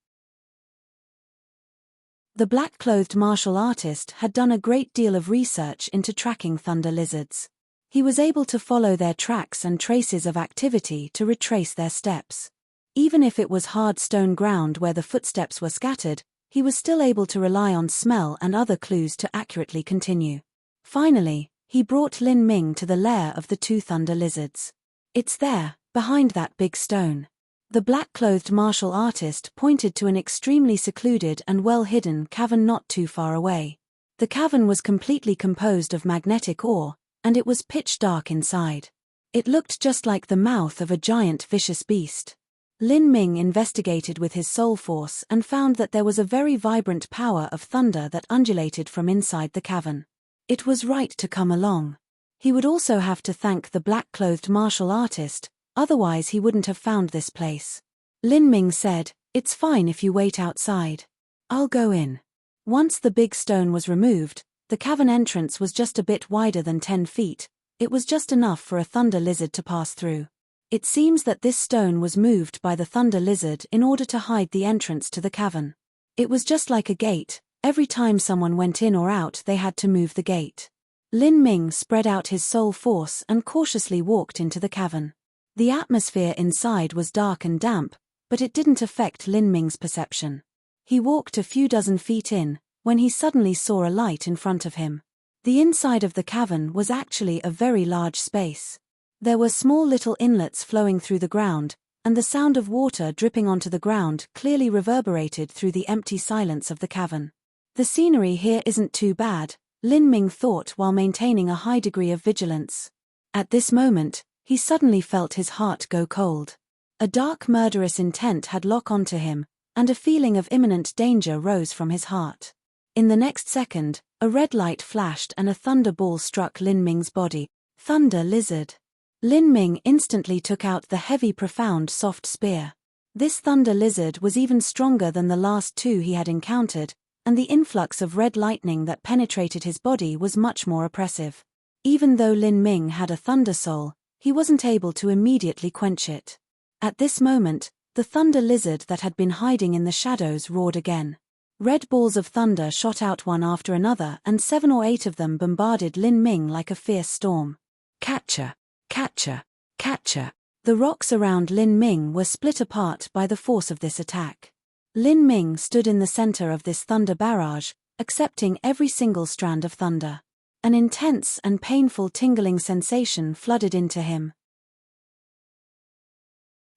The black-clothed martial artist had done a great deal of research into tracking thunder lizards. He was able to follow their tracks and traces of activity to retrace their steps. Even if it was hard stone ground where the footsteps were scattered, he was still able to rely on smell and other clues to accurately continue. Finally, he brought Lin Ming to the lair of the two thunder lizards. "It's there, behind that big stone." The black-clothed martial artist pointed to an extremely secluded and well-hidden cavern not too far away. The cavern was completely composed of magnetic ore, and it was pitch dark inside. It looked just like the mouth of a giant vicious beast. Lin Ming investigated with his soul force and found that there was a very vibrant power of thunder that undulated from inside the cavern. It was right to come along. He would also have to thank the black-clothed martial artist, otherwise he wouldn't have found this place. Lin Ming said, "It's fine if you wait outside. I'll go in." Once the big stone was removed, the cavern entrance was just a bit wider than 10 feet. It was just enough for a thunder lizard to pass through. It seems that this stone was moved by the thunder lizard in order to hide the entrance to the cavern. It was just like a gate. Every time someone went in or out they had to move the gate. Lin Ming spread out his soul force and cautiously walked into the cavern. The atmosphere inside was dark and damp, but it didn't affect Lin Ming's perception. He walked a few dozen feet in, when he suddenly saw a light in front of him. The inside of the cavern was actually a very large space. There were small little inlets flowing through the ground, and the sound of water dripping onto the ground clearly reverberated through the empty silence of the cavern. The scenery here isn't too bad, Lin Ming thought while maintaining a high degree of vigilance. At this moment, he suddenly felt his heart go cold. A dark murderous intent had locked onto him, and a feeling of imminent danger rose from his heart. In the next second, a red light flashed and a thunder ball struck Lin Ming's body. Thunder lizard. Lin Ming instantly took out the heavy profound soft spear. This thunder lizard was even stronger than the last two he had encountered, and the influx of red lightning that penetrated his body was much more oppressive. Even though Lin Ming had a thunder soul, he wasn't able to immediately quench it. At this moment, the thunder lizard that had been hiding in the shadows roared again. Red balls of thunder shot out one after another and 7 or 8 of them bombarded Lin Ming like a fierce storm. Catcher! Catcher! Catcher! The rocks around Lin Ming were split apart by the force of this attack. Lin Ming stood in the center of this thunder barrage, accepting every single strand of thunder. An intense and painful tingling sensation flooded into him.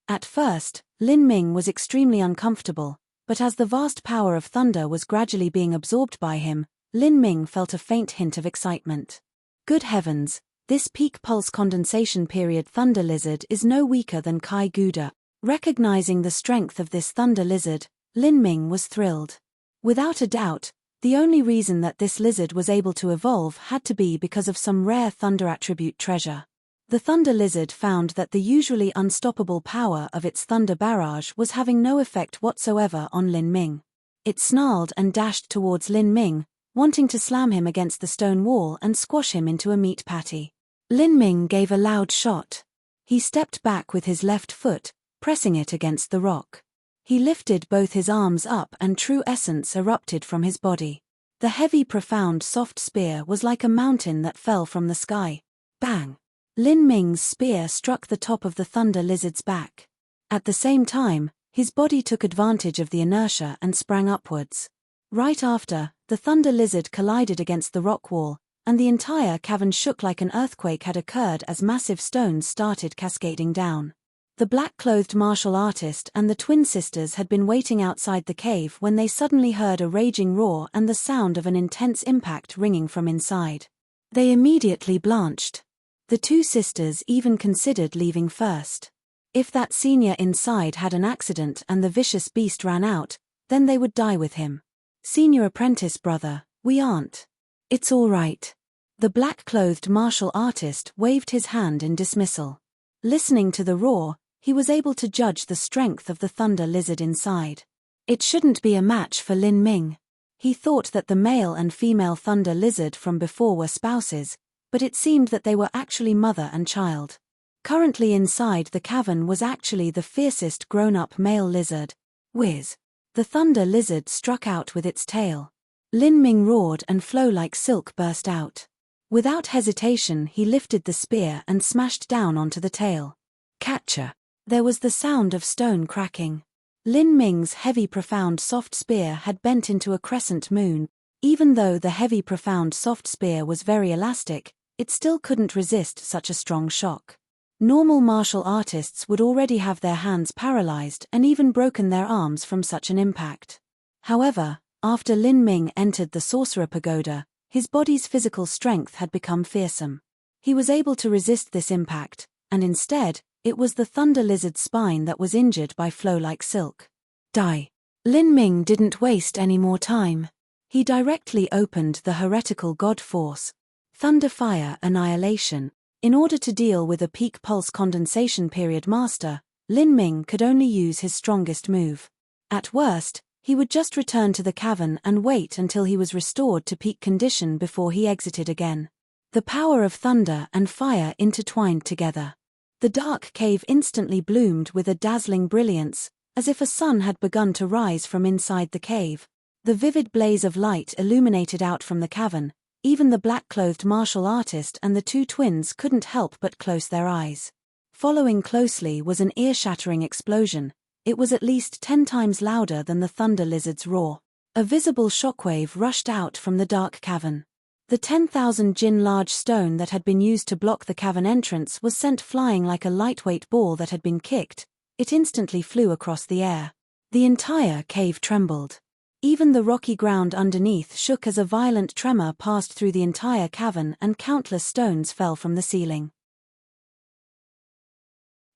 At first, Lin Ming was extremely uncomfortable, but as the vast power of thunder was gradually being absorbed by him, Lin Ming felt a faint hint of excitement. Good heavens, this peak pulse condensation period thunder lizard is no weaker than Kai Gouda. Recognizing the strength of this thunder lizard, Lin Ming was thrilled. Without a doubt, the only reason that this lizard was able to evolve had to be because of some rare thunder attribute treasure. The thunder lizard found that the usually unstoppable power of its thunder barrage was having no effect whatsoever on Lin Ming. It snarled and dashed towards Lin Ming, wanting to slam him against the stone wall and squash him into a meat patty. Lin Ming gave a loud shot. He stepped back with his left foot, pressing it against the rock. He lifted both his arms up and true essence erupted from his body. The heavy profound soft spear was like a mountain that fell from the sky. Bang! Lin Ming's spear struck the top of the thunder lizard's back. At the same time, his body took advantage of the inertia and sprang upwards. Right after, the thunder lizard collided against the rock wall, and the entire cavern shook like an earthquake had occurred as massive stones started cascading down. The black-clothed martial artist and the twin sisters had been waiting outside the cave when they suddenly heard a raging roar and the sound of an intense impact ringing from inside. They immediately blanched. The two sisters even considered leaving first. If that senior inside had an accident and the vicious beast ran out, then they would die with him. Senior apprentice brother, we aren't. It's all right. The black-clothed martial artist waved his hand in dismissal. Listening to the roar, he was able to judge the strength of the thunder lizard inside. It shouldn't be a match for Lin Ming. He thought that the male and female thunder lizard from before were spouses, but it seemed that they were actually mother and child. Currently inside the cavern was actually the fiercest grown-up male lizard. Whiz! The thunder lizard struck out with its tail. Lin Ming roared and flow like silk burst out. Without hesitation he lifted the spear and smashed down onto the tail. Catcher! There was the sound of stone cracking. Lin Ming's heavy profound soft spear had bent into a crescent moon. Even though the heavy profound soft spear was very elastic, it still couldn't resist such a strong shock. Normal martial artists would already have their hands paralyzed and even broken their arms from such an impact. However, after Lin Ming entered the Sorcerer Pagoda, his body's physical strength had become fearsome. He was able to resist this impact, and instead, it was the thunder lizard's spine that was injured by flow like silk. Die! Lin Ming didn't waste any more time. He directly opened the heretical god force, Thunder Fire Annihilation. In order to deal with a peak pulse condensation period master, Lin Ming could only use his strongest move. At worst, he would just return to the cavern and wait until he was restored to peak condition before he exited again. The power of thunder and fire intertwined together. The dark cave instantly bloomed with a dazzling brilliance, as if a sun had begun to rise from inside the cave. The vivid blaze of light illuminated out from the cavern. Even the black-clothed martial artist and the two twins couldn't help but close their eyes. Following closely was an ear-shattering explosion. It was at least 10 times louder than the thunder lizard's roar. A visible shockwave rushed out from the dark cavern. The 10,000 jin large stone that had been used to block the cavern entrance was sent flying like a lightweight ball that had been kicked. It instantly flew across the air. The entire cave trembled. Even the rocky ground underneath shook as a violent tremor passed through the entire cavern and countless stones fell from the ceiling.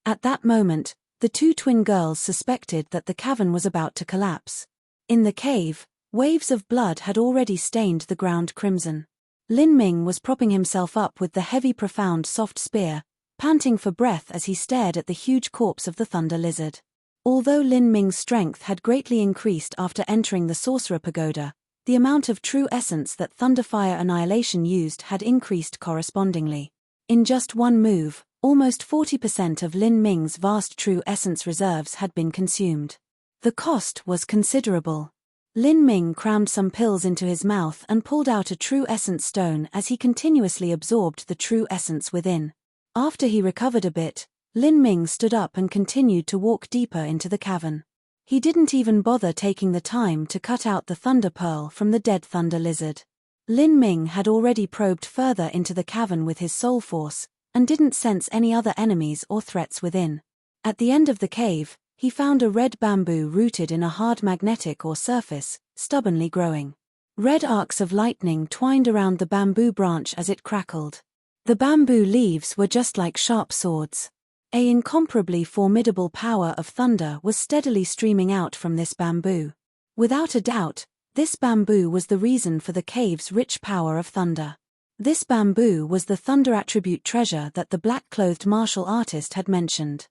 At that moment, the two twin girls suspected that the cavern was about to collapse. In the cave, waves of blood had already stained the ground crimson. Lin Ming was propping himself up with the heavy profound soft spear, panting for breath as he stared at the huge corpse of the thunder lizard. Although Lin Ming's strength had greatly increased after entering the Sorcerer Pagoda, the amount of true essence that Thunderfire Annihilation used had increased correspondingly. In just one move, almost 40% of Lin Ming's vast true essence reserves had been consumed. The cost was considerable. Lin Ming crammed some pills into his mouth and pulled out a true essence stone as he continuously absorbed the true essence within. After he recovered a bit, Lin Ming stood up and continued to walk deeper into the cavern. He didn't even bother taking the time to cut out the thunder pearl from the dead thunder lizard. Lin Ming had already probed further into the cavern with his soul force, and didn't sense any other enemies or threats within. At the end of the cave, he found a red bamboo rooted in a hard magnetic or surface, stubbornly growing. Red arcs of lightning twined around the bamboo branch as it crackled. The bamboo leaves were just like sharp swords. An incomparably formidable power of thunder was steadily streaming out from this bamboo. Without a doubt, this bamboo was the reason for the cave's rich power of thunder. This bamboo was the thunder attribute treasure that the black-clothed martial artist had mentioned.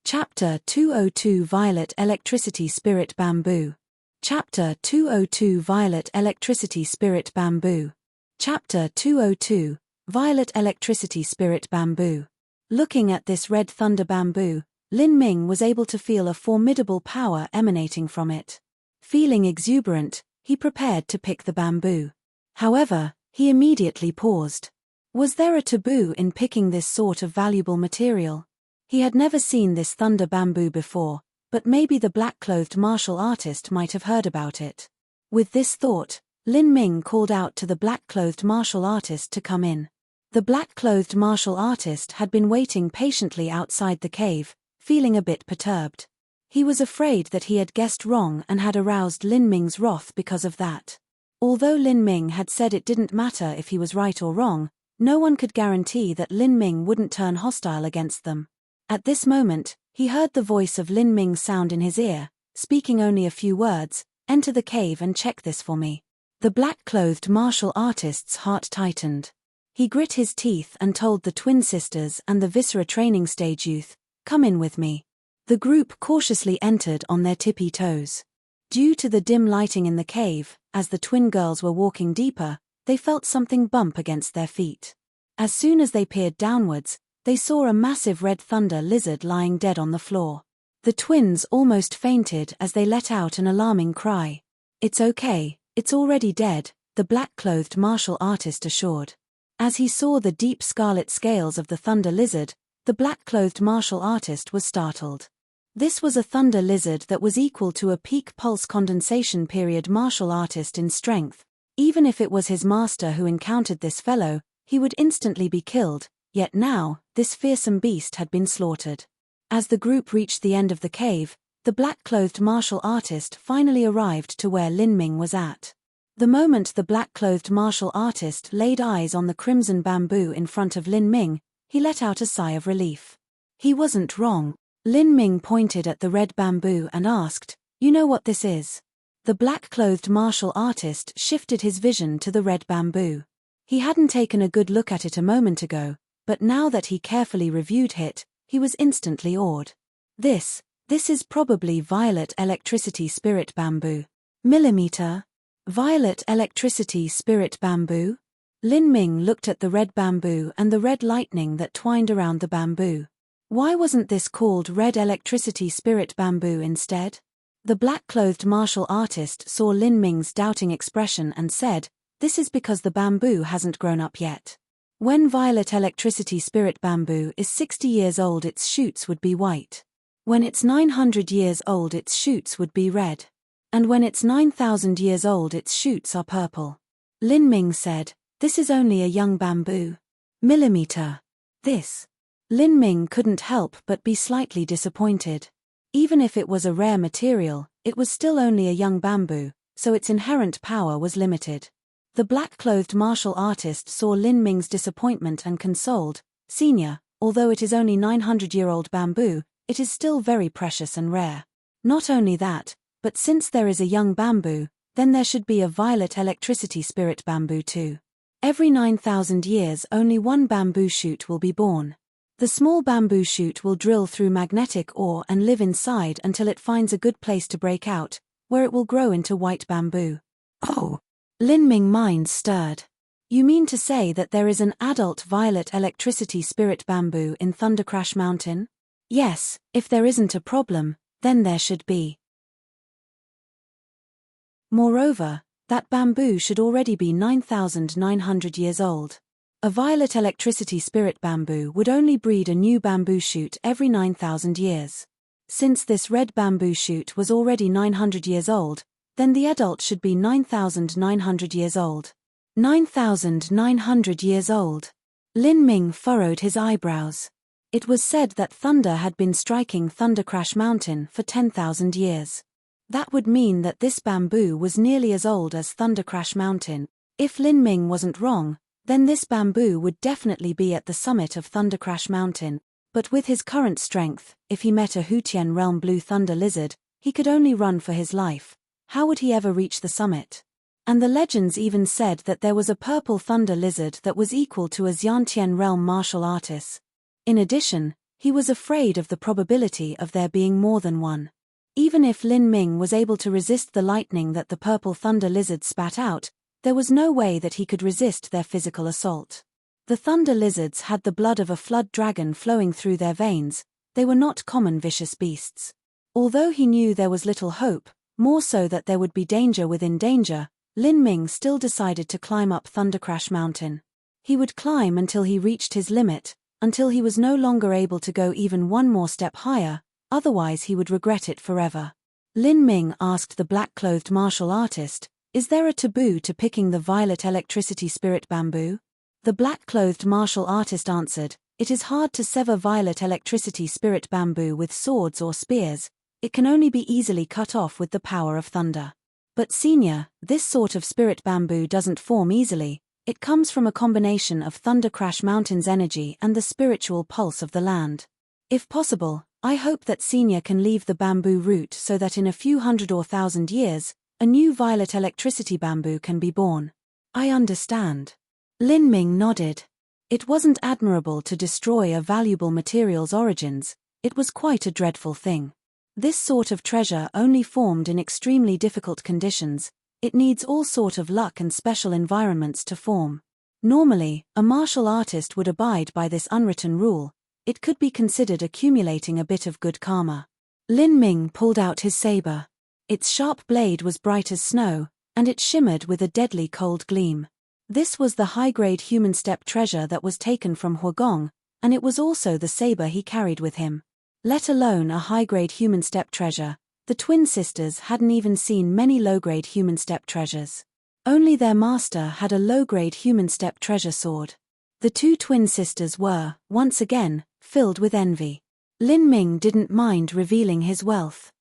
Chapter 202 Violet Electricity Spirit Bamboo. Chapter 202 Violet Electricity Spirit Bamboo. Chapter 202 Violet Electricity Spirit Bamboo. Looking at this red thunder bamboo, Lin Ming was able to feel a formidable power emanating from it. Feeling exuberant, he prepared to pick the bamboo. However, he immediately paused. Was there a taboo in picking this sort of valuable material? He had never seen this thunder bamboo before, but maybe the black-clothed martial artist might have heard about it. With this thought, Lin Ming called out to the black-clothed martial artist to come in. The black-clothed martial artist had been waiting patiently outside the cave, feeling a bit perturbed. He was afraid that he had guessed wrong and had aroused Lin Ming's wrath because of that. Although Lin Ming had said it didn't matter if he was right or wrong, no one could guarantee that Lin Ming wouldn't turn hostile against them. At this moment, he heard the voice of Lin Ming sound in his ear, speaking only a few words, "Enter the cave and check this for me." The black-clothed martial artist's heart tightened. He grit his teeth and told the twin sisters and the Viscera training stage youth, "Come in with me." The group cautiously entered on their tippy toes. Due to the dim lighting in the cave, as the twin girls were walking deeper, they felt something bump against their feet. As soon as they peered downwards, they saw a massive red thunder lizard lying dead on the floor. The twins almost fainted as they let out an alarming cry. "It's okay, it's already dead," the black-clothed martial artist assured. As he saw the deep scarlet scales of the thunder lizard, the black-clothed martial artist was startled. This was a thunder lizard that was equal to a peak pulse condensation period martial artist in strength. Even if it was his master who encountered this fellow, he would instantly be killed, yet now, this fearsome beast had been slaughtered. As the group reached the end of the cave, the black-clothed martial artist finally arrived to where Lin Ming was at. The moment the black-clothed martial artist laid eyes on the crimson bamboo in front of Lin Ming, he let out a sigh of relief. He wasn't wrong. Lin Ming pointed at the red bamboo and asked, "You know what this is?" The black-clothed martial artist shifted his vision to the red bamboo. He hadn't taken a good look at it a moment ago, but now that he carefully reviewed it, he was instantly awed. This is probably violet electricity spirit bamboo. Millimeter? Violet electricity spirit bamboo? Lin Ming looked at the red bamboo and the red lightning that twined around the bamboo. Why wasn't this called red electricity spirit bamboo instead? The black-clothed martial artist saw Lin Ming's doubting expression and said, "This is because the bamboo hasn't grown up yet. When violet electricity spirit bamboo is 60 years old, its shoots would be white. When it's 900 years old, its shoots would be red. And when it's 9,000 years old, its shoots are purple." Lin Ming said, "This is only a young bamboo." Millimeter. This. Lin Ming couldn't help but be slightly disappointed. Even if it was a rare material, it was still only a young bamboo, so its inherent power was limited. The black-clothed martial artist saw Lin Ming's disappointment and consoled, "Senior, although it is only 900-year-old bamboo, it is still very precious and rare. Not only that, but since there is a young bamboo, then there should be a violet electricity spirit bamboo too. Every 9,000 years only one bamboo shoot will be born. The small bamboo shoot will drill through magnetic ore and live inside until it finds a good place to break out, where it will grow into white bamboo." Oh! Lin Ming's mind stirred. "You mean to say that there is an adult violet electricity spirit bamboo in Thundercrash Mountain?" "Yes, if there isn't a problem, then there should be. Moreover, that bamboo should already be 9,900 years old. A violet electricity spirit bamboo would only breed a new bamboo shoot every 9,000 years. Since this red bamboo shoot was already 900 years old, then the adult should be 9,900 years old. 9,900 years old. Lin Ming furrowed his eyebrows. It was said that thunder had been striking Thundercrash Mountain for 10,000 years. That would mean that this bamboo was nearly as old as Thundercrash Mountain. If Lin Ming wasn't wrong, then this bamboo would definitely be at the summit of Thundercrash Mountain. But with his current strength, if he met a Hutian Realm Blue Thunder Lizard, he could only run for his life. How would he ever reach the summit? And the legends even said that there was a purple thunder lizard that was equal to a Xiantian Realm martial artist. In addition, he was afraid of the probability of there being more than one. Even if Lin Ming was able to resist the lightning that the purple thunder lizard spat out, there was no way that he could resist their physical assault. The thunder lizards had the blood of a flood dragon flowing through their veins. They were not common vicious beasts. Although he knew there was little hope, more so that there would be danger within danger, Lin Ming still decided to climb up Thundercrash Mountain. He would climb until he reached his limit, until he was no longer able to go even one more step higher, otherwise he would regret it forever. Lin Ming asked the black-clothed martial artist, "Is there a taboo to picking the violet electricity spirit bamboo?" The black-clothed martial artist answered, "It is hard to sever violet electricity spirit bamboo with swords or spears. It can only be easily cut off with the power of thunder. But senior, this sort of spirit bamboo doesn't form easily. It comes from a combination of Thundercrash Mountain's energy and the spiritual pulse of the land. If possible, I hope that senior can leave the bamboo root so that in a few hundred or thousand years, a new violet electricity bamboo can be born." "I understand." Lin Ming nodded. It wasn't admirable to destroy a valuable material's origins, it was quite a dreadful thing. This sort of treasure only formed in extremely difficult conditions, it needs all sort of luck and special environments to form. Normally, a martial artist would abide by this unwritten rule. It could be considered accumulating a bit of good karma. Lin Ming pulled out his saber. Its sharp blade was bright as snow, and it shimmered with a deadly cold gleam. This was the high-grade human steppe treasure that was taken from Huagong, and it was also the saber he carried with him. Let alone a high-grade human steppe treasure, the twin sisters hadn't even seen many low-grade human steppe treasures. Only their master had a low-grade human steppe treasure sword. The two twin sisters were, once again, filled with envy. Lin Ming didn't mind revealing his wealth.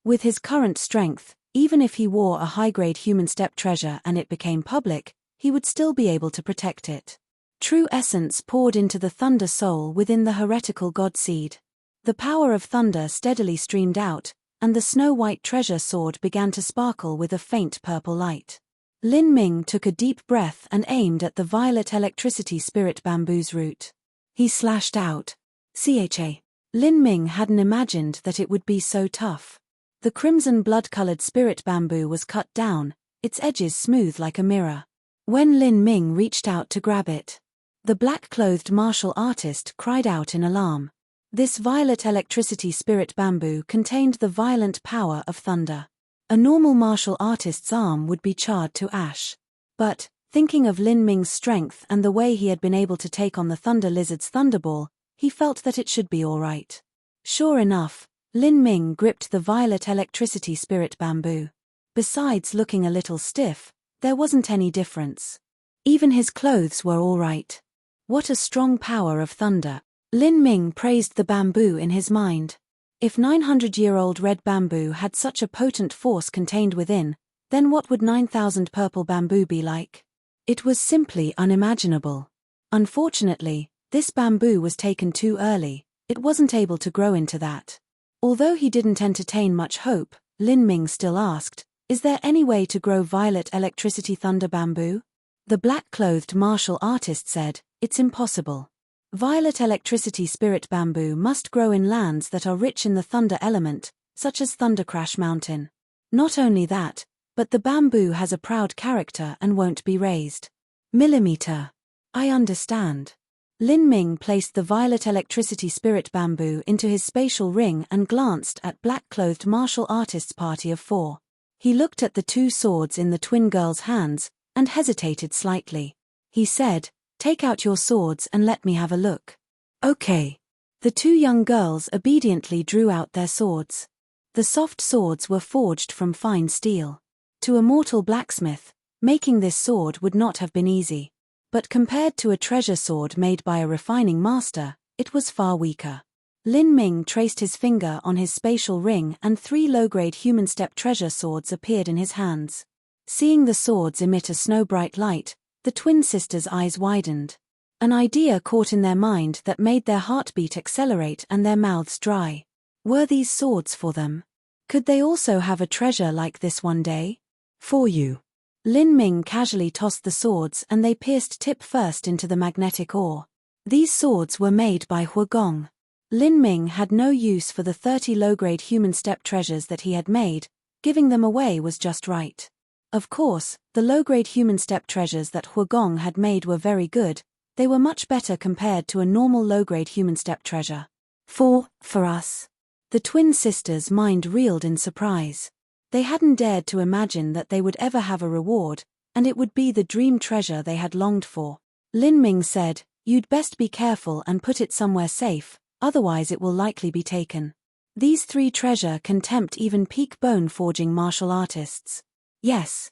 With his current strength, even if he wore a high-grade human steppe treasure and it became public, he would still be able to protect it. True essence poured into the thunder soul within the heretical god seed. The power of thunder steadily streamed out, and the snow-white treasure sword began to sparkle with a faint purple light. Lin Ming took a deep breath and aimed at the violet electricity spirit bamboo's root. He slashed out. Cha. Lin Ming hadn't imagined that it would be so tough. The crimson blood-colored spirit bamboo was cut down, its edges smooth like a mirror. When Lin Ming reached out to grab it, the black-clothed martial artist cried out in alarm. This violet electricity spirit bamboo contained the violent power of thunder. A normal martial artist's arm would be charred to ash. But, thinking of Lin Ming's strength and the way he had been able to take on the thunder lizard's thunderball, he felt that it should be all right. Sure enough, Lin Ming gripped the violet electricity spirit bamboo. Besides looking a little stiff, there wasn't any difference. Even his clothes were all right. What a strong power of thunder. Lin Ming praised the bamboo in his mind. If 900-year-old red bamboo had such a potent force contained within, then what would 9,000 purple bamboo be like? It was simply unimaginable. Unfortunately, this bamboo was taken too early, it wasn't able to grow into that. Although he didn't entertain much hope, Lin Ming still asked, "Is there any way to grow violet electricity thunder bamboo?" The black-clothed martial artist said, "It's impossible. Violet electricity spirit bamboo must grow in lands that are rich in the thunder element, such as Thundercrash Mountain. Not only that, but the bamboo has a proud character and won't be raised." Millimeter. I understand. Lin Ming placed the violet electricity spirit bamboo into his spatial ring and glanced at black-clothed martial artist's party of four. He looked at the two swords in the twin girls' hands, and hesitated slightly. He said, "Take out your swords and let me have a look." Okay. The two young girls obediently drew out their swords. The soft swords were forged from fine steel. To a mortal blacksmith, making this sword would not have been easy. But compared to a treasure sword made by a refining master, it was far weaker. Lin Ming traced his finger on his spatial ring and 3 low-grade human steppe treasure swords appeared in his hands. Seeing the swords emit a snow-bright light, the twin sisters' eyes widened. An idea caught in their mind that made their heartbeat accelerate and their mouths dry. Were these swords for them? Could they also have a treasure like this one day? "For you." Lin Ming casually tossed the swords and they pierced tip first into the magnetic ore. These swords were made by Huagong. Lin Ming had no use for the 30 low-grade human steppe treasures that he had made, giving them away was just right. Of course, the low-grade human steppe treasures that Huagong had made were very good, they were much better compared to a normal low-grade human steppe treasure. For us. The twin sisters' mind reeled in surprise. They hadn't dared to imagine that they would ever have a reward, and it would be the dream treasure they had longed for. Lin Ming said, "You'd best be careful and put it somewhere safe, otherwise it will likely be taken. These 3 treasure can tempt even peak bone-forging martial artists." Yes.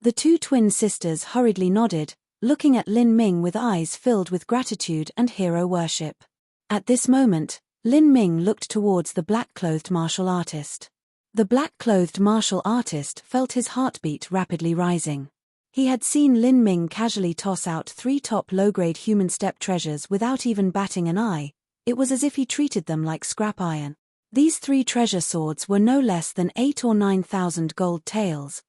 The 2 twin sisters hurriedly nodded, looking at Lin Ming with eyes filled with gratitude and hero worship. At this moment, Lin Ming looked towards the black-clothed martial artist. The black-clothed martial artist felt his heartbeat rapidly rising. He had seen Lin Ming casually toss out 3 top low-grade human steppe treasures without even batting an eye. It was as if he treated them like scrap iron. These 3 treasure swords were no less than 8 or 9,000 gold taels.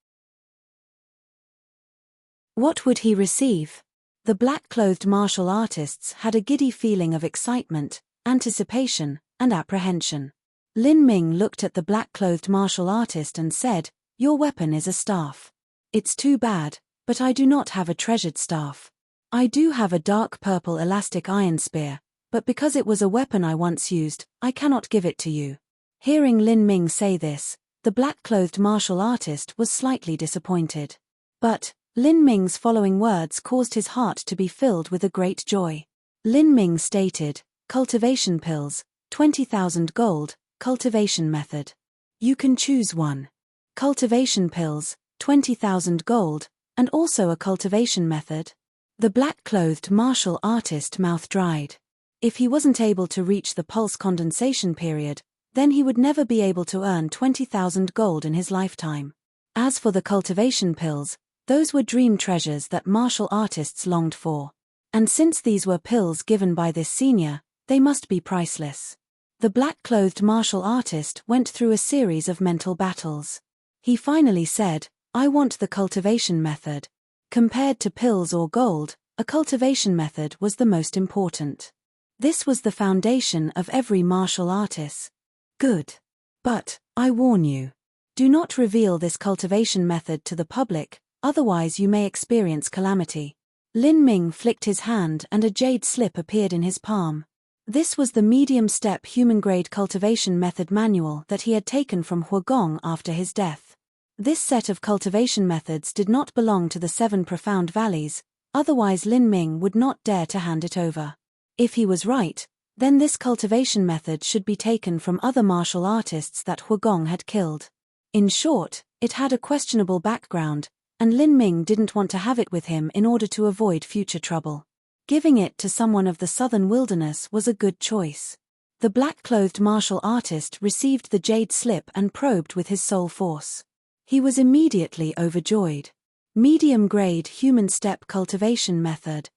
What would he receive? The black-clothed martial artists had a giddy feeling of excitement, anticipation, and apprehension. Lin Ming looked at the black-clothed martial artist and said, "Your weapon is a staff. It's too bad, but I do not have a treasured staff. I do have a dark purple elastic iron spear, but because it was a weapon I once used, I cannot give it to you." Hearing Lin Ming say this, the black-clothed martial artist was slightly disappointed. But Lin Ming's following words caused his heart to be filled with a great joy. Lin Ming stated, "Cultivation pills, 20,000 gold, cultivation method. You can choose one. Cultivation pills, 20,000 gold, and also a cultivation method." The black-clothed martial artist mouth dried. If he wasn't able to reach the pulse condensation period, then he would never be able to earn 20,000 gold in his lifetime. As for the cultivation pills, those were dream treasures that martial artists longed for. And since these were pills given by this senior, they must be priceless. The black-clothed martial artist went through a series of mental battles. He finally said, "I want the cultivation method." Compared to pills or gold, a cultivation method was the most important. This was the foundation of every martial artist. Good. But, I warn you. Do not reveal this cultivation method to the public, otherwise you may experience calamity. Lin Ming flicked his hand and a jade slip appeared in his palm. This was the medium-step human-grade cultivation method manual that he had taken from Huagong after his death. This set of cultivation methods did not belong to the 7 profound valleys, otherwise Lin Ming would not dare to hand it over. If he was right, then this cultivation method should be taken from other martial artists that Huagong had killed. In short, it had a questionable background, and Lin Ming didn't want to have it with him in order to avoid future trouble. Giving it to someone of the southern wilderness was a good choice. The black-clothed martial artist received the jade slip and probed with his soul force. He was immediately overjoyed. Medium-grade human step cultivation method.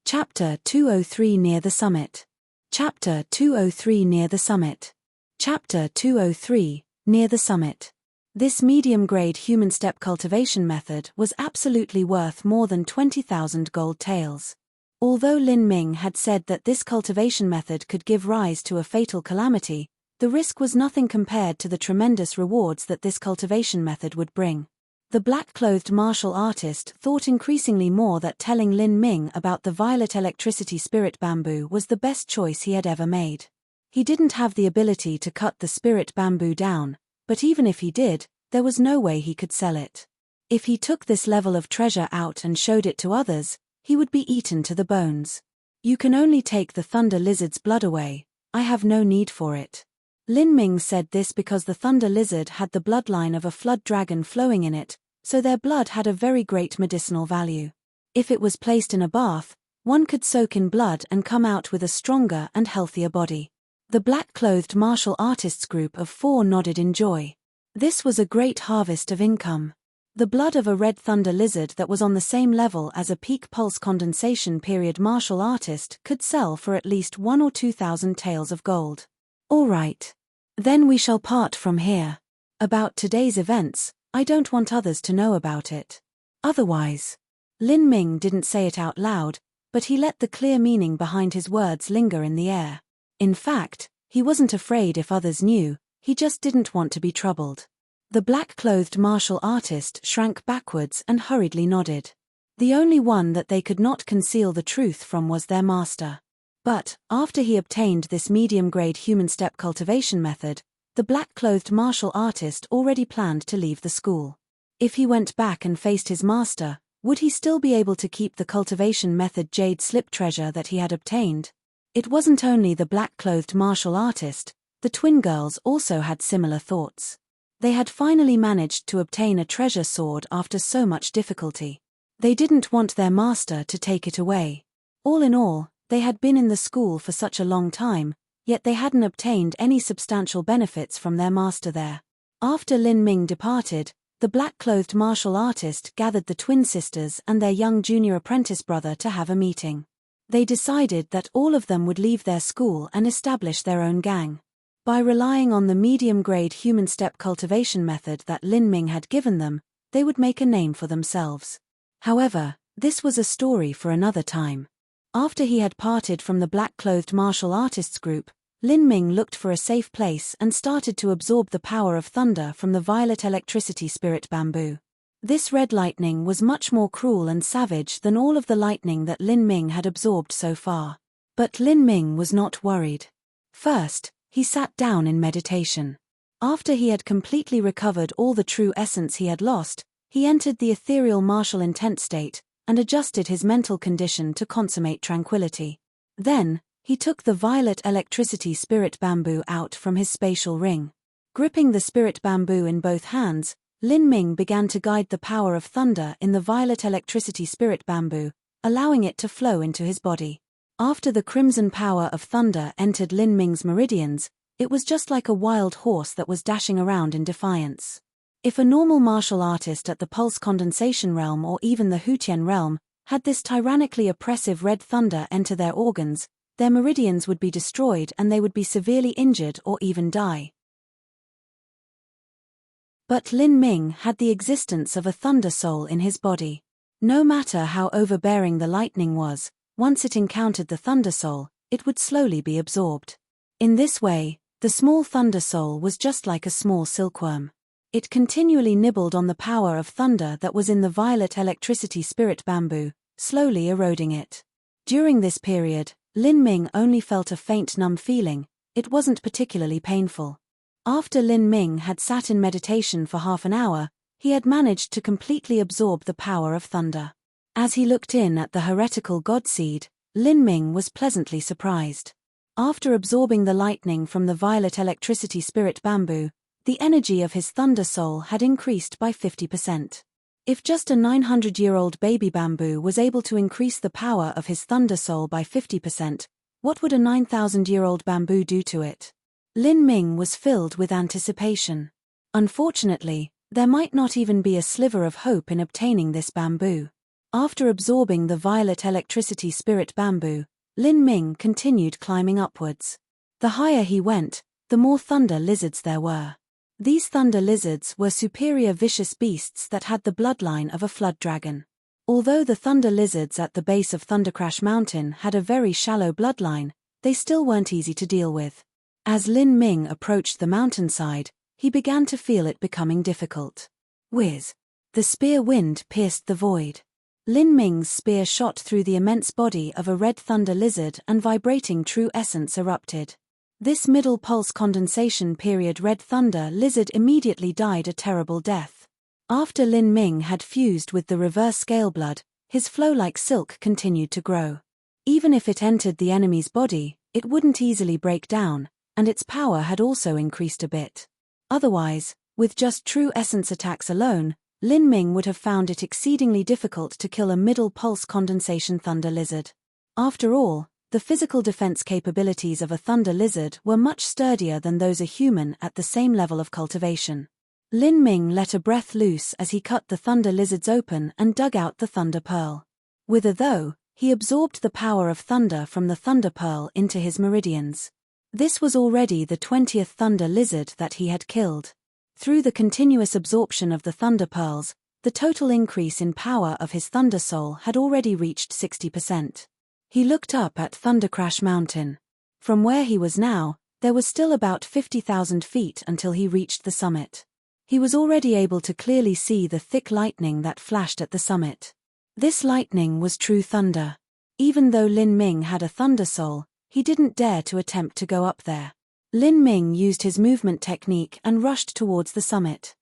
Chapter 203 Near the Summit. Chapter 203 Near the Summit. Chapter 203 Near the Summit. This medium-grade human step cultivation method was absolutely worth more than 20,000 gold taels. Although Lin Ming had said that this cultivation method could give rise to a fatal calamity, the risk was nothing compared to the tremendous rewards that this cultivation method would bring. The black-clothed martial artist thought increasingly more that telling Lin Ming about the violet electricity spirit bamboo was the best choice he had ever made. He didn't have the ability to cut the spirit bamboo down, but even if he did, there was no way he could sell it. If he took this level of treasure out and showed it to others, he would be eaten to the bones. "You can only take the thunder lizard's blood away. I have no need for it." Lin Ming said this because the thunder lizard had the bloodline of a flood dragon flowing in it, so their blood had a very great medicinal value. If it was placed in a bath, one could soak in blood and come out with a stronger and healthier body. The black-clothed martial artists group of 4 nodded in joy. This was a great harvest of income. The blood of a red thunder lizard that was on the same level as a peak pulse condensation period martial artist could sell for at least 1 or 2,000 taels of gold. All right. Then we shall part from here. About today's events, I don't want others to know about it. Otherwise. Lin Ming didn't say it out loud, but he let the clear meaning behind his words linger in the air. In fact, he wasn't afraid if others knew, he just didn't want to be troubled. The black-clothed martial artist shrank backwards and hurriedly nodded. The only one that they could not conceal the truth from was their master. But, after he obtained this medium-grade human step cultivation method, the black-clothed martial artist already planned to leave the school. If he went back and faced his master, would he still be able to keep the cultivation method jade slip treasure that he had obtained? It wasn't only the black-clothed martial artist, the twin girls also had similar thoughts. They had finally managed to obtain a treasure sword after so much difficulty. They didn't want their master to take it away. All in all, they had been in the school for such a long time, yet they hadn't obtained any substantial benefits from their master there. After Lin Ming departed, the black-clothed martial artist gathered the twin sisters and their young junior apprentice brother to have a meeting. They decided that all of them would leave their school and establish their own gang. By relying on the medium-grade human step cultivation method that Lin Ming had given them, they would make a name for themselves. However, this was a story for another time. After he had parted from the black-clothed martial artists group, Lin Ming looked for a safe place and started to absorb the power of thunder from the violet electricity spirit bamboo. This red lightning was much more cruel and savage than all of the lightning that Lin Ming had absorbed so far. But Lin Ming was not worried. First, he sat down in meditation. After he had completely recovered all the true essence he had lost, he entered the ethereal martial intent state and adjusted his mental condition to consummate tranquility. Then, he took the violet electricity spirit bamboo out from his spatial ring. Gripping the spirit bamboo in both hands, Lin Ming began to guide the power of thunder in the violet electricity spirit bamboo, allowing it to flow into his body. After the crimson power of thunder entered Lin Ming's meridians, it was just like a wild horse that was dashing around in defiance. If a normal martial artist at the pulse condensation realm or even the Hutian realm had this tyrannically oppressive red thunder enter their organs, their meridians would be destroyed and they would be severely injured or even die. But Lin Ming had the existence of a thunder soul in his body. No matter how overbearing the lightning was, once it encountered the thunder soul, it would slowly be absorbed. In this way, the small thunder soul was just like a small silkworm. It continually nibbled on the power of thunder that was in the violet electricity spirit bamboo, slowly eroding it. During this period, Lin Ming only felt a faint numb feeling. It wasn't particularly painful. After Lin Ming had sat in meditation for half an hour, he had managed to completely absorb the power of thunder. As he looked in at the heretical god seed, Lin Ming was pleasantly surprised. After absorbing the lightning from the violet electricity spirit bamboo, the energy of his thunder soul had increased by 50%. If just a 900-year-old baby bamboo was able to increase the power of his thunder soul by 50%, what would a 9,000-year-old bamboo do to it? Lin Ming was filled with anticipation. Unfortunately, there might not even be a sliver of hope in obtaining this bamboo. After absorbing the violet electricity spirit bamboo, Lin Ming continued climbing upwards. The higher he went, the more thunder lizards there were. These thunder lizards were superior vicious beasts that had the bloodline of a flood dragon. Although the thunder lizards at the base of Thundercrash Mountain had a very shallow bloodline, they still weren't easy to deal with. As Lin Ming approached the mountainside, he began to feel it becoming difficult. Whiz! The spear wind pierced the void. Lin Ming's spear shot through the immense body of a red thunder lizard and vibrating true essence erupted. This middle pulse condensation period red thunder lizard immediately died a terrible death. After Lin Ming had fused with the reverse scale blood, his flow like silk continued to grow. Even if it entered the enemy's body, it wouldn't easily break down, and its power had also increased a bit. Otherwise, with just true essence attacks alone, Lin Ming would have found it exceedingly difficult to kill a middle pulse condensation thunder lizard. After all, the physical defense capabilities of a thunder lizard were much sturdier than those a human at the same level of cultivation. Lin Ming let a breath loose as he cut the thunder lizards open and dug out the thunder pearl. With a though, he absorbed the power of thunder from the thunder pearl into his meridians. This was already the 20th thunder lizard that he had killed. Through the continuous absorption of the thunder pearls, the total increase in power of his thunder soul had already reached 60%. He looked up at Thundercrash Mountain. From where he was now, there was still about 50,000 feet until he reached the summit. He was already able to clearly see the thick lightning that flashed at the summit. This lightning was true thunder. Even though Lin Ming had a thunder soul, he didn't dare to attempt to go up there. Lin Ming used his movement technique and rushed towards the summit.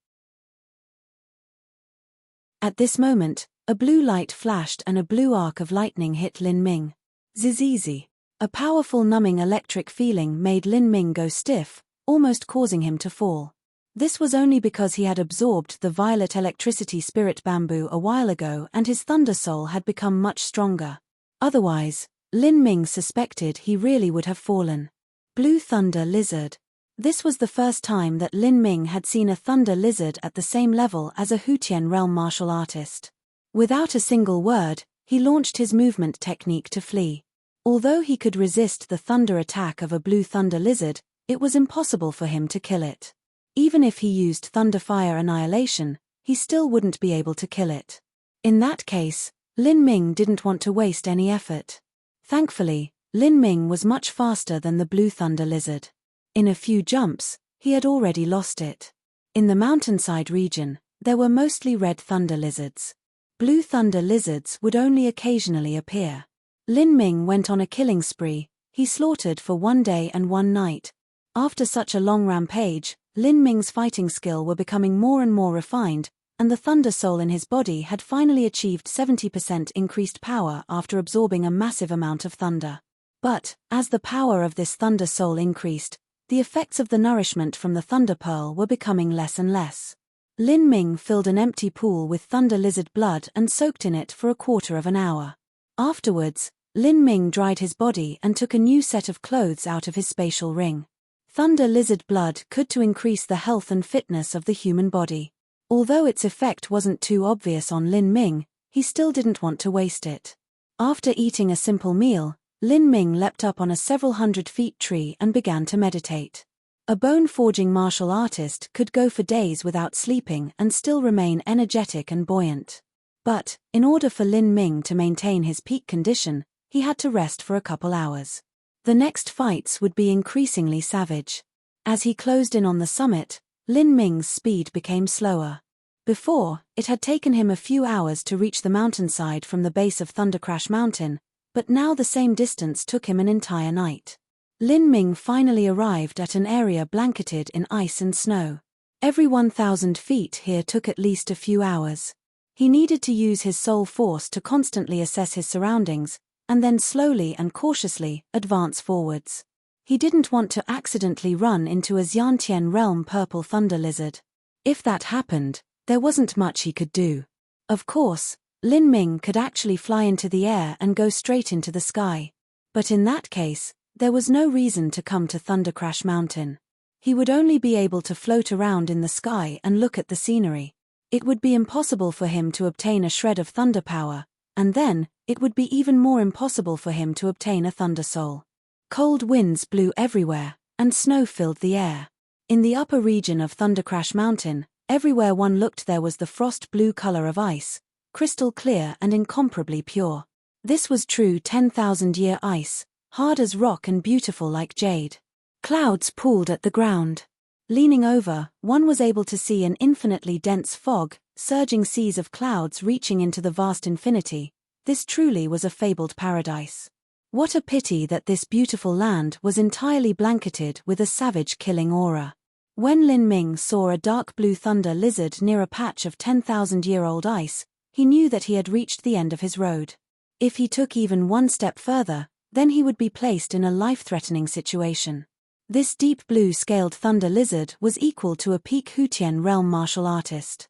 At this moment, a blue light flashed and a blue arc of lightning hit Lin Ming. Zizizi. A powerful numbing electric feeling made Lin Ming go stiff, almost causing him to fall. This was only because he had absorbed the violet electricity spirit bamboo a while ago and his thunder soul had become much stronger. Otherwise, Lin Ming suspected he really would have fallen. Blue thunder lizard. This was the first time that Lin Ming had seen a thunder lizard at the same level as a Hutian realm martial artist. Without a single word, he launched his movement technique to flee. Although he could resist the thunder attack of a blue thunder lizard, It was impossible for him to kill it. Even if he used Thunderfire Annihilation, he still wouldn't be able to kill it. In that case, Lin Ming didn't want to waste any effort. Thankfully, Lin Ming was much faster than the Blue Thunder Lizard. In a few jumps, he had already lost it. In the mountainside region, there were mostly red thunder lizards. Blue thunder lizards would only occasionally appear. Lin Ming went on a killing spree. He slaughtered for 1 day and 1 night. After such a long rampage, Lin Ming's fighting skill were becoming more and more refined, and the thunder soul in his body had finally achieved 70% increased power after absorbing a massive amount of thunder. But, as the power of this thunder soul increased, the effects of the nourishment from the thunder pearl were becoming less and less. Lin Ming filled an empty pool with thunder lizard blood and soaked in it for a quarter of an hour. Afterwards, Lin Ming dried his body and took a new set of clothes out of his spatial ring. Thunder lizard blood could to increase the health and fitness of the human body. Although its effect wasn't too obvious on Lin Ming, he still didn't want to waste it. After eating a simple meal, Lin Ming leapt up on a several hundred feet tree and began to meditate. A bone-forging martial artist could go for days without sleeping and still remain energetic and buoyant. But, in order for Lin Ming to maintain his peak condition, he had to rest for a couple hours. The next fights would be increasingly savage. As he closed in on the summit, Lin Ming's speed became slower. Before, it had taken him a few hours to reach the mountainside from the base of Thundercrash Mountain, but now the same distance took him an entire night. Lin Ming finally arrived at an area blanketed in ice and snow. Every 1,000 feet here took at least a few hours. He needed to use his soul force to constantly assess his surroundings, and then slowly and cautiously advance forwards. He didn't want to accidentally run into a Xiantian realm purple thunder lizard. If that happened, there wasn't much he could do. Of course, Lin Ming could actually fly into the air and go straight into the sky. But in that case, there was no reason to come to Thundercrash Mountain. He would only be able to float around in the sky and look at the scenery. It would be impossible for him to obtain a shred of thunder power, and then, it would be even more impossible for him to obtain a thunder soul. Cold winds blew everywhere, and snow filled the air. In the upper region of Thundercrash Mountain, everywhere one looked there was the frost blue color of ice, crystal clear and incomparably pure. This was true 10,000-year ice, hard as rock and beautiful like jade. Clouds pooled at the ground. Leaning over, one was able to see an infinitely dense fog, surging seas of clouds reaching into the vast infinity. This truly was a fabled paradise. What a pity that this beautiful land was entirely blanketed with a savage killing aura. When Lin Ming saw a dark blue thunder lizard near a patch of 10,000-year-old ice, he knew that he had reached the end of his road. If he took even one step further, then he would be placed in a life-threatening situation. This deep blue scaled thunder lizard was equal to a peak Hutian realm martial artist.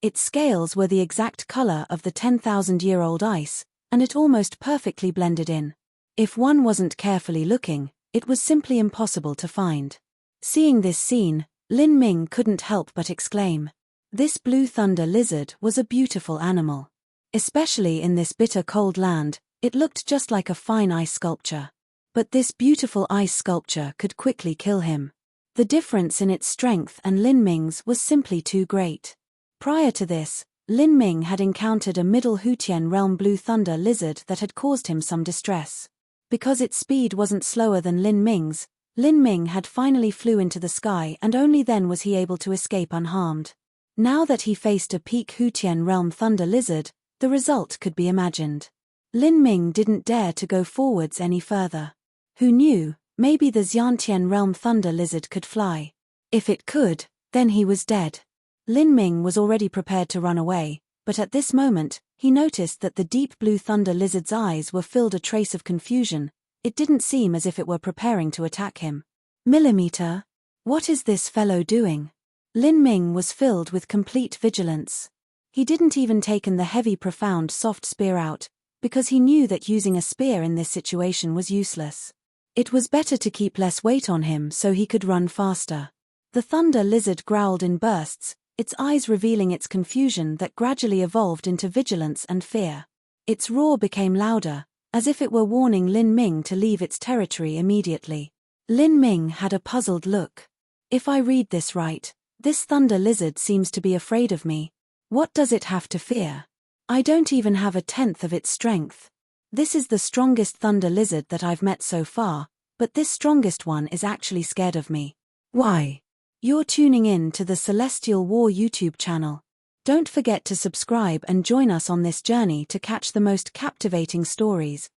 Its scales were the exact color of the 10,000-year-old ice, and it almost perfectly blended in. If one wasn't carefully looking, it was simply impossible to find. Seeing this scene, Lin Ming couldn't help but exclaim. This blue thunder lizard was a beautiful animal. Especially in this bitter cold land, it looked just like a fine ice sculpture. But this beautiful ice sculpture could quickly kill him. The difference in its strength and Lin Ming's was simply too great. Prior to this, Lin Ming had encountered a middle Hutian realm blue thunder lizard that had caused him some distress. Because its speed wasn't slower than Lin Ming's, Lin Ming had finally flew into the sky and only then was he able to escape unharmed. Now that he faced a peak Hutian realm thunder lizard, the result could be imagined. Lin Ming didn't dare to go forwards any further. Who knew, maybe the Xiantian realm thunder lizard could fly. If it could, then he was dead. Lin Ming was already prepared to run away, but at this moment, he noticed that the deep blue thunder lizard's eyes were filled a trace of confusion. It didn't seem as if it were preparing to attack him. Millimeter? What is this fellow doing? Lin Ming was filled with complete vigilance. He didn't even taken the heavy profound soft spear out, because he knew that using a spear in this situation was useless. It was better to keep less weight on him so he could run faster. The thunder lizard growled in bursts, its eyes revealing its confusion that gradually evolved into vigilance and fear. Its roar became louder, as if it were warning Lin Ming to leave its territory immediately. Lin Ming had a puzzled look. If I read this right, this thunder lizard seems to be afraid of me. What does it have to fear? I don't even have a tenth of its strength. This is the strongest thunder lizard that I've met so far, but this strongest one is actually scared of me. Why? You're tuning in to the Celestial War YouTube channel. Don't forget to subscribe and join us on this journey to catch the most captivating stories.